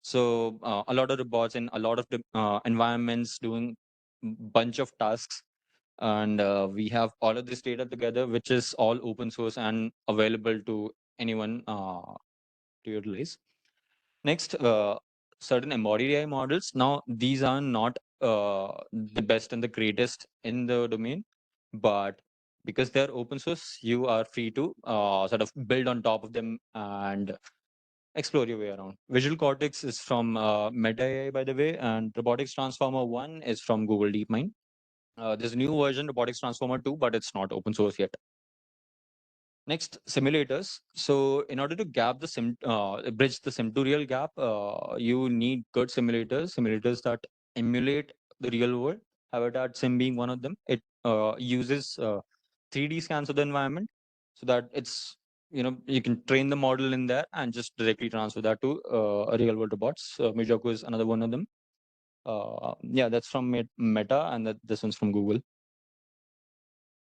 So a lot of robots in a lot of environments doing bunch of tasks, and we have all of this data together, which is all open source and available to anyone to utilize. Next, certain embodied AI models. Now, these are not the best and the greatest in the domain, but because they're open source, you are free to sort of build on top of them and explore your way around. Visual Cortex is from Meta AI, by the way, and Robotics Transformer 1 is from Google DeepMind. There's a new version, Robotics Transformer 2, but it's not open source yet. Next, simulators. So in order to bridge the sim to real gap, you need good simulators that emulate the real world. Habitat Sim being one of them. It uses 3D scans of the environment so that it's, you can train the model in there and just directly transfer that to a real world robots. Mijoku is another one of them. Yeah, that's from Meta, and this one's from Google.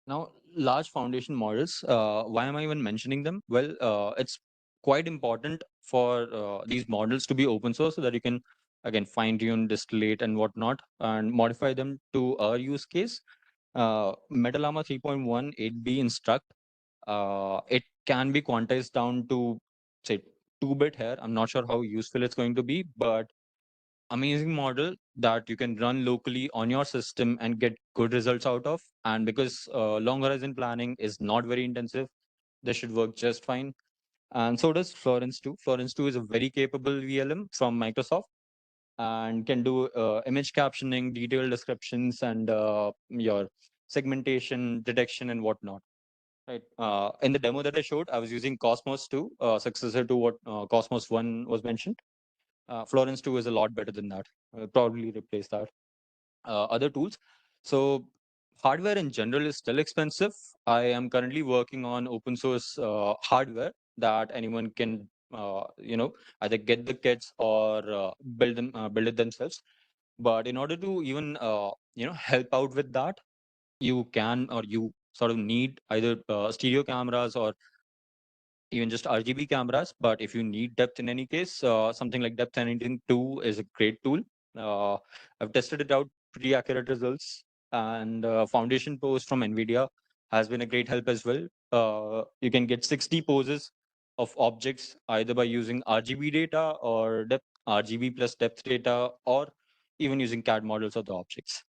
Now, large foundation models, why am I even mentioning them? Well, it's quite important for these models to be open source so that you can again, fine tune, distillate, and whatnot, and modify them to our use case. Metalama 3.1 8B instruct, it can be quantized down to, say, 2-bit here. I'm not sure how useful it's going to be, but amazing model that you can run locally on your system and get good results out of. And because long horizon planning is not very intensive, this should work just fine. And so does Florence 2. Florence 2 is a very capable VLM from Microsoft and can do image captioning, detailed descriptions, and your segmentation, detection, and whatnot. Right. In the demo that I showed, I was using Cosmos 2, successor to what Cosmos 1 was mentioned. Florence 2 is a lot better than that. I'll probably replace that. Other tools. So hardware in general is still expensive. I am currently working on open source hardware that anyone can, either get the kits or build it themselves. But in order to even, help out with that, you can, or you sort of need either stereo cameras or even just RGB cameras. But if you need depth in any case, something like Depth Anything 2 is a great tool. I've tested it out, pretty accurate results. And Foundation Pose from NVIDIA has been a great help as well. You can get 60 poses of objects either by using RGB data or depth, RGB plus depth data, or even using CAD models of the objects.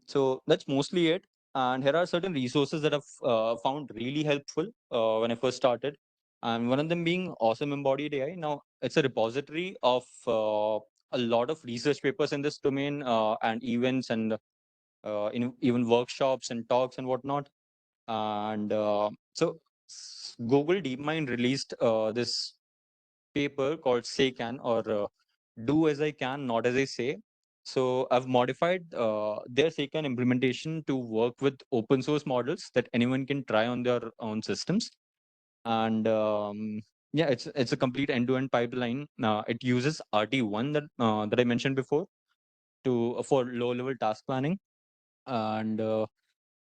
So that's mostly it. And here are certain resources that I've found really helpful when I first started. And one of them being Awesome Embodied AI. Now, it's a repository of a lot of research papers in this domain and events and even workshops and talks and whatnot. And Google DeepMind released this paper called Say Can, or Do As I Can, Not As I Say. So I've modified their SayCan implementation to work with open source models that anyone can try on their own systems. And yeah, it's a complete end-to-end pipeline. It uses RT1 that I mentioned before for low-level task planning. And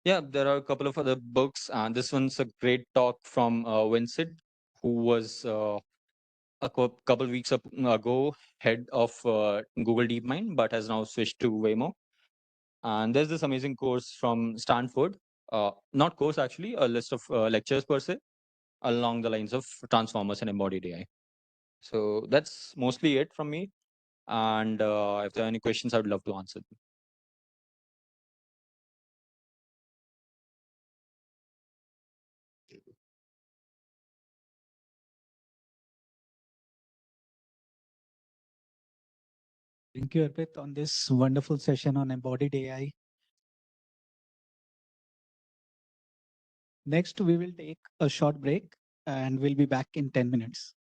yeah, there are a couple of other books, and this one's a great talk from Vincent, who was a couple weeks ago head of Google DeepMind, but has now switched to Waymo. And there's this amazing course from Stanford, not course actually, a list of lectures per se, along the lines of transformers and embodied AI. So that's mostly it from me. And if there are any questions, I would love to answer them. Thank you, Arpit, on this wonderful session on embodied AI. Next, we will take a short break and we'll be back in 10 minutes.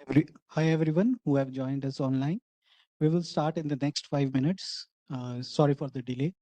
Hi, everyone who have joined us online. We will start in the next 5 minutes. Sorry for the delay.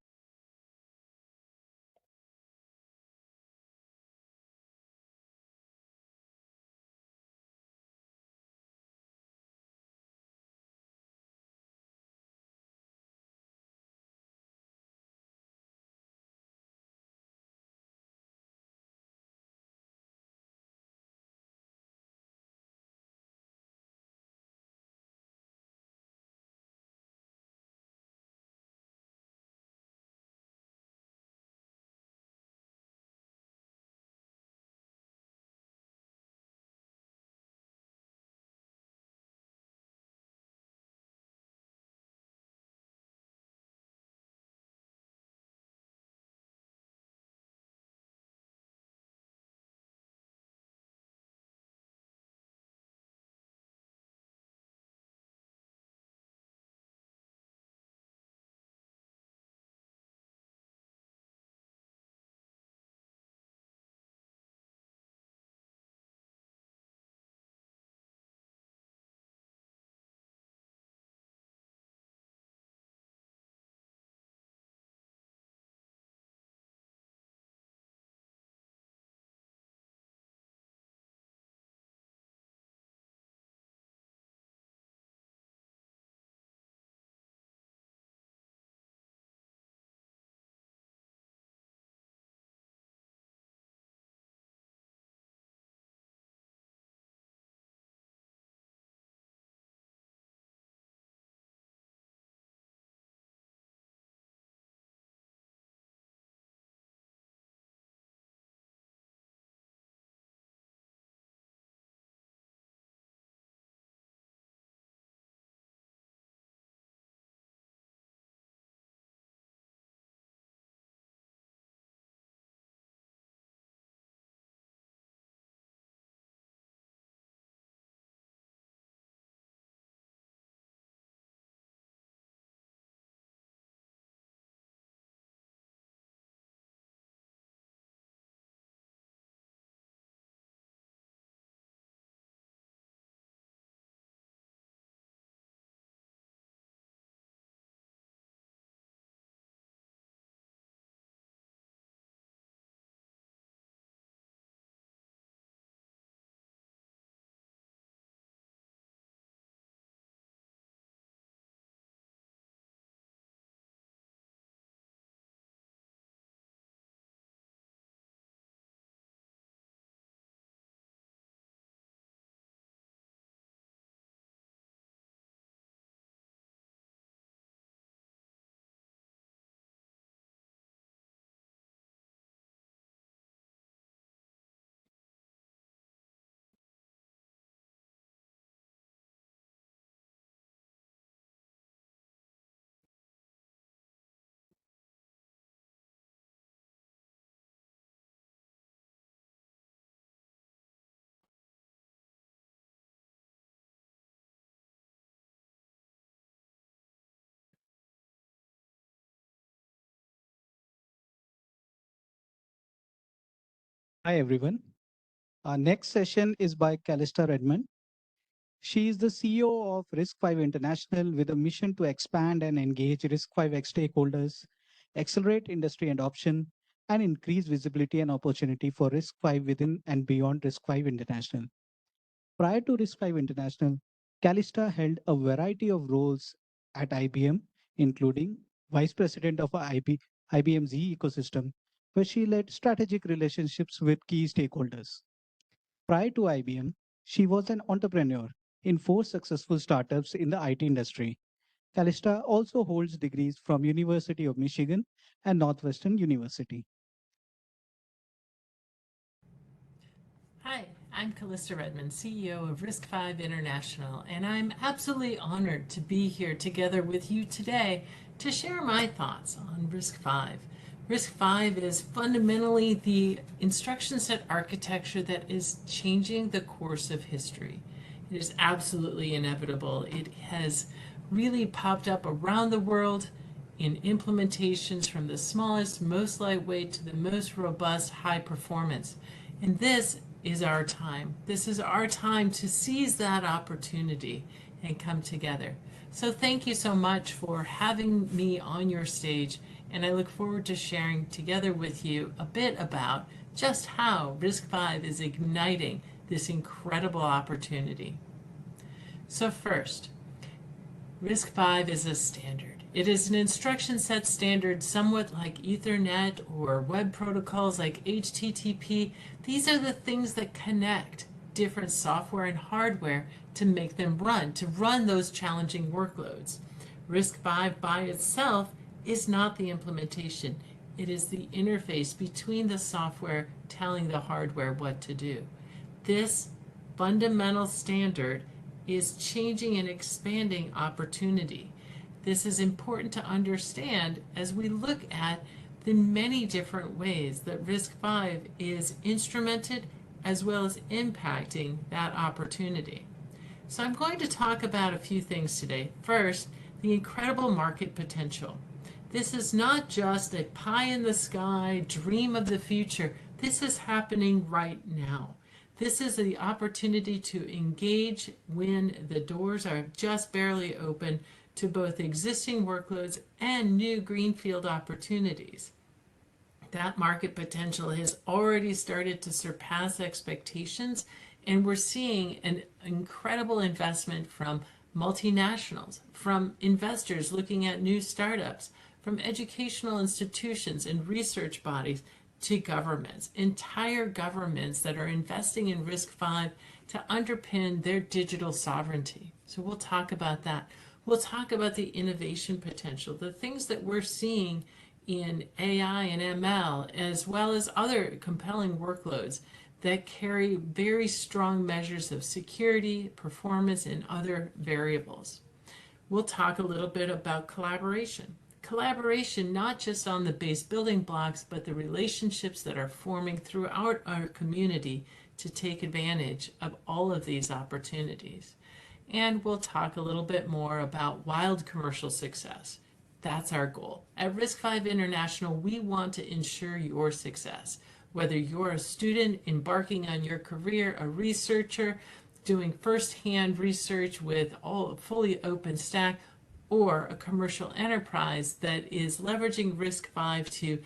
Hi, everyone. Our next session is by Callista Redmond. She is the CEO of RISC-V International with a mission to expand and engage RISC-V stakeholders, accelerate industry adoption, and increase visibility and opportunity for RISC-V within and beyond RISC-V International. Prior to RISC-V International, Callista held a variety of roles at IBM, including Vice President of IBM Z ecosystem, where she led strategic relationships with key stakeholders. Prior to IBM, she was an entrepreneur in 4 successful startups in the IT industry. Callista also holds degrees from University of Michigan and Northwestern University. Hi, I'm Callista Redmond, CEO of RISC-V International, and I'm absolutely honored to be here together with you today to share my thoughts on RISC-V. RISC-V is fundamentally the instruction set architecture that is changing the course of history. It is absolutely inevitable. It has really popped up around the world in implementations from the smallest, most lightweight to the most robust, high performance. And this is our time. This is our time to seize that opportunity and come together. So thank you so much for having me on your stage, and I look forward to sharing together with you a bit about just how RISC-V is igniting this incredible opportunity. So first, RISC-V is a standard. It is an instruction set standard somewhat like Ethernet or web protocols like HTTP. These are the things that connect different software and hardware to make them run, to run those challenging workloads. RISC-V by itself is not the implementation. It is the interface between the software telling the hardware what to do. This fundamental standard is changing and expanding opportunity. This is important to understand as we look at the many different ways that RISC-V is instrumented as well as impacting that opportunity. So I'm going to talk about a few things today. First, the incredible market potential. This is not just a pie in the sky dream of the future. This is happening right now. This is the opportunity to engage when the doors are just barely open to both existing workloads and new greenfield opportunities. That market potential has already started to surpass expectations, and we're seeing an incredible investment from multinationals, from investors looking at new startups, from educational institutions and research bodies to governments, entire governments that are investing in RISC-V to underpin their digital sovereignty. So we'll talk about that. We'll talk about the innovation potential, the things that we're seeing in AI and ML, as well as other compelling workloads that carry very strong measures of security, performance, and other variables. We'll talk a little bit about collaboration. Collaboration, not just on the base building blocks, but the relationships that are forming throughout our community to take advantage of all of these opportunities. And we'll talk a little bit more about wild commercial success. That's our goal. At RISC-V International, we want to ensure your success. Whether you're a student embarking on your career, a researcher doing firsthand research with all fully open stack, or a commercial enterprise that is leveraging RISC-V to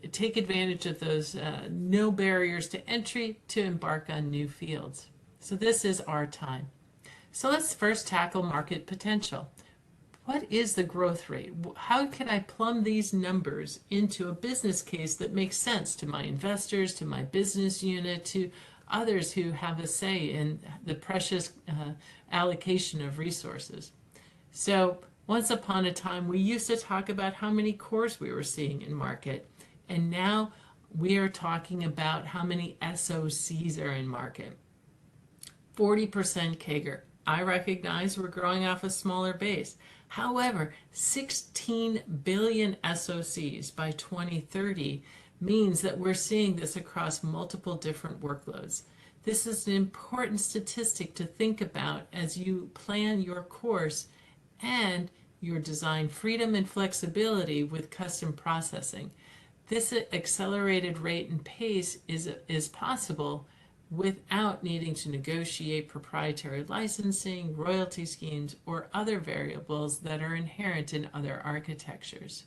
take advantage of those no barriers to entry to embark on new fields. So this is our time. So let's first tackle market potential. What is the growth rate? How can I plumb these numbers into a business case that makes sense to my investors, to my business unit, to others who have a say in the precious allocation of resources? So once upon a time, we used to talk about how many cores we were seeing in market, and now we are talking about how many SoCs are in market. 40% CAGR. I recognize we're growing off a smaller base. However, 16 billion SoCs by 2030 means that we're seeing this across multiple different workloads. This is an important statistic to think about as you plan your course and your design freedom and flexibility with custom processing. This accelerated rate and pace is possible without needing to negotiate proprietary licensing, royalty schemes, or other variables that are inherent in other architectures.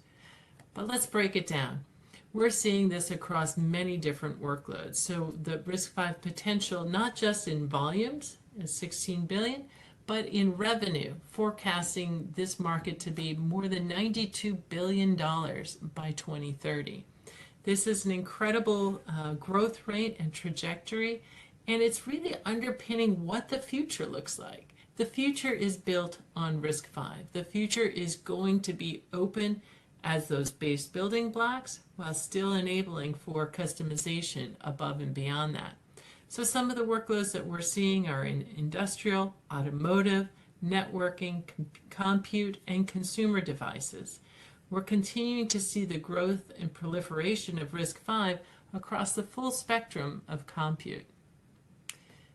But let's break it down. We're seeing this across many different workloads. So the RISC-V potential, not just in volumes, is 16 billion, but in revenue, forecasting this market to be more than $92 billion by 2030. This is an incredible growth rate and trajectory, and it's really underpinning what the future looks like. The future is built on RISC-V. The future is going to be open as those base building blocks while still enabling for customization above and beyond that. So some of the workloads that we're seeing are in industrial, automotive, networking, compute, and consumer devices. We're continuing to see the growth and proliferation of RISC-V across the full spectrum of compute.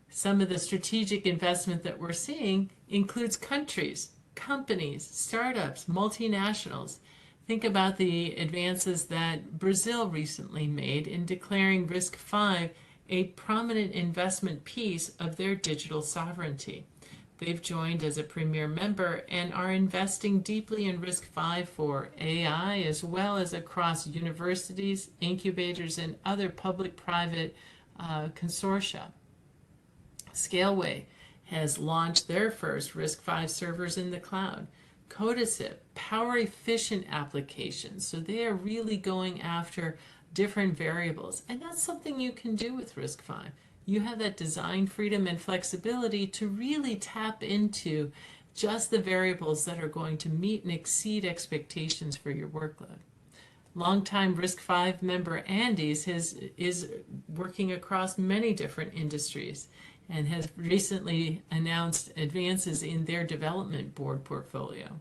Some of the strategic investment that we're seeing includes countries, companies, startups, multinationals. Think about the advances that Brazil recently made in declaring RISC-V a prominent investment piece of their digital sovereignty. They've joined as a premier member and are investing deeply in RISC-V for AI, as well as across universities, incubators, and other public-private consortia. Scaleway has launched their first RISC-V servers in the cloud. Codasip, power-efficient applications. So they are really going after different variables. And that's something you can do with RISC-V. You have that design freedom and flexibility to really tap into just the variables that are going to meet and exceed expectations for your workload. Longtime RISC-V member Andes is working across many different industries and has recently announced advances in their development board portfolio.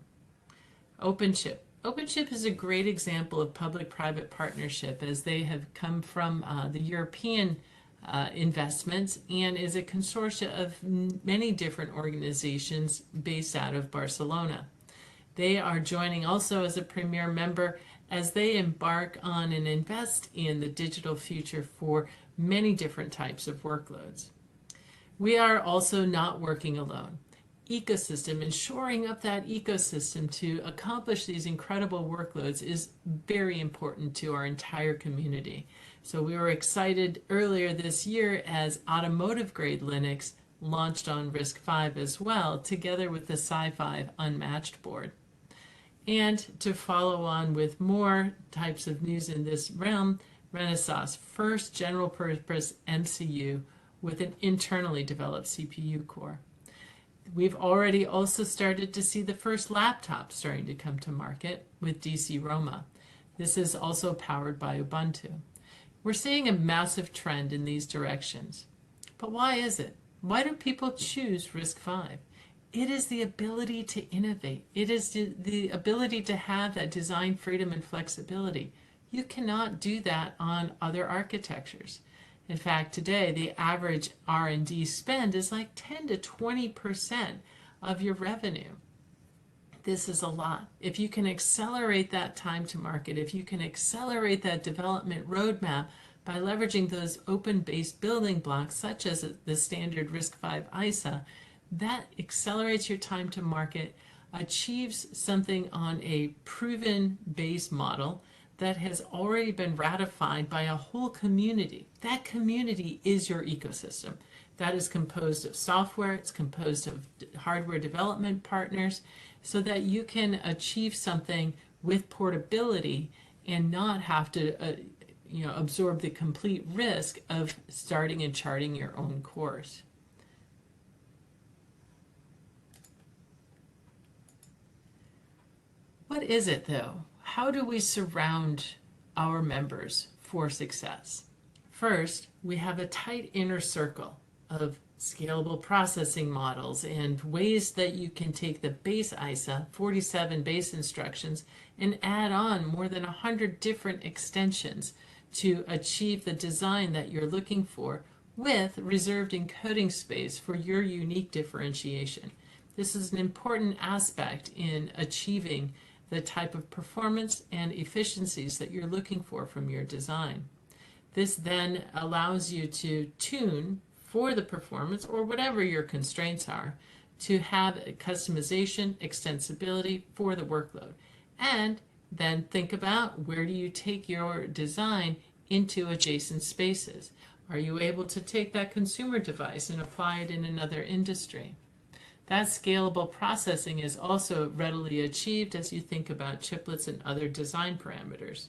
OpenShip. OpenShip is a great example of public-private partnership, as they have come from the European investments and is a consortia of many different organizations based out of Barcelona. They are joining also as a premier member as they embark on and invest in the digital future for many different types of workloads. We are also not working alone. Ecosystem and shoring up that ecosystem to accomplish these incredible workloads is very important to our entire community. So we were excited earlier this year as automotive grade Linux launched on RISC-V as well, together with the Sci-Fi Unmatched board. And to follow on with more types of news in this realm, Renesas, first general purpose MCU with an internally developed CPU core. We've already also started to see the first laptop starting to come to market with DC Roma. This is also powered by Ubuntu. We're seeing a massive trend in these directions. But why is it? Why do people choose RISC-V? It is the ability to innovate. It is the ability to have that design freedom and flexibility. You cannot do that on other architectures. In fact, today, the average R&D spend is like 10 to 20% of your revenue. This is a lot. If you can accelerate that time to market, if you can accelerate that development roadmap by leveraging those open-based building blocks, such as the standard RISC-V ISA, that accelerates your time to market, achieves something on a proven base model that has already been ratified by a whole community. That community is your ecosystem. That is composed of software, it's composed of hardware development partners, so that you can achieve something with portability and not have to absorb the complete risk of starting and charting your own course. What is it, though? How do we surround our members for success? First, we have a tight inner circle of scalable processing models and ways that you can take the base ISA, 47 base instructions, and add on more than 100 different extensions to achieve the design that you're looking for, with reserved encoding space for your unique differentiation. This is an important aspect in achieving the type of performance and efficiencies that you're looking for from your design. This then allows you to tune for the performance, or whatever your constraints are, to have customization, extensibility for the workload. And then think about, where do you take your design into adjacent spaces? Are you able to take that consumer device and apply it in another industry? That scalable processing is also readily achieved as you think about chiplets and other design parameters.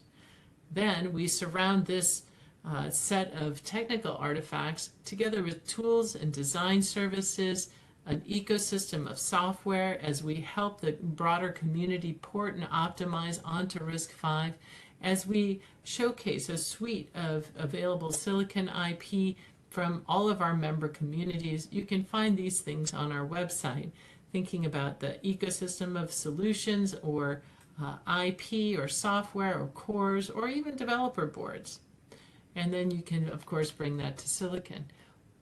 Then we surround this set of technical artifacts together with tools and design services, an ecosystem of software as we help the broader community port and optimize onto RISC-V, as we showcase a suite of available silicon IP from all of our member communities. You can find these things on our website, thinking about the ecosystem of solutions or IP or software or cores or even developer boards. And then you can, of course, bring that to silicon.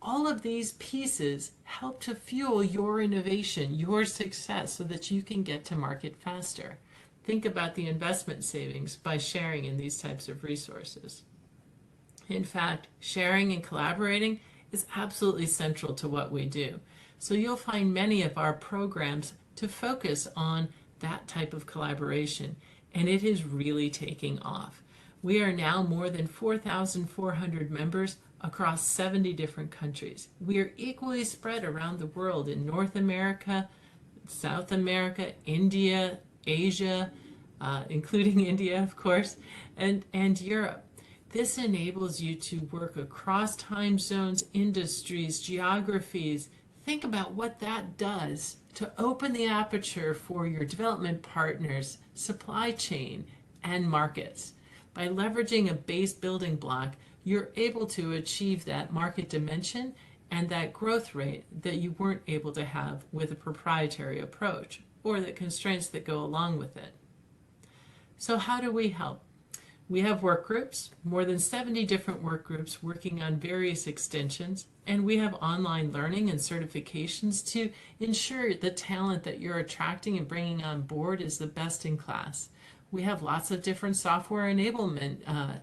All of these pieces help to fuel your innovation, your success, so that you can get to market faster. Think about the investment savings by sharing in these types of resources. In fact, sharing and collaborating is absolutely central to what we do. So you'll find many of our programs to focus on that type of collaboration, and it is really taking off. We are now more than 4,400 members across 70 different countries. We are equally spread around the world in North America, South America, India, Asia, including India, of course, and Europe. This enables you to work across time zones, industries, geographies. Think about what that does to open the aperture for your development partners, supply chain, and markets. By leveraging a base building block, you're able to achieve that market dimension and that growth rate that you weren't able to have with a proprietary approach, or the constraints that go along with it. So how do we help? We have work groups, more than 70 different work groups working on various extensions, and we have online learning and certifications to ensure the talent that you're attracting and bringing on board is the best in class. We have lots of different software enablement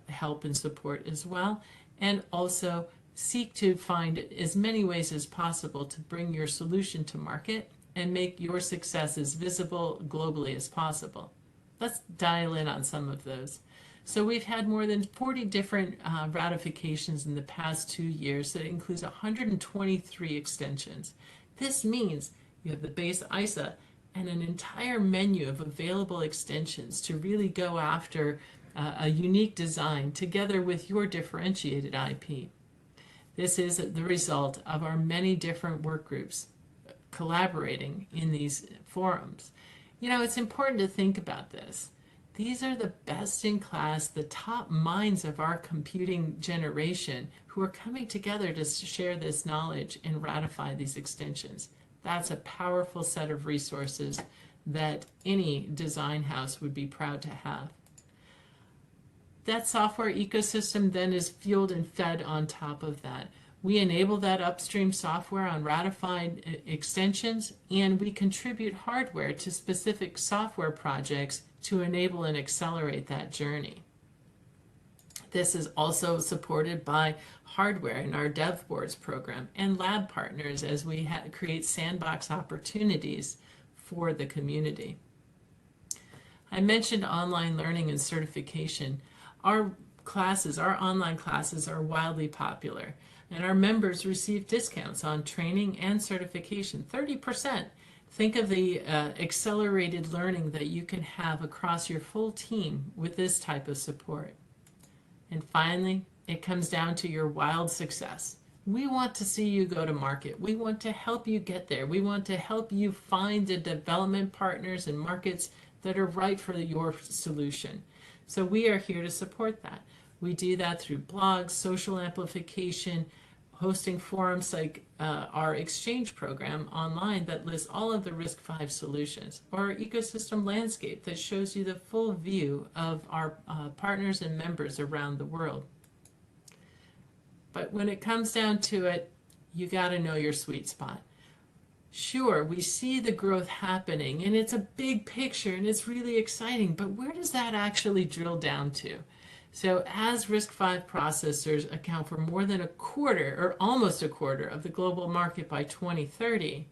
help and support as well, and also seek to find as many ways as possible to bring your solution to market and make your success as visible globally as possible. Let's dial in on some of those. So we've had more than 40 different ratifications in the past 2 years. That includes 123 extensions. This means you have the base ISA and an entire menu of available extensions to really go after a unique design together with your differentiated IP. This is the result of our many different work groups collaborating in these forums. You know, it's important to think about this. These are the best in class, the top minds of our computing generation who are coming together to share this knowledge and ratify these extensions. That's a powerful set of resources that any design house would be proud to have. That software ecosystem then is fueled and fed on top of that. We enable that upstream software on ratified extensions, and we contribute hardware to specific software projects to enable and accelerate that journey. This is also supported by hardware in our dev boards program and lab partners as we create sandbox opportunities for the community. I mentioned online learning and certification. Our classes, our online classes, are wildly popular, and our members receive discounts on training and certification, 30%. Think of the accelerated learning that you can have across your full team with this type of support. And finally, it comes down to your wild success. We want to see you go to market. We want to help you get there. We want to help you find the development partners and markets that are right for your solution. So we are here to support that. We do that through blogs, social amplification, hosting forums like our exchange program online that lists all of the RISC-V solutions, or our ecosystem landscape that shows you the full view of our partners and members around the world. But when it comes down to it, you got to know your sweet spot. Sure, we see the growth happening, and it's a big picture, and it's really exciting, but where does that actually drill down to? So as RISC-V processors account for more than a quarter, or almost a quarter, of the global market by 2030,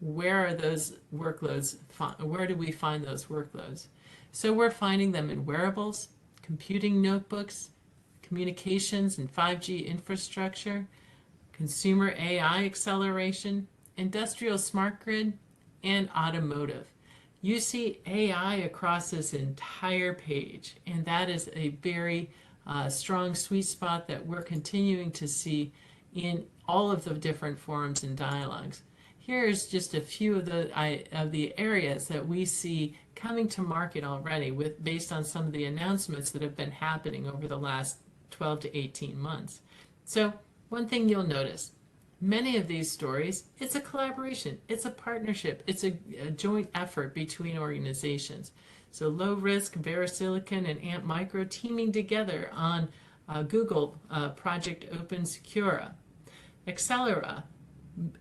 where are those workloads? Where do we find those workloads? So we're finding them in wearables, computing notebooks, communications and 5G infrastructure, consumer AI acceleration, industrial smart grid, and automotive. You see AI across this entire page, and that is a very strong sweet spot that we're continuing to see in all of the different forums and dialogues. Here's just a few of the areas that we see coming to market already based on some of the announcements that have been happening over the last 12 to 18 months. So one thing you'll notice, many of these stories, it's a collaboration, it's a partnership, it's a joint effort between organizations. So Low Risk, VeriSilicon, and Antmicro teaming together on Google Project OpenSecura. Accelera,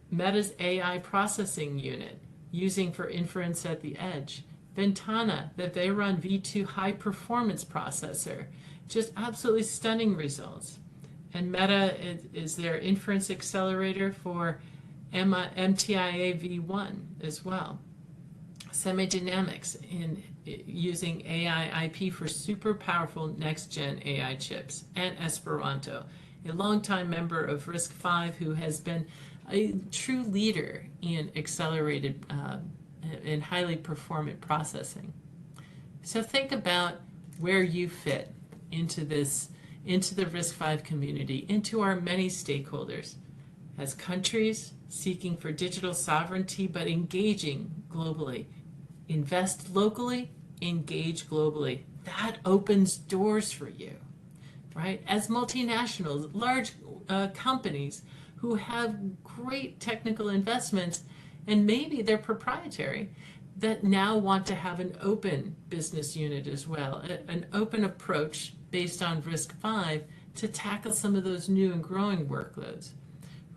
Meta's AI processing unit, using for inference at the edge. Ventana, the Veyron V2 high performance processor, just absolutely stunning results. And Meta is their inference accelerator for MTIA v1 as well. Semidynamics in using AI IP for super powerful next-gen AI chips, and Esperanto, a longtime member of RISC-V who has been a true leader in accelerated and highly performant processing. So think about where you fit into this, into the RISC-V community, into our many stakeholders, as countries seeking for digital sovereignty but engaging globally. Invest locally, engage globally. That opens doors for you, right? As multinationals, large companies who have great technical investments, and maybe they're proprietary, that now want to have an open business unit as well, an open approach based on RISC-V to tackle some of those new and growing workloads.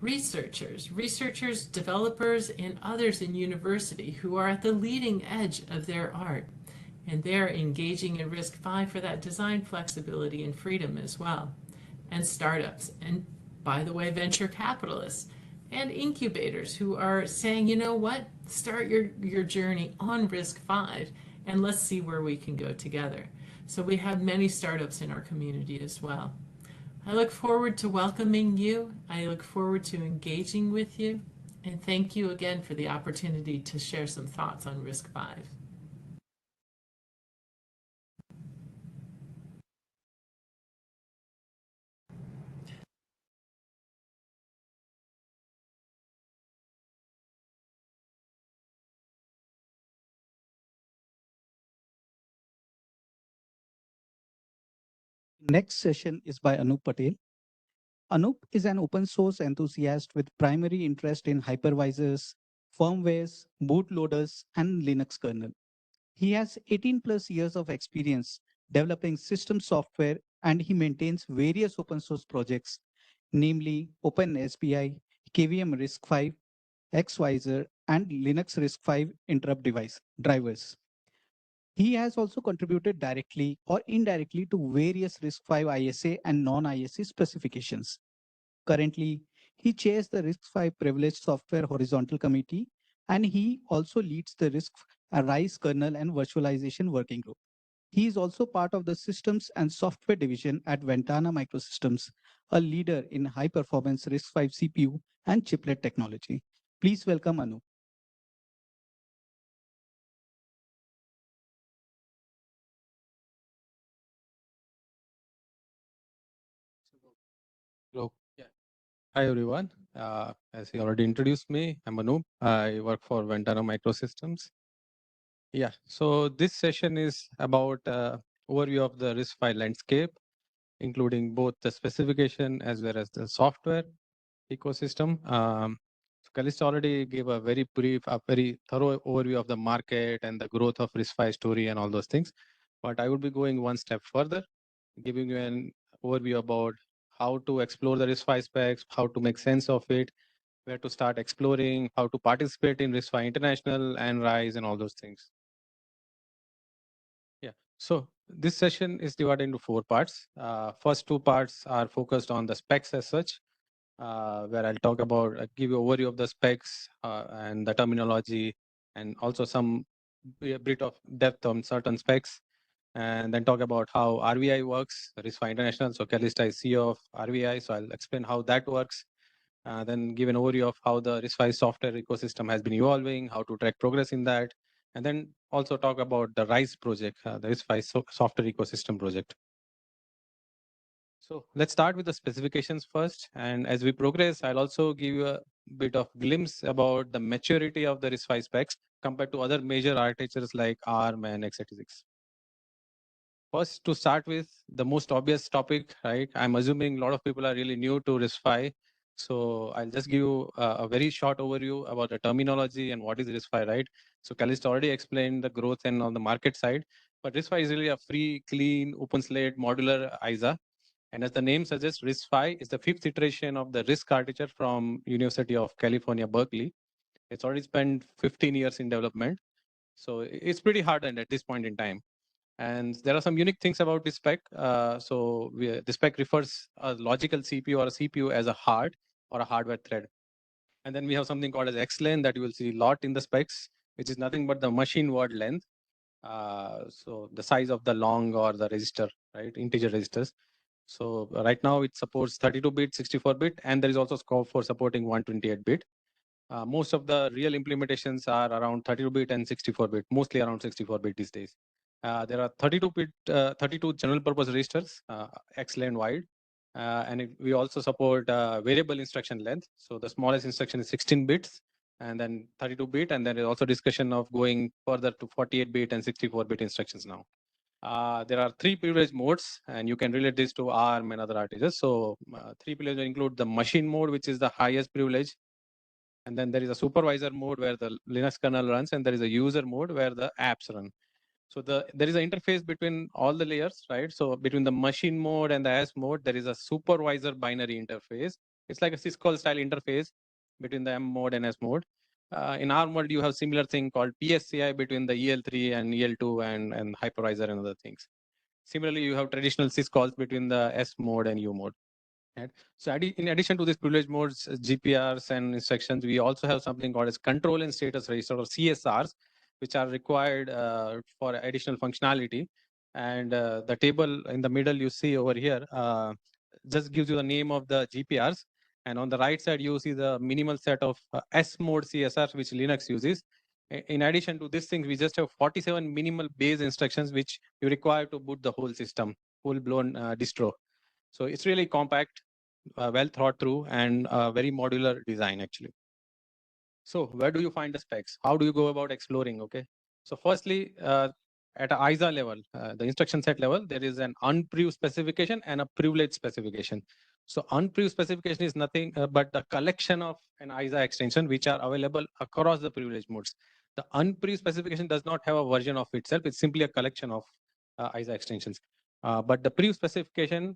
Researchers, developers, and others in university who are at the leading edge of their art. And they're engaging in RISC-V for that design flexibility and freedom as well. And startups, and by the way, venture capitalists, and incubators who are saying, you know what, start your journey on RISC-V, and let's see where we can go together. So we have many startups in our community as well. I look forward to welcoming you. I look forward to engaging with you. And thank you again for the opportunity to share some thoughts on RISC-V. Next session is by Anup Patel. Anup is an open source enthusiast with primary interest in hypervisors, firmwares, bootloaders, and Linux kernel. He has 18 plus years of experience developing system software, and he maintains various open source projects, namely OpenSPI, KVM RISC-V, XVisor, and Linux RISC-V interrupt drivers. He has also contributed directly or indirectly to various RISC-V ISA and non-ISA specifications. Currently, he chairs the RISC-V Privileged Software Horizontal Committee, and he also leads the RISC kernel and virtualization working group. He is also part of the systems and software division at Ventana Microsystems, a leader in high-performance RISC-V CPU and chiplet technology. Please welcome Anu. Hello. Yeah. Hi, everyone. As he already introduced me, I'm Anup. I work for Ventana Microsystems. Yeah, so this session is about overview of the RISC-V landscape, including both the specification as well as the software ecosystem. So Calista already gave a very brief, a very thorough overview of the market and the growth of RISC-V story and all those things. But I would be going one step further, giving you an overview about how to explore the RISC-V specs, how to make sense of it, where to start exploring, how to participate in RISC-V International and RISE and all those things. Yeah, so this session is divided into 4 parts. First 2 parts are focused on the specs as such, where I'll talk about, give you overview of the specs and the terminology, and also some bit of depth on certain specs, and then talk about how RVI works, RISC-V International. So Calista is CEO of RVI, so I'll explain how that works. Then give an overview of how the RISC-V software ecosystem has been evolving, how to track progress in that, and then also talk about the RISE project, the RISC-V software ecosystem project. So let's start with the specifications first. And as we progress, I'll also give you a bit of glimpse about the maturity of the RISC-V specs compared to other major architectures like ARM and x86. First, to start with, the most obvious topic, right? I'm assuming a lot of people are really new to RISC-V. So I'll just give you a very short overview about the terminology and what is RISC-V, right? So Calista already explained the growth and on the market side, but RISC-V is really a free, clean, open slate, modular ISA. And as the name suggests, RISC-V is the 5th iteration of the RISC architecture from University of California, Berkeley. It's already spent 15 years in development. So it's pretty hard at this point in time. And there are some unique things about this spec. The spec refers a logical CPU or a CPU as a hard or a hardware thread. And then we have something called as XLane that you will see a lot in the specs, which is nothing but the machine word length. So the size of the long or the register, right? Integer registers. So right now it supports 32-bit, 64-bit, and there is also scope for supporting 128-bit. Most of the real implementations are around 32-bit and 64-bit, mostly around 64-bit these days. There are 32 general purpose registers, XLane wide, and we also support variable instruction length. So the smallest instruction is 16 bits and then 32-bit, and there is also discussion of going further to 48-bit and 64-bit instructions now. There are 3 privilege modes, and you can relate this to ARM and other artists. So 3 privileges include the machine mode, which is the highest privilege. And then there is a supervisor mode where the Linux kernel runs, and there is a user mode where the apps run. So there is an interface between all the layers, right? So between the machine mode and the S mode, there is a supervisor binary interface. It's like a syscall style interface between the M mode and S mode. In our mode, you have similar thing called PSCI between the EL3 and EL2 and hypervisor and other things. Similarly, you have traditional syscalls between the S mode and U mode. Right? So in addition to these privilege modes, GPRs and instructions, we also have something called as control and status register or CSRs, which are required for additional functionality. And the table in the middle you see over here just gives you the name of the GPRs. And on the right side, you see the minimal set of S mode CSRs, which Linux uses. In addition to these things, we just have 47 minimal base instructions, which you require to boot the whole system, full-blown distro. So it's really compact, well thought through, and very modular design actually. So where do you find the specs? How do you go about exploring? Okay. So firstly, at a ISA level, the instruction set level, there is an unprev specification and a privilege specification. So unprev specification is nothing but the collection of an ISA extension which are available across the privilege modes. The unprev specification does not have a version of itself. It's simply a collection of ISA extensions. But the prev specification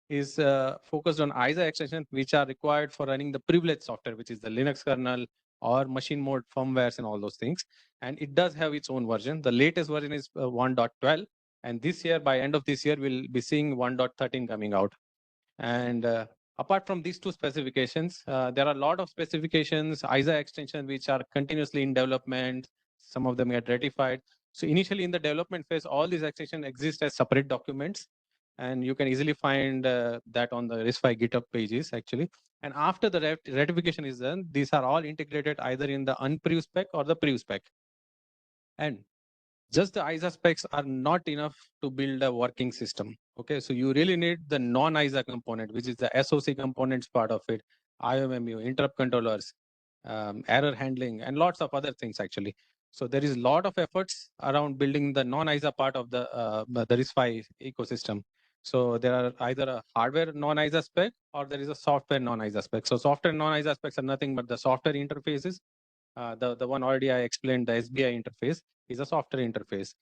is focused on ISA extensions which are required for running the privileged software, which is the Linux kernel or machine mode firmwares and all those things. And it does have its own version. The latest version is 1.12. And this year, by end of this year, we'll be seeing 1.13 coming out. And apart from these two specifications, there are a lot of specifications, ISA extensions, which are continuously in development. Some of them get ratified. So initially in the development phase, all these extensions exist as separate documents. And you can easily find that on the RISC-V GitHub pages, actually. And after the ratification is done, these are all integrated either in the unprev spec or the prev spec. And just the ISA specs are not enough to build a working system. Okay, so you really need the non-ISA component, which is the SOC components part of it, IOMMU, interrupt controllers, error handling, and lots of other things actually. So there is a lot of efforts around building the non-ISA part of the RISC-V ecosystem. So there are either a hardware non-ISA spec or there is a software non-ISA spec. So software non-ISA specs are nothing but the software interfaces. The one already I explained, the SBI interface is a software interface.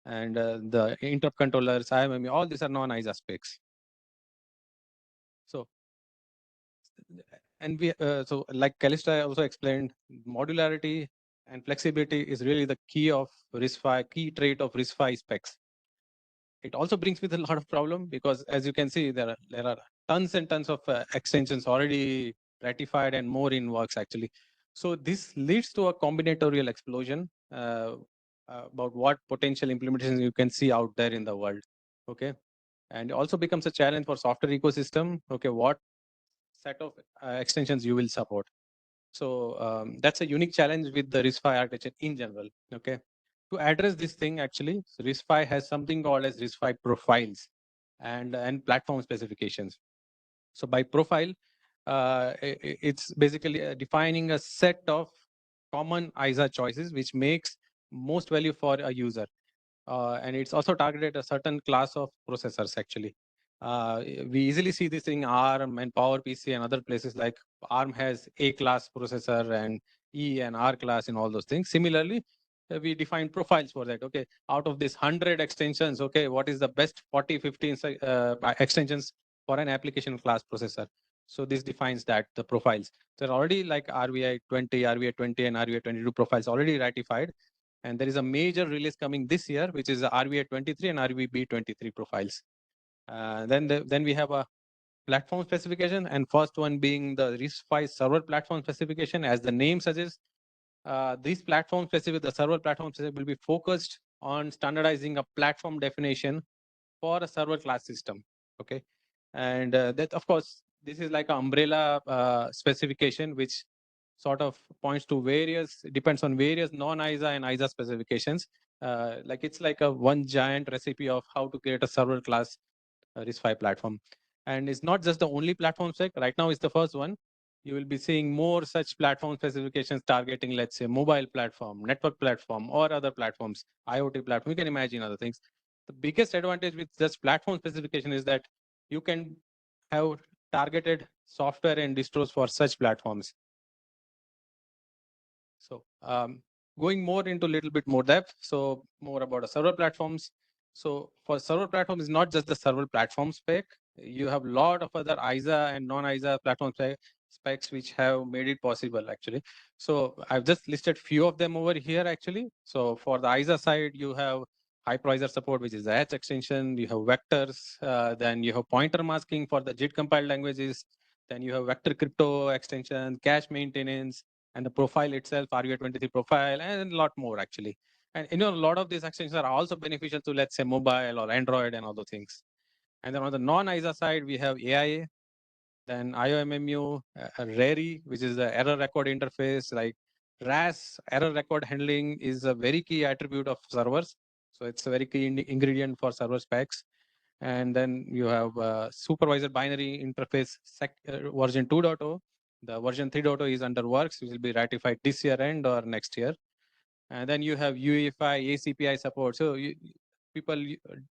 And the interrupt controllers, IMMU, all these are non-ISA specs. So, and so like Calista also explained, modularity and flexibility is really the key of RISC-V, key trait of RISC-V specs. It also brings with a lot of problem because, as you can see, there are tons and tons of extensions already ratified and more in works actually. So this leads to a combinatorial explosion about what potential implementations you can see out there in the world. Okay, and it also becomes a challenge for software ecosystem. Okay, what set of extensions you will support. So that's a unique challenge with the RISC-V architecture in general. Okay. To address this thing, actually, so RISC-V has something called as RISC-V profiles and platform specifications. So by profile, it's basically defining a set of common ISA choices, which makes most value for a user. And it's also targeted a certain class of processors, actually. We easily see this in ARM and PowerPC and other places like ARM has A class processor and E and R class and all those things. Similarly, we define profiles for that. Okay, out of this 100 extensions, okay, what is the best 40, 50 extensions for an application class processor? So this defines that, the profiles. There are already like RVI 20, RVI 20 and RVI 22 profiles already ratified. And there is a major release coming this year, which is the RVA23 and RVB23 profiles. Then we have a platform specification, and first one being the RISC-V server platform specification. As the name suggests, these platform specific, the server platform specific will be focused on standardizing a platform definition for a server class system. Okay, and that of course this is like an umbrella specification which sort of points to various, depends on various non-ISA and ISA specifications. Like it's like a one giant recipe of how to create a server class RISC-V platform. And it's not just the only platform spec. Right now it's the first one. You will be seeing more such platform specifications targeting, let's say, mobile platform, network platform, or other platforms, IoT platform. You can imagine other things. The biggest advantage with just platform specification is that you can have targeted software and distros for such platforms. So going more into a little bit more depth, so more about the server platforms. So for server platform is not just the server platform spec. You have a lot of other ISA and non-ISA platform specs which have made it possible actually. So I've just listed few of them over here actually. So for the ISA side, you have hypervisor support, which is the H extension. You have vectors, then you have pointer masking for the JIT compiled languages. Then you have vector crypto extension, cache maintenance, and the profile itself, RUA23 profile, and a lot more actually. And you know, a lot of these extensions are also beneficial to, let's say, mobile or Android and other things. And then on the non-ISA side, we have AIA, then IOMMU, RARI, which is the error record interface. Like RAS, error record handling, is a very key attribute of servers. So it's a very key ingredient for server specs. And then you have supervisor binary interface version 2.0. The version 3.0 is under works, which will be ratified this year end or next year. And then you have UEFI, ACPI support. So people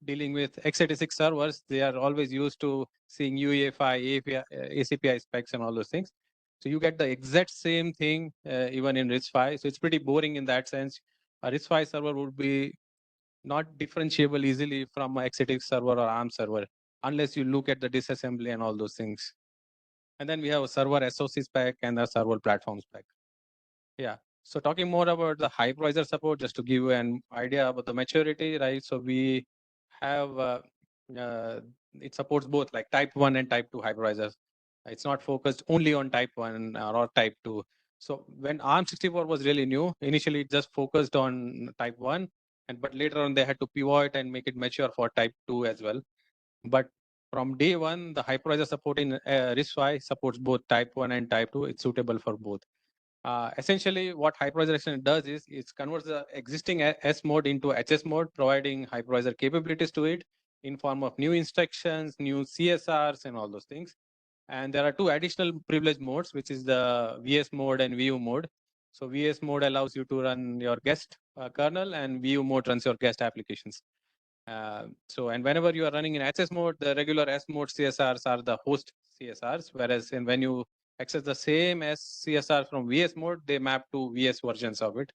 dealing with x86 servers, they are always used to seeing UEFI, ACPI specs and all those things. So you get the exact same thing even in RISC-V. So it's pretty boring in that sense. A RISC-V server would be not differentiable easily from a x86 server or ARM server, unless you look at the disassembly and all those things. And then we have a server SOC spec and a server platform spec. Yeah. So talking more about the hypervisor support, just to give you an idea about the maturity, right? So we have, it supports both like type 1 and type 2 hypervisors. It's not focused only on type 1 or type 2. So when ARM64 was really new, initially it just focused on type 1, but later on they had to pivot and make it mature for type 2 as well. But from day one, the hypervisor support in RISC-V supports both type 1 and type 2. It's suitable for both. Essentially, what hypervisor does is it converts the existing S mode into HS mode, providing hypervisor capabilities to it in form of new instructions, new CSRs, and all those things. And there are two additional privilege modes, which is the VS mode and VU mode. So VS mode allows you to run your guest kernel, and VU mode runs your guest applications. And whenever you are running in HS mode, the regular S mode CSRs are the host CSRs, whereas when you access the same as CSR from VS mode, they map to VS versions of it,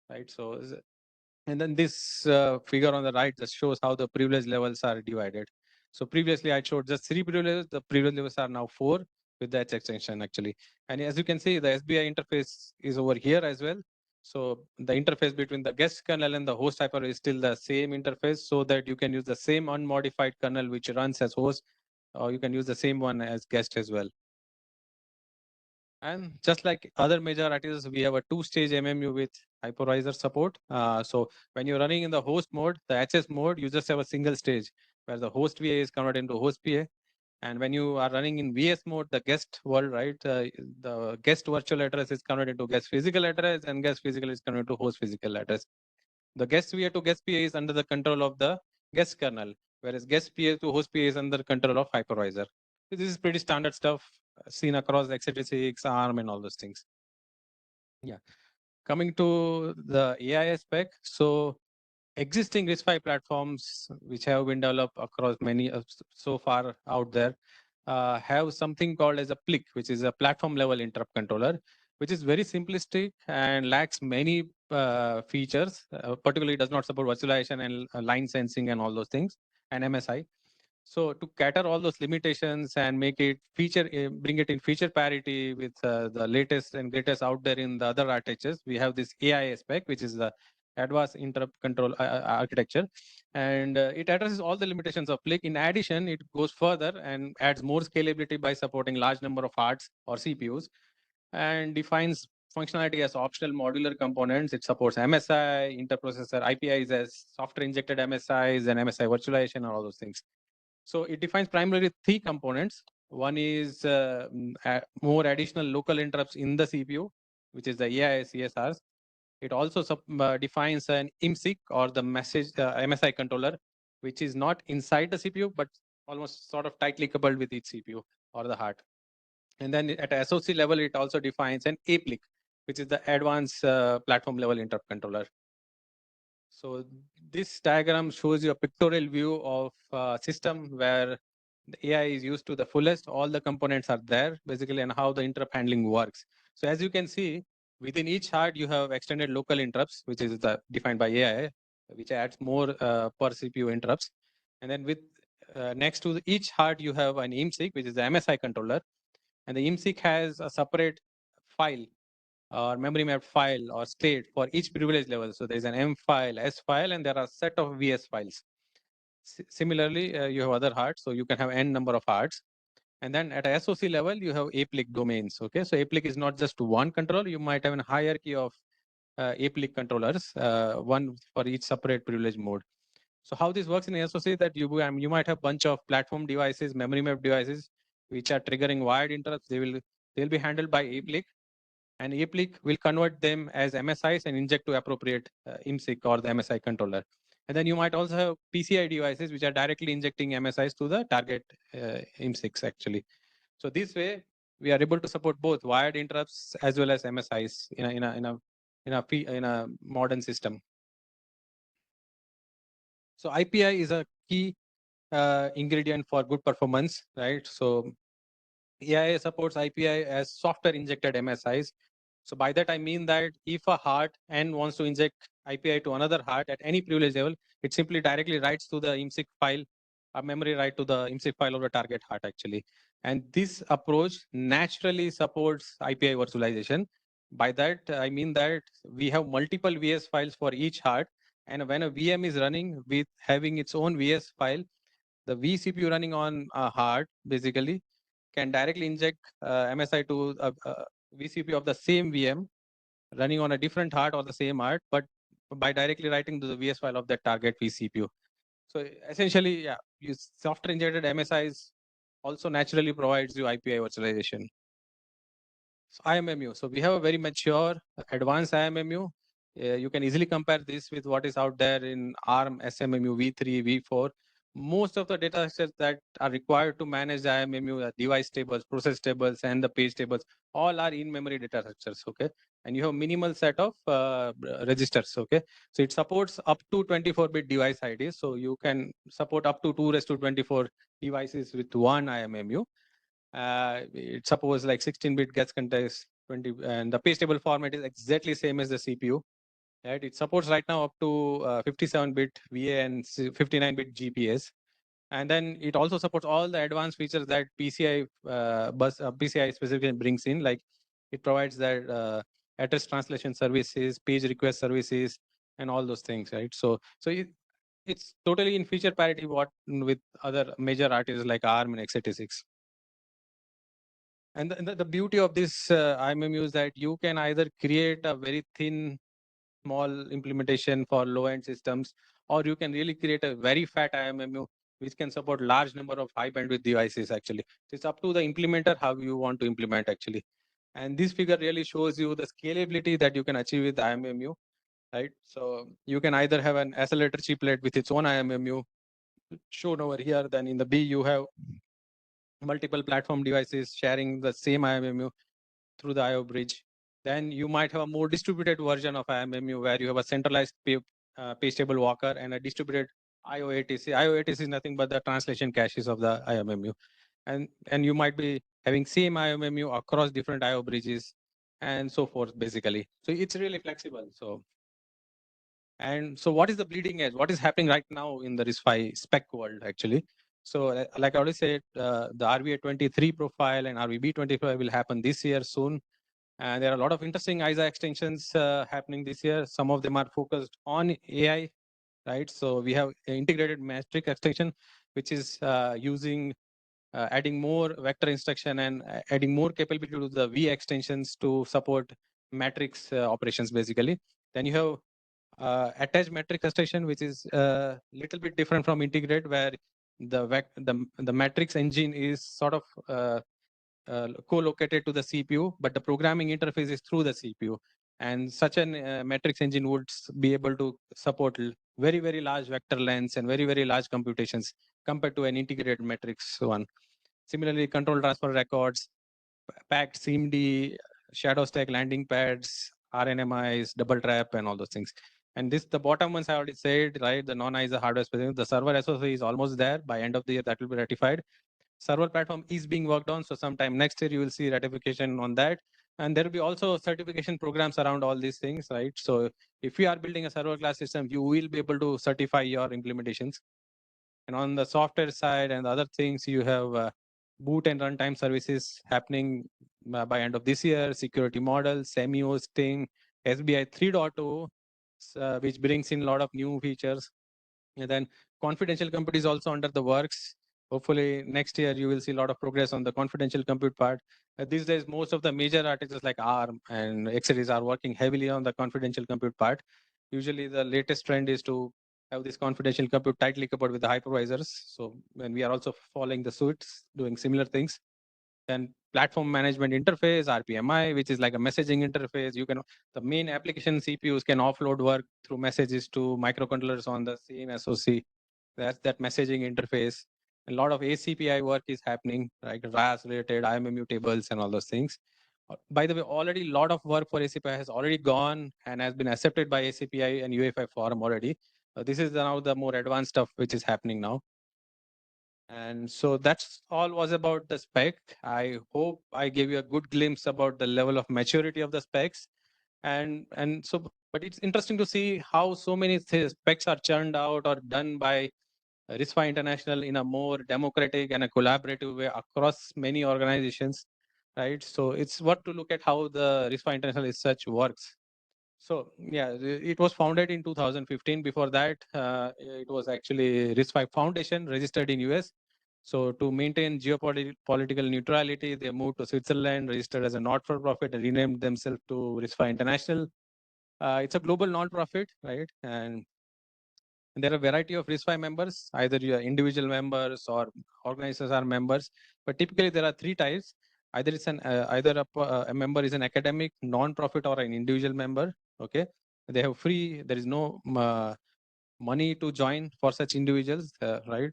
right? So, and then this figure on the right just shows how the privilege levels are divided. So previously I showed just 3 privileges. The privilege levels are now 4 with the H extension actually. And as you can see, the SBI interface is over here as well. So the interface between the guest kernel and the host hyper is still the same interface, so that you can use the same unmodified kernel which runs as host, or you can use the same one as guest as well. And just like other major artists, we have a 2-stage MMU with hypervisor support. So when you're running in the host mode, the HS mode, you just have a single stage where the host VA is converted into host PA. And when you are running in VS mode, the guest world, right, the guest virtual address is converted into guest physical address, and guest physical is converted to host physical address. The guest VA to guest PA is under the control of the guest kernel, whereas guest PA to host PA is under control of hypervisor. So this is pretty standard stuff seen across x86, ARM, and all those things. Yeah. Coming to the AI spec, so existing RISC-V platforms which have been developed across many so far out there have something called as a PLIC, which is a platform level interrupt controller, which is very simplistic and lacks many features. Particularly, does not support virtualization and line sensing and all those things, and MSI. So to cater all those limitations and make it bring it in feature parity with the latest and greatest out there in the other architectures, we have this AI spec, which is the advanced interrupt control architecture, and it addresses all the limitations of PLIC. In addition, it goes further and adds more scalability by supporting large number of hearts or CPUs, and defines functionality as optional modular components. It supports MSI, interprocessor IPIs as software injected MSIs, and MSI virtualization, and all those things. So it defines primarily 3 components. One is more additional local interrupts in the CPU, which is the AI CSRs. It also defines an IMSIC, or the message MSI controller, which is not inside the CPU, but almost sort of tightly coupled with each CPU or the heart. And then at a SoC level, it also defines an APLIC, which is the advanced platform level interrupt controller. So this diagram shows you a pictorial view of a system where the AI is used to the fullest. All the components are there basically, and how the interrupt handling works. So as you can see, within each heart, you have extended local interrupts, which is defined by AI, which adds more per CPU interrupts. And then with next to each heart, you have an IMSIC, which is the MSI controller. And the IMSIC has a separate file or memory mapped file or state for each privilege level. So there's an M file, S file, and there are a set of VS files. Similarly, you have other hearts, so you can have n number of hearts. And then at a SoC level, you have APLIC domains. Okay, so APLIC is not just one controller. You might have a hierarchy of APLIC controllers, one for each separate privilege mode. So how this works in SoC, that you might have a bunch of platform devices, memory mapped devices, which are triggering wired interrupts. They'll be handled by APLIC, and APLIC will convert them as MSIs and inject to appropriate IMSIC or the MSI controller. And then you might also have PCI devices which are directly injecting MSIs to the target IMSICs actually. So this way, we are able to support both wired interrupts as well as MSIs in a modern system. So IPI is a key ingredient for good performance, right? So AI supports IPI as software injected MSIs. So by that, I mean that if a heart N wants to inject IPI to another heart at any privilege level, it simply directly writes to the IMSIC file, a memory write to the IMSIC file of the target heart actually. And this approach naturally supports IPI virtualization. By that, I mean that we have multiple VS files for each heart. And when a VM is running with having its own VS file, the vCPU running on a heart basically can directly inject MSI to vCPU of the same VM running on a different heart or the same heart, but by directly writing to the VS file of that target vCPU. So essentially, yeah, software injected MSIs also naturally provides you IPI virtualization. So IMMU. So we have a very mature, advanced IMMU. You can easily compare this with what is out there in ARM, SMMU, V3, V4. Most of the data sets that are required to manage the IMMU, device tables, process tables, and the page tables, all are in-memory data structures, okay? And you have minimal set of registers, okay? So it supports up to 24-bit device IDs. So you can support up to 2^24 devices with one IMMU. It suppose like 16-bit gets context 20, and the page table format is exactly same as the CPU. Right? It supports right now up to 57-bit VA and 59-bit GPS. And then it also supports all the advanced features that PCI PCI specifically brings in, like it provides that address translation services, page request services, and all those things, right? So it's totally in feature parity with other major artists like ARM and x86. And the beauty of this IMMU is that you can either create a very thin, small implementation for low-end systems, or you can really create a very fat IMMU which can support large number of high bandwidth devices actually. So it's up to the implementer how you want to implement actually. And this figure really shows you the scalability that you can achieve with IMMU, right? So you can either have an accelerator chiplet with its own IMMU shown over here. Then in the B, you have multiple platform devices sharing the same IMMU through the IO bridge. Then you might have a more distributed version of IMMU where you have a centralized page table walker and a distributed IO-ATC. IO-ATC is nothing but the translation caches of the IMMU. And you might be having same IMMU across different IO bridges and so forth, basically. So it's really flexible. And so what is the bleeding edge? What is happening right now in the RISC-V spec world, actually? So like I already said, the RVA23 profile and RVB25 will happen this year soon. And there are a lot of interesting ISA extensions happening this year. Some of them are focused on AI, right? So we have an integrated matrix extension, which is using adding more vector instruction and adding more capability to the V extensions to support matrix operations, basically. Then you have attached matrix extension, which is a little bit different from integrate, where the matrix engine is sort of co-located to the CPU, but the programming interface is through the CPU. And such a matrix engine would be able to support very, very large vector lengths and very, very large computations compared to an integrated matrix one. Similarly, control transfer records, packed CMD, shadow stack landing pads, RNMIs, double trap, and all those things. And this, the bottom ones I already said, right? The non-ISA hardware specific, the server SOC is almost there. By end of the year, that will be ratified. Server platform is being worked on. So sometime next year, you will see ratification on that. And there will be also certification programs around all these things, right? So if you are building a server class system, you will be able to certify your implementations. And on the software side and the other things, you have boot and runtime services happening by end of this year, security models, semi-hosting, SBI 3.0, which brings in a lot of new features. And then confidential compute is also under the works. Hopefully next year you will see a lot of progress on the confidential compute part. These days, most of the major architects like ARM and XRs are working heavily on the confidential compute part. Usually the latest trend is to have this confidential compute tightly coupled with the hypervisors. So when we are also following the suits, doing similar things. Then platform management interface, RPMI, which is like a messaging interface. You can, the main application CPUs can offload work through messages to microcontrollers on the same SoC. That's that messaging interface. A lot of ACPI work is happening, like RAS related, IMMU tables and all those things. By the way, already a lot of work for ACPI has already gone and has been accepted by ACPI and UEFI forum already. This is now the more advanced stuff which is happening now. And so that's all was about the spec. I hope I gave you a good glimpse about the level of maturity of the specs. And so, but it's interesting to see how so many specs are churned out or done by RISC-V International in a more democratic and a collaborative way across many organizations, right? So it's worth to look at how the RISC-V International is such works. So yeah, it was founded in 2015. Before that, it was actually RISC-V Foundation, registered in US. So to maintain geopolitical neutrality, they moved to Switzerland, registered as a not-for-profit, and renamed themselves to RISC-V International. It's a global non-profit, right? And there are a variety of RISC-V members. Either you are individual members or organizers are members. But typically there are three types. Either it's a member is an academic, non-profit, or an individual member. Okay, they have free. There is no money to join for such individuals, right?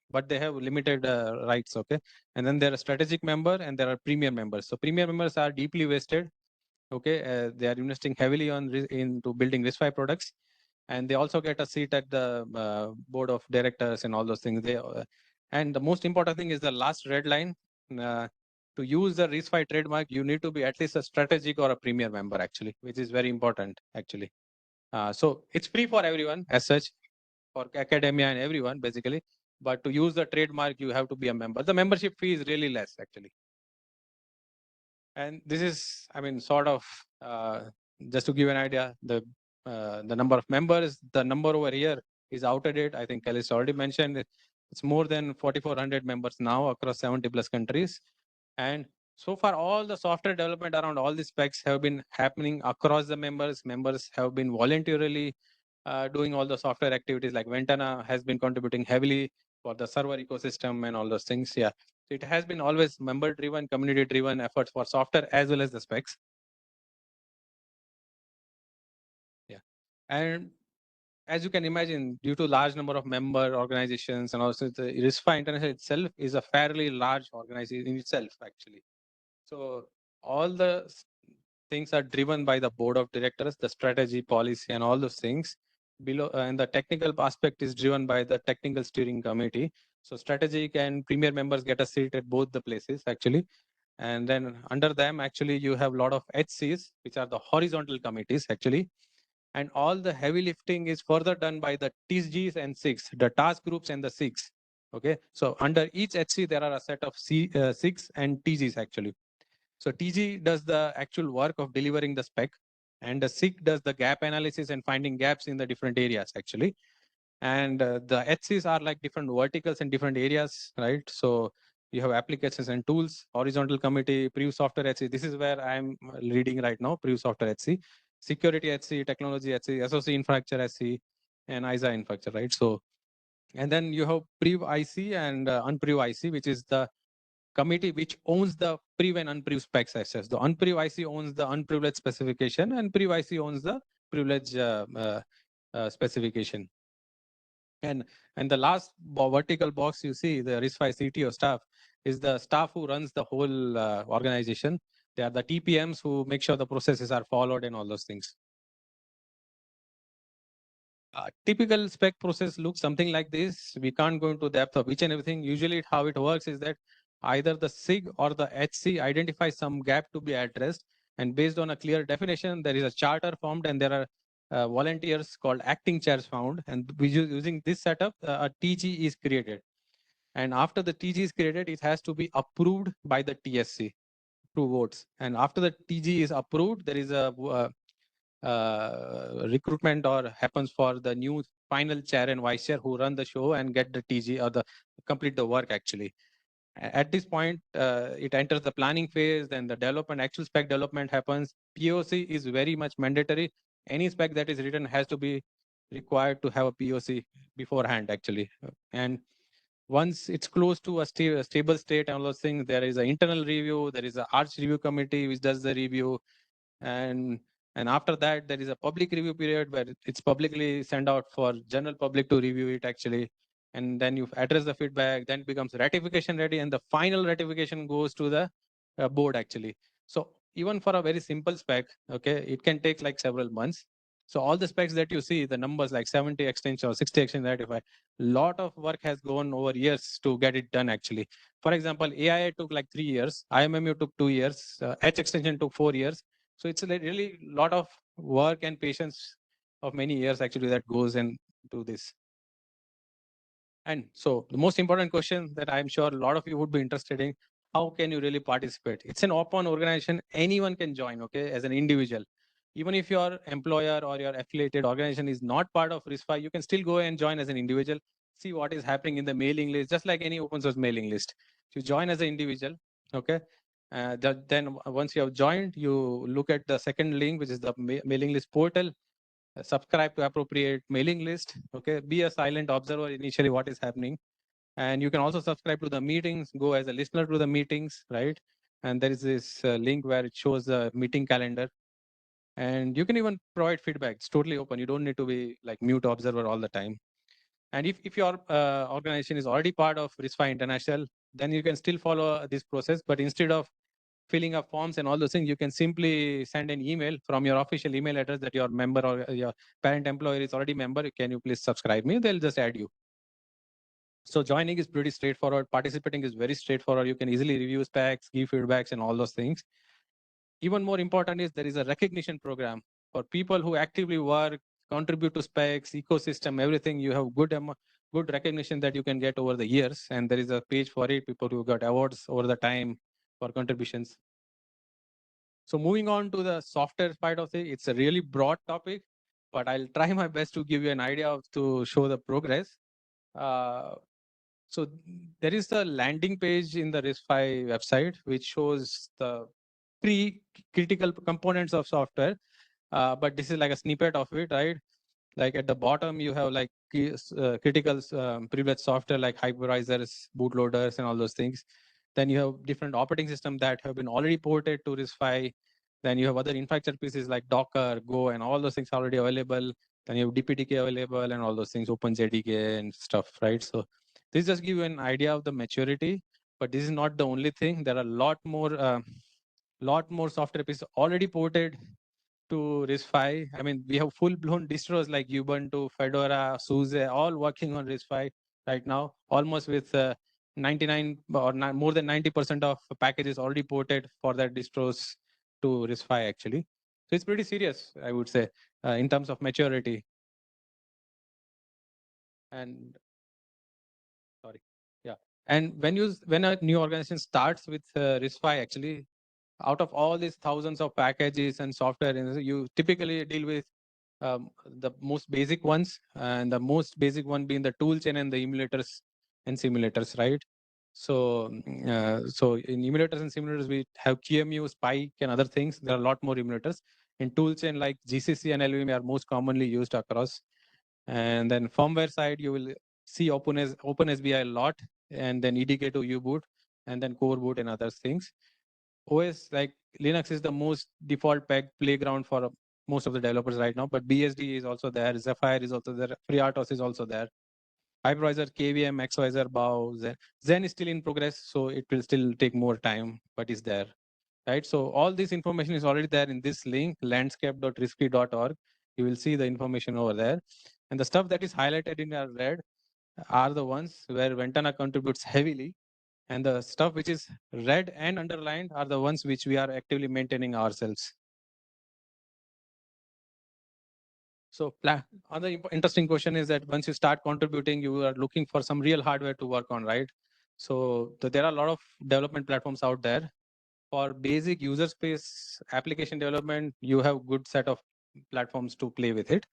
But they have limited rights. Okay, and then there are strategic member and there are premier members. So premier members are deeply vested. Okay, they are investing heavily into building RISC-V products, and they also get a seat at the board of directors and all those things. And the most important thing is the last red line. To use the RISC-V trademark, you need to be at least a strategic or a premier member, actually, which is very important, actually. So it's free for everyone as such, for academia and everyone, basically. But to use the trademark, you have to be a member. The membership fee is really less, actually. And this is, I mean, sort of, just to give an idea, the number of members, the number over here is out of date. I think Kelly's already mentioned it's more than 4,400 members now across 70 plus countries. And so far, all the software development around all these specs have been happening across the members. Members have been voluntarily doing all the software activities, like Ventana has been contributing heavily for the server ecosystem and all those things. Yeah, so it has been always member-driven, community-driven efforts for software as well as the specs. Yeah, and as you can imagine, due to large number of member organizations and also the RISC-V International itself is a fairly large organization in itself, actually. So all the things are driven by the board of directors, the strategy, policy, and all those things. Below, and the technical aspect is driven by the technical steering committee. So strategic and premier members get a seat at both the places, actually. And then under them, actually, you have a lot of HCs, which are the horizontal committees, actually. And all the heavy lifting is further done by the TGs and SIGs, the task groups and the SIGs. Okay, so under each HC, there are a set of SIGs and TGs, actually. So TG does the actual work of delivering the spec, and the SIG does the gap analysis and finding gaps in the different areas actually. And the HCs are like different verticals in different areas, right? So you have applications and tools, horizontal committee, preview software HC. This is where I'm reading right now, preview software HC, security HC, technology HC, SOC infrastructure HC, and ISA infrastructure, right? So, and then you have prev IC and unprev IC, which is the committee which owns the prev and unprev specs access. The unprev IC owns the unprivileged specification, and prev IC owns the privileged specification. And the last vertical box you see, the RISC-V CTO staff, is the staff who runs the whole organization. They are the TPMs who make sure the processes are followed and all those things. Typical spec process looks something like this. We can't go into depth of each and everything. Usually how it works is that either the SIG or the HC identifies some gap to be addressed, and based on a clear definition, there is a charter formed, and there are volunteers called acting chairs found, and using this setup, a TG is created. And after the TG is created, it has to be approved by the TSC, 2 votes. And after the TG is approved, there is a recruitment or happens for the new final chair and vice chair who run the show and get the TG or the complete the work actually. At this point, it enters the planning phase, then the development, actual spec development happens. POC is very much mandatory. Any spec that is written has to be required to have a POC beforehand actually. And once it's close to a stable state and all those things, there is an internal review, there is an arch review committee which does the review, and after that there is a public review period where it's publicly sent out for general public to review it actually, and then you address the feedback, then it becomes ratification ready, and the final ratification goes to the board actually. So even for a very simple spec, okay, it can take like several months. So all the specs that you see, the numbers like 70 extension or 60 extension ratify, lot of work has gone over years to get it done actually. For example, AI took like 3 years, IMMU took 2 years, H extension took 4 years. So it's a really lot of work and patience of many years actually that goes into this. And so the most important question that I'm sure a lot of you would be interested in, how can you really participate? It's an open organization. Anyone can join, okay, as an individual. Even if your employer or your affiliated organization is not part of RISC-V, you can still go and join as an individual, see what is happening in the mailing list, just like any open source mailing list. You join as an individual, okay? Then once you have joined, you look at the second link, which is the mailing list portal, subscribe to appropriate mailing list, okay? Be a silent observer initially what is happening. And you can also subscribe to the meetings, go as a listener to the meetings, right? And there is this link where it shows the meeting calendar. And you can even provide feedback. It's totally open. You don't need to be like mute observer all the time. And if your organization is already part of RISC-V International, then you can still follow this process. But instead of filling up forms and all those things, you can simply send an email from your official email address that your member or your parent employer is already member. Can you please subscribe me? They'll just add you. So joining is pretty straightforward. Participating is very straightforward. You can easily review specs, give feedbacks, and all those things. Even more important is there is a recognition program for people who actively work, contribute to specs, ecosystem, everything. You have good recognition that you can get over the years, and there is a page for it. People who got awards over the time for contributions. So moving on to the software part of it, it's a really broad topic, but I'll try my best to give you an idea of to show the progress. So there is the landing page in the RISC-V website, which shows the critical components of software. But this is like a snippet of it, right? Like at the bottom, you have like critical privileged software like hypervisors, bootloaders, and all those things. Then you have different operating systems that have been already ported to RISC-V. Then you have other infrastructure pieces like Docker, Go, and all those things already available. Then you have DPDK available and all those things, OpenJDK and stuff, right? So this just give you an idea of the maturity, but this is not the only thing. There are a lot more software pieces already ported to RISC-V. I mean, we have full-blown distros like Ubuntu, Fedora, SUSE, all working on RISC-V right now, almost with 99 or more than 90% of packages already ported for their distros to RISC-V actually. So it's pretty serious, I would say, in terms of maturity. And sorry, yeah. And when a new organization starts with RISC-V, actually, out of all these thousands of packages and software, you typically deal with the most basic ones, and the most basic one being the tool chain and the emulators and simulators, right? So, so in emulators and simulators, we have QEMU, Spike, and other things. There are a lot more emulators. In tool chain, like GCC and LVM are most commonly used across. And then firmware side, you will see OpenSBI a lot, and then EDK2 U-boot, and then core boot and other things. OS, like Linux, is the most default peg playground for most of the developers right now, but BSD is also there, Zephyr is also there, FreeRTOS is also there, hypervisor, KVM, XYZ, BAU, Zen is still in progress, so it will still take more time, but is there, right? So all this information is already there in this link, landscape.risky.org. You will see the information over there. And the stuff that is highlighted in red are the ones where Ventana contributes heavily. And the stuff which is red and underlined are the ones which we are actively maintaining ourselves. So other interesting question is that once you start contributing, you are looking for some real hardware to work on, right? So there are a lot of development platforms out there. For basic user space application development, you have good set of platforms to play with it.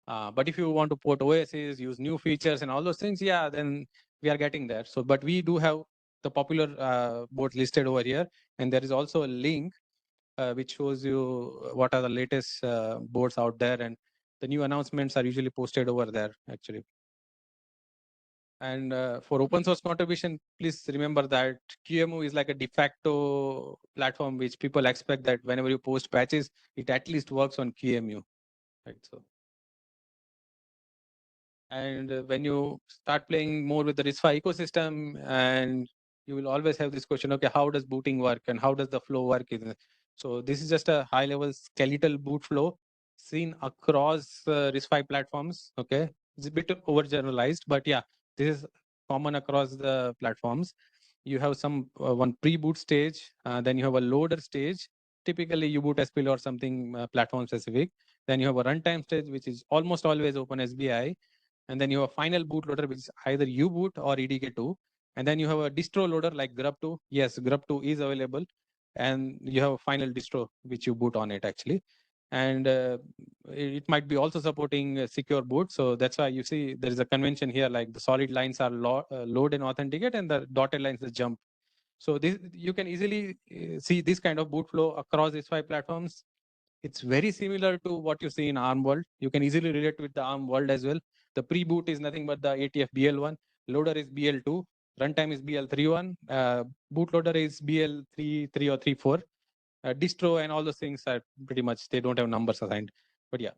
But if you want to port OSs, use new features and all those things, yeah, then we are getting there. So, but we do have the popular boards listed over here. And there is also a link which shows you what are the latest boards out there. And the new announcements are usually posted over there, actually. And for open source contribution, please remember that QEMU is like a de facto platform which people expect that whenever you post patches, it at least works on QEMU, right? So, and when you start playing more with the RISC-V ecosystem, and you will always have this question, okay, how does booting work and how does the flow work? So this is just a high level skeletal boot flow seen across RISC-V platforms, okay? It's a bit overgeneralized, but yeah, this is common across the platforms. You have some one pre-boot stage, then you have a loader stage, typically U-boot SPL or something platform specific. Then you have a runtime stage, which is almost always OpenSBI. And then you have a final bootloader, which is either U-boot or EDK2. And then you have a distro loader like grub2. Yes, grub2 is available. And you have a final distro, which you boot on it actually. And it might be also supporting secure boot. So that's why you see there is a convention here, like the solid lines are load and authenticate, and the dotted lines is jump. So this, you can easily see this kind of boot flow across these 5 platforms. It's very similar to what you see in ARM world. You can easily relate with the ARM world as well. The pre-boot is nothing but the ATF BL1, loader is BL2, runtime is BL31, bootloader is BL33 or 34. Distro and all those things are pretty much, they don't have numbers assigned. But yeah,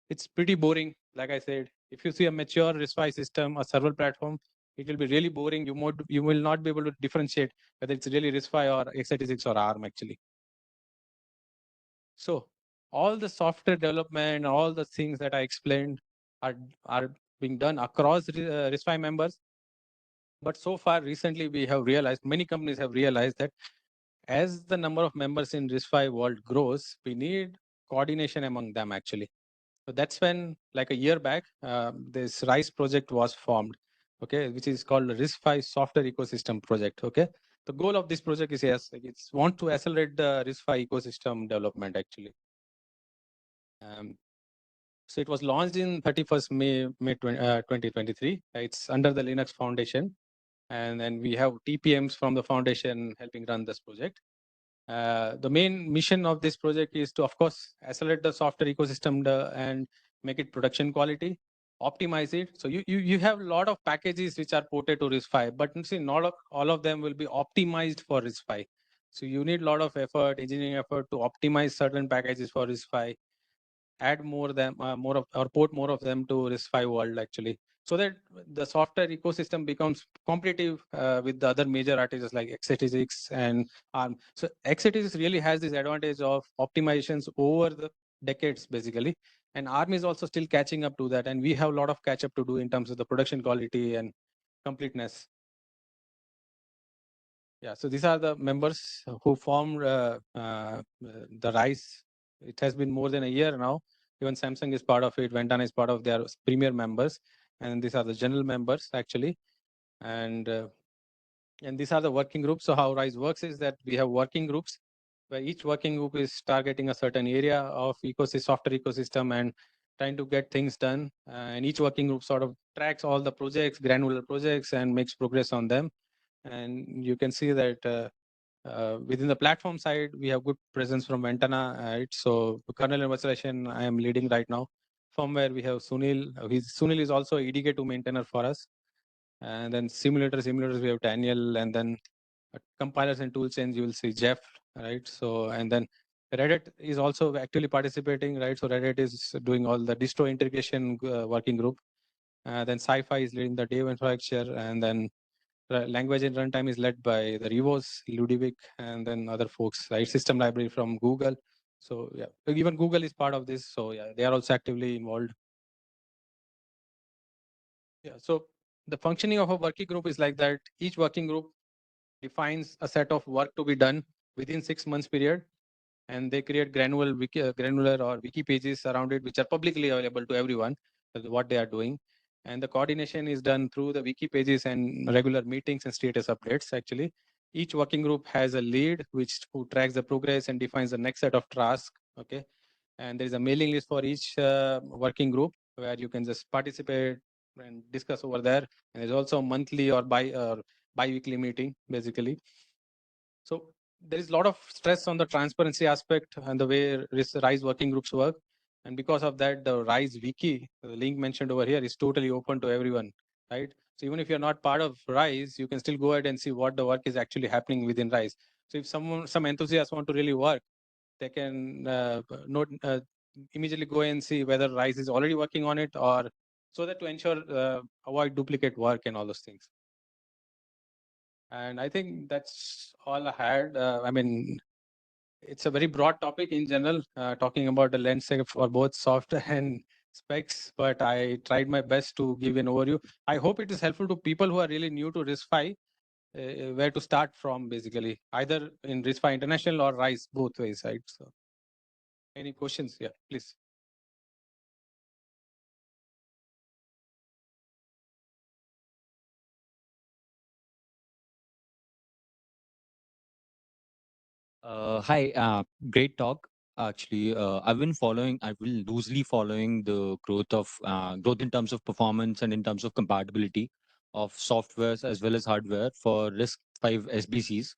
it's pretty boring. Like I said, if you see a mature RISC-V system, a server platform, it will be really boring. You will not be able to differentiate whether it's really RISC-V or x86 or ARM actually. So all the software development, all the things that I explained are being done across RISC-V members. But so far, recently, we have realized, many companies have realized that as the number of members in RISC-V world grows, we need coordination among them actually. So that's when, like a year back, this RISE project was formed, okay, which is called the RISC-V Software Ecosystem Project, okay. The goal of this project is, yes, like it's want to accelerate the RISC-V ecosystem development actually. So it was launched in 31st May 2023. It's under the Linux Foundation. And then we have TPMs from the foundation helping run this project. The main mission of this project is to, of course, accelerate the software ecosystem and make it production quality, optimize it. So you have a lot of packages which are ported to RISC-V, but see, not all of them will be optimized for RISC-V. So you need a lot of effort, engineering effort to optimize certain packages for RISC-V, add more of or port more of them to RISC-V world actually, so that the software ecosystem becomes competitive with the other major artists like x86 and ARM. So x86 really has this advantage of optimizations over the decades basically, and ARM is also still catching up to that, and we have a lot of catch up to do in terms of the production quality and completeness. Yeah, so these are the members who formed the RISE. It has been more than a year now. Even Samsung is part of it. Ventana is part of their premier members, and these are the general members actually. And these are the working groups. So how RISE works is that we have working groups where each working group is targeting a certain area of software ecosystem and trying to get things done. And each working group sort of tracks all the projects, granular projects, and makes progress on them. And you can see that within the platform side, we have good presence from Ventana. Right? So kernel and virtualization, I am leading right now. Firmware, we have Sunil. Sunil is also EDK2 maintainer for us. And then simulators, we have Daniel. And then compilers and tool chains, you will see Jeff. Right? So, and then Reddit is also actively participating. Right? So Reddit is doing all the distro integration working group. Then Sci-Fi is leading the dev infrastructure. And then language and runtime is led by the Revos, Ludovic, and then other folks, right? System library from Google. So yeah, even Google is part of this. So yeah, they are also actively involved. Yeah, so the functioning of a working group is like that. Each working group defines a set of work to be done within 6 months period, and they create granular or wiki pages around it, which are publicly available to everyone, what they are doing. And the coordination is done through the wiki pages and regular meetings and status updates. Actually, each working group has a lead who tracks the progress and defines the next set of tasks. Okay, and there is a mailing list for each working group where you can just participate and discuss over there. And there's also a monthly or bi-weekly meeting, basically. So there is a lot of stress on the transparency aspect and the way RISE working groups work. And because of that, the RISE wiki, the link mentioned over here, is totally open to everyone, right? So even if you're not part of RISE, you can still go ahead and see what the work is actually happening within RISE. So if some enthusiasts want to really work, they can immediately go and see whether RISE is already working on it, or so that to ensure avoid duplicate work and all those things. And I think that's all I had. I mean, it's a very broad topic in general, talking about the landscape for both software and specs, but I tried my best to give an overview. I hope it is helpful to people who are really new to RISC-V, where to start from, basically, either in RISC-V International or RISE, both ways, right? So, any questions? Yeah, please. Hi, great talk. Actually, I've been loosely following the growth in terms of performance and in terms of compatibility of softwares as well as hardware for RISC-V SBCs.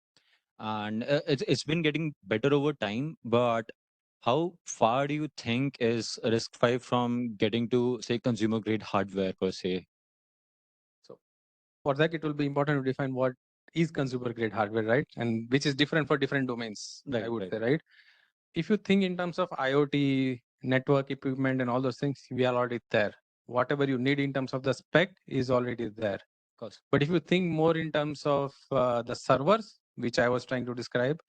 And it's been getting better over time, but how far do you think is RISC-V from getting to, say, consumer grade hardware per se? So for that, it will be important to define what is consumer grade hardware, right? And which is different for different domains, I would say, right? If you think in terms of IoT, network equipment, and all those things, we are already there. Whatever you need in terms of the spec is already there. But if you think more in terms of the servers, which I was trying to describe,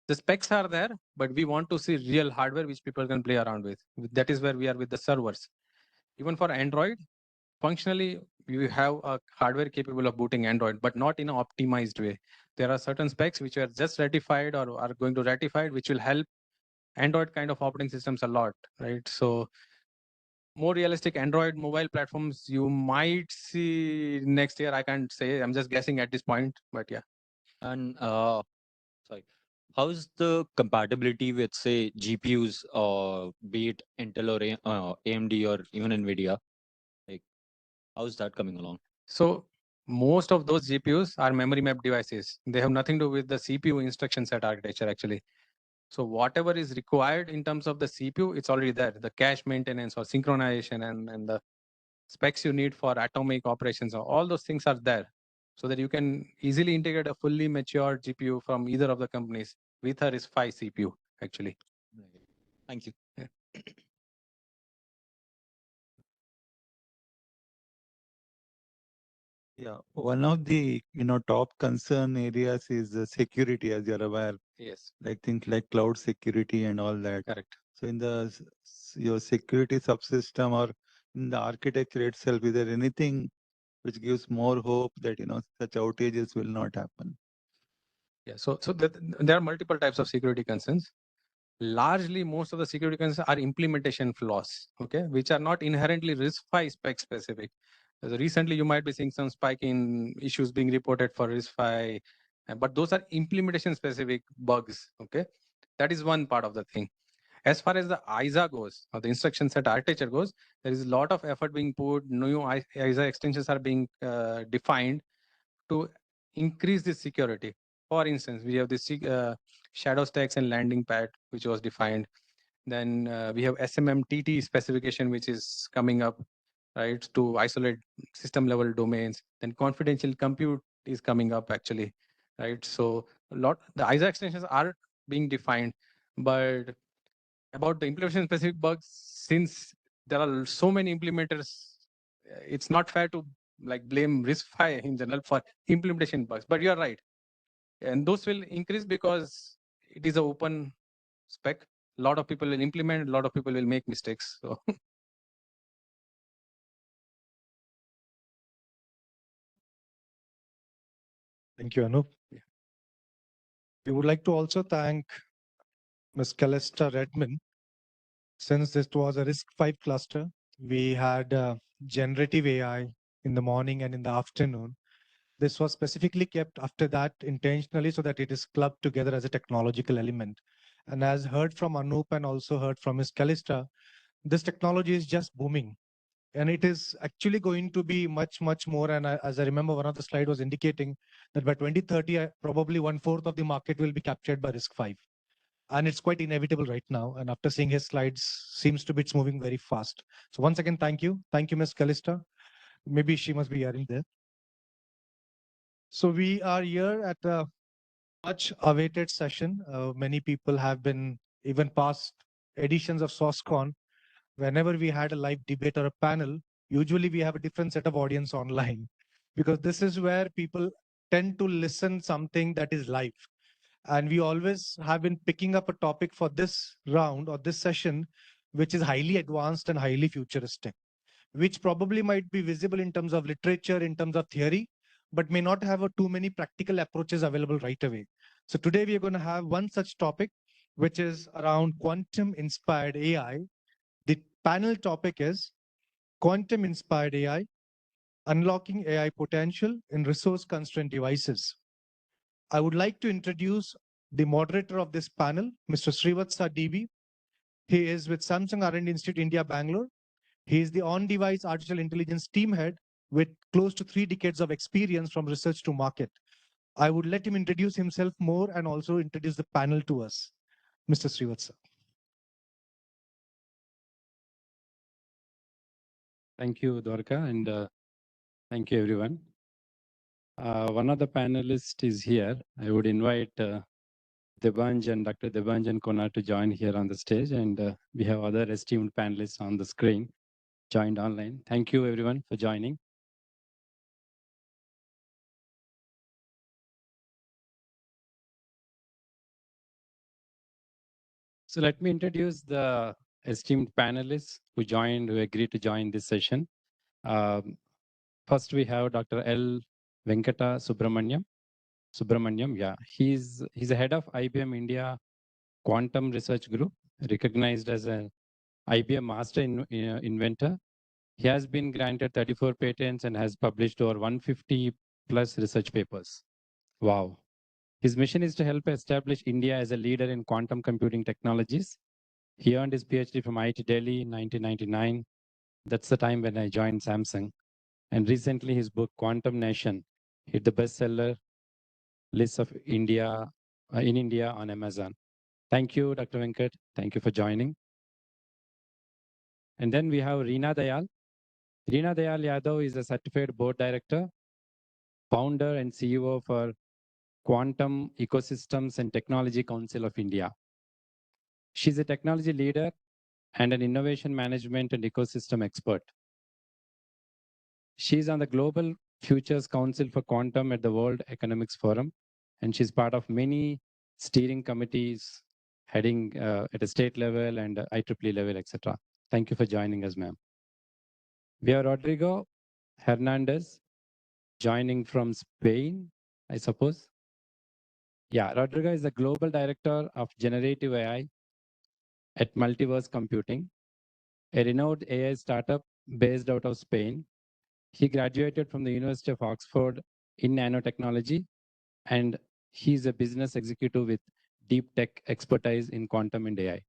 the specs are there, but we want to see real hardware which people can play around with. That is where we are with the servers. Even for Android, functionally, you have a hardware capable of booting Android, but not in an optimized way. There are certain specs which are just ratified or are going to ratify, which will help Android kind of operating systems a lot, right? So more realistic Android mobile platforms you might see next year. I can't say. I'm just guessing at this point, but yeah. And sorry, how's the compatibility with, say, GPUs, be it Intel or AMD or even NVIDIA? Like, how's that coming along? So most of those GPUs are memory map devices. They have nothing to do with the CPU instruction set architecture, actually. So whatever is required in terms of the CPU, it's already there. The cache maintenance or synchronization and the specs you need for atomic operations, all those things are there. So that you can easily integrate a fully mature GPU from either of the companies with a RISC-V CPU, actually. Thank you. Yeah. Yeah, one of the top concern areas is security, as you're aware. Yes. Like things like cloud security and all that. Correct. So in the your security subsystem or in the architecture itself, is there anything which gives more hope that such outages will not happen? Yeah. So there are multiple types of security concerns. Largely, most of the security concerns are implementation flaws, okay, which are not inherently RISC-V spec specific. So recently, you might be seeing some spike in issues being reported for RISC-V, but those are implementation specific bugs, okay. That is one part of the thing. As far as the ISA goes, or the instruction set architecture goes, there is a lot of effort being put. New ISA extensions are being defined to increase the security. For instance, we have the shadow stacks and landing pad, which was defined. Then we have SMMTT specification, which is coming up, right, to isolate system level domains. Then confidential compute is coming up actually, right? So the ISA extensions are being defined, but about the implementation specific bugs, since there are so many implementers, it's not fair to like blame RISC-V in general for implementation bugs. But you're right, and those will increase because it is an open spec. A lot of people will implement, a lot of people will make mistakes. So Thank you, Anup. We would like to also thank Ms. Calista Redman. Since this was a RISC-V cluster, we had generative AI in the morning and in the afternoon. This was specifically kept after that intentionally so that it is clubbed together as a technological element. And as heard from Anup and also heard from Ms. Calista, this technology is just booming. And it is actually going to be much, much more. And as I remember, one of the slides was indicating that by 2030, probably 1/4 of the market will be captured by RISC-V. And it's quite inevitable right now. And after seeing his slides, seems to be it's moving very fast. So once again, thank you. Thank you, Ms. Calista. Maybe she must be hearing there. So we are here at a much awaited session. Many people have been even past editions of SOSCON. Whenever we had a live debate or a panel, usually we have a different set of audience online because this is where people tend to listen something that is live. And we always have been picking up a topic for this round or this session, which is highly advanced and highly futuristic, which probably might be visible in terms of literature, in terms of theory, but may not have too many practical approaches available right away. So today we are going to have one such topic, which is around quantum inspired AI. The panel topic is quantum inspired AI, unlocking AI potential in resource constrained devices. I would like to introduce the moderator of this panel, Mr. Srivatsa DB. He is with Samsung R&D Institute, India, Bangalore. He is the on-device artificial intelligence team head with close to 3 decades of experience from research to market. I would let him introduce himself more and also introduce the panel to us. Mr. Srivatsa. Thank you, Dwarka, and thank you, everyone. One of the panelists is here. I would invite Debanj and Dr. Debanj and Kona to join here on the stage, and we have other esteemed panelists on the screen joined online. Thank you, everyone, for joining. So let me introduce the esteemed panelists who agreed to join this session. First, we have Dr. L. Venkata Subramaniam, yeah. He's the head of IBM India Quantum Research Group, recognized as an IBM Master Inventor. He has been granted 34 patents and has published over 150 plus research papers. Wow. His mission is to help establish India as a leader in quantum computing technologies. He earned his PhD from IIT Delhi in 1999. That's the time when I joined Samsung. And recently his book, Quantum Nation, hit the bestseller list of India in India on Amazon. Thank you, Dr. Venkat. Thank you for joining. And then we have Reena Dayal. Reena Dayal Yadav is a certified board director, founder and CEO for Quantum Ecosystems and Technology Council of India. She's a technology leader and an innovation management and ecosystem expert. She's on the Global Futures Council for Quantum at the World Economics Forum, and she's part of many steering committees heading at a state level and IEEE level, etc. Thank you for joining us, ma'am. We have Rodrigo Hernandez joining from Spain, I suppose. Yeah, Rodrigo is the Global Director of Generative AI at Multiverse Computing, a renowned AI startup based out of Spain. He graduated from the University of Oxford in nanotechnology, and he's a business executive with deep tech expertise in quantum and AI.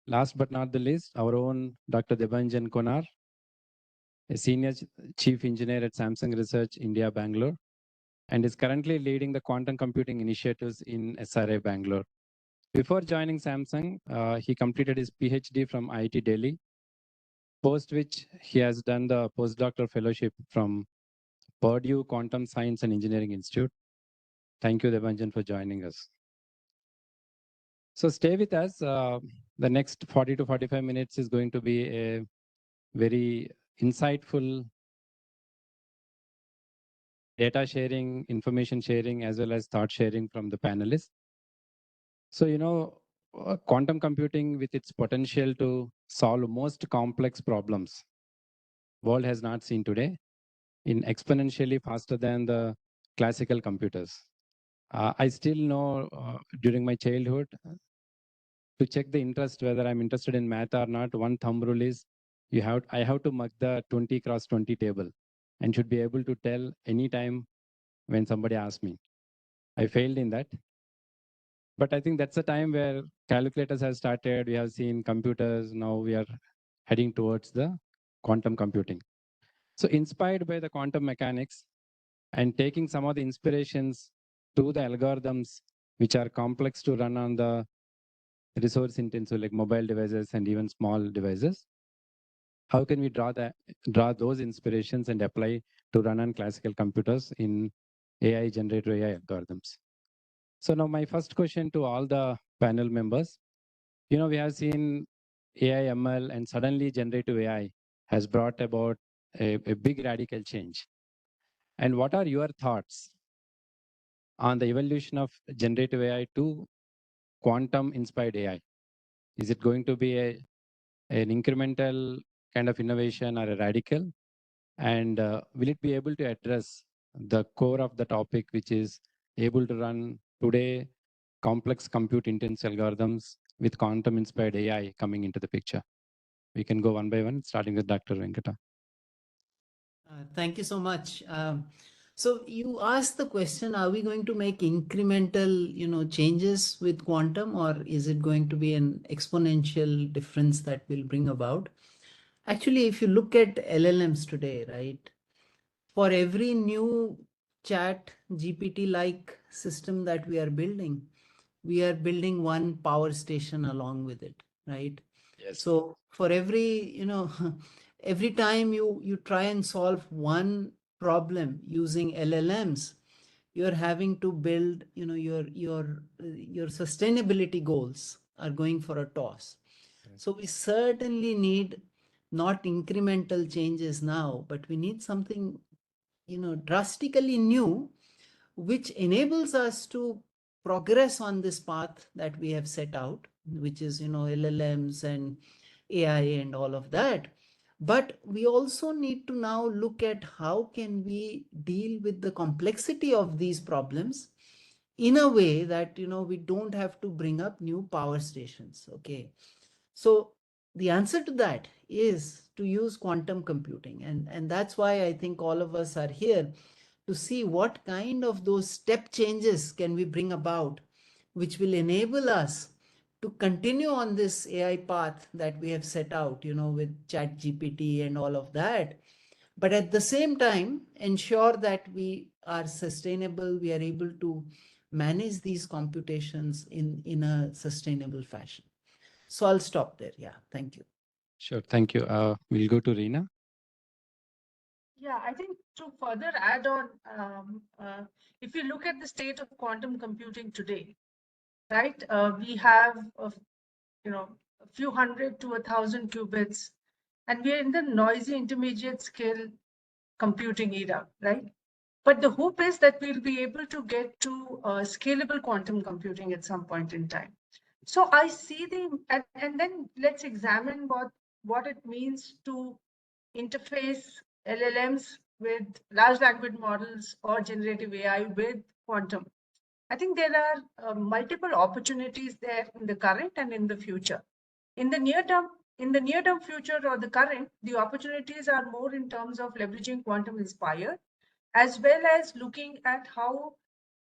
Last but not the least, our own Dr. Debanjan Konar, a senior chief engineer at Samsung Research India, Bangalore, and is currently leading the quantum computing initiatives in SRA Bangalore. Before joining Samsung, he completed his PhD from IIT Delhi, post which he has done the postdoctoral fellowship from Purdue Quantum Science and Engineering Institute. Thank you, Debanjan, for joining us. So stay with us. The next 40 to 45 minutes is going to be a very insightful data sharing, information sharing, as well as thought sharing from the panelists. So, quantum computing with its potential to solve most complex problems world has not seen today in exponentially faster than the classical computers. I still know during my childhood, to check the interest, whether I'm interested in math or not, one thumb rule is I have to mark the 20 cross 20 table and should be able to tell anytime when somebody asks me. I failed in that. But I think that's a time where calculators have started. We have seen computers. Now we are heading towards the quantum computing. So inspired by the quantum mechanics and taking some of the inspirations to the algorithms which are complex to run on the resource intensive like mobile devices and even small devices, how can we draw those inspirations and apply to run on classical computers in AI generative AI algorithms? So now my first question to all the panel members, we have seen AI, ML, and suddenly generative AI has brought about a big radical change. And what are your thoughts on the evolution of generative AI to quantum inspired AI? Is it going to be an incremental kind of innovation or a radical? And will it be able to address the core of the topic, which is able to run today complex compute intense algorithms with quantum inspired AI coming into the picture? We can go one by one, starting with Dr. Venkata. Thank you so much. So you asked the question, are we going to make incremental, changes with quantum, or is it going to be an exponential difference that will bring about? Actually, if you look at LLMs today, right, for every new chat GPT-like system that we are building one power station along with it, right? Yes. So for every, every time you try and solve one problem using LLMs, you're having to build, your sustainability goals are going for a toss. Right. So we certainly need not incremental changes now, but we need something, drastically new, which enables us to progress on this path that we have set out, which is, LLMs and AI and all of that. But we also need to now look at how can we deal with the complexity of these problems in a way that, we don't have to bring up new power stations. Okay. So the answer to that is to use quantum computing. And that's why I think all of us are here to see what kind of those step changes can we bring about, which will enable us to continue on this AI path that we have set out, with ChatGPT and all of that. But at the same time, ensure that we are sustainable, we are able to manage these computations in a sustainable fashion. So I'll stop there. Yeah, thank you. Sure, thank you. We'll go to Reena. Yeah, I think to further add on, if you look at the state of quantum computing today, right, we have, a few hundred to 1,000 qubits, and we are in the noisy intermediate scale computing era, right? But the hope is that we'll be able to get to scalable quantum computing at some point in time. So I see and then let's examine what it means to interface LLMs with large language models or generative AI with quantum. I think there are multiple opportunities there in the current and in the future. In the near term future or the current, the opportunities are more in terms of leveraging quantum inspired, as well as looking at how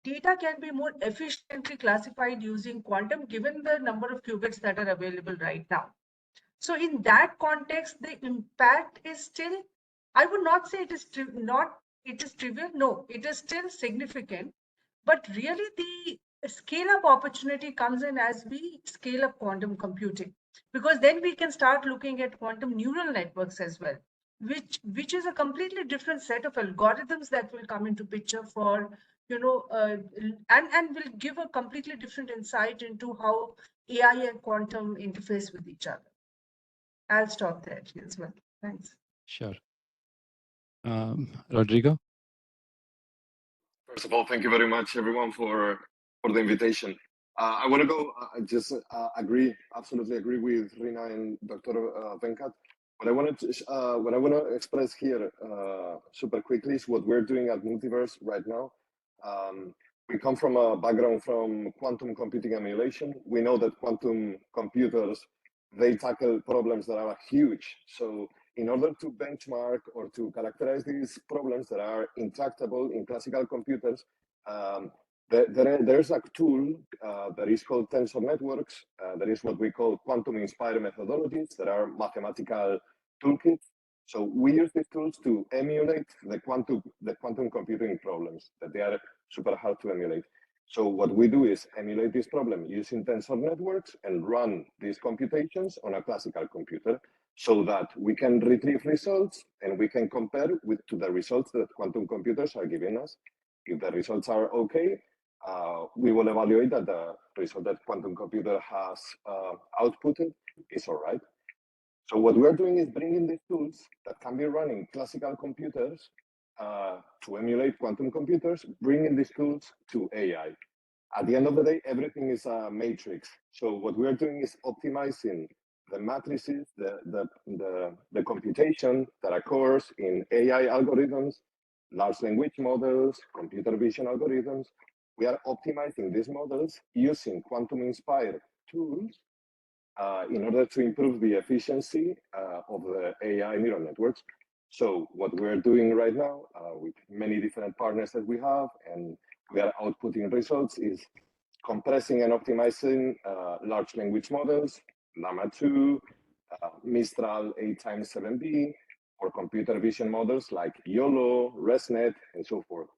data can be more efficiently classified using quantum given the number of qubits that are available right now. So in that context, the impact is still, I would not say it is trivial. No, it is still significant. But really the scale up opportunity comes in as we scale up quantum computing, because then we can start looking at quantum neural networks as well, which is a completely different set of algorithms that will come into picture for, and will give a completely different insight into how AI and quantum interface with each other. I'll stop there as well. Thanks. Sure. Rodrigo? First of all, thank you very much, everyone, for the invitation. I want to go just absolutely agree with Rina and Dr. Venkat. What I want to express here super quickly is what we're doing at Multiverse right now. We come from a background from quantum computing emulation. We know that quantum computers, they tackle problems that are huge. So in order to benchmark or to characterize these problems that are intractable in classical computers, there's a tool that is called tensor networks. That is what we call quantum-inspired methodologies that are mathematical toolkits. So we use these tools to emulate the quantum computing problems that they are super hard to emulate. So what we do is emulate this problem using tensor networks and run these computations on a classical computer so that we can retrieve results and we can compare to the results that quantum computers are giving us. If the results are okay, we will evaluate that the result that quantum computer has outputted is all right. So what we're doing is bringing these tools that can be running classical computers to emulate quantum computers, bringing these tools to AI. At the end of the day, everything is a matrix. So what we're doing is optimizing the matrices, the computation that occurs in AI algorithms, large language models, computer vision algorithms. We are optimizing these models using quantum-inspired tools in order to improve the efficiency of the AI neural networks. So what we're doing right now with many different partners that we have, and we are outputting results, is compressing and optimizing large language models, Llama 2, Mistral 8x7b, or computer vision models like YOLO, ResNet, and so forth.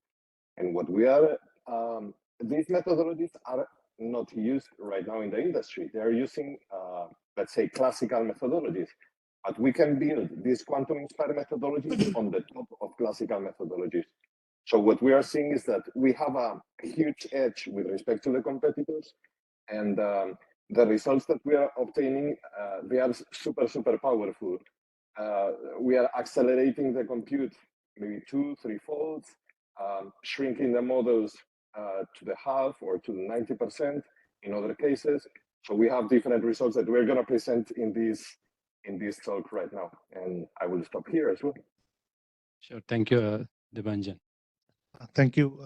And what we are, these methodologies are not used right now in the industry. They are using, let's say, classical methodologies. But we can build these quantum-inspired methodologies on the top of classical methodologies. So what we are seeing is that we have a huge edge with respect to the competitors, and the results that we are obtaining, they are super, super powerful. We are accelerating the compute maybe 2-3 folds, shrinking the models to the half or to 90% in other cases. So we have different results that we're going to present in this talk right now. And I will stop here as well. Sure. Thank you, Debanjan. Thank you.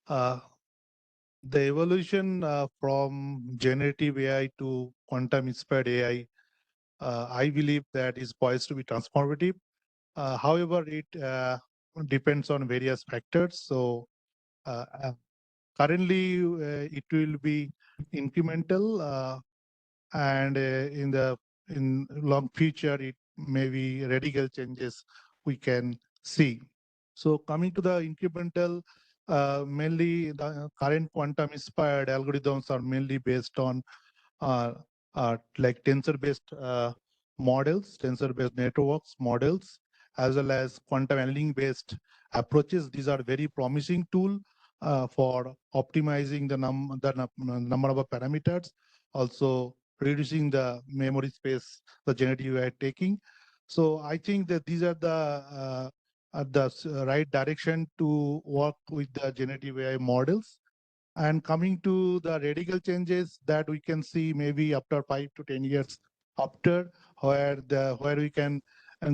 The evolution from generative AI to quantum-inspired AI, I believe that is poised to be transformative. However, it depends on various factors. So currently, it will be incremental, and in long future, it may be radical changes we can see. So coming to the incremental, mainly the current quantum-inspired algorithms are mainly based on like tensor-based models, tensor-based networks models, as well as quantum annealing-based approaches. These are very promising tool for optimizing the number of parameters, also reducing the memory space the generative AI taking. So I think that these are the right direction to work with the generative AI models. And coming to the radical changes that we can see maybe after 5 to 10 years after, where we can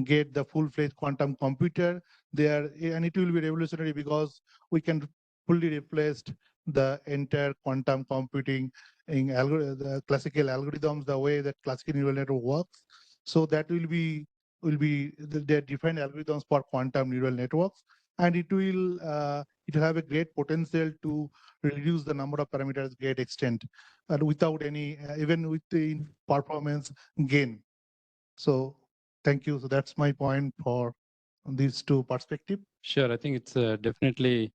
get the full-fledged quantum computer there, and it will be revolutionary because we can fully replace the entire quantum computing in the classical algorithms, the way that classical neural network works. So that will be the defined algorithms for quantum neural networks. and it will have a great potential to reduce the number of parameters great extent without any even with the performance gain. So thank you. So that's my point for these two perspectives. Sure, I think it's definitely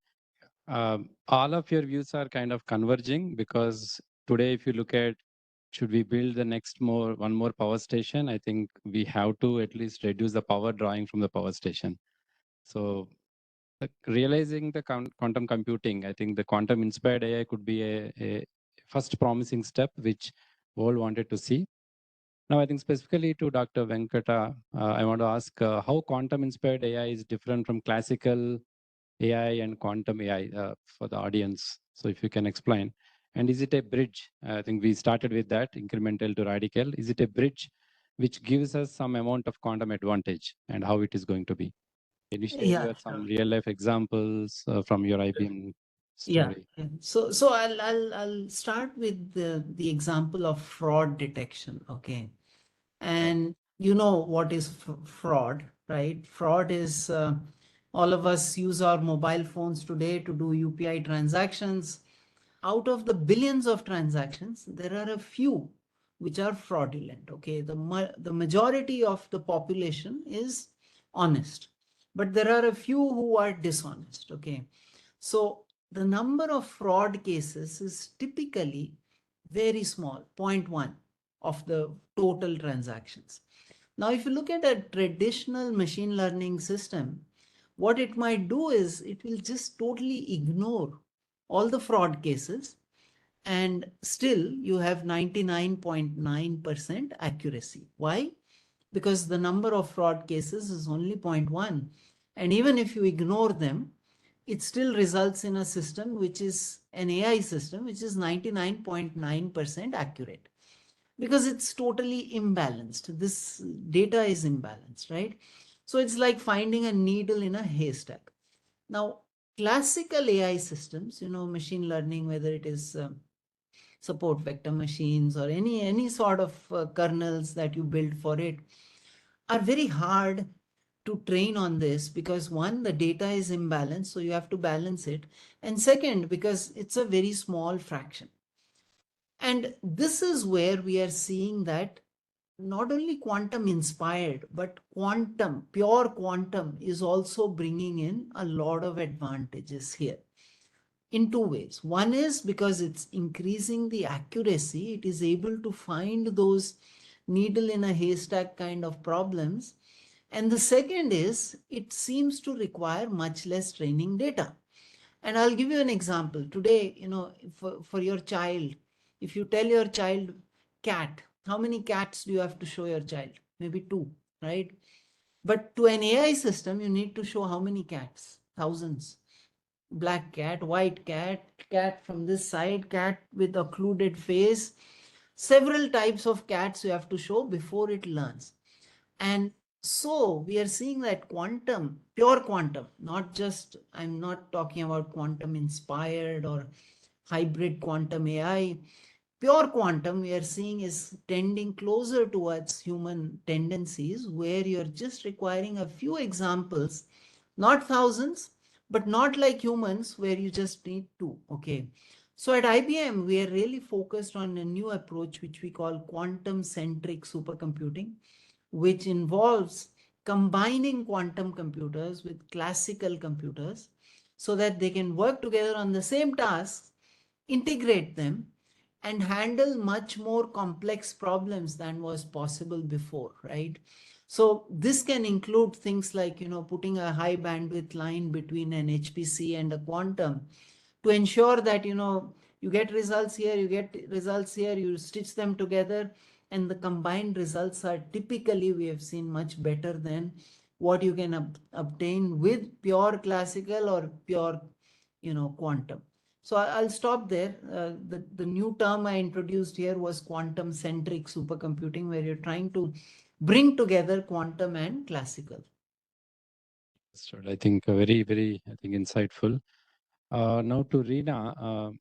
all of your views are kind of converging, because today, if you look at should we build the one more power station, I think we have to at least reduce the power drawing from the power station. So realizing the quantum computing, I think the quantum inspired AI could be a first promising step which world wanted to see. Now, I think specifically to Dr. Venkata, I want to ask how quantum inspired AI is different from classical AI and quantum AI for the audience. So if you can explain. And is it a bridge? I think we started with that, incremental to radical. Is it a bridge which gives us some amount of quantum advantage, and how it is going to be? Can you share some real life examples from your IBM story? Yeah. So I'll start with the example of fraud detection. Okay. And you know what is fraud, right? Fraud is all of us use our mobile phones today to do UPI transactions. Out of the billions of transactions, there are a few which are fraudulent. Okay, the majority of the population is honest, but there are a few who are dishonest. Okay, so the number of fraud cases is typically very small, 0.1 of the total transactions. Now, if you look at a traditional machine learning system, what it might do is it will just totally ignore all the fraud cases, and still you have 99.9% accuracy. Why? Because the number of fraud cases is only 0.1. And even if you ignore them, it still results in a system which is an AI system, which is 99.9% accurate, because it's totally imbalanced. This data is imbalanced, right? So it's like finding a needle in a haystack. Now, classical AI systems, machine learning, whether it is support vector machines or any sort of kernels that you build for it, are very hard to train on this, because one, the data is imbalanced, so you have to balance it, and second, because it's a very small fraction. And this is where we are seeing that not only quantum inspired, but pure quantum is also bringing in a lot of advantages here in two ways. One is because it's increasing the accuracy. It is able to find those needle in a haystack kind of problems. And the second is it seems to require much less training data. And I'll give you an example. Today, for your child, if you tell your child cat, how many cats do you have to show your child? Maybe 2, right? But to an AI system, you need to show how many cats? Thousands. Black cat, white cat, cat from this side, cat with occluded face. Several types of cats you have to show before it learns. And so we are seeing that quantum, pure quantum, not just, I'm not talking about quantum inspired or hybrid quantum AI. Pure quantum we are seeing is tending closer towards human tendencies, where you're just requiring a few examples, not thousands, but not like humans where you just need 2. Okay. So at IBM, we are really focused on a new approach, which we call quantum centric supercomputing, which involves combining quantum computers with classical computers so that they can work together on the same tasks, integrate them, and handle much more complex problems than was possible before, right? So this can include things like, putting a high bandwidth line between an HPC and a quantum to ensure that, you get results here, you get results here, you stitch them together, and the combined results are typically, we have seen, much better than what you can obtain with pure classical or pure, quantum. So I'll stop there. The new term I introduced here was quantum centric supercomputing, where you're trying to bring together quantum and classical. I think very, very, insightful. Now to Reena,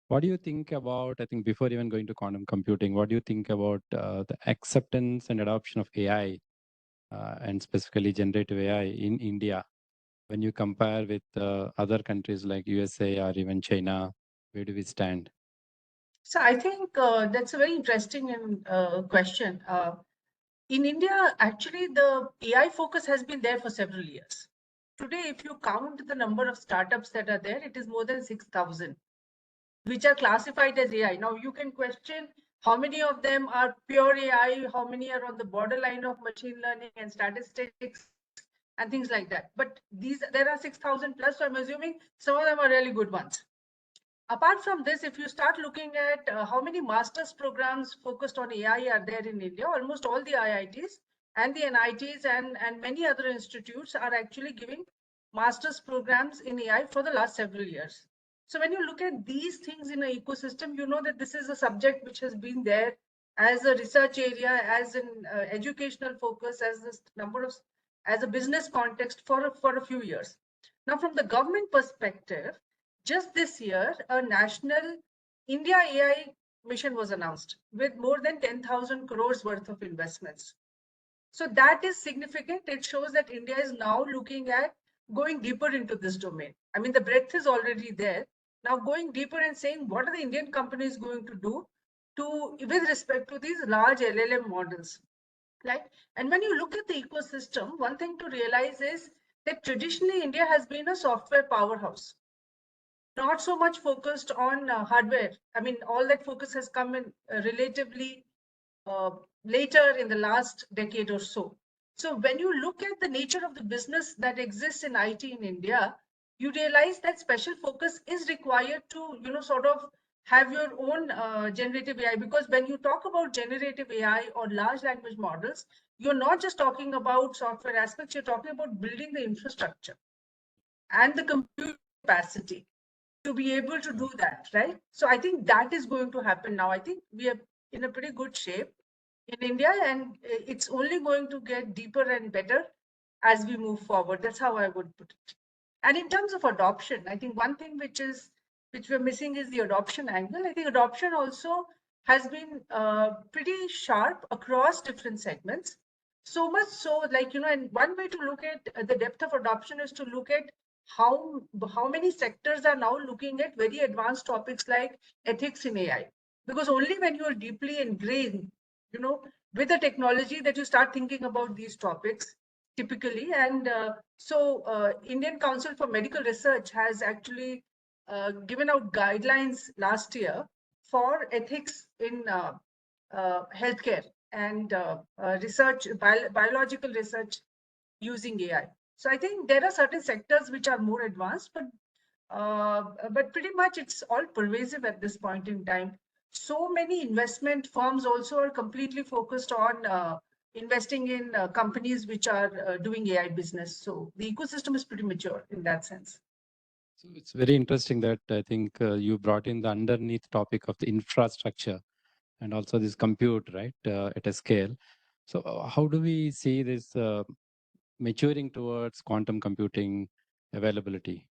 what do you think about, I think before even going to quantum computing, what do you think about the acceptance and adoption of AI and specifically generative AI in India? when you compare with other countries like USA or even China? Where do we stand? So I think that's a very interesting question. In India, actually, the AI focus has been there for several years. Today, if you count the number of startups that are there, it is more than 6,000, which are classified as AI. Now, you can question how many of them are pure AI, how many are on the borderline of machine learning and statistics and things like that. But there are 6,000 plus, so I'm assuming some of them are really good ones. Apart from this, if you start looking at how many master's programs focused on AI are there in India, almost all the IITs and the NITs and many other institutes are actually giving master's programs in AI for the last several years. So when you look at these things in an ecosystem, you know that this is a subject which has been there as a research area, as an educational focus, as a business context for a few years. Now, from the government perspective, just this year, a national India AI mission was announced with more than 10,000 crores worth of investments. So that is significant. It shows that India is now looking at going deeper into this domain. I mean, the breadth is already there. Now going deeper and saying, what are the Indian companies going to do with respect to these large LLM models? Right? And when you look at the ecosystem, one thing to realize is that traditionally India has been a software powerhouse, not so much focused on hardware. I mean, all that focus has come in relatively later in the last decade or so. So when you look at the nature of the business that exists in IT in India, you realize that special focus is required to, sort of have your own generative AI. Because when you talk about generative AI or large language models, you're not just talking about software aspects, you're talking about building the infrastructure and the compute capacity to be able to do that, right? So I think that is going to happen now. I think we are in a pretty good shape in India, and it's only going to get deeper and better as we move forward. That's how I would put it. And in terms of adoption, I think one thing which we're missing is the adoption angle. I think adoption also has been pretty sharp across different segments. So much so, and one way to look at the depth of adoption is to look at how many sectors are now looking at very advanced topics like ethics in AI. Because only when you are deeply ingrained, with the technology, that you start thinking about these topics typically. And Indian Council for Medical Research has actually given out guidelines last year for ethics in healthcare and biological research using AI. So I think there are certain sectors which are more advanced, but pretty much it's all pervasive at this point in time. So many investment firms also are completely focused on investing in companies which are doing AI business. So the ecosystem is pretty mature in that sense. So it's very interesting that I think you brought in the underneath topic of the infrastructure and also this compute, right, at a scale. So how do we see this maturing towards quantum computing availability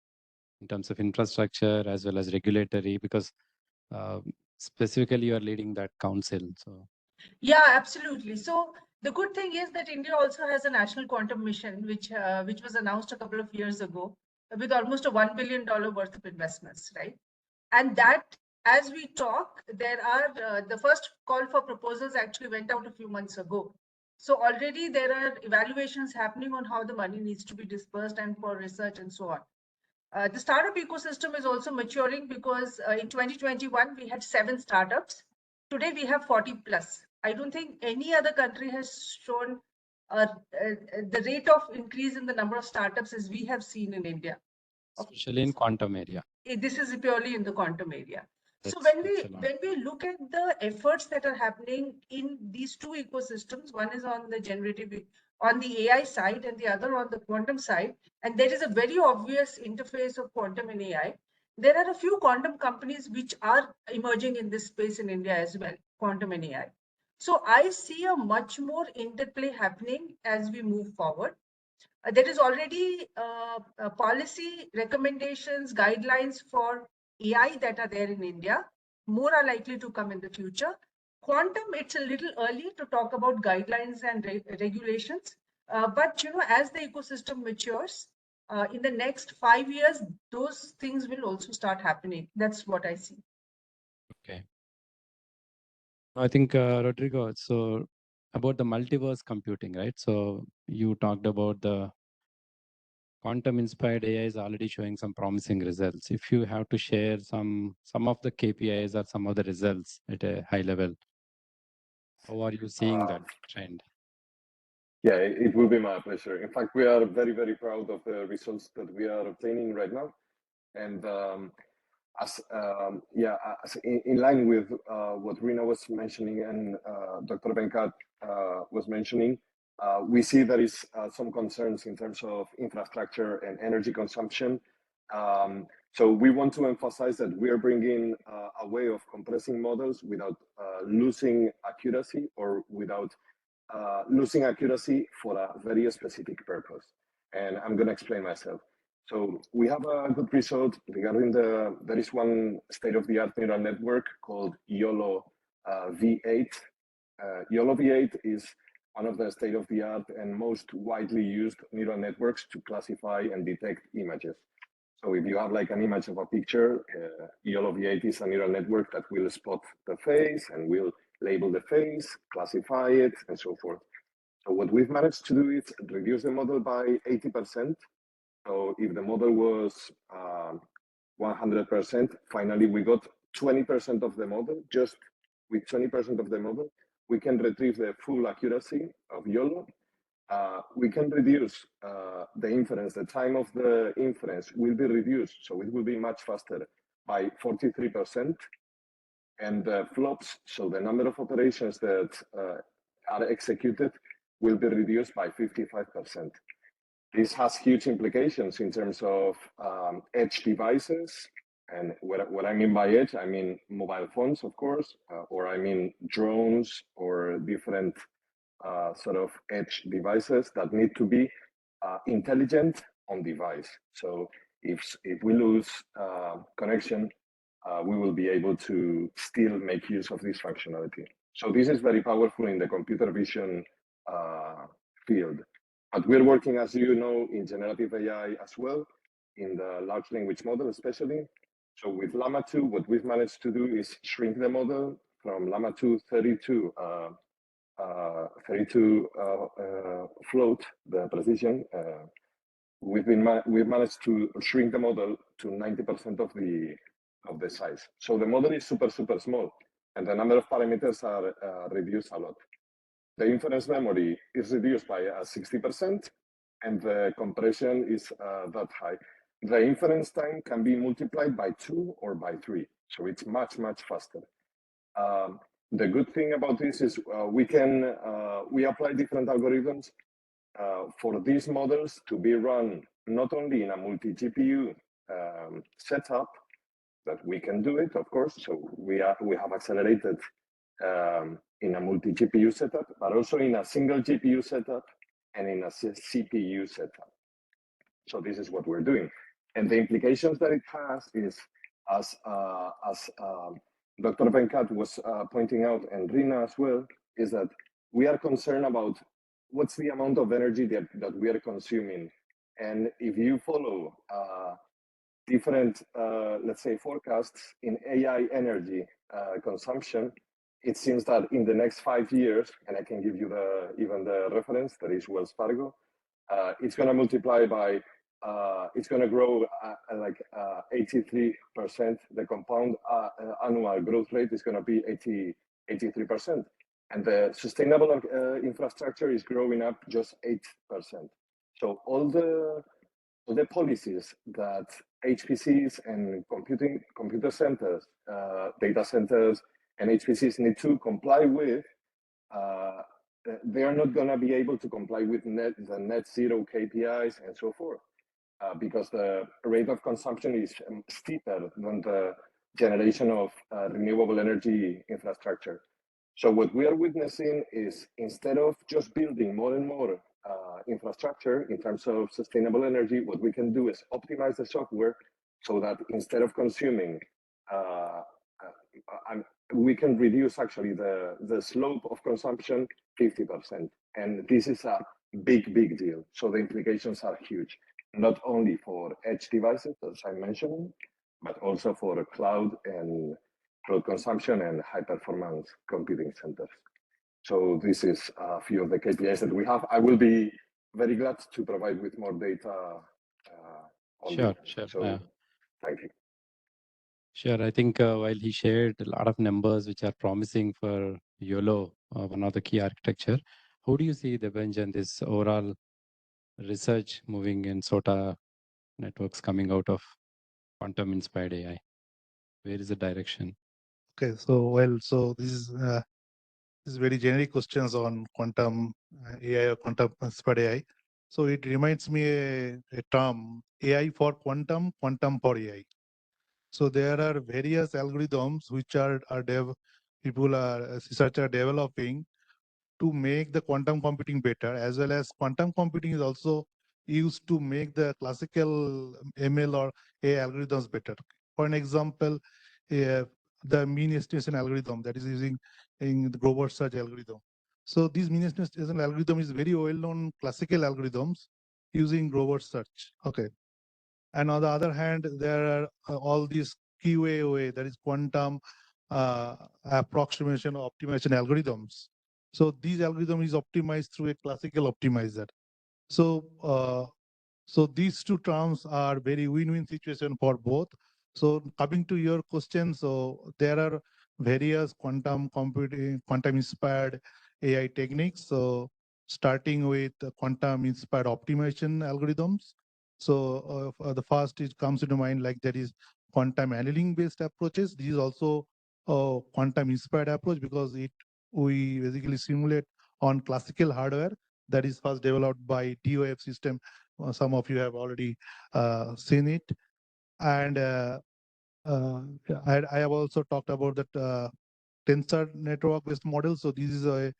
in terms of infrastructure as well as regulatory? Because specifically you are leading that council. So yeah, absolutely. So the good thing is that India also has a national quantum mission, which was announced a couple of years ago with almost a $1 billion worth of investments, right? And that, as we talk, there are the first call for proposals actually went out a few months ago. So already there are evaluations happening on how the money needs to be dispersed and for research and so on. The startup ecosystem is also maturing because in 2021, we had 7 startups. Today, we have 40 plus. I don't think any other country has shown the rate of increase in the number of startups as we have seen in India. Especially in quantum area. This is purely in the quantum area. So when we look at the efforts that are happening in these two ecosystems, one is on the AI side and the other on the quantum side, and there is a very obvious interface of quantum and AI. There are a few quantum companies which are emerging in this space in India as well, quantum and AI. So I see a much more interplay happening as we move forward. There is already policy recommendations, guidelines for AI that are there in India. More are likely to come in the future. Quantum, it's a little early to talk about guidelines and regulations. But as the ecosystem matures, in the next 5 years, those things will also start happening. That's what I see. Okay. I think, Rodrigo, so about the multiverse computing, right? So you talked about the quantum-inspired AI is already showing some promising results. If you have to share some of the KPIs or some of the results at a high level, how are you seeing that trend? Yeah, it will be my pleasure. In fact, we are very, very proud of the results that we are obtaining right now. And as in line with what Rina was mentioning and Dr. Venkat was mentioning, we see there is some concerns in terms of infrastructure and energy consumption. So we want to emphasize that we are bringing a way of compressing models without losing accuracy or without losing accuracy for a very specific purpose. And I'm going to explain myself. So we have a good result regarding there is one state-of-the-art neural network called YOLO V8. YOLO V8 is one of the state-of-the-art and most widely used neural networks to classify and detect images. So if you have like an image of a picture, YOLO V8 is a neural network that will spot the face and will label the face, classify it, and so forth. So what we've managed to do is reduce the model by 80%. So if the model was 100%, finally we got 20% of the model. Just with 20% of the model, we can retrieve the full accuracy of YOLO. We can reduce the inference. The time of the inference will be reduced, so it will be much faster by 43%. And the flops, so the number of operations that are executed, will be reduced by 55%. This has huge implications in terms of edge devices. And what I mean by edge, I mean mobile phones, of course, or I mean drones or different sort of edge devices that need to be intelligent on device. So if we lose connection, we will be able to still make use of this functionality. So this is very powerful in the computer vision field. But we're working, as you know, in generative AI as well, in the large language model especially. So with Llama 2, what we've managed to do is shrink the model from Llama 2 32 float, the precision. We've managed to shrink the model to 90% of the size. So the model is super small, and the number of parameters are reduced a lot. The inference memory is reduced by 60%, and the compression is that high. The inference time can be multiplied by 2 or by 3, so it's much faster. The good thing about this is we apply different algorithms for these models to be run not only in a multi-GPU setup, that we can do it, of course. So we have accelerated in a multi-GPU setup, but also in a single GPU setup and in a CPU setup. So this is what we're doing. And the implications that it has is, as Dr. Venkat was pointing out, and Rina as well, is that we are concerned about what's the amount of energy that we are consuming. And if you follow different, let's say, forecasts in AI energy consumption, it seems that in the next 5 years, and I can give you even the reference, that is Wells Fargo, it's going to multiply by, it's going to grow like 83%. The compound annual growth rate is going to be 83%. And the sustainable infrastructure is growing up just 8%. So all the policies that HPCs and computer centers, data centers, and HPCs need to comply with, they are not going to be able to comply with the net zero KPIs and so forth, because the rate of consumption is steeper than the generation of renewable energy infrastructure. So what we are witnessing is, instead of just building more and more infrastructure in terms of sustainable energy, what we can do is optimize the software so that instead of consuming, we can reduce actually the slope of consumption 50%. And this is a big deal. So the implications are huge. not only for edge devices, as I mentioned, but also for cloud and cloud consumption and high performance computing centers. So this is a few of the KPIs that we have. I will be very glad to provide with more data on Sure, this. sure. So thank you. Sure. I think while he shared a lot of numbers which are promising for YOLO, one of the key architecture, how do you see the bench and this overall research moving in SOTA networks coming out of quantum inspired AI? Where is the direction? Okay, so this is very generic questions on quantum AI or quantum inspired AI. So it reminds me a term AI for quantum, quantum for AI. So there are various algorithms which researchers are developing to make the quantum computing better, as well as quantum computing is also used to make the classical ML or AI algorithms better. For an example, the mean estimation algorithm that is using in the global search algorithm. So this mean estimation algorithm is very well known classical algorithms using global search. Okay. And on the other hand, there are all these QAOA, that is quantum approximation optimization algorithms. So these algorithm is optimized through a classical optimizer. So these two terms are very win-win situation for both. So coming to your question, so there are various quantum computing, quantum inspired AI techniques. So starting with quantum inspired optimization algorithms. So the first it comes into mind, like there is quantum annealing based approaches. This is also a quantum inspired approach because we basically simulate on classical hardware that is first developed by DOF system. Some of you have already seen it. And I have also talked about that tensor network based model. So this is a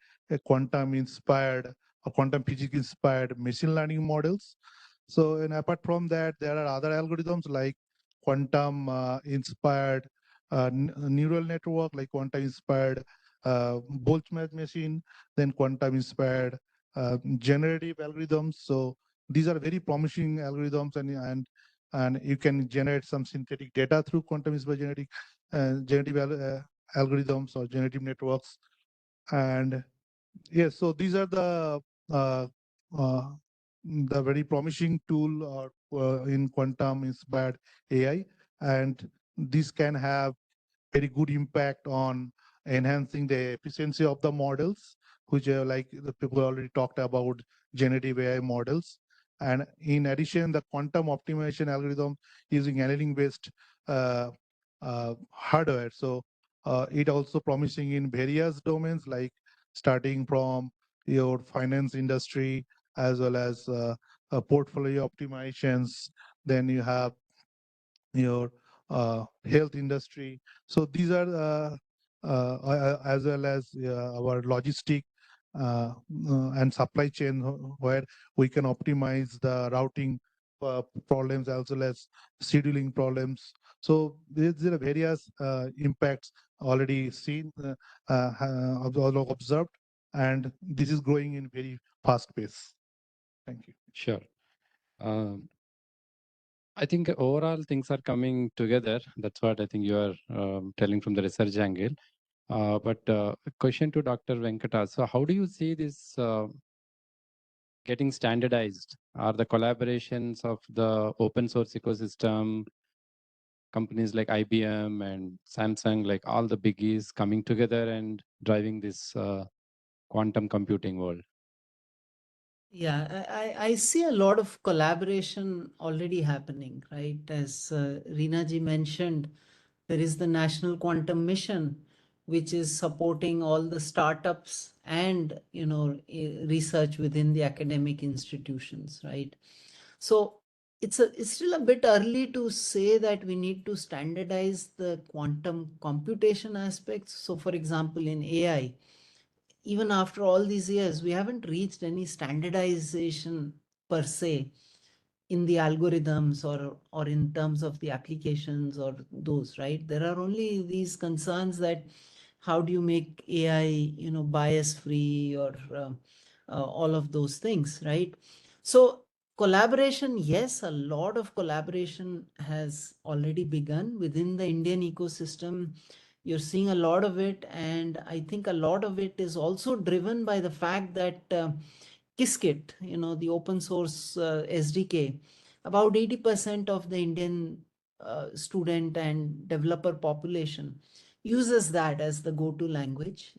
quantum inspired or quantum physics inspired machine learning models. So, and apart from that, there are other algorithms like quantum inspired neural network, like quantum inspired Boltzmann machine, then quantum inspired generative algorithms. So these are very promising algorithms, and you can generate some synthetic data through quantum inspired generative algorithms or generative networks. And yes, so these are uh, uh, the very promising tool in quantum inspired AI, and this can have very good impact on enhancing the efficiency of the models, which are like the people already talked about generative AI models. And in addition, the quantum optimization algorithm using annealing-based hardware. So it also promising in various domains, like starting from your finance industry, as well as portfolio optimizations. Then you have your health industry. So these are as well as our logistic and supply chain, where we can optimize the routing problems as well as scheduling problems. So there are various impacts already seen, observed, and this is growing in very fast pace. Thank you. Sure. I think overall things are coming together. That's what I think you are telling from the research angle. But a question to Dr. Venkata. So how do you see this getting standardized? Are the collaborations of the open source ecosystem, companies like IBM and Samsung, like all the biggies coming together and driving this quantum computing world? Yeah, I see a lot of collaboration already happening, right? As Reena ji mentioned, there is the National Quantum Mission, which is supporting all the startups and research within the academic institutions, right? So it's still a bit early to say that we need to standardize the quantum computation aspects. So, for example, in AI, even after all these years, we haven't reached any standardization per se in the algorithms or in terms of the applications or those, right? There are only these concerns that how do you make AI, bias free or all of those things, right? So Collaboration, yes, a lot of collaboration has already begun within the Indian ecosystem. You're seeing a lot of it, and I think a lot of it is also driven by the fact that Qiskit, the open source SDK, about 80% of the Indian student and developer population uses that as the go-to language.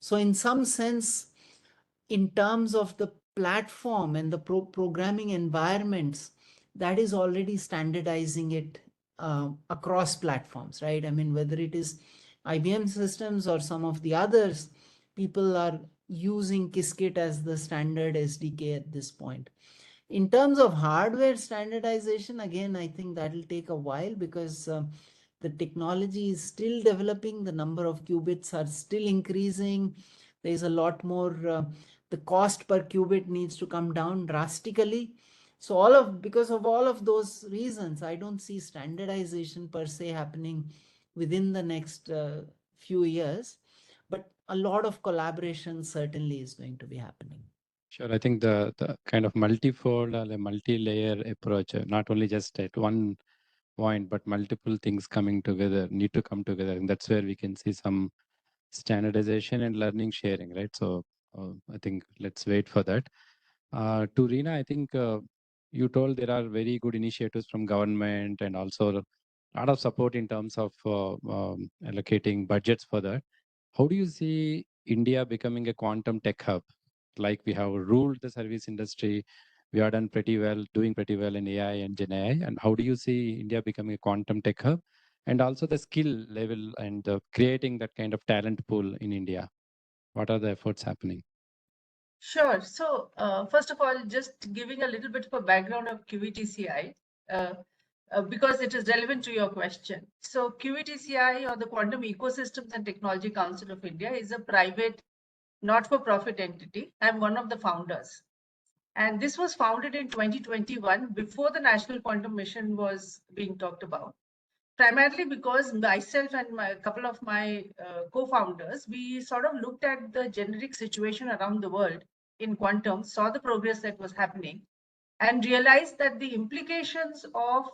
So in some sense, in terms of the platform and the programming environments, that is already standardizing it across platforms, right? I mean, whether it is IBM systems or some of the others, people are using Qiskit as the standard SDK at this point. In terms of hardware standardization, again, I think that will take a while because the technology is still developing. The number of qubits are still increasing. There's a lot more, the cost per qubit needs to come down drastically. So because of all of those reasons, I don't see standardization per se happening within the next few years, but a lot of collaboration certainly is going to be happening. Sure. I think the kind of multifold or a multi-layer approach, not only just at one point, but multiple things coming together, need to come together. And that's where we can see some standardization and learning sharing, right? So I think let's wait for that. To Reena, I think you told there are very good initiatives from government and also a lot of support in terms of allocating budgets for that. How do you see India becoming a quantum tech hub? Like we have ruled the service industry, we are done pretty well, doing pretty well in AI and Gen AI. And how do you see India becoming a quantum tech hub? And also the skill level and creating that kind of talent pool in India. What are the efforts happening? Sure. So first of all, just giving a little bit of a background of QETCI, because it is relevant to your question. So QETCI, or the Quantum Ecosystems and Technology Council of India, is a private, not-for-profit entity. I'm one of the founders. And this was founded in 2021, before the National Quantum Mission was being talked about. Primarily because myself and a couple of my co-founders, we sort of looked at the generic situation around the world in quantum, saw the progress that was happening, and realized that the implications of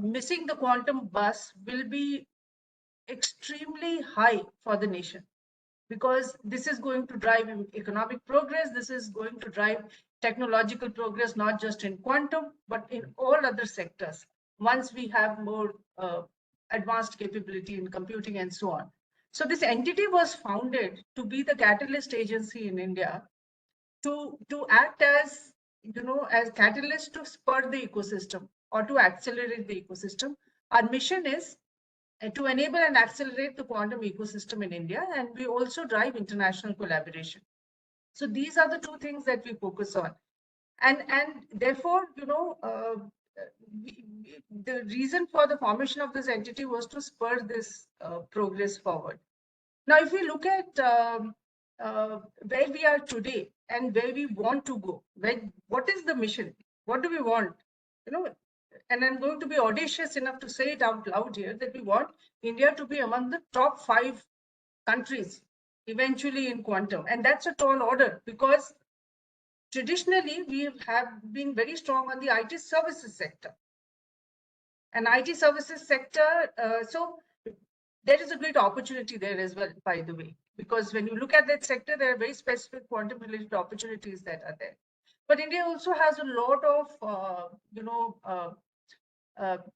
missing the quantum bus will be extremely high for the nation, because this is going to drive economic progress, this is going to drive technological progress, not just in quantum, but in all other sectors, once we have more advanced capability in computing and so on. So this entity was founded to be the catalyst agency in India to act as, as catalyst to spur the ecosystem or to accelerate the ecosystem. Our mission is to enable and accelerate the quantum ecosystem in India, and we also drive international collaboration. So these are the two things that we focus on. And therefore, the reason for the formation of this entity was to spur this progress forward. Now, if we look at where we are today and where we want to go, what is the mission? What do we want? And I'm going to be audacious enough to say it out loud here, that we want India to be among the top 5 countries eventually in quantum. And that's a tall order, because traditionally we have been very strong on the IT services sector. And IT services sector, so there is a great opportunity there as well, by the way, because when you look at that sector, there are very specific quantum related opportunities that are there. But India also has a lot of,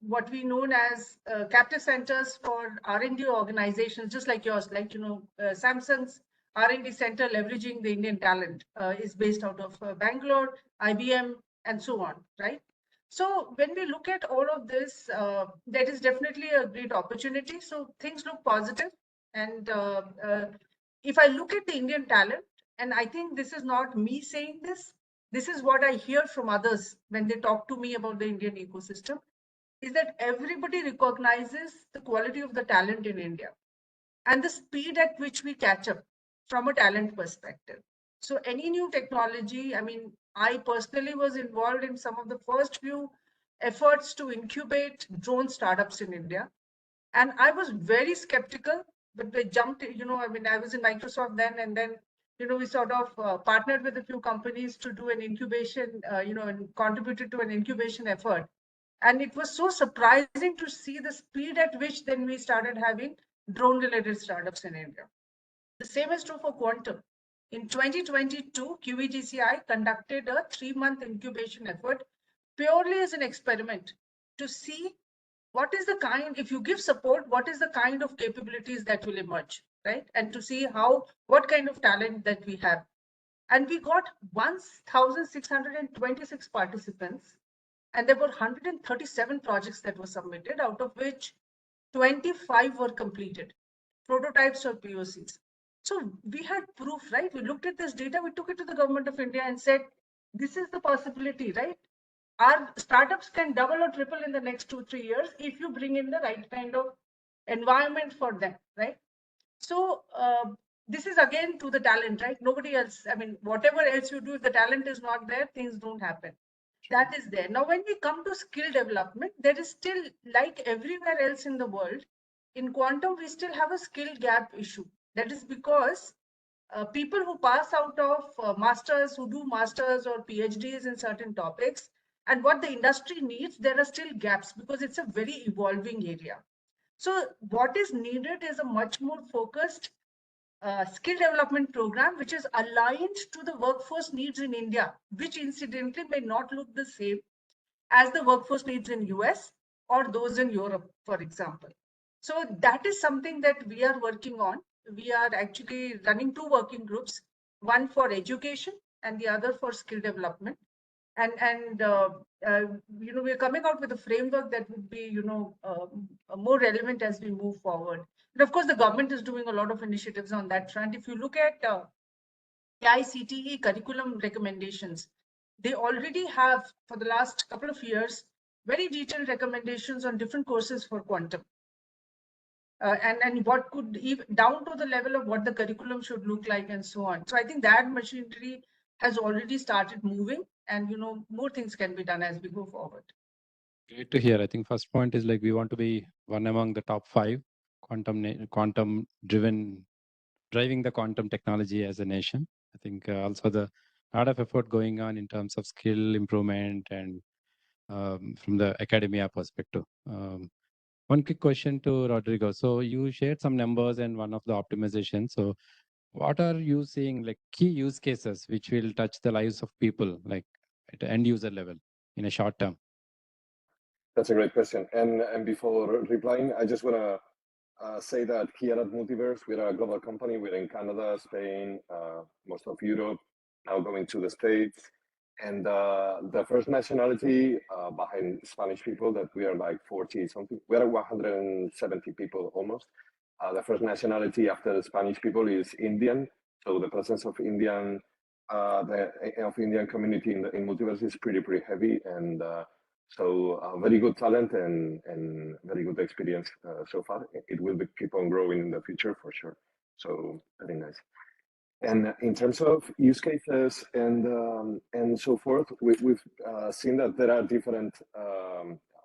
what we known as captive centers for R&D organizations, just like yours, like, Samsung's R&D center leveraging the Indian talent is based out of Bangalore, IBM, and so on, right? So when we look at all of this, that is definitely a great opportunity. So things look positive. And if I look at the Indian talent, and I think this is not me saying this is what I hear from others when they talk to me about the Indian ecosystem, is that everybody recognizes the quality of the talent in India and the speed at which we catch up from a talent perspective. So any new technology, I mean, I personally was involved in some of the first few efforts to incubate drone startups in India. And I was very skeptical, but they jumped, I mean, I was in Microsoft then, and then we sort of partnered with a few companies to do an incubation, and contributed to an incubation effort. And it was so surprising to see the speed at which then we started having drone-related startups in India. The same is true for quantum. In 2022, QETCI conducted a 3-month incubation effort purely as an experiment to see what is the kind, if you give support, what is the kind of capabilities that will emerge, right? And to see what kind of talent that we have. And we got 1,626 participants, and there were 137 projects that were submitted, out of which 25 were completed, prototypes or POCs. So we had proof, right? We looked at this data, we took it to the government of India and said, this is the possibility, right? Our startups can double or triple in the next 2-3 years if you bring in the right kind of environment for them, right? So this is again to the talent, right? Nobody else, I mean, whatever else you do, if the talent is not there, things don't happen. That is there. Now, when we come to skill development, there is still, like everywhere else in the world, in quantum, we still have a skill gap issue. That is because people who pass out of masters, who do masters or PhDs in certain topics, and what the industry needs, there are still gaps because it's a very evolving area. So what is needed is a much more focused skill development program, which is aligned to the workforce needs in India, which incidentally may not look the same as the workforce needs in US or those in Europe, for example. So that is something that we are working on. We are actually running 2 working groups, one for education and the other for skill development. And we're coming out with a framework that would be, more relevant as we move forward. And of course, the government is doing a lot of initiatives on that front. If you look at AICTE curriculum recommendations, they already have, for the last couple of years, very detailed recommendations on different courses for quantum. And what could, even down to the level of what the curriculum should look like and so on. So I think that machinery has already started moving, and more things can be done as we go forward. Great to hear. I think first point is like we want to be one among the top 5 quantum driven, driving the quantum technology as a nation. I think also the lot of effort going on in terms of skill improvement and from the academia perspective. One quick question to Rodrigo. So you shared some numbers and one of the optimization. So what are you seeing like key use cases which will touch the lives of people like at the end user level in a short term? That's a great question. And before replying, I just want to say that here at Multiverse, we're a global company. We're in Canada, Spain, most of Europe, now going to the States. And the first nationality behind Spanish people, that we are like 40 something, we are 170 people almost. The first nationality after the Spanish people is Indian. So the presence of Indian community in Multiverse is pretty heavy, and so very good talent and very good experience so far. It will keep on growing in the future for sure. So very nice. And in terms of use cases and so forth, we've seen that there are different.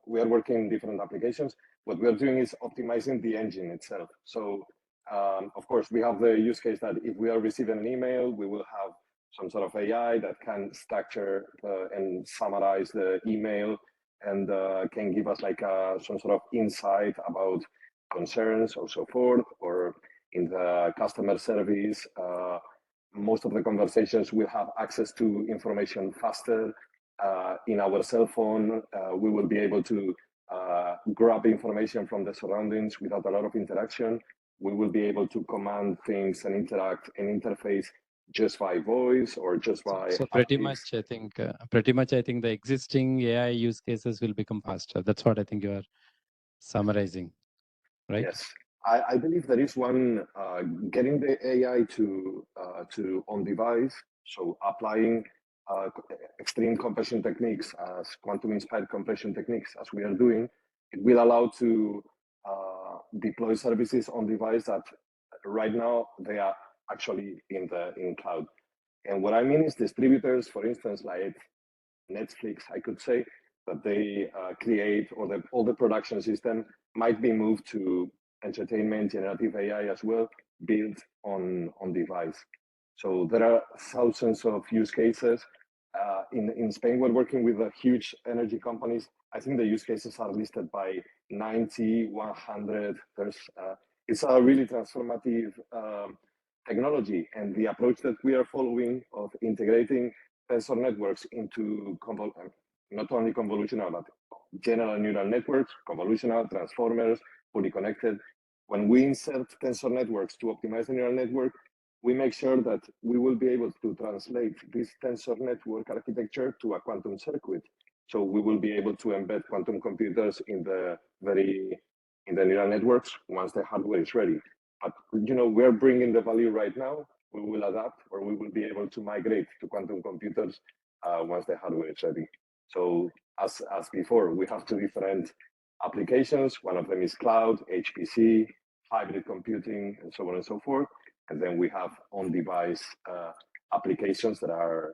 We are working in different applications. What we are doing is optimizing the engine itself. So of course, we have the use case that if we are receiving an email, we will have some sort of AI that can structure and summarize the email and can give us like some sort of insight about concerns or so forth. Or in the customer service, most of the conversations will have access to information faster. In our cell phone, we will be able to grab information from the surroundings without a lot of interaction. We will be able to command things and interact and interface just by voice or just by. So pretty much, I think the existing AI use cases will become faster. That's what I think you are summarizing, right? Yes, I believe there is one getting the AI to on device. So applying extreme compression techniques as quantum-inspired compression techniques, as we are doing, it will allow to deploy services on device that right now they are actually in cloud. And what I mean is distributors, for instance, like Netflix, I could say, that they create, or all the production system might be moved to entertainment, generative AI as well, built on device. So there are thousands of use cases. In Spain, we're working with huge energy companies. I think the use cases are listed by 90, 100. It's a really transformative technology, and the approach that we are following of integrating tensor networks into not only convolutional, but general neural networks, convolutional, transformers, fully connected. When we insert tensor networks to optimize the neural network, we make sure that we will be able to translate this tensor network architecture to a quantum circuit. So we will be able to embed quantum computers in the neural networks once the hardware is ready. But we're bringing the value right now. We will adapt, or we will be able to migrate to quantum computers once the hardware is ready. So as before, we have two different applications. One of them is cloud, HPC, hybrid computing, and so on and so forth. And then we have on-device applications that are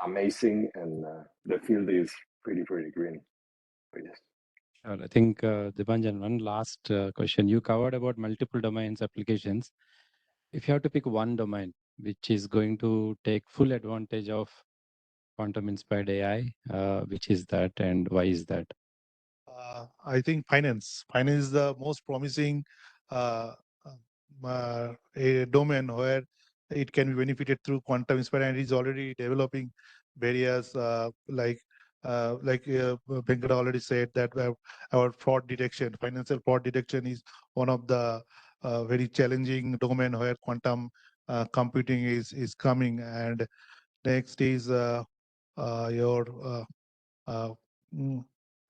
amazing, and the field is pretty green. So yes. Sure. I think, Dipanjan, one last question. You covered about multiple domains applications. If you have to pick one domain which is going to take full advantage of quantum-inspired AI, which is that, and why is that? I think finance. Finance is the most promising a domain where it can be benefited through quantum inspired, and is already developing various Venkat already said that our fraud detection, financial fraud detection, is one of the very challenging domain where quantum computing is coming. And next is your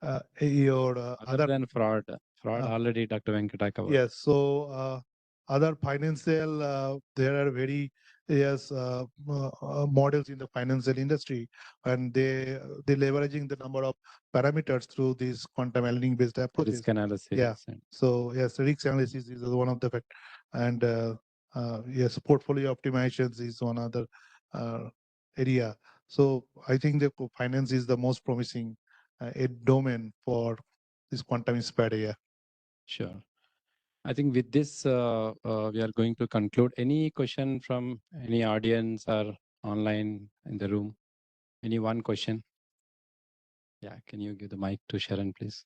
other than fraud already Dr. Venkata covered. Yes. So other financial, there are very models in the financial industry, and they're leveraging the number of parameters through these quantum L-ning based approaches. Risk analysis. Yeah. So yes, risk analysis is one of the fact, and yes, portfolio optimizations is one other area. So I think the finance is the most promising a domain for this quantum inspired AI. Sure. I think with this, we are going to conclude. Any question from any audience or online in the room? Any one question? Yeah, can you give the mic to Sharon, please?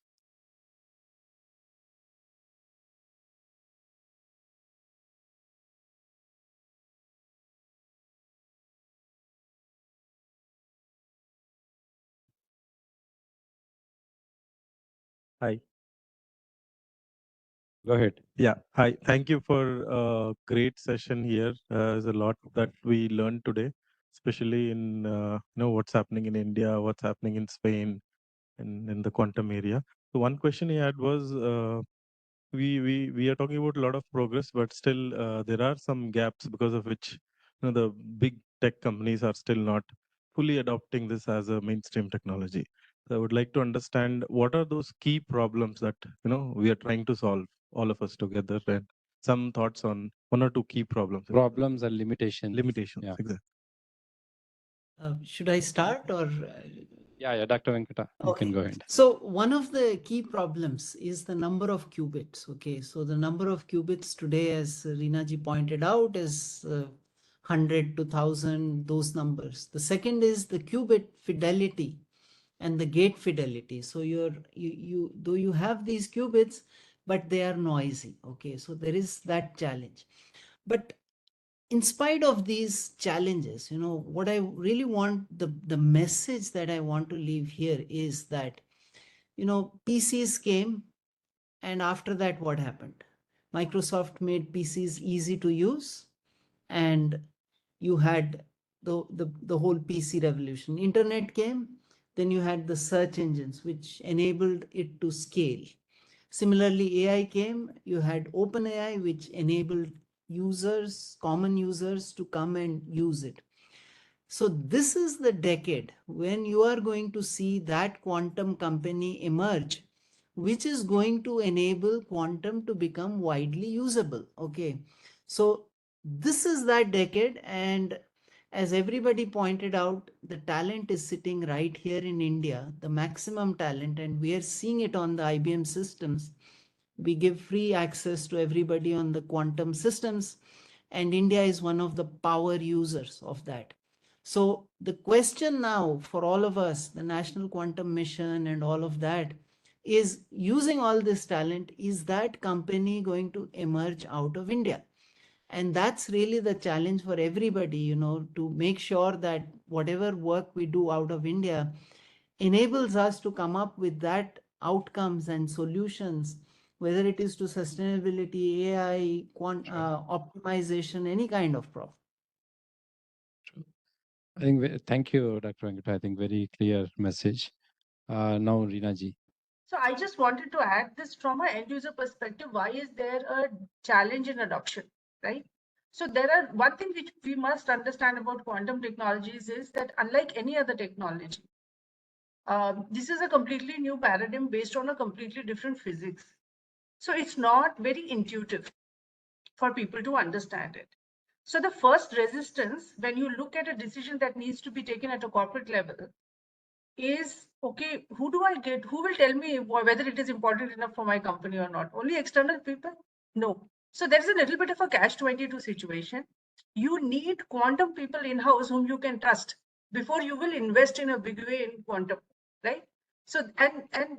Hi. Go ahead. Yeah. Hi. Thank you for a great session here. There's a lot that we learned today, especially in what's happening in India, what's happening in Spain, and in the quantum area. So one question I had was, we are talking about a lot of progress, but still there are some gaps because of which the big tech companies are still not fully adopting this as a mainstream technology. So I would like to understand what are those key problems that we are trying to solve, all of us together, and some thoughts on one or two key problems. Problems and limitations. Limitations, Yeah. exactly. Should I start or? Yeah, Dr. Venkata, you can go ahead. So one of the key problems is the number of qubits. Okay, so the number of qubits today, as Rinaji pointed out, is 100 to 1000, those numbers. The second is the qubit fidelity and the gate fidelity. So though you have these qubits, but they are noisy. Okay, so there is that challenge. But in spite of these challenges, what I really want, the message that I want to leave here is that, PCs came, and after that, what happened? Microsoft made PCs easy to use, and you had the whole PC revolution. Internet came, then you had the search engines, which enabled it to scale. Similarly, AI came, you had OpenAI, which enabled common users to come and use it. So this is the decade when you are going to see that quantum company emerge, which is going to enable quantum to become widely usable. Okay. So this is that decade. And as everybody pointed out, the talent is sitting right here in India, the maximum talent, and we are seeing it on the IBM systems. We give free access to everybody on the quantum systems. and India is one of the power users of that. So the question now for all of us, the National Quantum Mission and all of that, is using all this talent, is that company going to emerge out of India? And that's really the challenge for everybody, to make sure that whatever work we do out of India enables us to come up with that outcomes and solutions, whether it is to sustainability, AI, optimization, any kind of problem. I think, thank you, Dr. Venkata. I think very clear message. Now, Reena ji. So I just wanted to add this from an end user perspective. Why is there a challenge in adoption, right? So there are one thing which we must understand about quantum technologies is that unlike any other technology, this is a completely new paradigm based on a completely different physics. So it's not very intuitive for people to understand it. So the first resistance when you look at a decision that needs to be taken at a corporate level is, okay, who do I get? Who will tell me whether it is important enough for my company or not? Only external people? No. So there's a little bit of a catch-22 situation. You need quantum people in-house whom you can trust before you will invest in a big way in quantum, right? So, and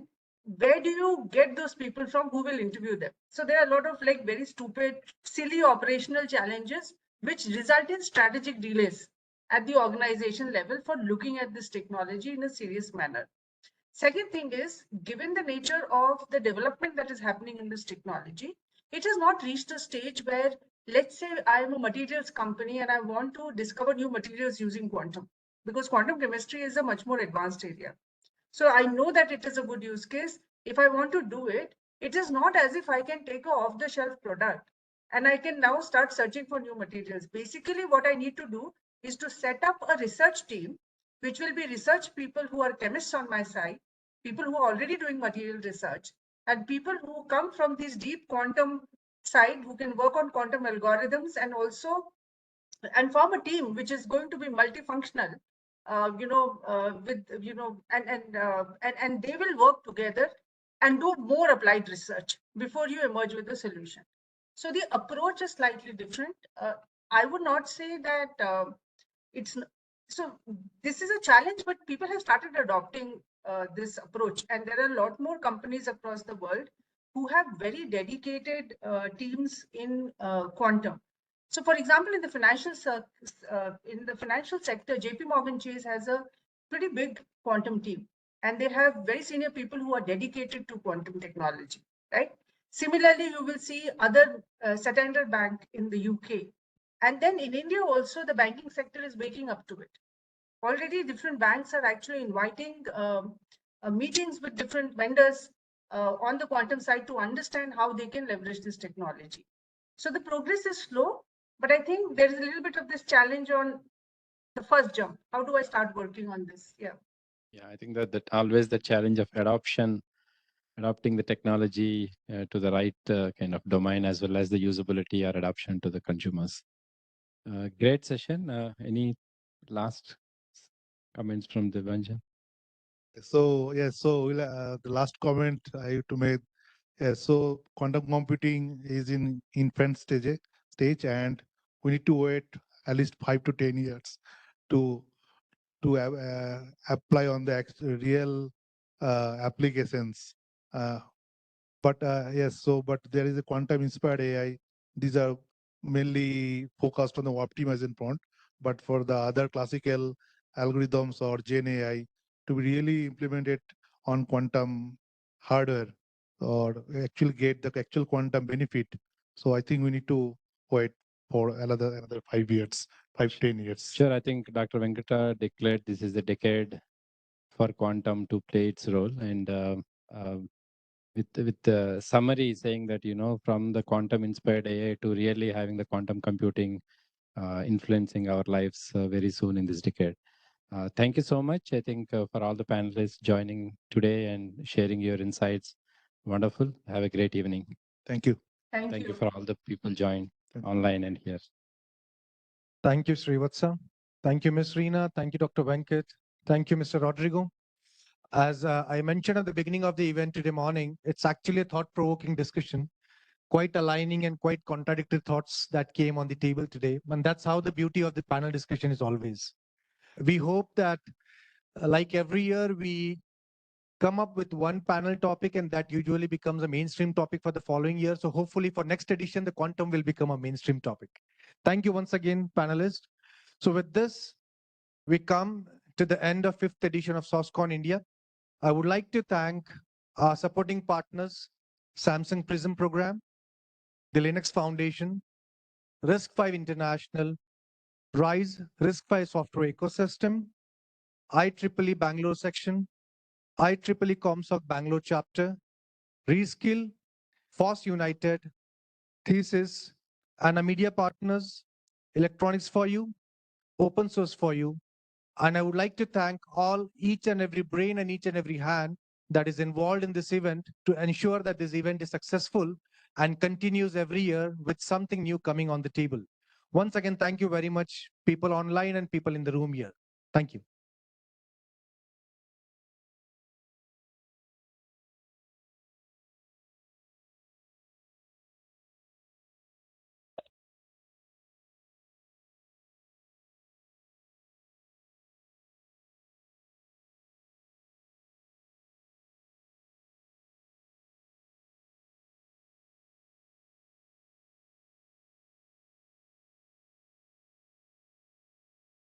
where do you get those people from who will interview them? So there are a lot of like very stupid, silly operational challenges which result in strategic delays at the organization level for looking at this technology in a serious manner. Second thing is, given the nature of the development that is happening in this technology, it has not reached a stage where, let's say I am a materials company and I want to discover new materials using quantum, because quantum chemistry is a much more advanced area. So I know that it is a good use case. If I want to do it, it is not as if I can take a off-the-shelf product and I can now start searching for new materials. Basically, what I need to do is to set up a research team, which will be research people who are chemists on my side, people who are already doing material research, and people who come from this deep quantum side who can work on quantum algorithms and also form a team which is going to be multifunctional, with and they will work together and do more applied research before you emerge with a solution. So the approach is slightly different. I would not say that it's so. This is a challenge, but people have started adopting this approach, and there are a lot more companies across the world who have very dedicated teams in quantum. So, for example, in the financial sector, JP Morgan Chase has a pretty big quantum team, and they have very senior people who are dedicated to quantum technology, right? Similarly, you will see other Santander Bank in the UK. And then in India also, the banking sector is waking up to it. Already different banks are actually inviting meetings with different vendors on the quantum side to understand how they can leverage this technology. So the progress is slow, but I think there is a little bit of this challenge on the first jump. How do I start working on this? Yeah. Yeah, I think that always the challenge of adopting the technology to the right kind of domain, as well as the usability or adoption to the consumers. Great session. Any last comments from Devanjan? So yes, so the last comment I have to make. Yes, so quantum computing is in infant stage, and we need to wait at least 5 to 10 years to apply on the real applications. But yes, so but there is a quantum inspired AI. These are mainly focused on the optimization front, but for the other classical algorithms or Gen AI to be really implemented on quantum hardware or actually get the actual quantum benefit. So I think we need to wait for another 5 years, 10 years. Sure, I think Dr. Venkata declared this is the decade for quantum to play its role, and with the summary saying that, from the quantum inspired AI to really having the quantum computing influencing our lives very soon in this decade. Thank you so much. I think for all the panelists joining today and sharing your insights. Wonderful. Have a great evening. Thank you. Thank you for all the people joined online and here. Thank you, Srivatsa. Thank you, Ms. Reena. Thank you, Dr. Venkat. Thank you, Mr. Rodrigo. As I mentioned at the beginning of the event today morning, it's actually a thought-provoking discussion. quite aligning and quite contradictory thoughts that came on the table today. And that's how the beauty of the panel discussion is always. We hope that, like every year, we come up with one panel topic and that usually becomes a mainstream topic for the following year. So hopefully for next edition, the quantum will become a mainstream topic. Thank you once again, panelists. So with this, we come to the end of 5th edition of SOSCON India. I would like to thank our supporting partners, Samsung Prism Program, the Linux Foundation, RISC-V International, RISE RISC-V Software Ecosystem, IEEE Bangalore Section, IEEE ComSoc Bangalore Chapter, Reskill, FOSS United, Thesis, and our media partners, Electronics for You, Open Source for You. And I would like to thank each and every brain and each and every hand that is involved in this event to ensure that this event is successful and continues every year with something new coming on the table. Once again, thank you very much, people online and people in the room here. Thank you.